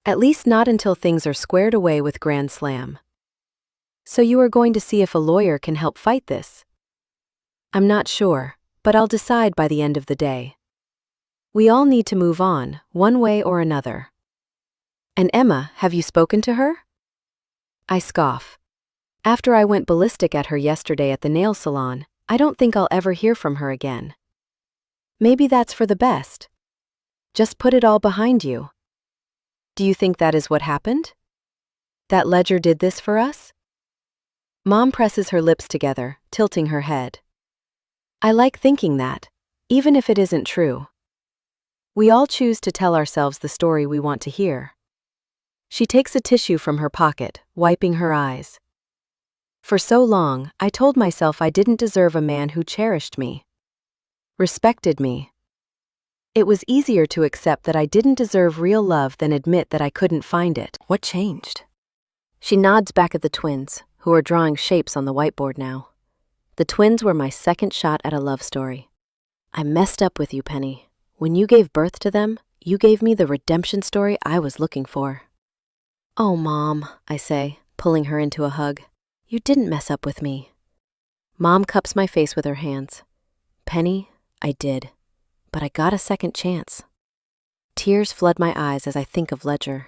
Speaker 1: At least not until things are squared away with Grand Slam.
Speaker 3: So you are going to see if a lawyer can help fight this? I'm not sure, but I'll decide by the end of the day. We all need to move on, one way or another. And Emma, have you spoken to her? I scoff. After I went ballistic at her yesterday at the nail salon, I don't think I'll ever hear from her again. Maybe that's for the best. Just put it all behind you. Do you think that is what happened? That Ledger did this for us? Mom presses her lips together, tilting her head. I like thinking that, even if it isn't true. We all choose to tell ourselves the story we want to hear. She takes a tissue from her pocket, wiping her eyes. For so long, I told myself I didn't deserve a man who cherished me, respected me. It was easier to accept that I didn't deserve real love than admit that I couldn't find it. What changed? She nods back at the twins, who are drawing shapes on the whiteboard now. The twins were my second shot at a love story. I messed up with you, Penny. When you gave birth to them, you gave me the redemption story I was looking for. Oh, Mom, I say, pulling her into a hug. You didn't mess up with me. Mom cups my face with her hands. Penny, I did. But I got a second chance. Tears flood my eyes as I think of Ledger.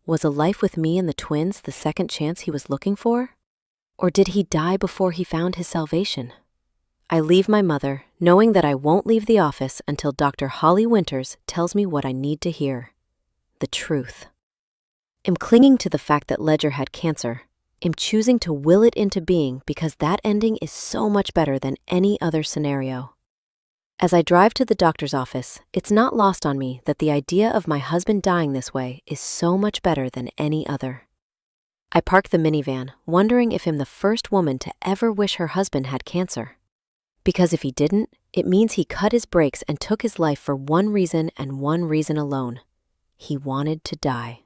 Speaker 3: Was a life with me and the twins the second chance he was looking for? Or did he die before he found his salvation? I leave my mother, knowing that I won't leave the office until Dr. Holly Winters tells me what I need to hear. The truth. I'm clinging to the fact that Ledger had cancer. I'm choosing to will it into being because that ending is so much better than any other scenario. As I drive to the doctor's office, it's not lost on me that the idea of my husband dying this way is so much better than any other. I park the minivan, wondering if I'm the first woman to ever wish her husband had cancer. Because if he didn't, it means he cut his brakes and took his life for one reason and one reason alone. He wanted to die.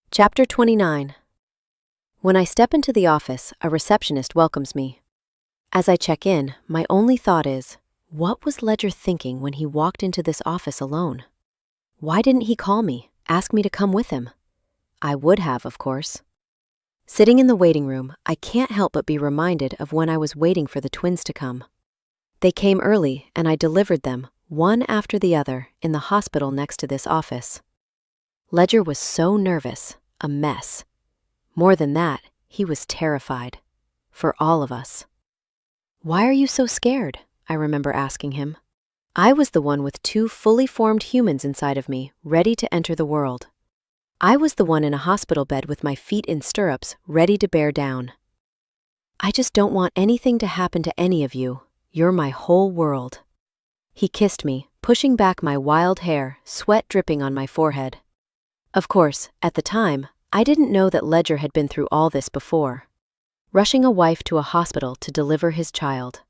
Speaker 3: Chapter 29. When I step into the office, a receptionist welcomes me. As I check in, my only thought is, what was Ledger thinking when he walked into this office alone? Why didn't he call me, ask me to come with him? I would have, of course. Sitting in the waiting room, I can't help but be reminded of when I was waiting for the twins to come. They came early, and I delivered them, one after the other, in the hospital next to this office. Ledger was so nervous, a mess. More than that, he was terrified. For all of us. Why are you so scared? I remember asking him. I was the one with two fully formed humans inside of me, ready to enter the world. I was the one in a hospital bed with my feet in stirrups, ready to bear down. I just don't want anything to happen to any of you. You're my whole world. He kissed me, pushing back my wild hair, sweat dripping on my forehead. Of course, at the time, I didn't know that Ledger had been through all this before. Rushing a wife to a hospital to deliver his child.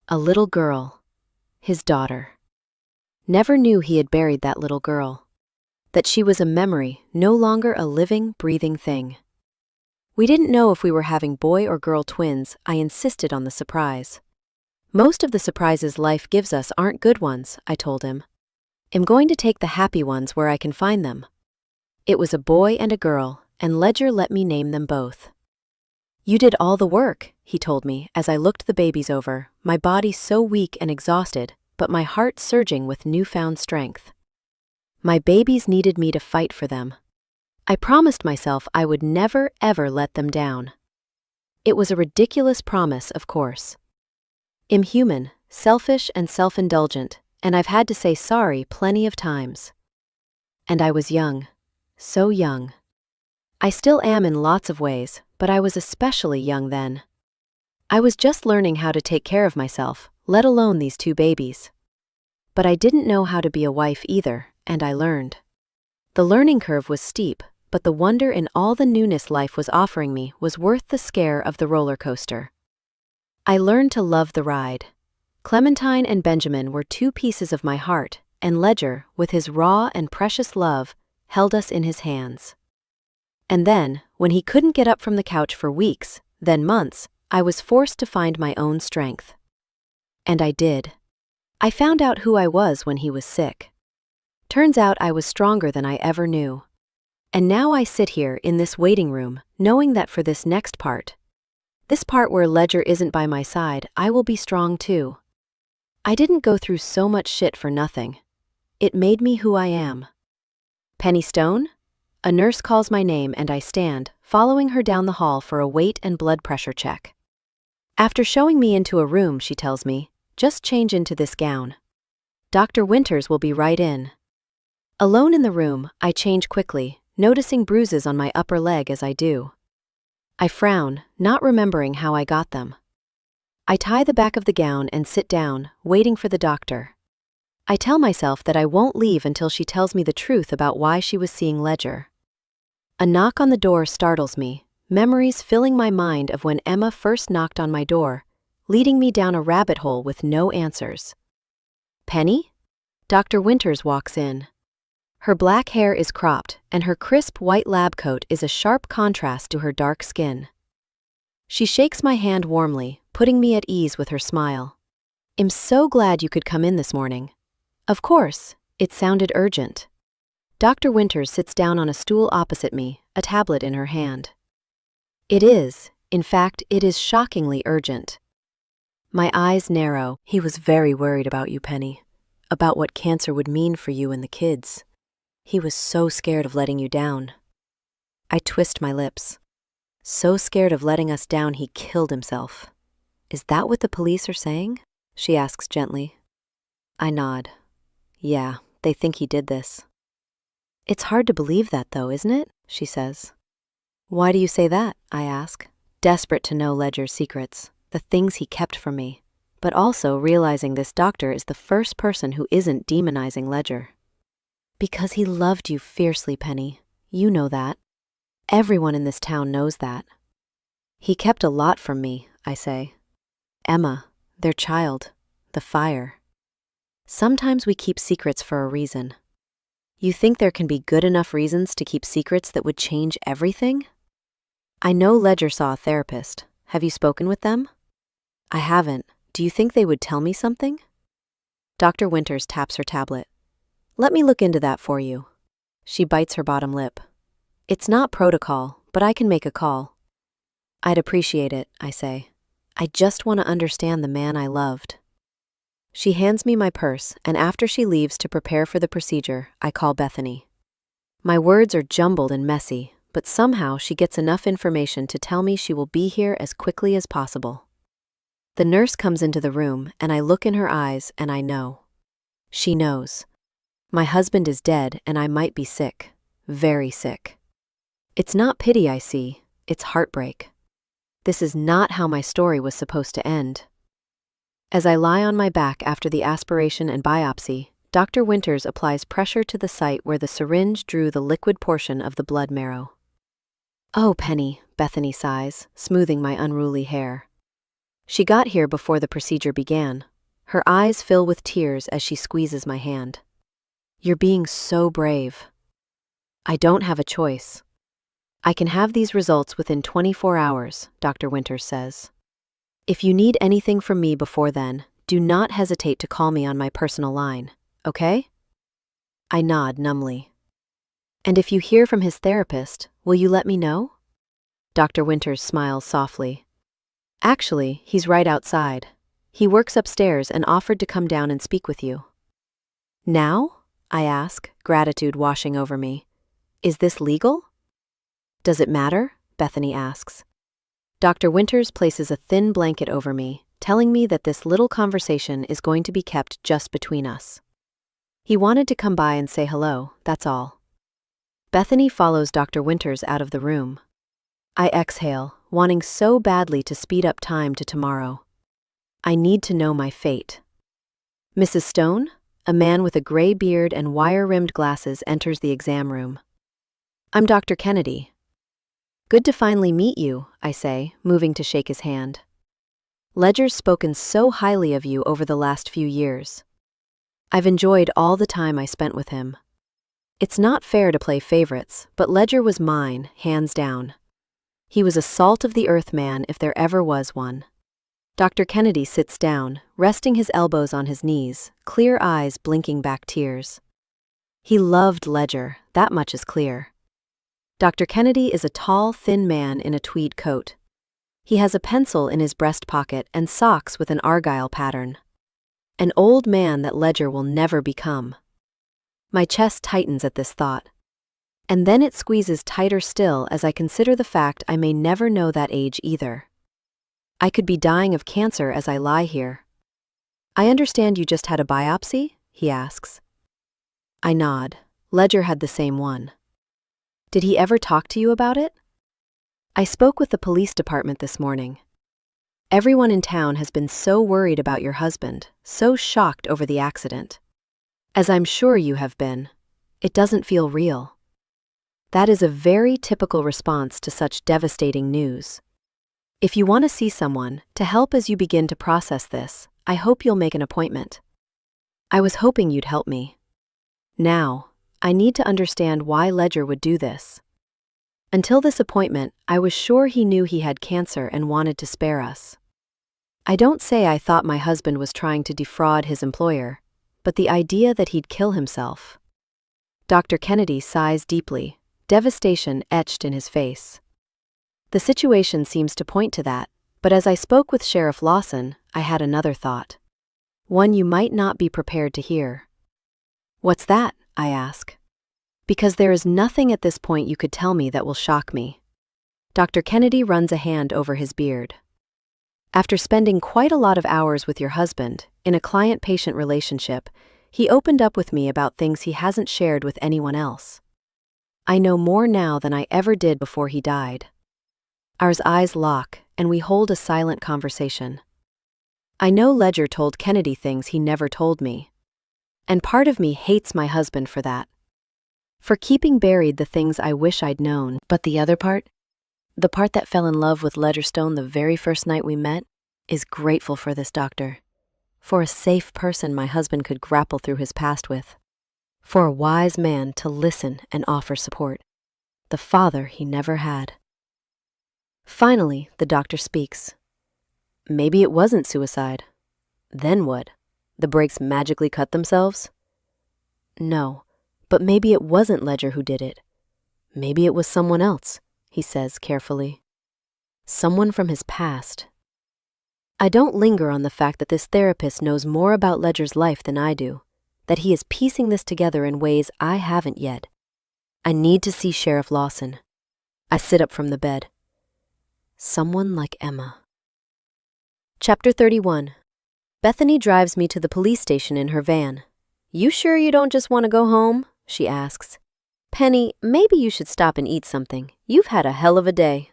Speaker 3: A little girl. His daughter. Never knew he had buried that little girl. That she was a memory, no longer a living, breathing thing. We didn't know if we were having boy or girl twins. I insisted on the surprise. Most of the surprises life gives us aren't good ones, I told him. I'm going to take the happy ones where I can find them. It was a boy and a girl, and Ledger let me name them both. You did all the work, he told me as I looked the babies over, my body so weak and exhausted, but my heart surging with newfound strength. My babies needed me to fight for them. I promised myself I would never, ever let them down. It was a ridiculous promise, of course. I'm human, selfish and self-indulgent, and I've had to say sorry plenty of times. And I was young, so young. I still am in lots of ways, but I was especially young then. I was just learning how to take care of myself, let alone these two babies. But I didn't know how to be a wife either, and I learned. The learning curve was steep, but the wonder in all the newness life was offering me was worth the scare of the roller coaster. I learned to love the ride. Clementine and Benjamin were two pieces of my heart, and Ledger, with his raw and precious love, held us in his hands. And then, when he couldn't get up from the couch for weeks, then months, I was forced to find my own strength. And I did. I found out who I was when he was sick. Turns out I was stronger than I ever knew.
Speaker 2: And now I sit here in this waiting room, knowing that for this next part, this part where Ledger isn't by my side, I will be strong too. I didn't go through so much shit for nothing. It made me who I am. Penny Stone? A nurse calls my name and I stand, following her down the hall for a weight and blood pressure check. After showing me into a room, she tells me, just change into this gown. Dr. Winters will be right in. Alone in the room, I change quickly, noticing bruises on my upper leg as I do. I frown, not remembering how I got them. I tie the back of the gown and sit down, waiting for the doctor. I tell myself that I won't leave until she tells me the truth about why she was seeing Ledger. A knock on the door startles me, memories filling my mind of when Emma first knocked on my door, leading me down a rabbit hole with no answers. Penny? Dr. Winters walks in. Her black hair is cropped, and her crisp white lab coat is a sharp contrast to her dark skin. She shakes my hand warmly, putting me at ease with her smile. I'm so glad you could come in this morning. Of course, it sounded urgent. Dr. Winters sits down on a stool opposite me, a tablet in her hand. It is, in fact, it is shockingly urgent. My eyes narrow.
Speaker 1: He was very worried about you, Penny. About what cancer would mean for you and the kids. He was so scared of letting you down. I twist my lips. So scared of letting us down he killed himself. Is that what the police are saying? She asks gently. I nod. Yeah, they think he did this. It's hard to believe that though, isn't it? She says. Why do you say that? I ask, desperate to know Ledger's secrets, the things he kept from me, but also realizing this doctor is the first person who isn't demonizing Ledger. Because he loved you fiercely, Penny. You know that. Everyone in this town knows that. He kept a lot from me, I say. Emma, their child, the fire. Sometimes we keep secrets for a reason. You think there can be good enough reasons to keep secrets that would change everything? I know Ledger saw a therapist. Have you spoken with them? I haven't. Do you think they would tell me something? Dr. Winters taps her tablet. Let me look into that for you. She bites her bottom lip. It's not protocol, but I can make a call. I'd appreciate it, I say. I just want to understand the man I loved. She hands me my purse, and after she leaves to prepare for the procedure, I call Bethany. My words are jumbled and messy, but somehow she gets enough information to tell me she will be here as quickly as possible. The nurse comes into the room, and I look in her eyes, and I know. She knows. My husband is dead, and I might be sick. Very sick. It's not pity I see, it's heartbreak. This is not how my story was supposed to end. As I lie on my back after the aspiration and biopsy, Dr. Winters applies pressure to the site where the syringe drew the liquid portion of the blood marrow. Oh, Penny, Bethany sighs, smoothing my unruly hair. She got here before the procedure began. Her eyes fill with tears as she squeezes my hand. You're being so brave. I don't have a choice. I can have these results within 24 hours, Dr. Winters says. If you need anything from me before then, do not hesitate to call me on my personal line, okay? I nod numbly. And if you hear from his therapist, will you let me know? Dr. Winters smiles softly. Actually, he's right outside. He works upstairs and offered to come down and speak with you. Now? I ask, gratitude washing over me. Is this legal? Does it matter? Bethany asks. Dr. Winters places a thin blanket over me, telling me that this little conversation is going to be kept just between us. He wanted to come by and say hello, that's all. Bethany follows Dr. Winters out of the room. I exhale, wanting so badly to speed up time to tomorrow. I need to know my fate. Mrs. Stone, a man with a gray beard and wire-rimmed glasses, enters the exam room. I'm Dr. Kennedy. Good to finally meet you, I say, moving to shake his hand. Ledger's spoken so highly of you over the last few years. I've enjoyed all the time I spent with him. It's not fair to play favorites, but Ledger was mine, hands down. He was a salt-of-the-earth man if there ever was one. Dr. Kennedy sits down, resting his elbows on his knees, clear eyes blinking back tears. He loved Ledger, that much is clear.
Speaker 2: Dr. Kennedy is a tall, thin man in a tweed coat. He has a pencil in his breast pocket and socks with an argyle pattern. An old man that Ledger will never become. My chest tightens at this thought. And then it squeezes tighter still as I consider the fact I may never know that age either. I could be dying of cancer as I lie here. I understand you just had a biopsy? He asks. I nod. Ledger had the same one. Did he ever talk to you about it? I spoke with the police department this morning. Everyone in town has been so worried about your husband, so shocked over the accident. As I'm sure you have been, it doesn't feel real. That is a very typical response to such devastating news. If you want to see someone to help as you begin to process this, I hope you'll make an appointment. I was hoping you'd help me. Now, I need to understand why Ledger would do this. Until this appointment, I was sure he knew he had cancer and wanted to spare us. I don't say I thought my husband was trying to defraud his employer, but the idea that he'd kill himself. Dr. Kennedy sighs deeply, devastation etched in his face. The situation seems to point to that, but as I spoke with Sheriff Lawson, I had another thought. One you might not be prepared to hear. What's that? I ask. Because there is nothing at this point you could tell me that will shock me. Dr. Kennedy runs a hand over his beard. After spending quite a lot of hours with your husband, in a client-patient relationship, he opened up with me about things he hasn't shared with anyone else. I know more now than I ever did before he died. Our eyes lock, and we hold a silent conversation. I know Ledger told Kennedy things he never told me. And part of me hates my husband for that. For keeping buried the things I wish I'd known. But the other part? The part that fell in love with Ledger Stone the very first night we met, is grateful for this doctor. For a safe person my husband could grapple through his past with. For a wise man to listen and offer support. The father he never had. Finally, the doctor speaks. Maybe it wasn't suicide. Then what? The brakes magically cut themselves? No, but maybe it wasn't Ledger who did it. Maybe it was someone else, he says carefully. Someone from his past. I don't linger on the fact that this therapist knows more about Ledger's life than I do, that he is piecing this together in ways I haven't yet. I need to see Sheriff Lawson. I sit up from the bed. Someone like Emma. Chapter 31. Bethany drives me to the police station in her van. You sure you don't just want to go home? She asks. Penny, maybe you should stop and eat something. You've had a hell of a day.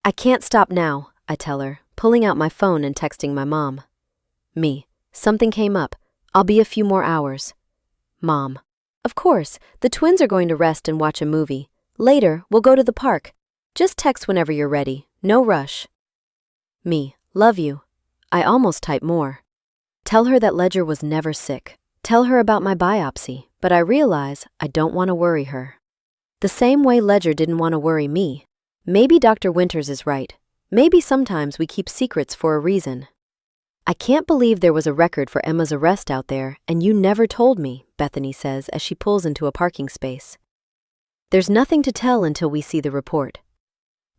Speaker 2: I can't stop now, I tell her, pulling out my phone and texting my mom. Me. Something came up. I'll be a few more hours. Mom. Of course, the twins are going to rest and watch a movie. Later, we'll go to the park. Just text whenever you're ready. No rush. Me. Love you. I almost type more. Tell her that Ledger was never sick. Tell her about my biopsy, but I realize I don't want to worry her. The same way Ledger didn't want to worry me. Maybe Dr. Winters is right. Maybe sometimes we keep secrets for a reason. I can't believe there was a record for Emma's arrest out there, and you never told me, Bethany says as she pulls into a parking space. There's nothing to tell until we see the report.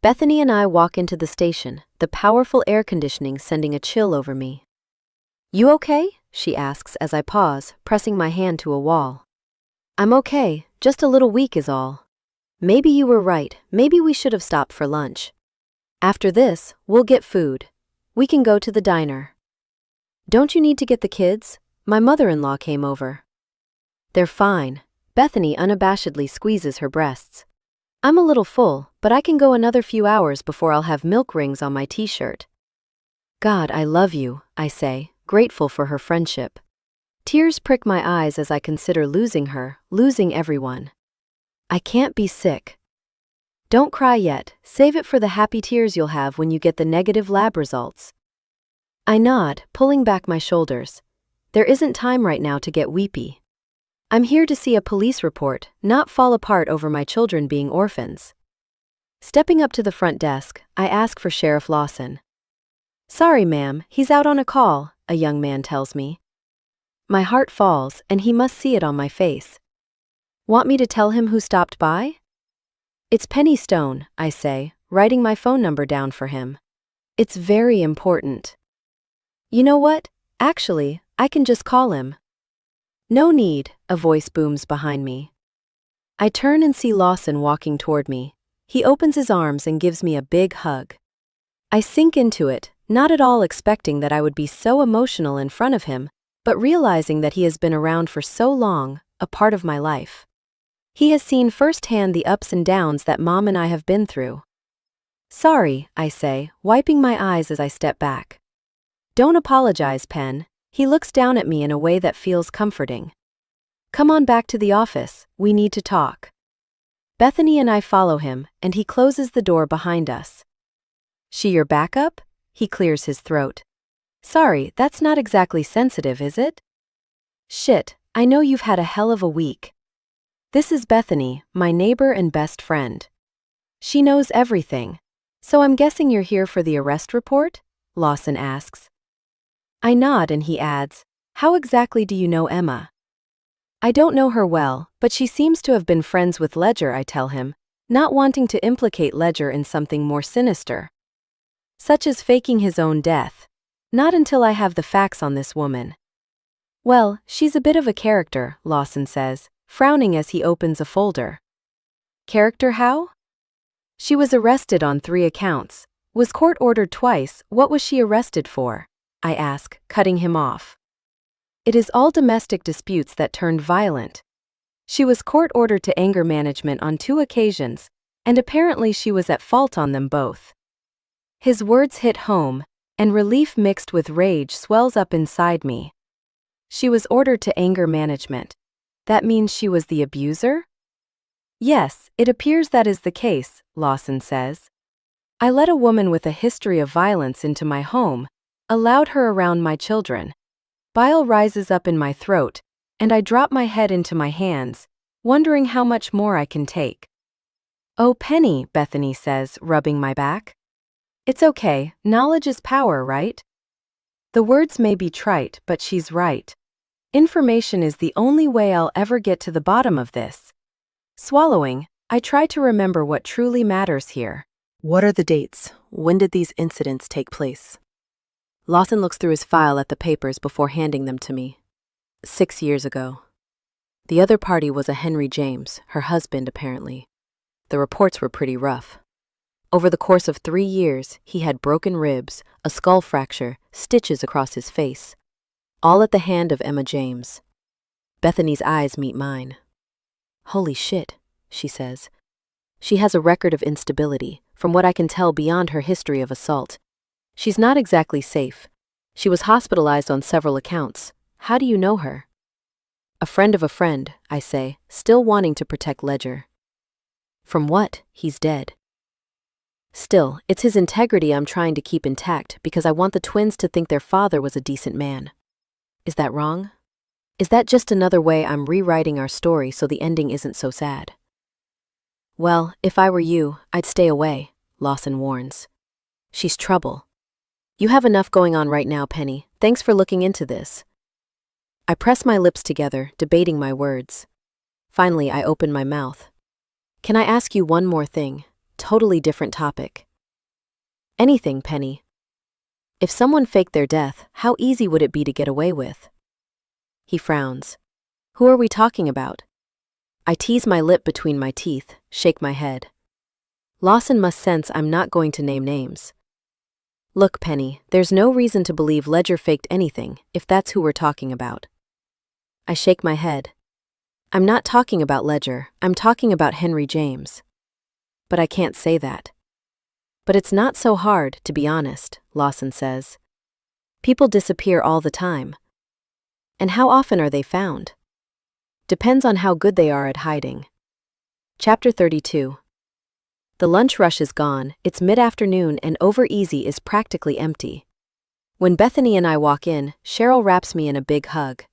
Speaker 2: Bethany and I walk into the station, the powerful air conditioning sending a chill over me. You okay? She asks as I pause, pressing my hand to a wall. I'm okay, just a little weak is all. Maybe you were right, maybe we should have stopped for lunch. After this, we'll get food. We can go to the diner. Don't you need to get the kids? My mother-in-law came over. They're fine. Bethany unabashedly squeezes her breasts. I'm a little full, but I can go another few hours before I'll have milk rings on my t-shirt. God, I love you, I say, grateful for her friendship. Tears prick my eyes as I consider losing her, losing everyone. I can't be sick. Don't cry yet, save it for the happy tears you'll have when you get the negative lab results. I nod, pulling back my shoulders. There isn't time right now to get weepy. I'm here to see a police report, not fall apart over my children being orphans. Stepping up to the front desk, I ask for Sheriff Lawson. Sorry, ma'am, he's out on a call, a young man tells me. My heart falls, and he must see it on my face. Want me to tell him who stopped by? It's Penny Stone, I say, writing my phone number down for him. It's very important. You know what? Actually, I can just call him. No need, a voice booms behind me. I turn and see Lawson walking toward me. He opens his arms and gives me a big hug. I sink into it, not at all expecting that I would be so emotional in front of him, but realizing that he has been around for so long, a part of my life. He has seen firsthand the ups and downs that Mom and I have been through. Sorry, I say, wiping my eyes as I step back. Don't apologize, Pen. He looks down at me in a way that feels comforting. Come on back to the office, we need to talk. Bethany and I follow him, and he closes the door behind us. She your backup? He clears his throat. Sorry, that's not exactly sensitive, is it? Shit, I know you've had a hell of a week. This is Bethany, my neighbor and best friend. She knows everything. So I'm guessing you're here for the arrest report? Lawson asks. I nod and he adds, how exactly do you know Emma? I don't know her well, but she seems to have been friends with Ledger, I tell him, not wanting to implicate Ledger in something more sinister. Such as faking his own death. Not until I have the facts on this woman. Well, she's a bit of a character, Lawson says, frowning as he opens a folder. Character how? She was arrested on 3 accounts. Was court-ordered twice. What was she arrested for? I ask, cutting him off. It is all domestic disputes that turned violent. She was court-ordered to anger management on 2 occasions, and apparently she was at fault on them both. His words hit home, and relief mixed with rage swells up inside me. She was ordered to anger management. That means she was the abuser? Yes, it appears that is the case, Lawson says. I let a woman with a history of violence into my home, allowed her around my children. Bile rises up in my throat, and I drop my head into my hands, wondering how much more I can take. Oh, Penny, Bethany says, rubbing my back. It's okay, knowledge is power, right? The words may be trite, but she's right. Information is the only way I'll ever get to the bottom of this. Swallowing, I try to remember what truly matters here.
Speaker 1: What are the dates? When did these incidents take place? Lawson looks through his file at the papers before handing them to me. 6 years ago. The other party was a Henry James, her husband apparently. The reports were pretty rough. Over the course of 3 years, he had broken ribs, a skull fracture, stitches across his face. All at the hand of Emma James. Bethany's eyes meet mine. Holy shit, she says. She has a record of instability, from what I can tell beyond her history of assault. She's not exactly safe. She was hospitalized on several accounts. How do you know her? A friend of a friend, I say, still wanting to protect Ledger. From what? He's dead. Still, it's his integrity I'm trying to keep intact because I want the twins to think their father was a decent man. Is that wrong? Is that just another way I'm rewriting our story so the ending isn't so sad? Well, if I were you, I'd stay away, Lawson warns. She's trouble. You have enough going on right now, Penny. Thanks for looking into this. I press my lips together, debating my words. Finally, I open my mouth. Can I ask you one more thing? Totally different topic. Anything, Penny. If someone faked their death, how easy would it be to get away with? He frowns. Who are we talking about? I tease my lip between my teeth, shake my head. Lawson must sense I'm not going to name names. Look, Penny, there's no reason to believe Ledger faked anything, if that's who we're talking about. I shake my head. I'm not talking about Ledger, I'm talking about Henry James. But I can't say that. But it's not so hard, to be honest, Lawson says. People disappear all the time. And how often are they found? Depends on how good they are at hiding. Chapter 32. The lunch rush is gone, it's mid-afternoon and Over Easy is practically empty. When Bethany and I walk in, Cheryl wraps me in a big hug.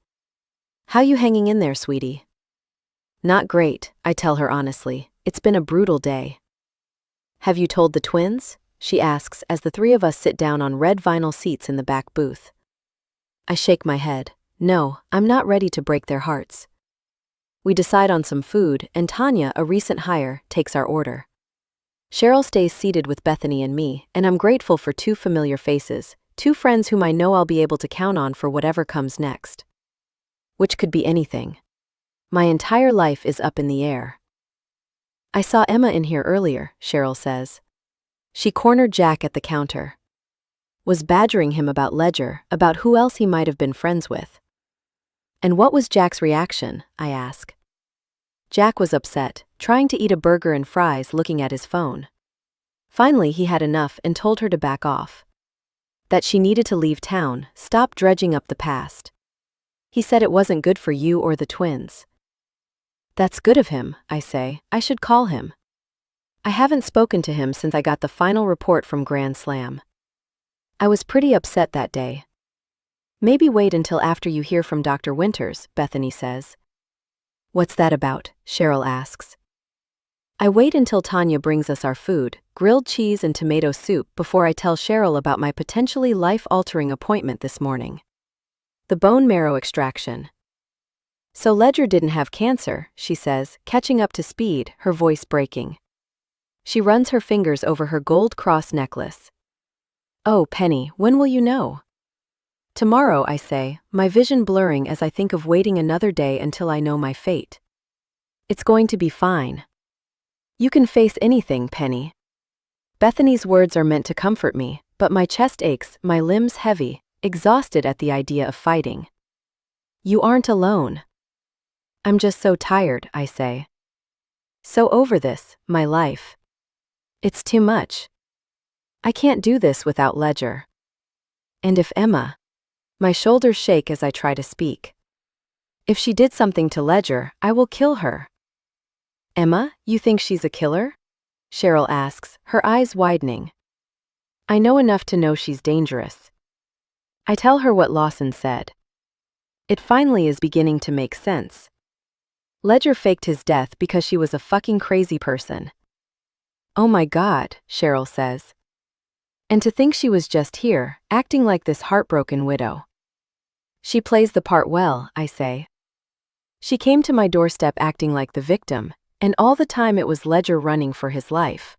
Speaker 1: How you hanging in there, sweetie? Not great, I tell her honestly. It's been a brutal day. Have you told the twins? She asks as the 3 of us sit down on red vinyl seats in the back booth. I shake my head. No, I'm not ready to break their hearts. We decide on some food, and Tanya, a recent hire, takes our order.
Speaker 2: Cheryl stays seated with Bethany and me, and I'm grateful for two familiar faces, two friends whom I know I'll be able to count on for whatever comes next. Which could be anything. My entire life is up in the air. I saw Emma in here earlier, Cheryl says. She cornered Jack at the counter. Was badgering him about Ledger, about who else he might have been friends with. And what was Jack's reaction, I ask. Jack was upset, trying to eat a burger and fries looking at his phone. Finally, he had enough and told her to back off. That she needed to leave town, stop dredging up the past. He said it wasn't good for you or the twins. That's good of him, I say. I should call him. I haven't spoken to him since I got the final report from Grand Slam. I was pretty upset that day. Maybe wait until after you hear from Dr. Winters, Bethany says. What's that about? Cheryl asks. I wait until Tanya brings us our food, grilled cheese and tomato soup, before I tell Cheryl about my potentially life-altering appointment this morning. The bone marrow extraction. So Ledger didn't have cancer, she says, catching up to speed, her voice breaking. She runs her fingers over her gold cross necklace. Oh, Penny, when will you know? Tomorrow, I say, my vision blurring as I think of waiting another day until I know my fate. It's going to be fine. You can face anything, Penny. Bethany's words are meant to comfort me, but my chest aches, my limbs heavy, exhausted at the idea of fighting. You aren't alone. I'm just so tired, I say. So over this, my life. It's too much. I can't do this without Ledger. And if Emma... My shoulders shake as I try to speak. If she did something to Ledger, I will kill her. Emma, you think she's a killer? Cheryl asks, her eyes widening. I know enough to know she's dangerous. I tell her what Lawson said. It finally is beginning to make sense. Ledger faked his death because she was a fucking crazy person. Oh my God, Cheryl says. And to think she was just here, acting like this heartbroken widow. She plays the part well, I say. She came to my doorstep acting like the victim, and all the time it was Ledger running for his life.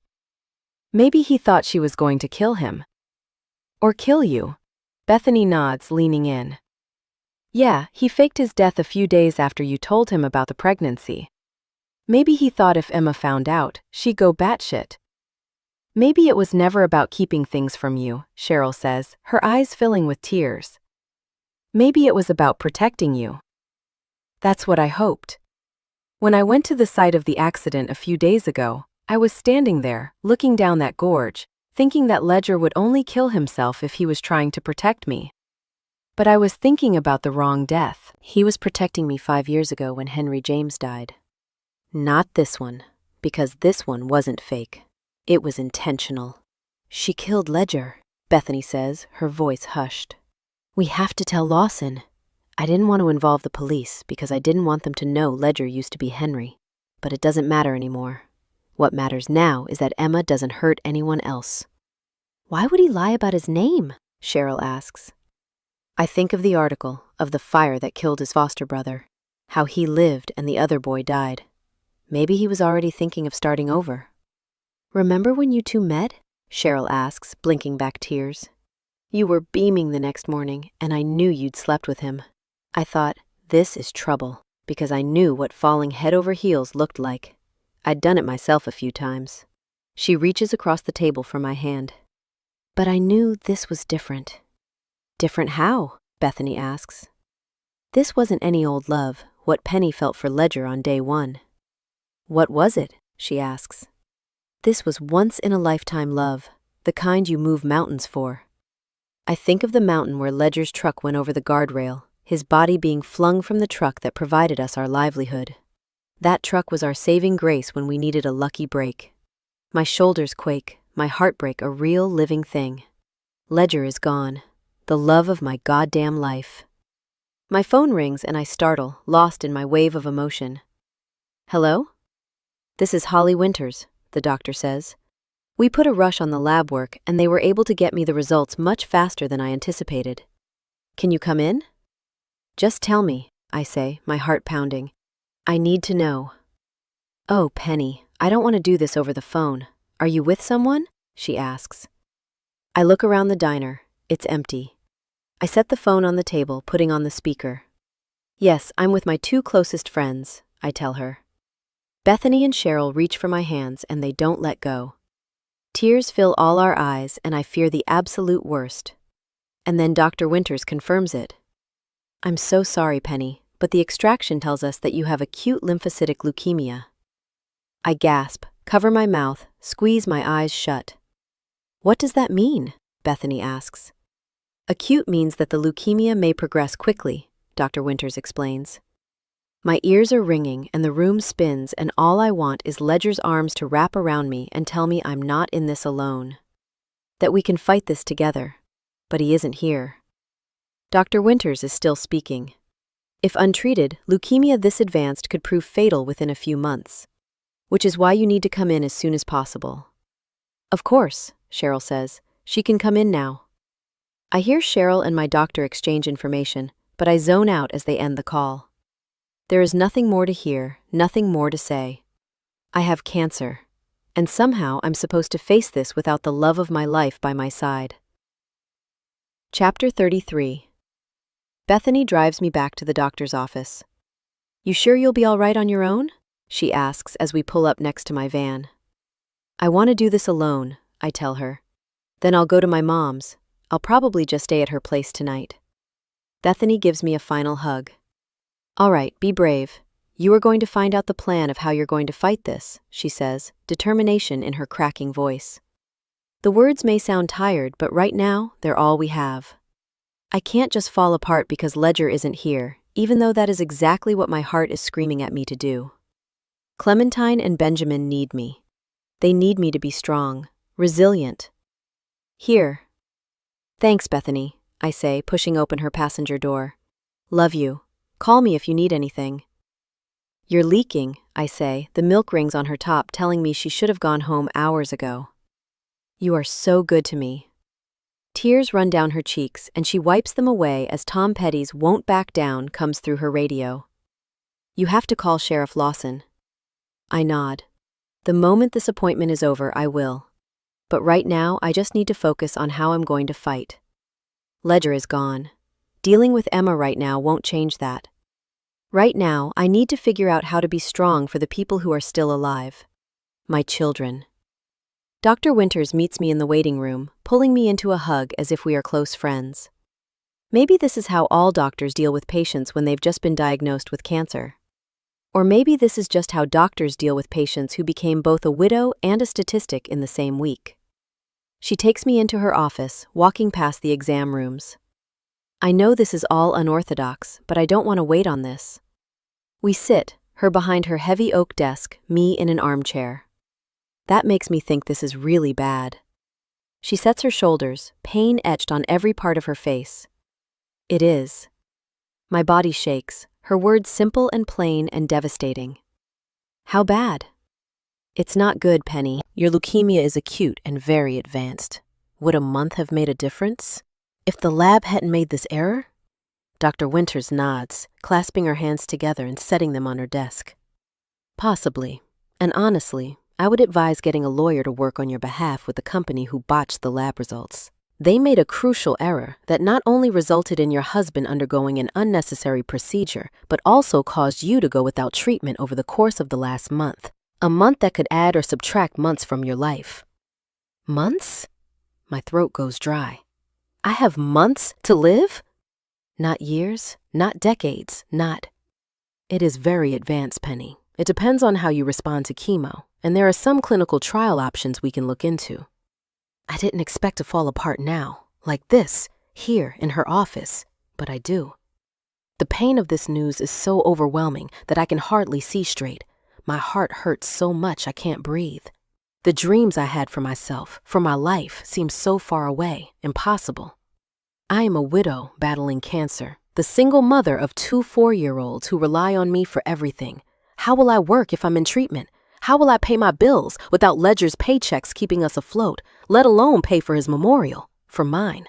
Speaker 2: Maybe he thought she was going to kill him. Or kill you. Bethany nods, leaning in. Yeah, he faked his death a few days after you told him about the pregnancy. Maybe he thought if Emma found out, she'd go batshit. Maybe it was never about keeping things from you, Cheryl says, her eyes filling with tears. Maybe it was about protecting you. That's what I hoped. When I went to the site of the accident a few days ago, I was standing there, looking down that gorge, thinking that Ledger would only kill himself if he was trying to protect me. But I was thinking about the wrong death.
Speaker 1: He was protecting me 5 years ago when Henry James died. Not this one, because this one wasn't fake. It was intentional. She killed Ledger, Bethany says, her voice hushed. We have to tell Lawson. I didn't want to involve the police because I didn't want them to know Ledger used to be Henry. But it doesn't matter anymore. What matters now is that Emma doesn't hurt anyone else. Why would he lie about his name? Cheryl asks. I think of the article, of the fire that killed his foster brother. How he lived and the other boy died. Maybe he was already thinking of starting over. Remember when you two met? Cheryl asks, blinking back tears. You were beaming the next morning, and I knew you'd slept with him. I thought, this is trouble, because I knew what falling head over heels looked like. I'd done it myself a few times. She reaches across the table for my hand. But I knew this was different. Different how? Bethany asks. This wasn't any old love, what Penny felt for Ledger on day one. What was it? She asks. This was once-in-a-lifetime love, the kind you move mountains for. I think of the mountain where Ledger's truck went over the guardrail, his body being flung from the truck that provided us our livelihood. That truck was our saving grace when we needed a lucky break. My shoulders quake, my heart break a real living thing. Ledger is gone, the love of my goddamn life. My phone rings and I startle, lost in my wave of emotion. Hello? This is Holly Winters, the doctor says. We put a rush on the lab work and they were able to get me the results much faster than I anticipated. Can you come in? Just tell me, I say, my heart pounding. I need to know. Oh, Penny, I don't want to do this over the phone.
Speaker 2: Are you with someone? She asks. I look around the diner. It's empty. I set the phone on the table, putting on the speaker. Yes, I'm with my 2 closest friends, I tell her. Bethany and Cheryl reach for my hands and they don't let go. Tears fill all our eyes and I fear the absolute worst. And then Dr. Winters confirms it. I'm so sorry, Penny, but the extraction tells us that you have acute lymphocytic leukemia. I gasp, cover my mouth, squeeze my eyes shut. What does that mean? Bethany asks. Acute means that the leukemia may progress quickly, Dr. Winters explains. My ears are ringing and the room spins and all I want is Ledger's arms to wrap around me and tell me I'm not in this alone. That we can fight this together. But he isn't here. Dr. Winters is still speaking. If untreated, leukemia this advanced could prove fatal within a few months, which is why you need to come in as soon as possible. Of course, Cheryl says. She can come in now. I hear Cheryl and my doctor exchange information, but I zone out as they end the call. There is nothing more to hear, nothing more to say. I have cancer, and somehow I'm supposed to face this without the love of my life by my side. Chapter 33. Bethany drives me back to the doctor's office. You sure you'll be all right on your own? She asks as we pull up next to my van. I want to do this alone, I tell her. Then I'll go to my mom's. I'll probably just stay at her place tonight. Bethany gives me a final hug. All right, be brave. You are going to find out the plan of how you're going to fight this, she says, determination in her cracking voice. The words may sound tired, but right now, they're all we have. I can't just fall apart because Ledger isn't here, even though that is exactly what my heart is screaming at me to do. Clementine and Benjamin need me. They need me to be strong, resilient. Here. Thanks, Bethany, I say, pushing open her passenger door. Love you. Call me if you need anything. You're leaking, I say, the milk rings on her top telling me she should have gone home hours ago. You are so good to me. Tears run down her cheeks and she wipes them away as Tom Petty's Won't Back Down comes through her radio. You have to call Sheriff Lawson. I nod. The moment this appointment is over, I will. But right now, I just need to focus on how I'm going to fight. Ledger is gone. Dealing with Emma right now won't change that. Right now, I need to figure out how to be strong for the people who are still alive. My children. Dr. Winters meets me in the waiting room, pulling me into a hug as if we are close friends. Maybe this is how all doctors deal with patients when they've just been diagnosed with cancer. Or maybe this is just how doctors deal with patients who became both a widow and a statistic in the same week. She takes me into her office, walking past the exam rooms. I know this is all unorthodox, but I don't want to wait on this. We sit, her behind her heavy oak desk, me in an armchair. That makes me think this is really bad. She sets her shoulders, pain etched on every part of her face. It is. My body shakes, her words simple and plain and devastating. How bad? It's not good, Penny. Your leukemia is acute and very advanced. Would a month have made a difference? If the lab hadn't made this error? Dr. Winters nods, clasping her hands together and setting them on her desk. Possibly. And honestly, I would advise getting a lawyer to work on your behalf with the company who botched the lab results. They made a crucial error that not only resulted in your husband undergoing an unnecessary procedure, but also caused you to go without treatment over the course of the last month. A month that could add or subtract months from your life. Months? My throat goes dry. I have months to live? Not years, not decades, not. It is very advanced, Penny. It depends on how you respond to chemo, and there are some clinical trial options we can look into. I didn't expect to fall apart now, like this, here in her office, but I do. The pain of this news is so overwhelming that I can hardly see straight. My heart hurts so much I can't breathe. The dreams I had for myself, for my life, seem so far away, impossible. I am a widow battling cancer, the single mother of 2 4-year-olds who rely on me for everything. How will I work if I'm in treatment? How will I pay my bills without Ledger's paychecks keeping us afloat, let alone pay for his memorial, for mine?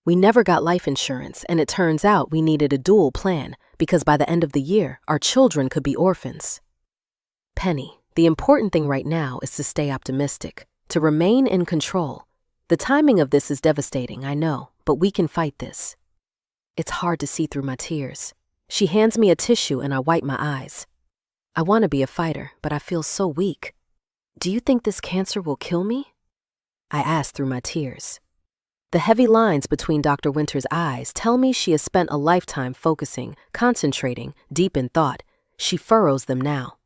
Speaker 2: We never got life insurance, and it turns out we needed a dual plan because by the end of the year, our children could be orphans. Penny, the important thing right now is to stay optimistic.
Speaker 4: to remain in control. The timing of this is devastating, I know, but we can fight this. It's hard to see through my tears. She hands me a tissue and I wipe my eyes. I want to be a fighter, but I feel so weak. Do you think this cancer will kill me? I ask through my tears. The heavy lines between Dr. Winter's eyes tell me she has spent a lifetime focusing, concentrating, deep in thought. She furrows them now.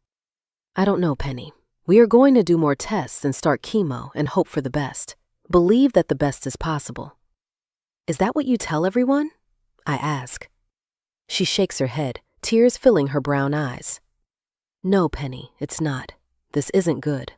Speaker 4: I don't know, Penny. We are going to do more tests and start chemo and hope for the best. Believe that the best is possible. Is that what you tell everyone? I ask. She shakes her head, tears filling her brown eyes. No, Penny, it's not. This isn't good.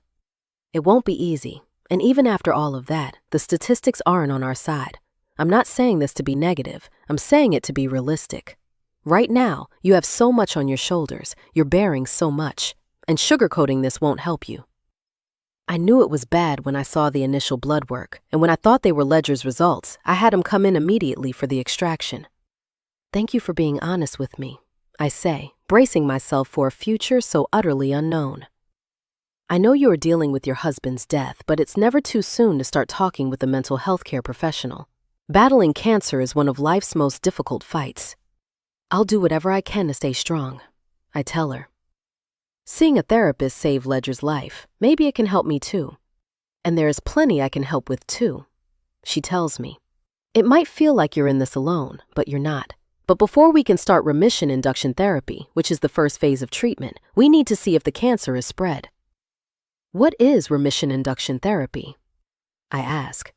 Speaker 4: It won't be easy. And even after all of that, the statistics aren't on our side. I'm not saying this to be negative. I'm saying it to be realistic. Right now, you have so much on your shoulders. You're bearing so much. And sugarcoating this won't help you. I knew it was bad when I saw the initial blood work, and when I thought they were Ledger's results, I had him come in immediately for the extraction. Thank you for being honest with me, I say, bracing myself for a future so utterly unknown. I know you are dealing with your husband's death, but it's never too soon to start talking with a mental health care professional. Battling cancer is one of life's most difficult fights. I'll do whatever I can to stay strong, I tell her. Seeing a therapist saved Ledger's life. Maybe it can help me too. And there is plenty I can help with too, she tells me. It might feel like you're in this alone, but you're not. But before we can start remission induction therapy, which is the first phase of treatment, we need to see if the cancer is spread. What is remission induction therapy? I ask.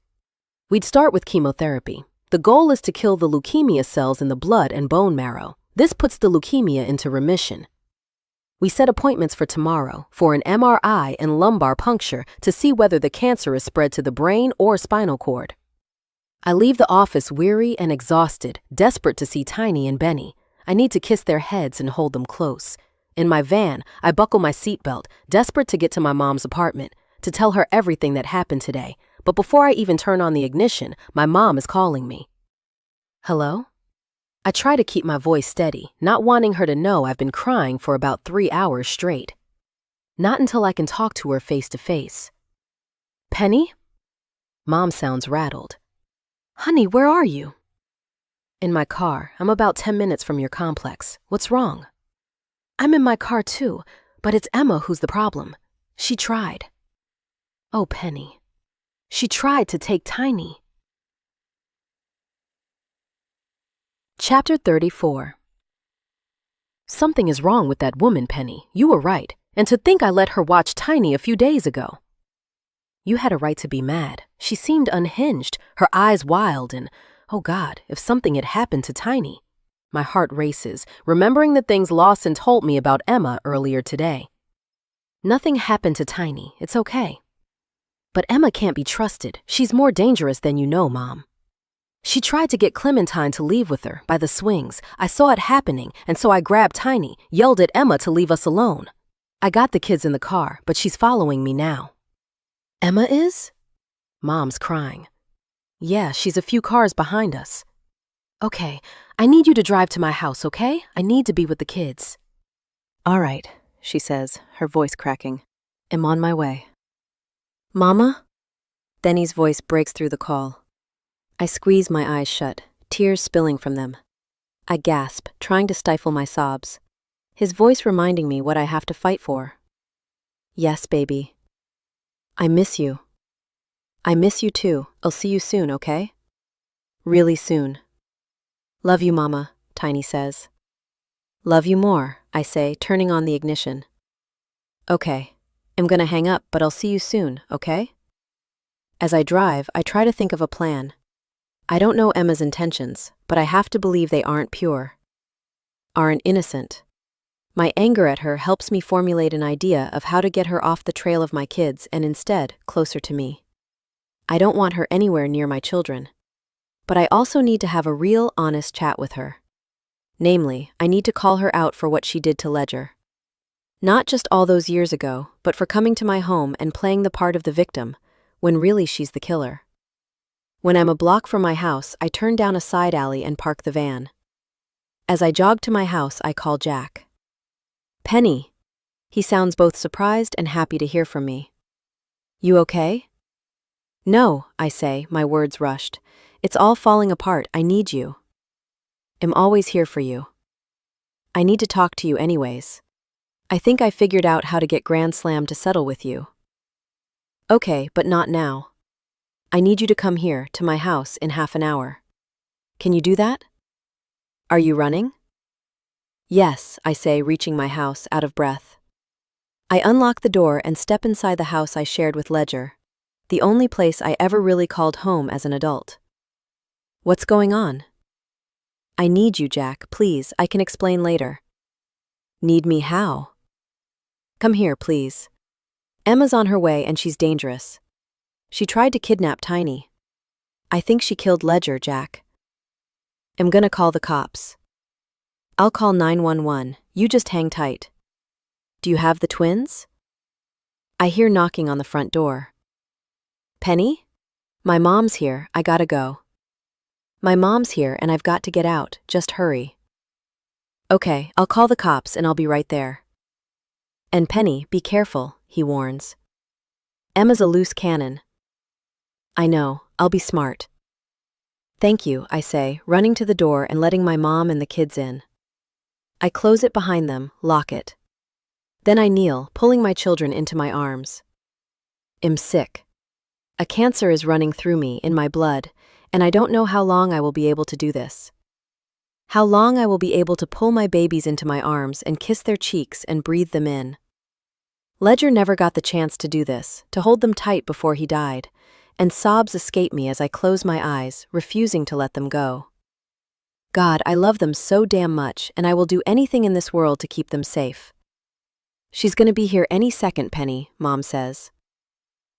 Speaker 4: We'd start with chemotherapy. The goal is to kill the leukemia cells in the blood and bone marrow. This puts the leukemia into remission. We set appointments for tomorrow for an MRI and lumbar puncture to see whether the cancer is spread to the brain or spinal cord. I leave the office weary and exhausted, desperate to see Tiny and Benny. I need to kiss their heads and hold them close. In my van, I buckle my seatbelt, desperate to get to my mom's apartment, to tell her everything that happened today. But before I even turn on the ignition, my mom is calling me. Hello? I try to keep my voice steady, not wanting her to know I've been crying for about 3 hours straight. Not until I can talk to her face to face. Penny? Mom sounds rattled. Honey, where are you? In my car. I'm about 10 minutes from your complex. What's wrong? I'm in my car too, but it's Emma who's the problem. She tried. Oh, Penny. She tried to take Tiny. Chapter 34. Something is wrong with that woman, Penny. You were right. And to think I let her watch Tiny a few days ago. You had a right to be mad. She seemed unhinged, her eyes wild, and, oh God, if something had happened to Tiny. My heart races, remembering the things Lawson told me about Emma earlier today. Nothing happened to Tiny. It's okay. But Emma can't be trusted. She's more dangerous than you know, Mom. She tried to get Clementine to leave with her by the swings. I saw it happening, and so I grabbed Tiny, yelled at Emma to leave us alone. I got the kids in the car, but she's following me now. Emma is? Mom's crying. Yeah, she's a few cars behind us. Okay, I need you to drive to my house, okay? I need to be with the kids.
Speaker 1: All right, she says, her voice cracking. I'm on my way. Mama? Denny's voice breaks through the call. I squeeze my eyes shut, tears spilling from them. I gasp, trying to stifle my sobs. His voice reminding me what I have to fight for. Yes, baby. I miss you. I miss you too. I'll see you soon, okay? Really soon. Love you, Mama, Tiny says. Love you more, I say, turning on the ignition. Okay. I'm gonna hang up, but I'll see you soon, okay? As I drive, I try to think of a plan. I don't know Emma's intentions, but I have to believe they aren't pure. Aren't innocent. My anger at her helps me formulate an idea of how to get her off the trail of my kids and instead closer to me. I don't want her anywhere near my children. But I also need to have a real, honest chat with her. Namely, I need to call her out for what she did to Ledger. Not just all those years ago, but for coming to my home and playing the part of the victim, when really she's the killer. When I'm a block from my house, I turn down a side alley and park the van. As I jog to my house, I call Jack. Penny. He sounds both surprised and happy to hear from me. You okay? No, I say, my words rushed. It's all falling apart. I need you. I'm always here for you. I need to talk to you anyways. I think I figured out how to get Grand Slam to settle with you. Okay, but not now. I need you to come here, to my house, in half an hour. Can you do that? Are you running? Yes, I say, reaching my house, out of breath. I unlock the door and step inside the house I shared with Ledger, the only place I ever really called home as an adult. What's going on? I need you, Jack, please, I can explain later. Need me how? Come here, please. Emma's on her way and she's dangerous. She tried to kidnap Tiny. I think she killed Ledger, Jack. I'm gonna call the cops. I'll call 911, you just hang tight. Do you have the twins? I hear knocking on the front door. Penny? My mom's here, I gotta go. My mom's here and I've got to get out, just hurry. Okay, I'll call the cops and I'll be right there. And Penny, be careful, he warns. Emma's a loose cannon. I know, I'll be smart. Thank you, I say, running to the door and letting my mom and the kids in. I close it behind them, lock it. Then I kneel, pulling my children into my arms. I'm sick. A cancer is running through me, in my blood, and I don't know how long I will be able to do this. How long I will be able to pull my babies into my arms and kiss their cheeks and breathe them in. Ledger never got the chance to do this, to hold them tight before he died, and sobs escape me as I close my eyes, refusing to let them go. God, I love them so damn much, and I will do anything in this world to keep them safe. She's gonna be here any second, Penny, Mom says.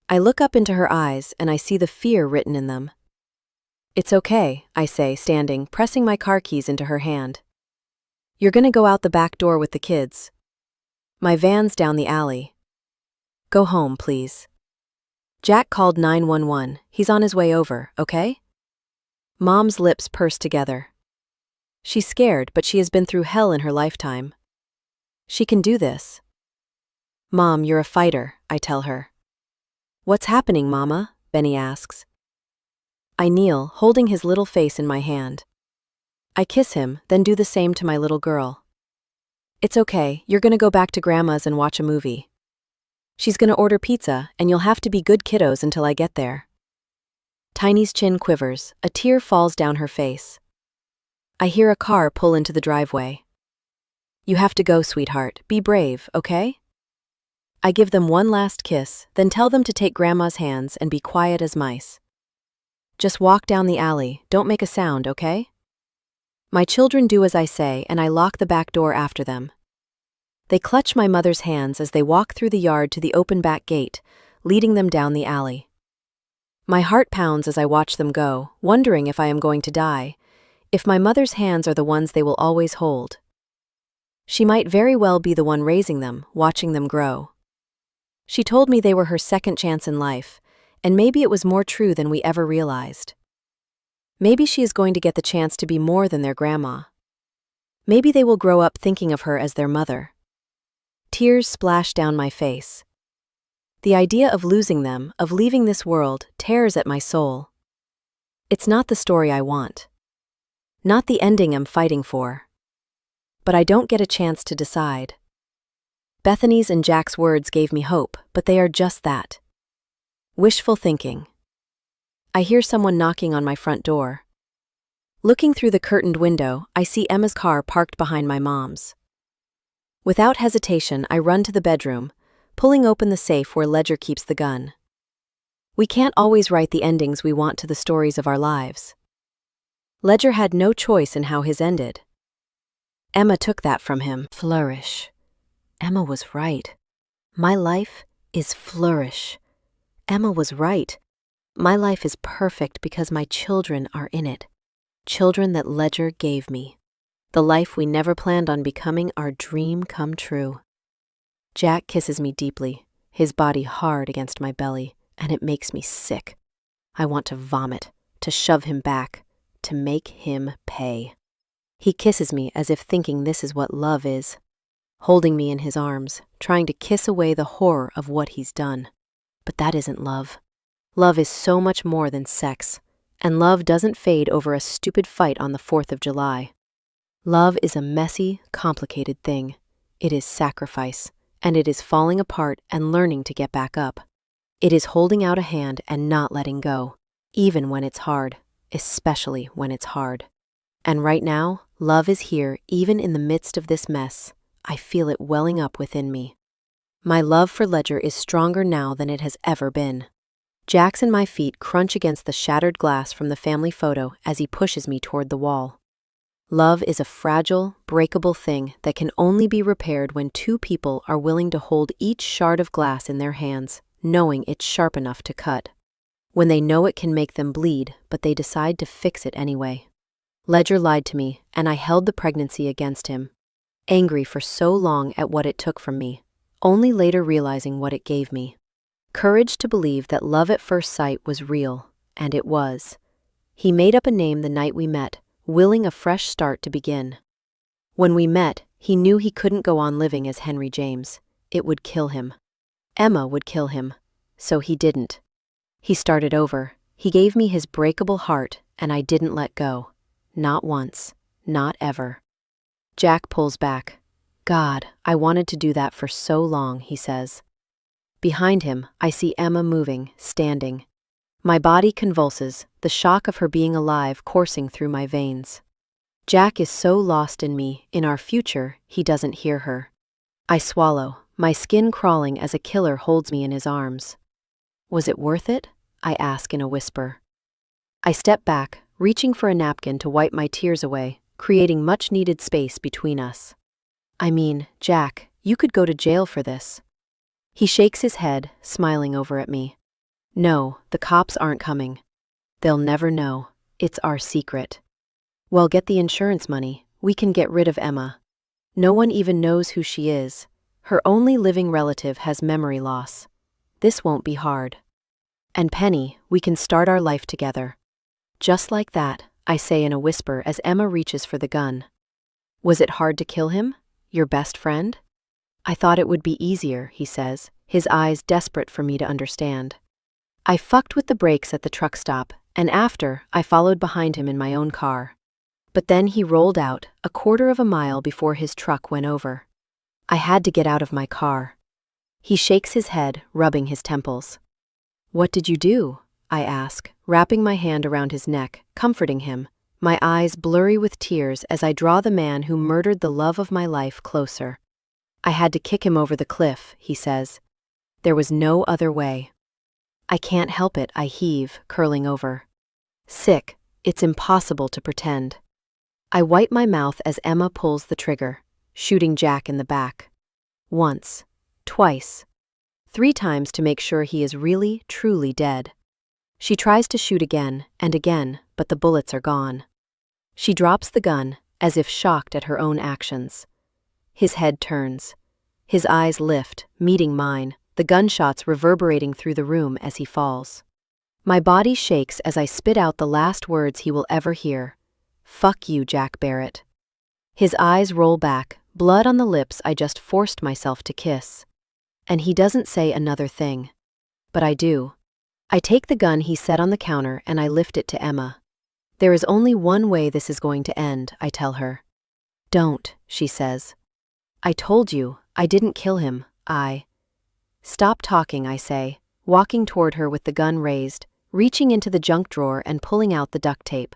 Speaker 1: I look up into her eyes and I see the fear written in them. It's okay, I say, standing, pressing my car keys into her hand. You're gonna go out the back door with the kids. My van's down the alley. Go home, please. Jack called 911. He's on his way over, okay? Mom's lips pursed together. She's scared, but she has been through hell in her lifetime. She can do this. Mom, you're a fighter, I tell her. What's happening, Mama? Benny asks. I kneel, holding his little face in my hand. I kiss him, then do the same to my little girl. It's okay, you're gonna go back to Grandma's and watch a movie. She's gonna order pizza, and you'll have to be good kiddos until I get there. Tiny's chin quivers, a tear falls down her face. I hear a car pull into the driveway. You have to go, sweetheart. Be brave, okay? I give them one last kiss, then tell them to take Grandma's hands and be quiet as mice. Just walk down the alley, don't make a sound, okay? My children do as I say, and I lock the back door after them. They clutch my mother's hands as they walk through the yard to the open back gate, leading them down the alley. My heart pounds as I watch them go, wondering if I am going to die, if my mother's hands are the ones they will always hold. She might very well be the one raising them, watching them grow. She told me they were her second chance in life, and maybe it was more true than we ever realized. Maybe she is going to get the chance to be more than their grandma. Maybe they will grow up thinking of her as their mother. Tears splash down my face. The idea of losing them, of leaving this world, tears at my soul. It's not the story I want. Not the ending I'm fighting for. But I don't get a chance to decide. Bethany's and Jack's words gave me hope, but they are just that. Wishful thinking. I hear someone knocking on my front door. Looking through the curtained window, I see Emma's car parked behind my mom's. Without hesitation, I run to the bedroom, pulling open the safe where Ledger keeps the gun. We can't always write the endings we want to the stories of our lives. Ledger had no choice in how his ended. Emma took that from him. Flourish. Emma was right. My life is flourish. Emma was right. My life is perfect because my children are in it. Children that Ledger gave me. The life we never planned on becoming, our dream come true. Jack kisses me deeply, his body hard against my belly, and it makes me sick. I want to vomit, to shove him back, to make him pay. He kisses me as if thinking this is what love is, holding me in his arms, trying to kiss away the horror of what he's done. But that isn't love.
Speaker 2: Love is so much more than sex, and love doesn't fade over a stupid fight on the 4th of July. Love is a messy, complicated thing. It is sacrifice, and it is falling apart and learning to get back up. It is holding out a hand and not letting go, even when it's hard, especially when it's hard. And right now, love is here even in the midst of this mess. I feel it welling up within me. My love for Ledger is stronger now than it has ever been. Jack's and my feet crunch against the shattered glass from the family photo as he pushes me toward the wall. Love is a fragile, breakable thing that can only be repaired when two people are willing to hold each shard of glass in their hands, knowing it's sharp enough to cut. When they know it can make them bleed, but they decide to fix it anyway. Ledger lied to me, and I held the pregnancy against him. Angry for so long at what it took from me, only later realizing what it gave me. Courage to believe that love at first sight was real, and it was. He made up a name the night we met, willing a fresh start to begin. When we met, he knew he couldn't go on living as Henry James. It would kill him. Emma would kill him. So he didn't. He started over. He gave me his breakable heart, and I didn't let go. Not once. Not ever. Jack pulls back. God, I wanted to do that for so long, he says. Behind him, I see Emma moving, standing. My body convulses, the shock of her being alive coursing through my veins. Jack is so lost in me, in our future, he doesn't hear her. I swallow, my skin crawling as a killer holds me in his arms. Was it worth it? I ask in a whisper. I step back, reaching for a napkin to wipe my tears away, creating much-needed space between us. I mean, Jack, you could go to jail for this. He shakes his head, smiling over at me. No, the cops aren't coming. They'll never know. It's our secret. Well, get the insurance money. We can get rid of Emma. No one even knows who she is. Her only living relative has memory loss. This won't be hard. And Penny, we can start our life together. Just like that, I say in a whisper as Emma reaches for the gun. Was it hard to kill him? Your best friend? I thought it would be easier, he says, his eyes desperate for me to understand. I fucked with the brakes at the truck stop, and after, I followed behind him in my own car. But then he rolled out, a quarter of a mile before his truck went over. I had to get out of my car. He shakes his head, rubbing his temples. What did you do? I ask, wrapping my hand around his neck, comforting him, my eyes blurry with tears as I draw the man who murdered the love of my life closer. I had to kick him over the cliff, he says. There was no other way. I can't help it, I heave, curling over. Sick, it's impossible to pretend. I wipe my mouth as Emma pulls the trigger, shooting Jack in the back. Once, twice, 3 times to make sure he is really, truly dead. She tries to shoot again and again, but the bullets are gone. She drops the gun, as if shocked at her own actions. His head turns. His eyes lift, meeting mine, the gunshots reverberating through the room as he falls. My body shakes as I spit out the last words he will ever hear. Fuck you, Jack Barrett. His eyes roll back, blood on the lips I just forced myself to kiss. And he doesn't say another thing. But I do. I take the gun he set on the counter and I lift it to Emma. There is only one way this is going to end, I tell her. Don't, she says. I told you, I didn't kill him, Stop talking, I say, walking toward her with the gun raised, reaching into the junk drawer and pulling out the duct tape.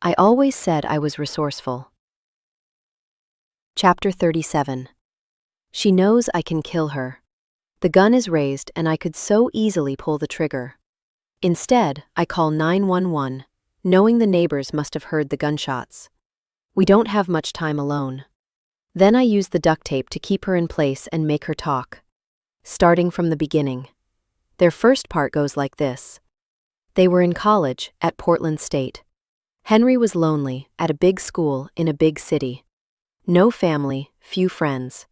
Speaker 2: I always said I was resourceful. Chapter 37. She knows I can kill her. The gun is raised and I could so easily pull the trigger. Instead, I call 911, knowing the neighbors must have heard the gunshots. We don't have much time alone. Then I use the duct tape to keep her in place and make her talk. Starting from the beginning. Their first part goes like this. They were in college at Portland State. Henry was lonely at a big school in a big city. No family, few friends.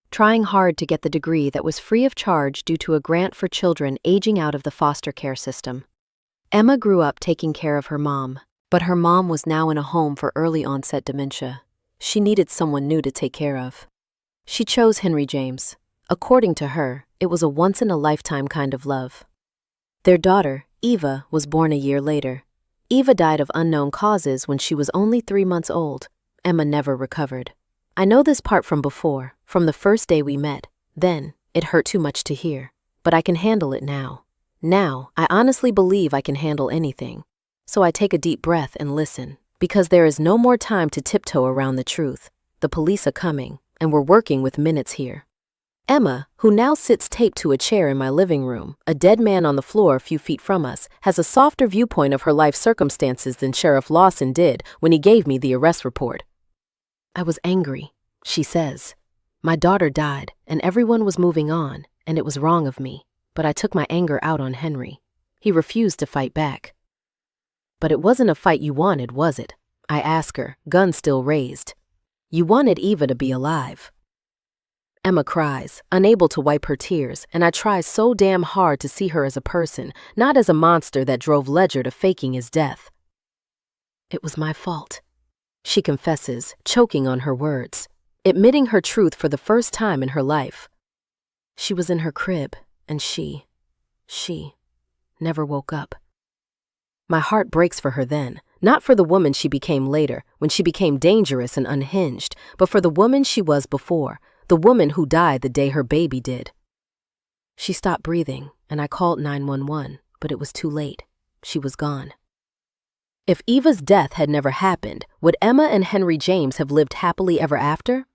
Speaker 2: Trying hard to get the degree that was free of charge due to a grant for children aging out of the foster care system. Emma grew up taking care of her mom, but her mom was now in a home for early onset dementia. She needed someone new to take care of. She chose Henry James. According to her, it was a once-in-a-lifetime kind of love. Their daughter, Eva, was born a year later. Eva died of unknown causes when she was only 3 months old. Emma never recovered. I know this part from before, from the first day we met. Then, it hurt too much to hear. But I can handle it now. Now, I honestly believe I can handle anything. So I take a deep breath and listen, because there is no more time to tiptoe around the truth. The police are coming, and we're working with minutes here. Emma, who now sits taped to a chair in my living room, a dead man on the floor a few feet from us, has a softer viewpoint of her life circumstances than Sheriff Lawson did when he gave me the arrest report. I was angry, she says. My daughter died, and everyone was moving on, and it was wrong of me, but I took my anger out on Henry. He refused to fight back. But it wasn't a fight you wanted, was it? I ask her, gun still raised. You wanted Eva to be alive. Emma cries, unable to wipe her tears, and I try so damn hard to see her as a person, not as a monster that drove Ledger to faking his death. It was my fault, she confesses, choking on her words, admitting her truth for the first time in her life. She was in her crib, and she never woke up. My heart breaks for her then, not for the woman she became later, when she became dangerous and unhinged, but for the woman she was before, the woman who died the day her baby did. She stopped breathing, and I called 911, but it was too late. She was gone. If Eva's death had never happened, would Emma and Henry James have lived happily ever after?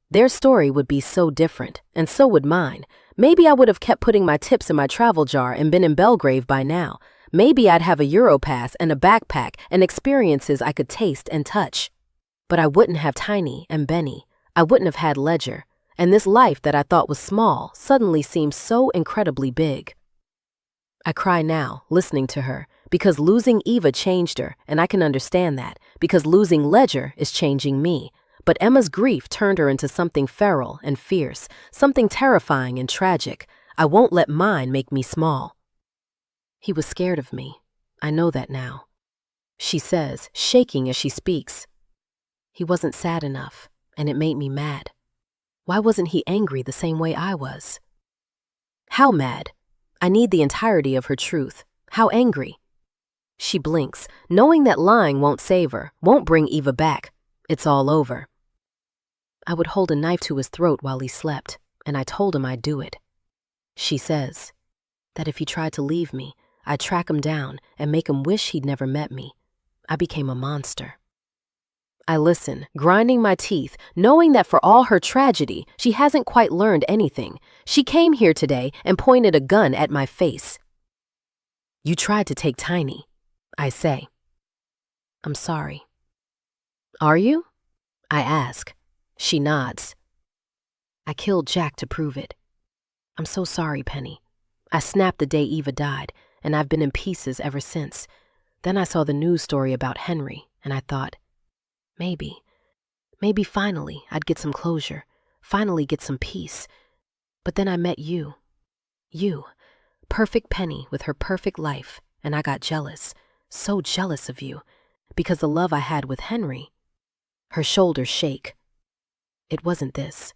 Speaker 2: Their story would be so different, and so would mine. Maybe I would have kept putting my tips in my travel jar and been in Belgrave by now. Maybe I'd have a Europass and a backpack and experiences I could taste and touch. But I wouldn't have Tiny and Benny. I wouldn't have had Ledger. And this life that I thought was small suddenly seems so incredibly big. I cry now, listening to her, because losing Eva changed her, and I can understand that, because losing Ledger is changing me. But Emma's grief turned her into something feral and fierce, something terrifying and tragic. I won't let mine make me small. He was scared of me. I know that now, she says, shaking as she speaks. He wasn't sad enough, and it made me mad. Why wasn't he angry the same way I was? How mad? I need the entirety of her truth. How angry? She blinks, knowing that lying won't save her, won't bring Eva back. It's all over. I would hold a knife to his throat while he slept, and I told him I'd do it. She says that if he tried to leave me, I'd track him down and make him wish he'd never met me. I became a monster. I listen, grinding my teeth, knowing that for all her tragedy, she hasn't quite learned anything. She came here today and pointed a gun at my face. You tried to take Tiny, I say. I'm sorry. Are you? I ask. She nods. I killed Jack to prove it. I'm so sorry, Penny. I snapped the day Eva died, and I've been in pieces ever since. Then I saw the news story about Henry, and I thought, maybe finally I'd get some closure, finally get some peace. But then I met you. You, perfect Penny with her perfect life, and I got jealous, so jealous of you, because the love I had with Henry. Her shoulders shake. It wasn't this.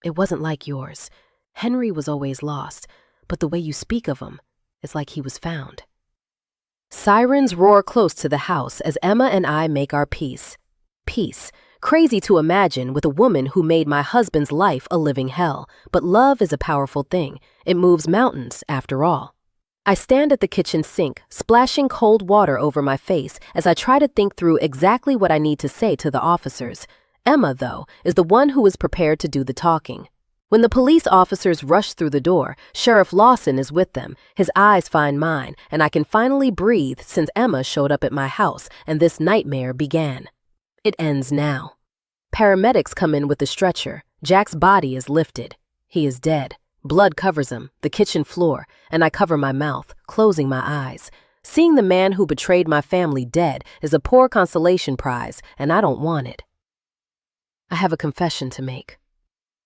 Speaker 2: It wasn't like yours. Henry was always lost, but the way you speak of him is like he was found. Sirens roar close to the house as Emma and I make our peace. Peace, crazy to imagine with a woman who made my husband's life a living hell, but love is a powerful thing. It moves mountains, after all. I stand at the kitchen sink, splashing cold water over my face as I try to think through exactly what I need to say to the officers. Emma, though, is the one who is prepared to do the talking. When the police officers rush through the door, Sheriff Lawson is with them. His eyes find mine, and I can finally breathe since Emma showed up at my house and this nightmare began. It ends now. Paramedics come in with the stretcher. Jack's body is lifted. He is dead. Blood covers him, the kitchen floor, and I cover my mouth, closing my eyes. Seeing the man who betrayed my family dead is a poor consolation prize, and I don't want it. I have a confession to make.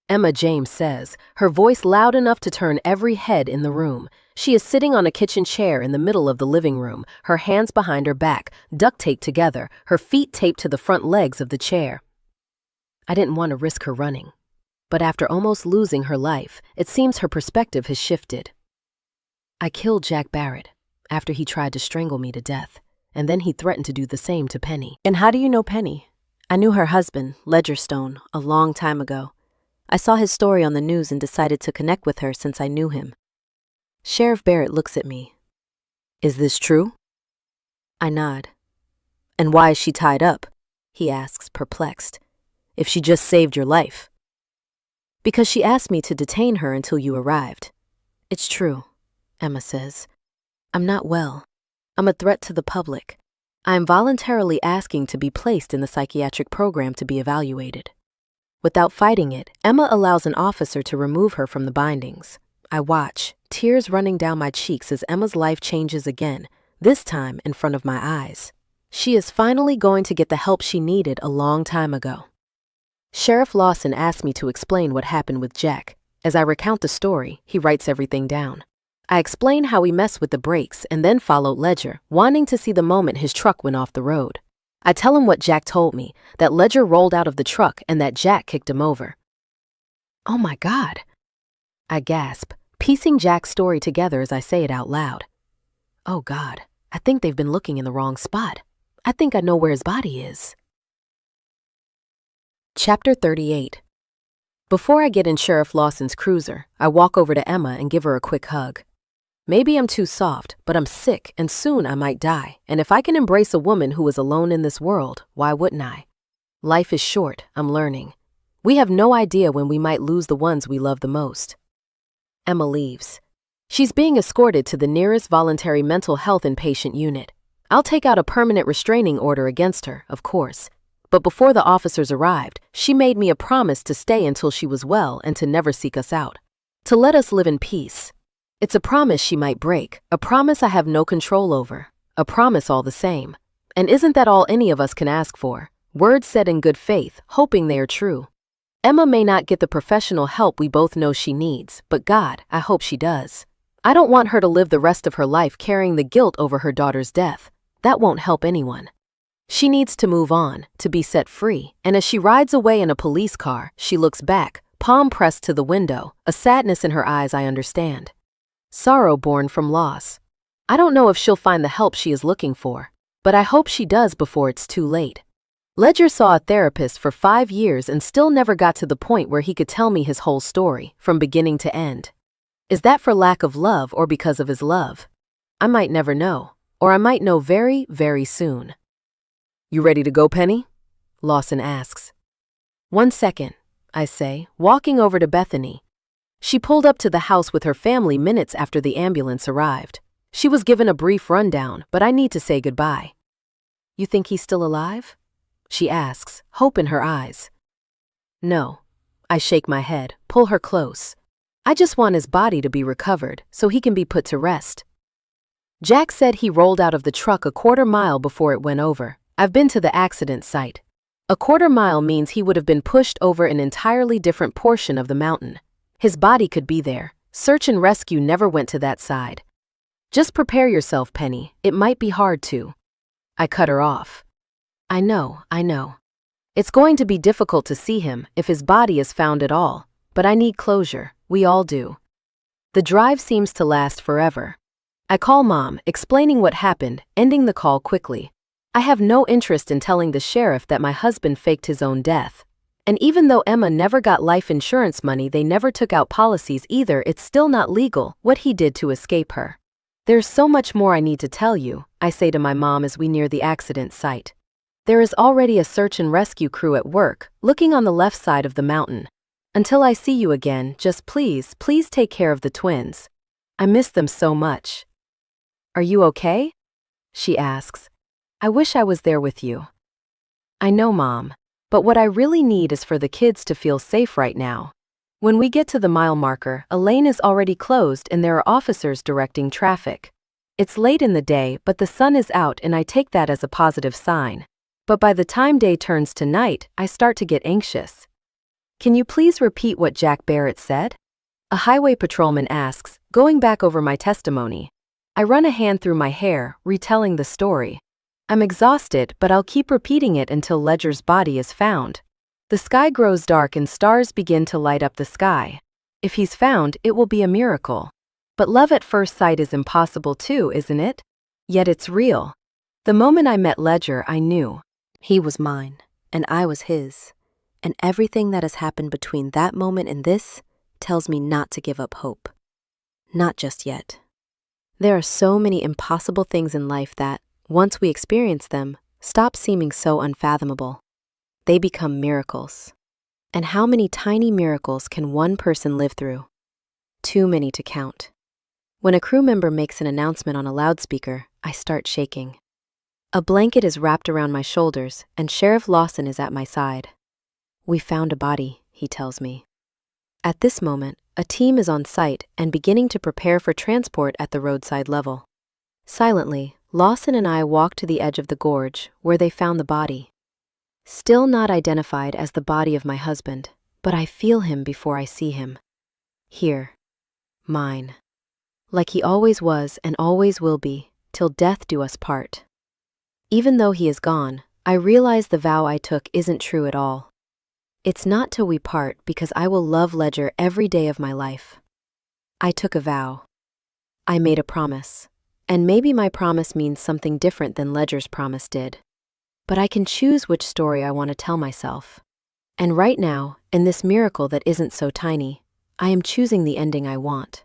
Speaker 2: Emma James says, her voice loud enough to turn every head in the room. She is sitting on a kitchen chair in the middle of the living room, her hands behind her back, duct taped together, her feet taped to the front legs of the chair. I didn't want to risk her running. But after almost losing her life, it seems her perspective has shifted. I killed Jack Barrett.
Speaker 4: after he tried to strangle me to death, and then he threatened to do the same to Penny.
Speaker 2: And how do you know Penny? I knew her husband, Ledger Stone, a long time ago. I saw his story on the news and decided to connect with her since I knew him. Sheriff Barrett looks at me.
Speaker 1: Is this true?
Speaker 2: I nod.
Speaker 1: And why is she tied up? He asks, perplexed. If she just saved your life.
Speaker 2: Because she asked me to detain her until you arrived. It's true, Emma says. I'm not well. I'm a threat to the public. I am voluntarily asking to be placed in the psychiatric program to be evaluated. Without fighting it, Emma allows an officer to remove her from the bindings. I watch, tears running down my cheeks as Emma's life changes again, this time in front of my eyes. She is finally going to get the help she needed a long time ago. Sheriff Lawson asked me to explain what happened with Jack. As I recount the story, he writes everything down. I explain how we messed with the brakes and then followed Ledger, wanting to see the moment his truck went off the road. I tell him what Jack told me, that Ledger rolled out of the truck and that Jack kicked him over.
Speaker 4: Oh my God!
Speaker 2: I gasp, piecing Jack's story together as I say it out loud.
Speaker 4: Oh God, I think they've been looking in the wrong spot. I think I know where his body is.
Speaker 2: Chapter 38. Before I get in Sheriff Lawson's cruiser, I walk over to Emma and give her a quick hug. Maybe I'm too soft, but I'm sick and soon I might die, and if I can embrace a woman who is alone in this world, why wouldn't I? Life is short, I'm learning. We have no idea when we might lose the ones we love the most. Emma leaves. She's being escorted to the nearest voluntary mental health inpatient unit. I'll take out a permanent restraining order against her, of course. But before the officers arrived, she made me a promise to stay until she was well and to never seek us out. To let us live in peace. It's a promise she might break, a promise I have no control over, a promise all the same. And isn't that all any of us can ask for? Words said in good faith, hoping they are true. Emma may not get the professional help we both know she needs, but God, I hope she does. I don't want her to live the rest of her life carrying the guilt over her daughter's death. That won't help anyone. She needs to move on, to be set free, and as she rides away in a police car, she looks back, palm pressed to the window, a sadness in her eyes I understand. Sorrow born from loss. I don't know if she'll find the help she is looking for, but I hope she does before it's too late. Ledger saw a therapist for 5 years and still never got to the point where he could tell me his whole story, from beginning to end. Is that for lack of love or because of his love? I might never know, or I might know very, very soon.
Speaker 1: You ready to go, Penny? Lawson asks.
Speaker 2: 1 second, I say, walking over to Bethany. She pulled up to the house with her family minutes after the ambulance arrived. She was given a brief rundown, but I need to say goodbye. You think he's still alive? She asks, hope in her eyes. No. I shake my head, pull her close. I just want his body to be recovered so he can be put to rest. Jack said he rolled out of the truck a quarter-mile before it went over. I've been to the accident site. A quarter-mile means he would have been pushed over an entirely different portion of the mountain. His body could be there. Search and rescue never went to that side. Just prepare yourself, Penny. It might be hard to. I cut her off. I know. It's going to be difficult to see him if his body is found at all, but I need closure. We all do. The drive seems to last forever. I call Mom, explaining what happened, ending the call quickly. I have no interest in telling the sheriff that my husband faked his own death. And even though Emma never got life insurance money, they never took out policies either, it's still not legal what he did to escape her. There's so much more I need to tell you, I say to my mom as we near the accident site. There is already a search and rescue crew at work, looking on the left side of the mountain. Until I see you again, just please take care of the twins. I miss them so much. Are you okay? She asks. I wish I was there with you. I know, Mom. But what I really need is for the kids to feel safe right now. When we get to the mile marker, a lane is already closed and there are officers directing traffic. It's late in the day, but the sun is out and I take that as a positive sign. But by the time day turns to night, I start to get anxious. Can you please repeat what Jack Barrett said? A highway patrolman asks, going back over my testimony. I run a hand through my hair, retelling the story. I'm exhausted, but I'll keep repeating it until Ledger's body is found. The sky grows dark and stars begin to light up the sky. If he's found, it will be a miracle.
Speaker 3: But love at first sight is impossible too, isn't it? Yet it's real. The moment I met Ledger, I knew.
Speaker 2: He was mine, and I was his. And everything that has happened between that moment and this tells me not to give up hope. Not just yet. There are so many impossible things in life that, once we experience them, stop seeming so unfathomable. They become miracles. And how many tiny miracles can one person live through? Too many to count. When a crew member makes an announcement on a loudspeaker, I start shaking. A blanket is wrapped around my shoulders, and Sheriff Lawson is at my side. "We found a body," he tells me. At this moment, a team is on site and beginning to prepare for transport at the roadside level. Silently, Lawson and I walk to the edge of the gorge, where they found the body. Still not identified as the body of my husband, but I feel him before I see him. Here. Mine. Like he always was and always will be, till death do us part. Even though he is gone, I realize the vow I took isn't true at all. It's not till we part because I will love Ledger every day of my life. I took a vow. I made a promise. And maybe my promise means something different than Ledger's promise did. But I can choose which story I want to tell myself. And right now, in this miracle that isn't so tiny, I am choosing the ending I want.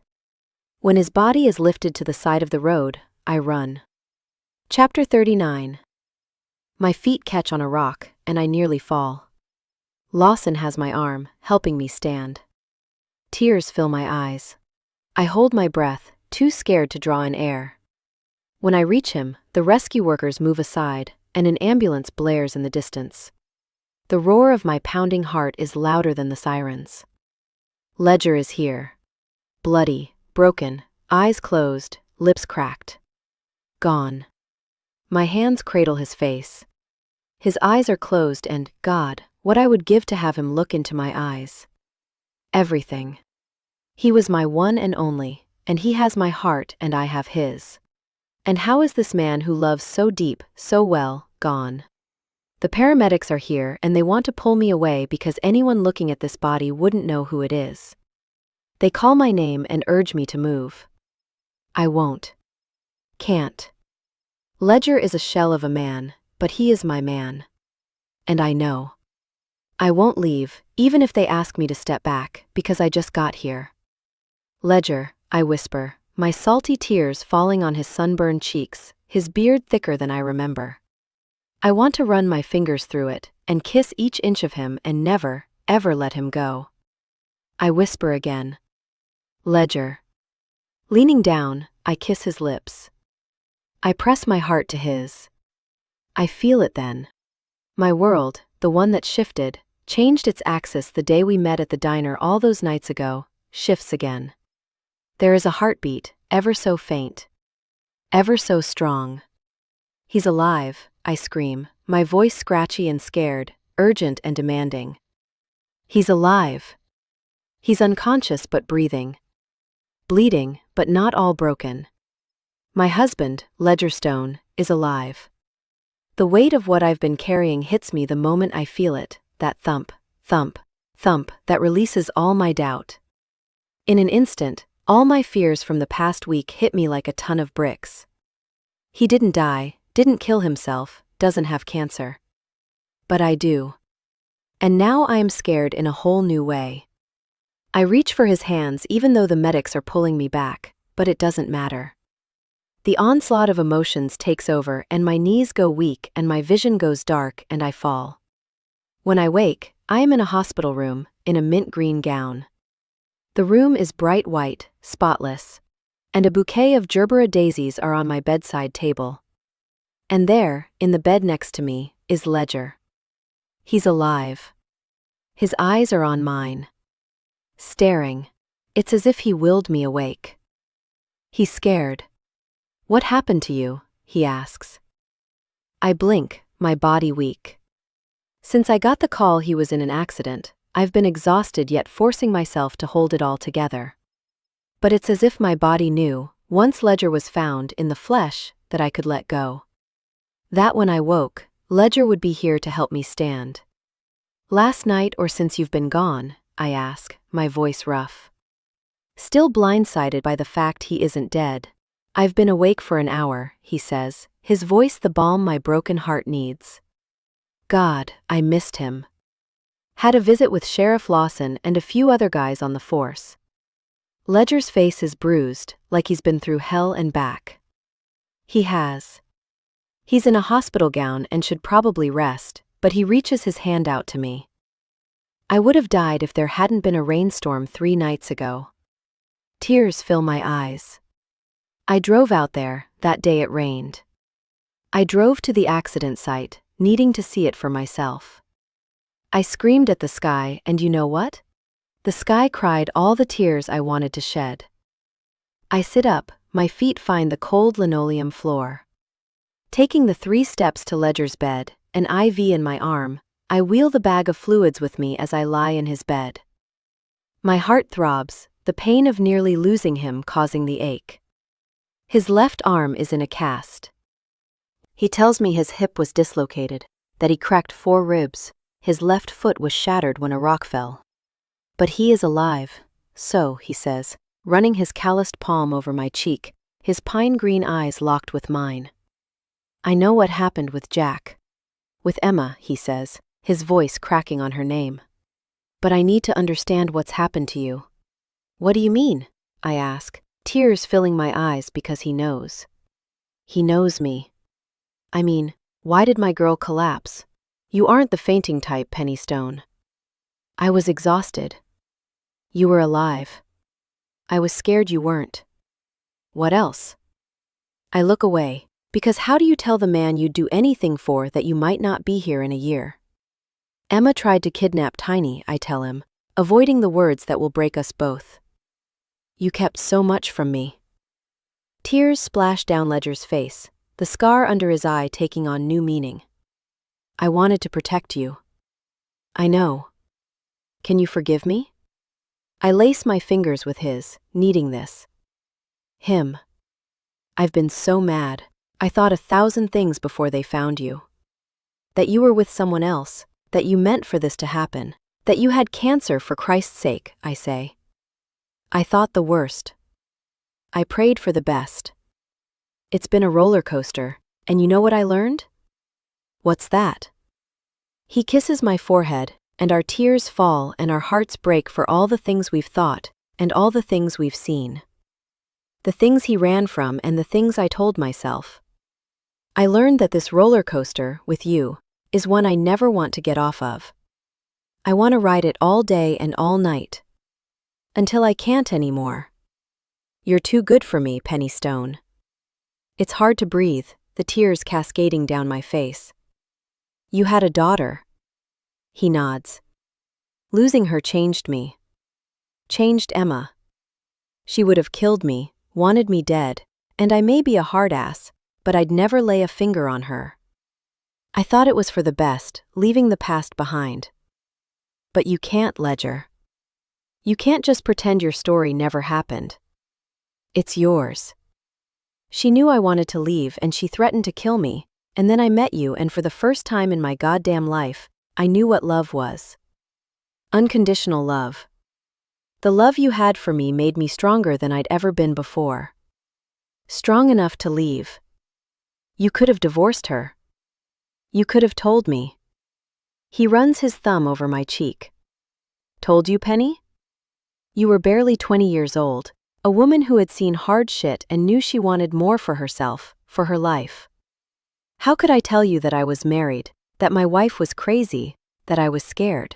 Speaker 2: When his body is lifted to the side of the road, I run. Chapter 39. My feet catch on a rock, and I nearly fall. Lawson has my arm, helping me stand. Tears fill my eyes. I hold my breath, too scared to draw in air. When I reach him, the rescue workers move aside, and an ambulance blares in the distance. The roar of my pounding heart is louder than the sirens. Ledger is here. Bloody, broken, eyes closed, lips cracked. Gone. My hands cradle his face. His eyes are closed and, God, what I would give to have him look into my eyes. Everything. He was my one and only, and he has my heart and I have his. And how is this man who loves so deep, so well, gone? The paramedics are here and they want to pull me away because anyone looking at this body wouldn't know who it is. They call my name and urge me to move. I won't. Can't. Ledger is a shell of a man, but he is my man. And I know. I won't leave, even if they ask me to step back, because I just got here. Ledger, I whisper, my salty tears falling on his sunburned cheeks, his beard thicker than I remember. I want to run my fingers through it, and kiss each inch of him and never, ever let him go. I whisper again. Ledger. Leaning down, I kiss his lips. I press my heart to his. I feel it then. My world, the one that shifted, changed its axis the day we met at the diner all those nights ago, shifts again. There is a heartbeat, ever so faint. Ever so strong. He's alive, I scream, my voice scratchy and scared, urgent and demanding. He's alive. He's unconscious but breathing. Bleeding, but not all broken. My husband, Ledger Stone, is alive. The weight of what I've been carrying hits me the moment I feel it, that thump, thump, thump that releases all my doubt. In an instant, all my fears from the past week hit me like a ton of bricks. He didn't die, didn't kill himself, doesn't have cancer. But I do. And now I am scared in a whole new way. I reach for his hands even though the medics are pulling me back, but it doesn't matter. The onslaught of emotions takes over and my knees go weak and my vision goes dark and I fall. When I wake, I am in a hospital room, in a mint green gown. The room is bright white, spotless, and a bouquet of gerbera daisies are on my bedside table. And there, in the bed next to me, is Ledger. He's alive. His eyes are on mine. Staring. It's as if he willed me awake. He's scared. What happened to you? He asks. I blink, my body weak. Since I got the call he was in an accident, I've been exhausted yet forcing myself to hold it all together. But it's as if my body knew, once Ledger was found in the flesh, that I could let go. That when I woke, Ledger would be here to help me stand. Last night or since you've been gone? I ask, my voice rough. Still blindsided by the fact he isn't dead. I've been awake for an hour, he says, his voice the balm my broken heart needs. God, I missed him. Had a visit with Sheriff Lawson and a few other guys on the force. Ledger's face is bruised, like he's been through hell and back. He has. He's in a hospital gown and should probably rest, but he reaches his hand out to me. I would have died if there hadn't been a rainstorm 3 nights ago. Tears fill my eyes. I drove out there, that day it rained. I drove to the accident site, needing to see it for myself. I screamed at the sky, and you know what? The sky cried all the tears I wanted to shed. I sit up, my feet find the cold linoleum floor. Taking the 3 steps to Ledger's bed, an IV in my arm, I wheel the bag of fluids with me as I lie in his bed. My heart throbs, the pain of nearly losing him causing the ache. His left arm is in a cast. He tells me his hip was dislocated, that he cracked 4 ribs, his left foot was shattered when a rock fell. But he is alive, so, he says, running his calloused palm over my cheek, his pine-green eyes locked with mine. I know what happened with Jack. With Emma, he says, his voice cracking on her name. But I need to understand what's happened to you. What do you mean? I ask, tears filling my eyes because he knows. He knows me. I mean, why did my girl collapse? You aren't the fainting type, Penny Stone. I was exhausted. You were alive. I was scared you weren't. What else? I look away, because how do you tell the man you'd do anything for that you might not be here in a year? Emma tried to kidnap Tiny, I tell him, avoiding the words that will break us both. You kept so much from me. Tears splash down Ledger's face, the scar under his eye taking on new meaning. I wanted to protect you. I know. Can you forgive me? I lace my fingers with his, needing this. Him. I've been so mad. I thought 1,000 things before they found you. That you were with someone else, that you meant for this to happen, that you had cancer for Christ's sake, I say. I thought the worst. I prayed for the best. It's been a roller coaster, and you know what I learned? What's that? He kisses my forehead, and our tears fall and our hearts break for all the things we've thought, and all the things we've seen. The things he ran from and the things I told myself. I learned that this roller coaster, with you, is one I never want to get off of. I want to ride it all day and all night. Until I can't anymore. You're too good for me, Penny Stone. It's hard to breathe, the tears cascading down my face. You had a daughter. He nods. Losing her changed me. Changed Emma. She would have killed me, wanted me dead, and I may be a hard ass, but I'd never lay a finger on her. I thought it was for the best, leaving the past behind. But you can't, Ledger. You can't just pretend your story never happened. It's yours. She knew I wanted to leave and she threatened to kill me, and then I met you and for the first time in my goddamn life, I knew what love was. Unconditional love. The love you had for me made me stronger than I'd ever been before. Strong enough to leave. You could have divorced her. You could have told me. He runs his thumb over my cheek. Told you, Penny? You were barely 20 years old, a woman who had seen hard shit and knew she wanted more for herself, for her life. How could I tell you that I was married, that my wife was crazy, that I was scared?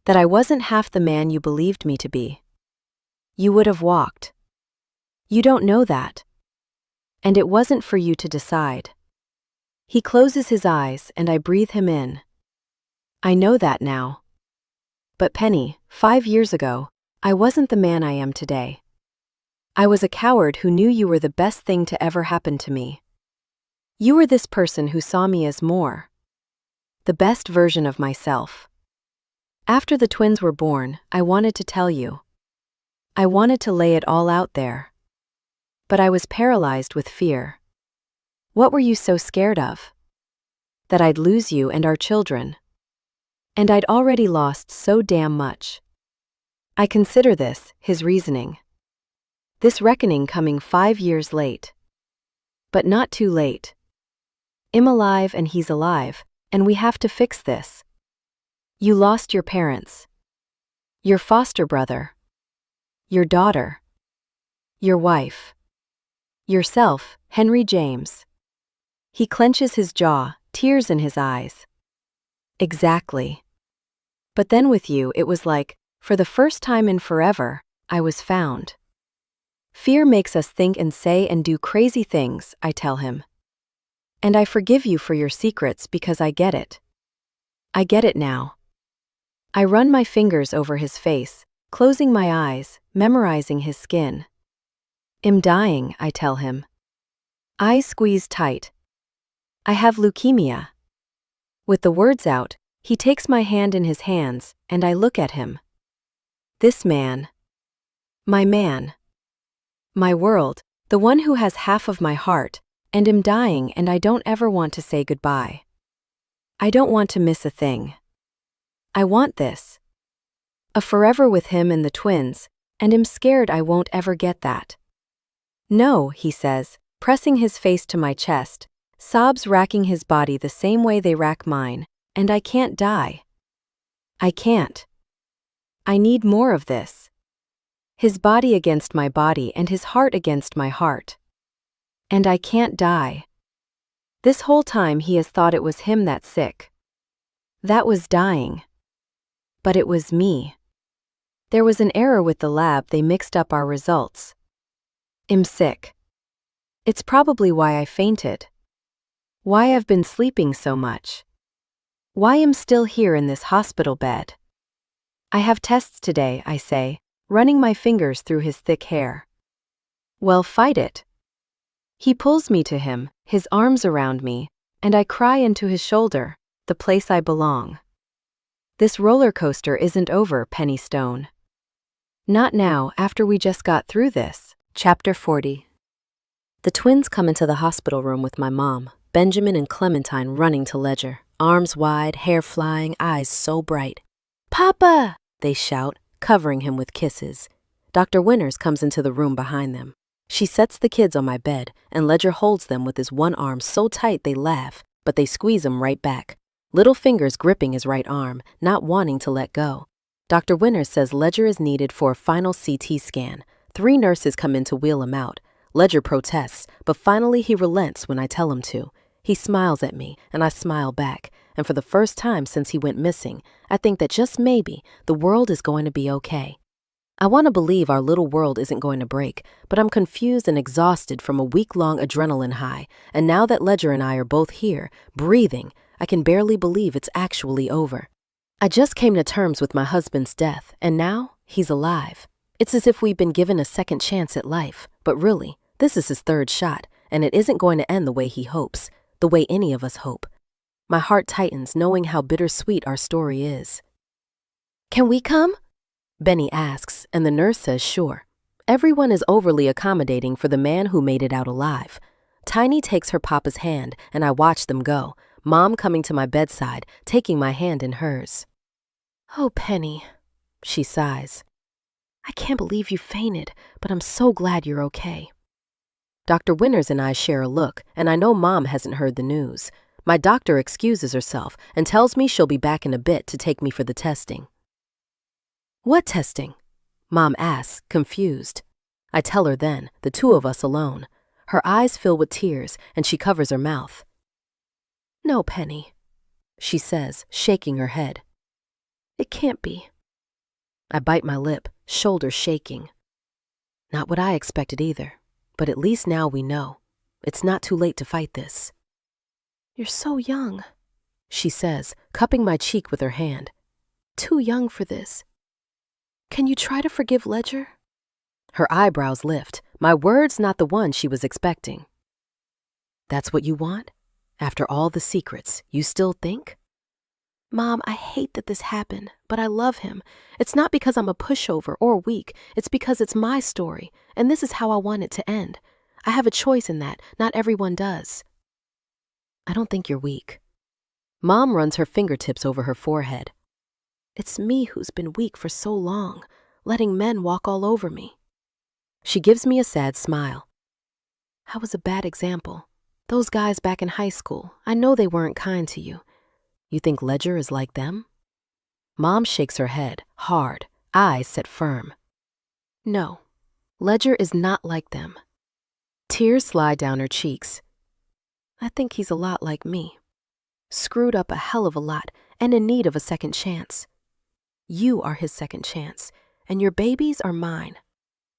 Speaker 2: That I wasn't half the man you believed me to be? You would have walked. You don't know that. And it wasn't for you to decide. He closes his eyes and I breathe him in. I know that now. But Penny, 5 years ago, I wasn't the man I am today. I was a coward who knew you were the best thing to ever happen to me. You were this person who saw me as more. The best version of myself. After the twins were born, I wanted to tell you. I wanted to lay it all out there. But I was paralyzed with fear. What were you so scared of? That I'd lose you and our children. And I'd already lost so damn much. I consider this, his reasoning,
Speaker 3: This reckoning coming 5 years late. But not too late. I'm alive and he's alive, and we have to fix this. You lost your parents. Your foster brother. Your daughter. Your wife. Yourself, Henry James. He clenches his jaw, tears in his eyes. Exactly. But then with you, it was like, for the first time in forever, I was found. Fear makes us think and say and do crazy things, I tell him. And I forgive you for your secrets because I get it. I get it now. I run my fingers over his face, closing my eyes, memorizing his skin. I'm dying, I tell him. Eyes squeeze tight. I have leukemia. With the words out, he takes my hand in his hands, and I look at him. This man. My man. My world, the one who has half of my heart, and am dying, and I don't ever want to say goodbye. I don't want to miss a thing. I want this. A forever with him and the twins, and am scared I won't ever get that. No, he says, pressing his face to my chest, sobs racking his body the same way they rack mine, and I can't die. I can't. I need more of this. His body against my body and his heart against my heart. And I can't die. This whole time he has thought it was him that's sick. That was dying. But it was me. There was an error with the lab, they mixed up our results. I'm sick. It's probably why I fainted. Why I've been sleeping so much. Why I'm still here in this hospital bed. I have tests today, I say, running my fingers through his thick hair. Well, fight it. He pulls me to him, his arms around me, and I cry into his shoulder, the place I belong. This roller coaster isn't over, Penny Stone. Not now, after we just got through this.
Speaker 1: Chapter 40. The twins come into the hospital room with my mom, Benjamin and Clementine running to Ledger, arms wide, hair flying, eyes so bright. Papa! They shout, covering him with kisses. Dr. Winters comes into the room behind them. She sets the kids on my bed, and Ledger holds them with his one arm so tight they laugh, but they squeeze him right back, little fingers gripping his right arm, not wanting to let go. Dr. Winters says Ledger is needed for a final CT scan. 3 nurses come in to wheel him out. Ledger protests, but finally he relents when I tell him to. He smiles at me, and I smile back, and for the first time since he went missing, I think that just maybe the world is going to be okay. I want to believe our little world isn't going to break, but I'm confused and exhausted from a week-long adrenaline high, and now that Ledger and I are both here, breathing, I can barely believe it's actually over. I just came to terms with my husband's death, and now he's alive. It's as if we've been given a second chance at life, but really, this is his 3rd shot, and it isn't going to end the way he hopes, the way any of us hope. My heart tightens knowing how bittersweet our story is. Can we come? Benny asks, and the nurse says sure. Everyone is overly accommodating for the man who made it out alive. Tiny takes her papa's hand, and I watch them go, Mom coming to my bedside, taking my hand in hers. Oh, Penny, she sighs. I can't believe you fainted, but I'm so glad you're okay. Dr. Winters and I share a look, and I know Mom hasn't heard the news. My doctor excuses herself and tells me she'll be back in a bit to take me for the testing. What testing? Mom asks, confused. I tell her then, the 2 of us alone. Her eyes fill with tears, and she covers her mouth. No, Penny, she says, shaking her head. It can't be. I bite my lip, shoulders shaking. Not what I expected either, but at least now we know. It's not too late to fight this. You're so young, she says, cupping my cheek with her hand. Too young for this. Can you try to forgive Ledger? Her eyebrows lift, my words not the one she was expecting. That's what you want? After all the secrets, you still think? Mom, I hate that this happened, but I love him. It's not because I'm a pushover or weak. It's because it's my story, and this is how I want it to end. I have a choice in that. Not everyone does. I don't think you're weak. Mom runs her fingertips over her forehead. It's me who's been weak for so long, letting men walk all over me.
Speaker 4: She gives me a sad smile. I was a bad example. Those guys back in high school, I know they weren't kind to you. You think Ledger is like them? Mom shakes her head, hard, eyes set firm. No, Ledger is not like them. Tears slide down her cheeks. I think he's a lot like me. Screwed up a hell of a lot and in need of a second chance. You are his second chance, and your babies are mine.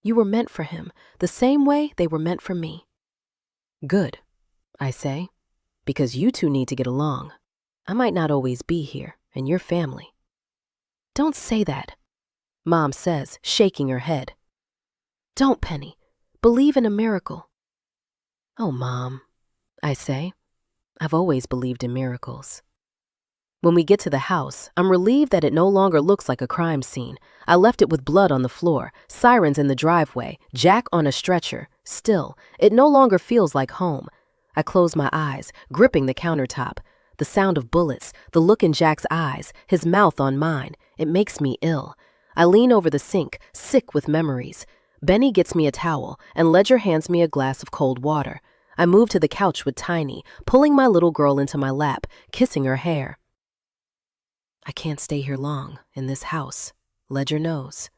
Speaker 4: You were meant for him, the same way they were meant for me. Good, I say, because you two need to get along. I might not always be here, and you're family. Don't say that, Mom says, shaking her head. Don't, Penny. Believe in a miracle. Oh, Mom, I say. I've always believed in miracles. When we get to the house, I'm relieved that it no longer looks like a crime scene. I left it with blood on the floor, sirens in the driveway, Jack on a stretcher. Still, it no longer feels like home. I close my eyes, gripping the countertop. The sound of bullets, the look in Jack's eyes, his mouth on mine. It makes me ill. I lean over the sink, sick with memories. Benny gets me a towel, and Ledger hands me a glass of cold water. I move to the couch with Tiny, pulling my little girl into my lap, kissing her hair. I can't stay here long, in this house. Ledger knows.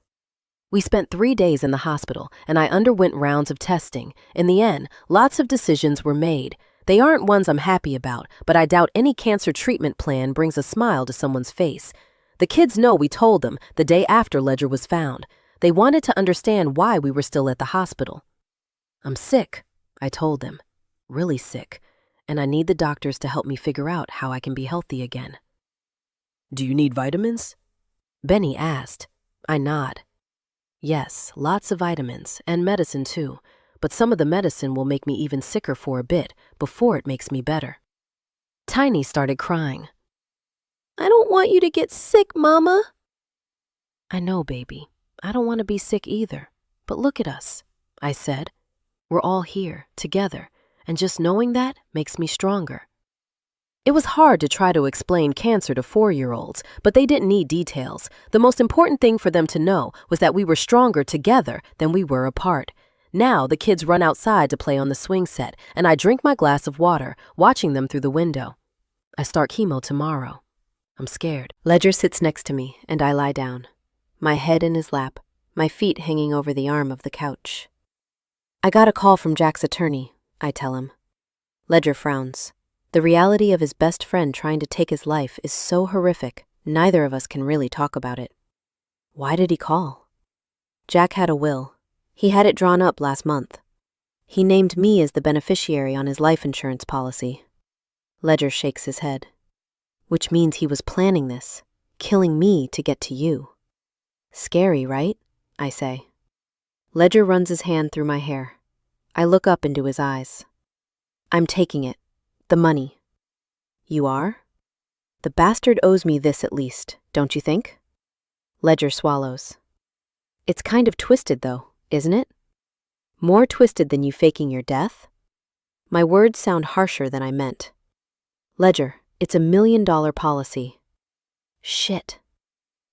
Speaker 4: We spent 3 days in the hospital, and I underwent rounds of testing. In the end, lots of decisions were made. They aren't ones I'm happy about, but I doubt any cancer treatment plan brings a smile to someone's face. The kids know we told them the day after Ledger was found. They wanted to understand why we were still at the hospital. I'm sick, I told them. Really sick, and I need the doctors to help me figure out how I can be healthy again. Do you need vitamins? Benny asked. I nod. Yes, lots of vitamins, and medicine too, but some of the medicine will make me even sicker for a bit before it makes me better. Tiny started crying. I don't want you to get sick, Mama. I know, baby. I don't want to be sick either, but look at us, I said. We're all here, together, and just knowing that makes me stronger. It was hard to try to explain cancer to 4-year-olds, but they didn't need details. The most important thing for them to know was that we were stronger together than we were apart. Now the kids run outside to play on the swing set, and I drink my glass of water, watching them through the window. I start chemo tomorrow. I'm scared.
Speaker 1: Ledger sits next to me, and I lie down, my head in his lap, my feet hanging over the arm of the couch. I got a call from Jack's attorney, I tell him. Ledger frowns. The reality of his best friend trying to take his life is so horrific, neither of us can really talk about it. Why did he call? Jack had a will. He had it drawn up last month. He named me as the beneficiary on his life insurance policy. Ledger shakes his head. Which means he was planning this, killing me to get to you. Scary, right? I say. Ledger runs his hand through my hair. I look up into his eyes. I'm taking it. The money. You are? The bastard owes me this at least, don't you think? Ledger swallows. It's kind of twisted though, isn't it? More twisted than you faking your death? My words sound harsher than I meant. Ledger, it's $1 million policy. Shit.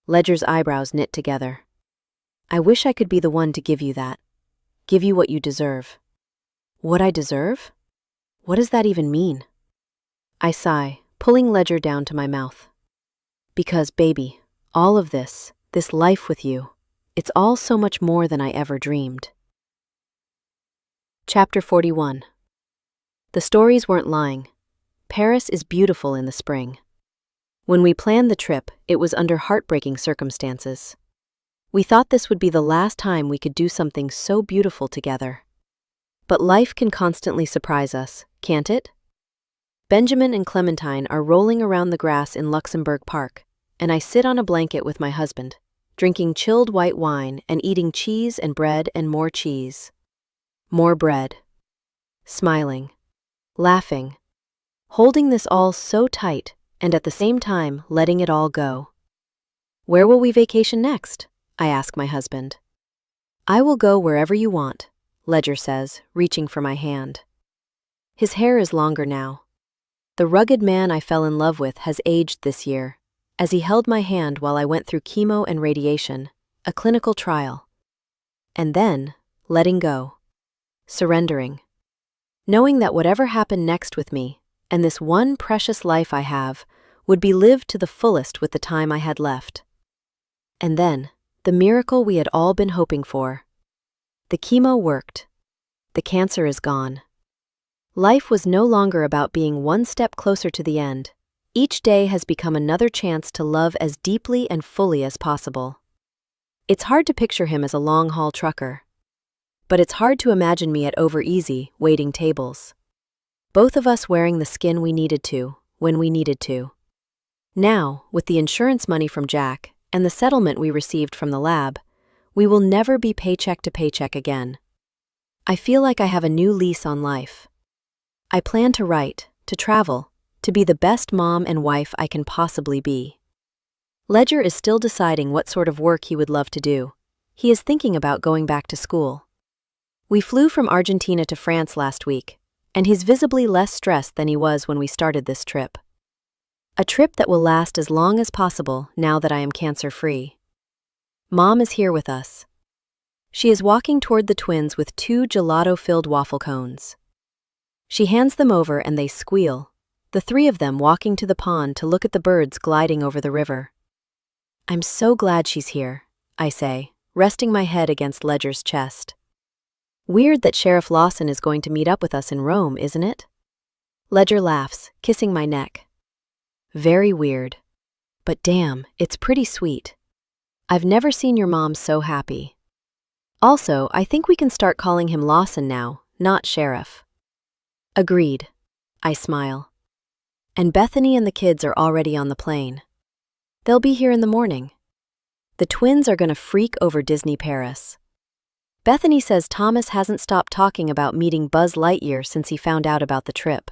Speaker 1: Ledger's eyebrows knit together. I wish I could be the one to give you that. Give you what you deserve. What I deserve? What does that even mean? I sigh, pulling Ledger down to my mouth. Because, baby, all of this life with you, it's all so much more than I ever dreamed. Chapter 41. The stories weren't lying. Paris is beautiful in the spring. When we planned the trip, it was under heartbreaking circumstances. We thought this would be the last time we could do something so beautiful together. But life can constantly surprise us, can't it? Benjamin and Clementine are rolling around the grass in Luxembourg Park, and I sit on a blanket with my husband, drinking chilled white wine and eating cheese and bread and more cheese. More bread. Smiling. Laughing. Holding this all so tight, and at the same time letting it all go. Where will we vacation next? I ask my husband. I will go wherever you want, Ledger says, reaching for my hand. His hair is longer now. The rugged man I fell in love with has aged this year, as he held my hand while I went through chemo and radiation, a clinical trial. And then,
Speaker 2: letting go, surrendering, knowing that whatever happened next with me, and this one precious life I have, would be lived to the fullest with the time I had left. And then, the miracle we had all been hoping for. The chemo worked. The cancer is gone. Life was no longer about being one step closer to the end. Each day has become another chance to love as deeply and fully as possible. It's hard to picture him as a long-haul trucker. But it's hard to imagine me at Over Easy, waiting tables. Both of us wearing the skin we needed to, when we needed to. Now, with the insurance money from Jack, and the settlement we received from the lab, we will never be paycheck to paycheck again. I feel like I have a new lease on life. I plan to write, to travel, to be the best mom and wife I can possibly be. Ledger is still deciding what sort of work he would love to do. He is thinking about going back to school. We flew from Argentina to France last week, and he's visibly less stressed than he was when we started this trip. A trip that will last as long as possible now that I am cancer-free. Mom is here with us. She is walking toward the twins with 2 gelato-filled waffle cones. She hands them over and they squeal, the 3 of them walking to the pond to look at the birds gliding over the river. I'm so glad she's here, I say, resting my head against Ledger's chest. Weird that Sheriff Lawson is going to meet up with us in Rome, isn't it? Ledger laughs, kissing my neck. Very weird. But damn, it's pretty sweet. I've never seen your mom so happy. Also, I think we can start calling him Lawson now, not Sheriff. Agreed. I smile. And Bethany and the kids are already on the plane. They'll be here in the morning. The twins are gonna freak over Disney Paris. Bethany says Thomas hasn't stopped talking about meeting Buzz Lightyear since he found out about the trip.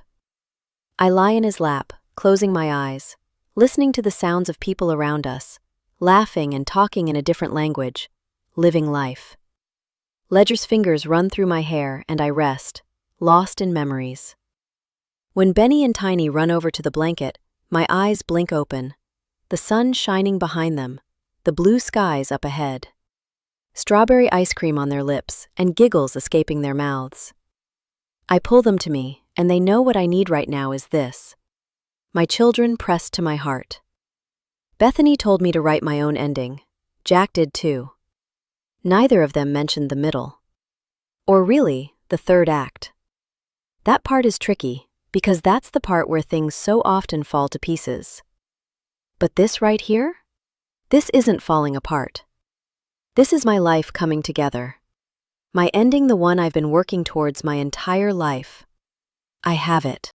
Speaker 2: I lie in his lap, closing my eyes, listening to the sounds of people around us, laughing and talking in a different language, living life. Ledger's fingers run through my hair and I rest, lost in memories. When Benny and Tiny run over to the blanket, my eyes blink open, the sun shining behind them, the blue skies up ahead. Strawberry ice cream on their lips and giggles escaping their mouths. I pull them to me, and they know what I need right now is this. My children pressed to my heart. Bethany told me to write my own ending. Jack did too. Neither of them mentioned the middle. Or really, the third act. That part is tricky, because that's the part where things so often fall to pieces. But this right here? This isn't falling apart. This is my life coming together. My ending, the one I've been working towards my entire life. I have it.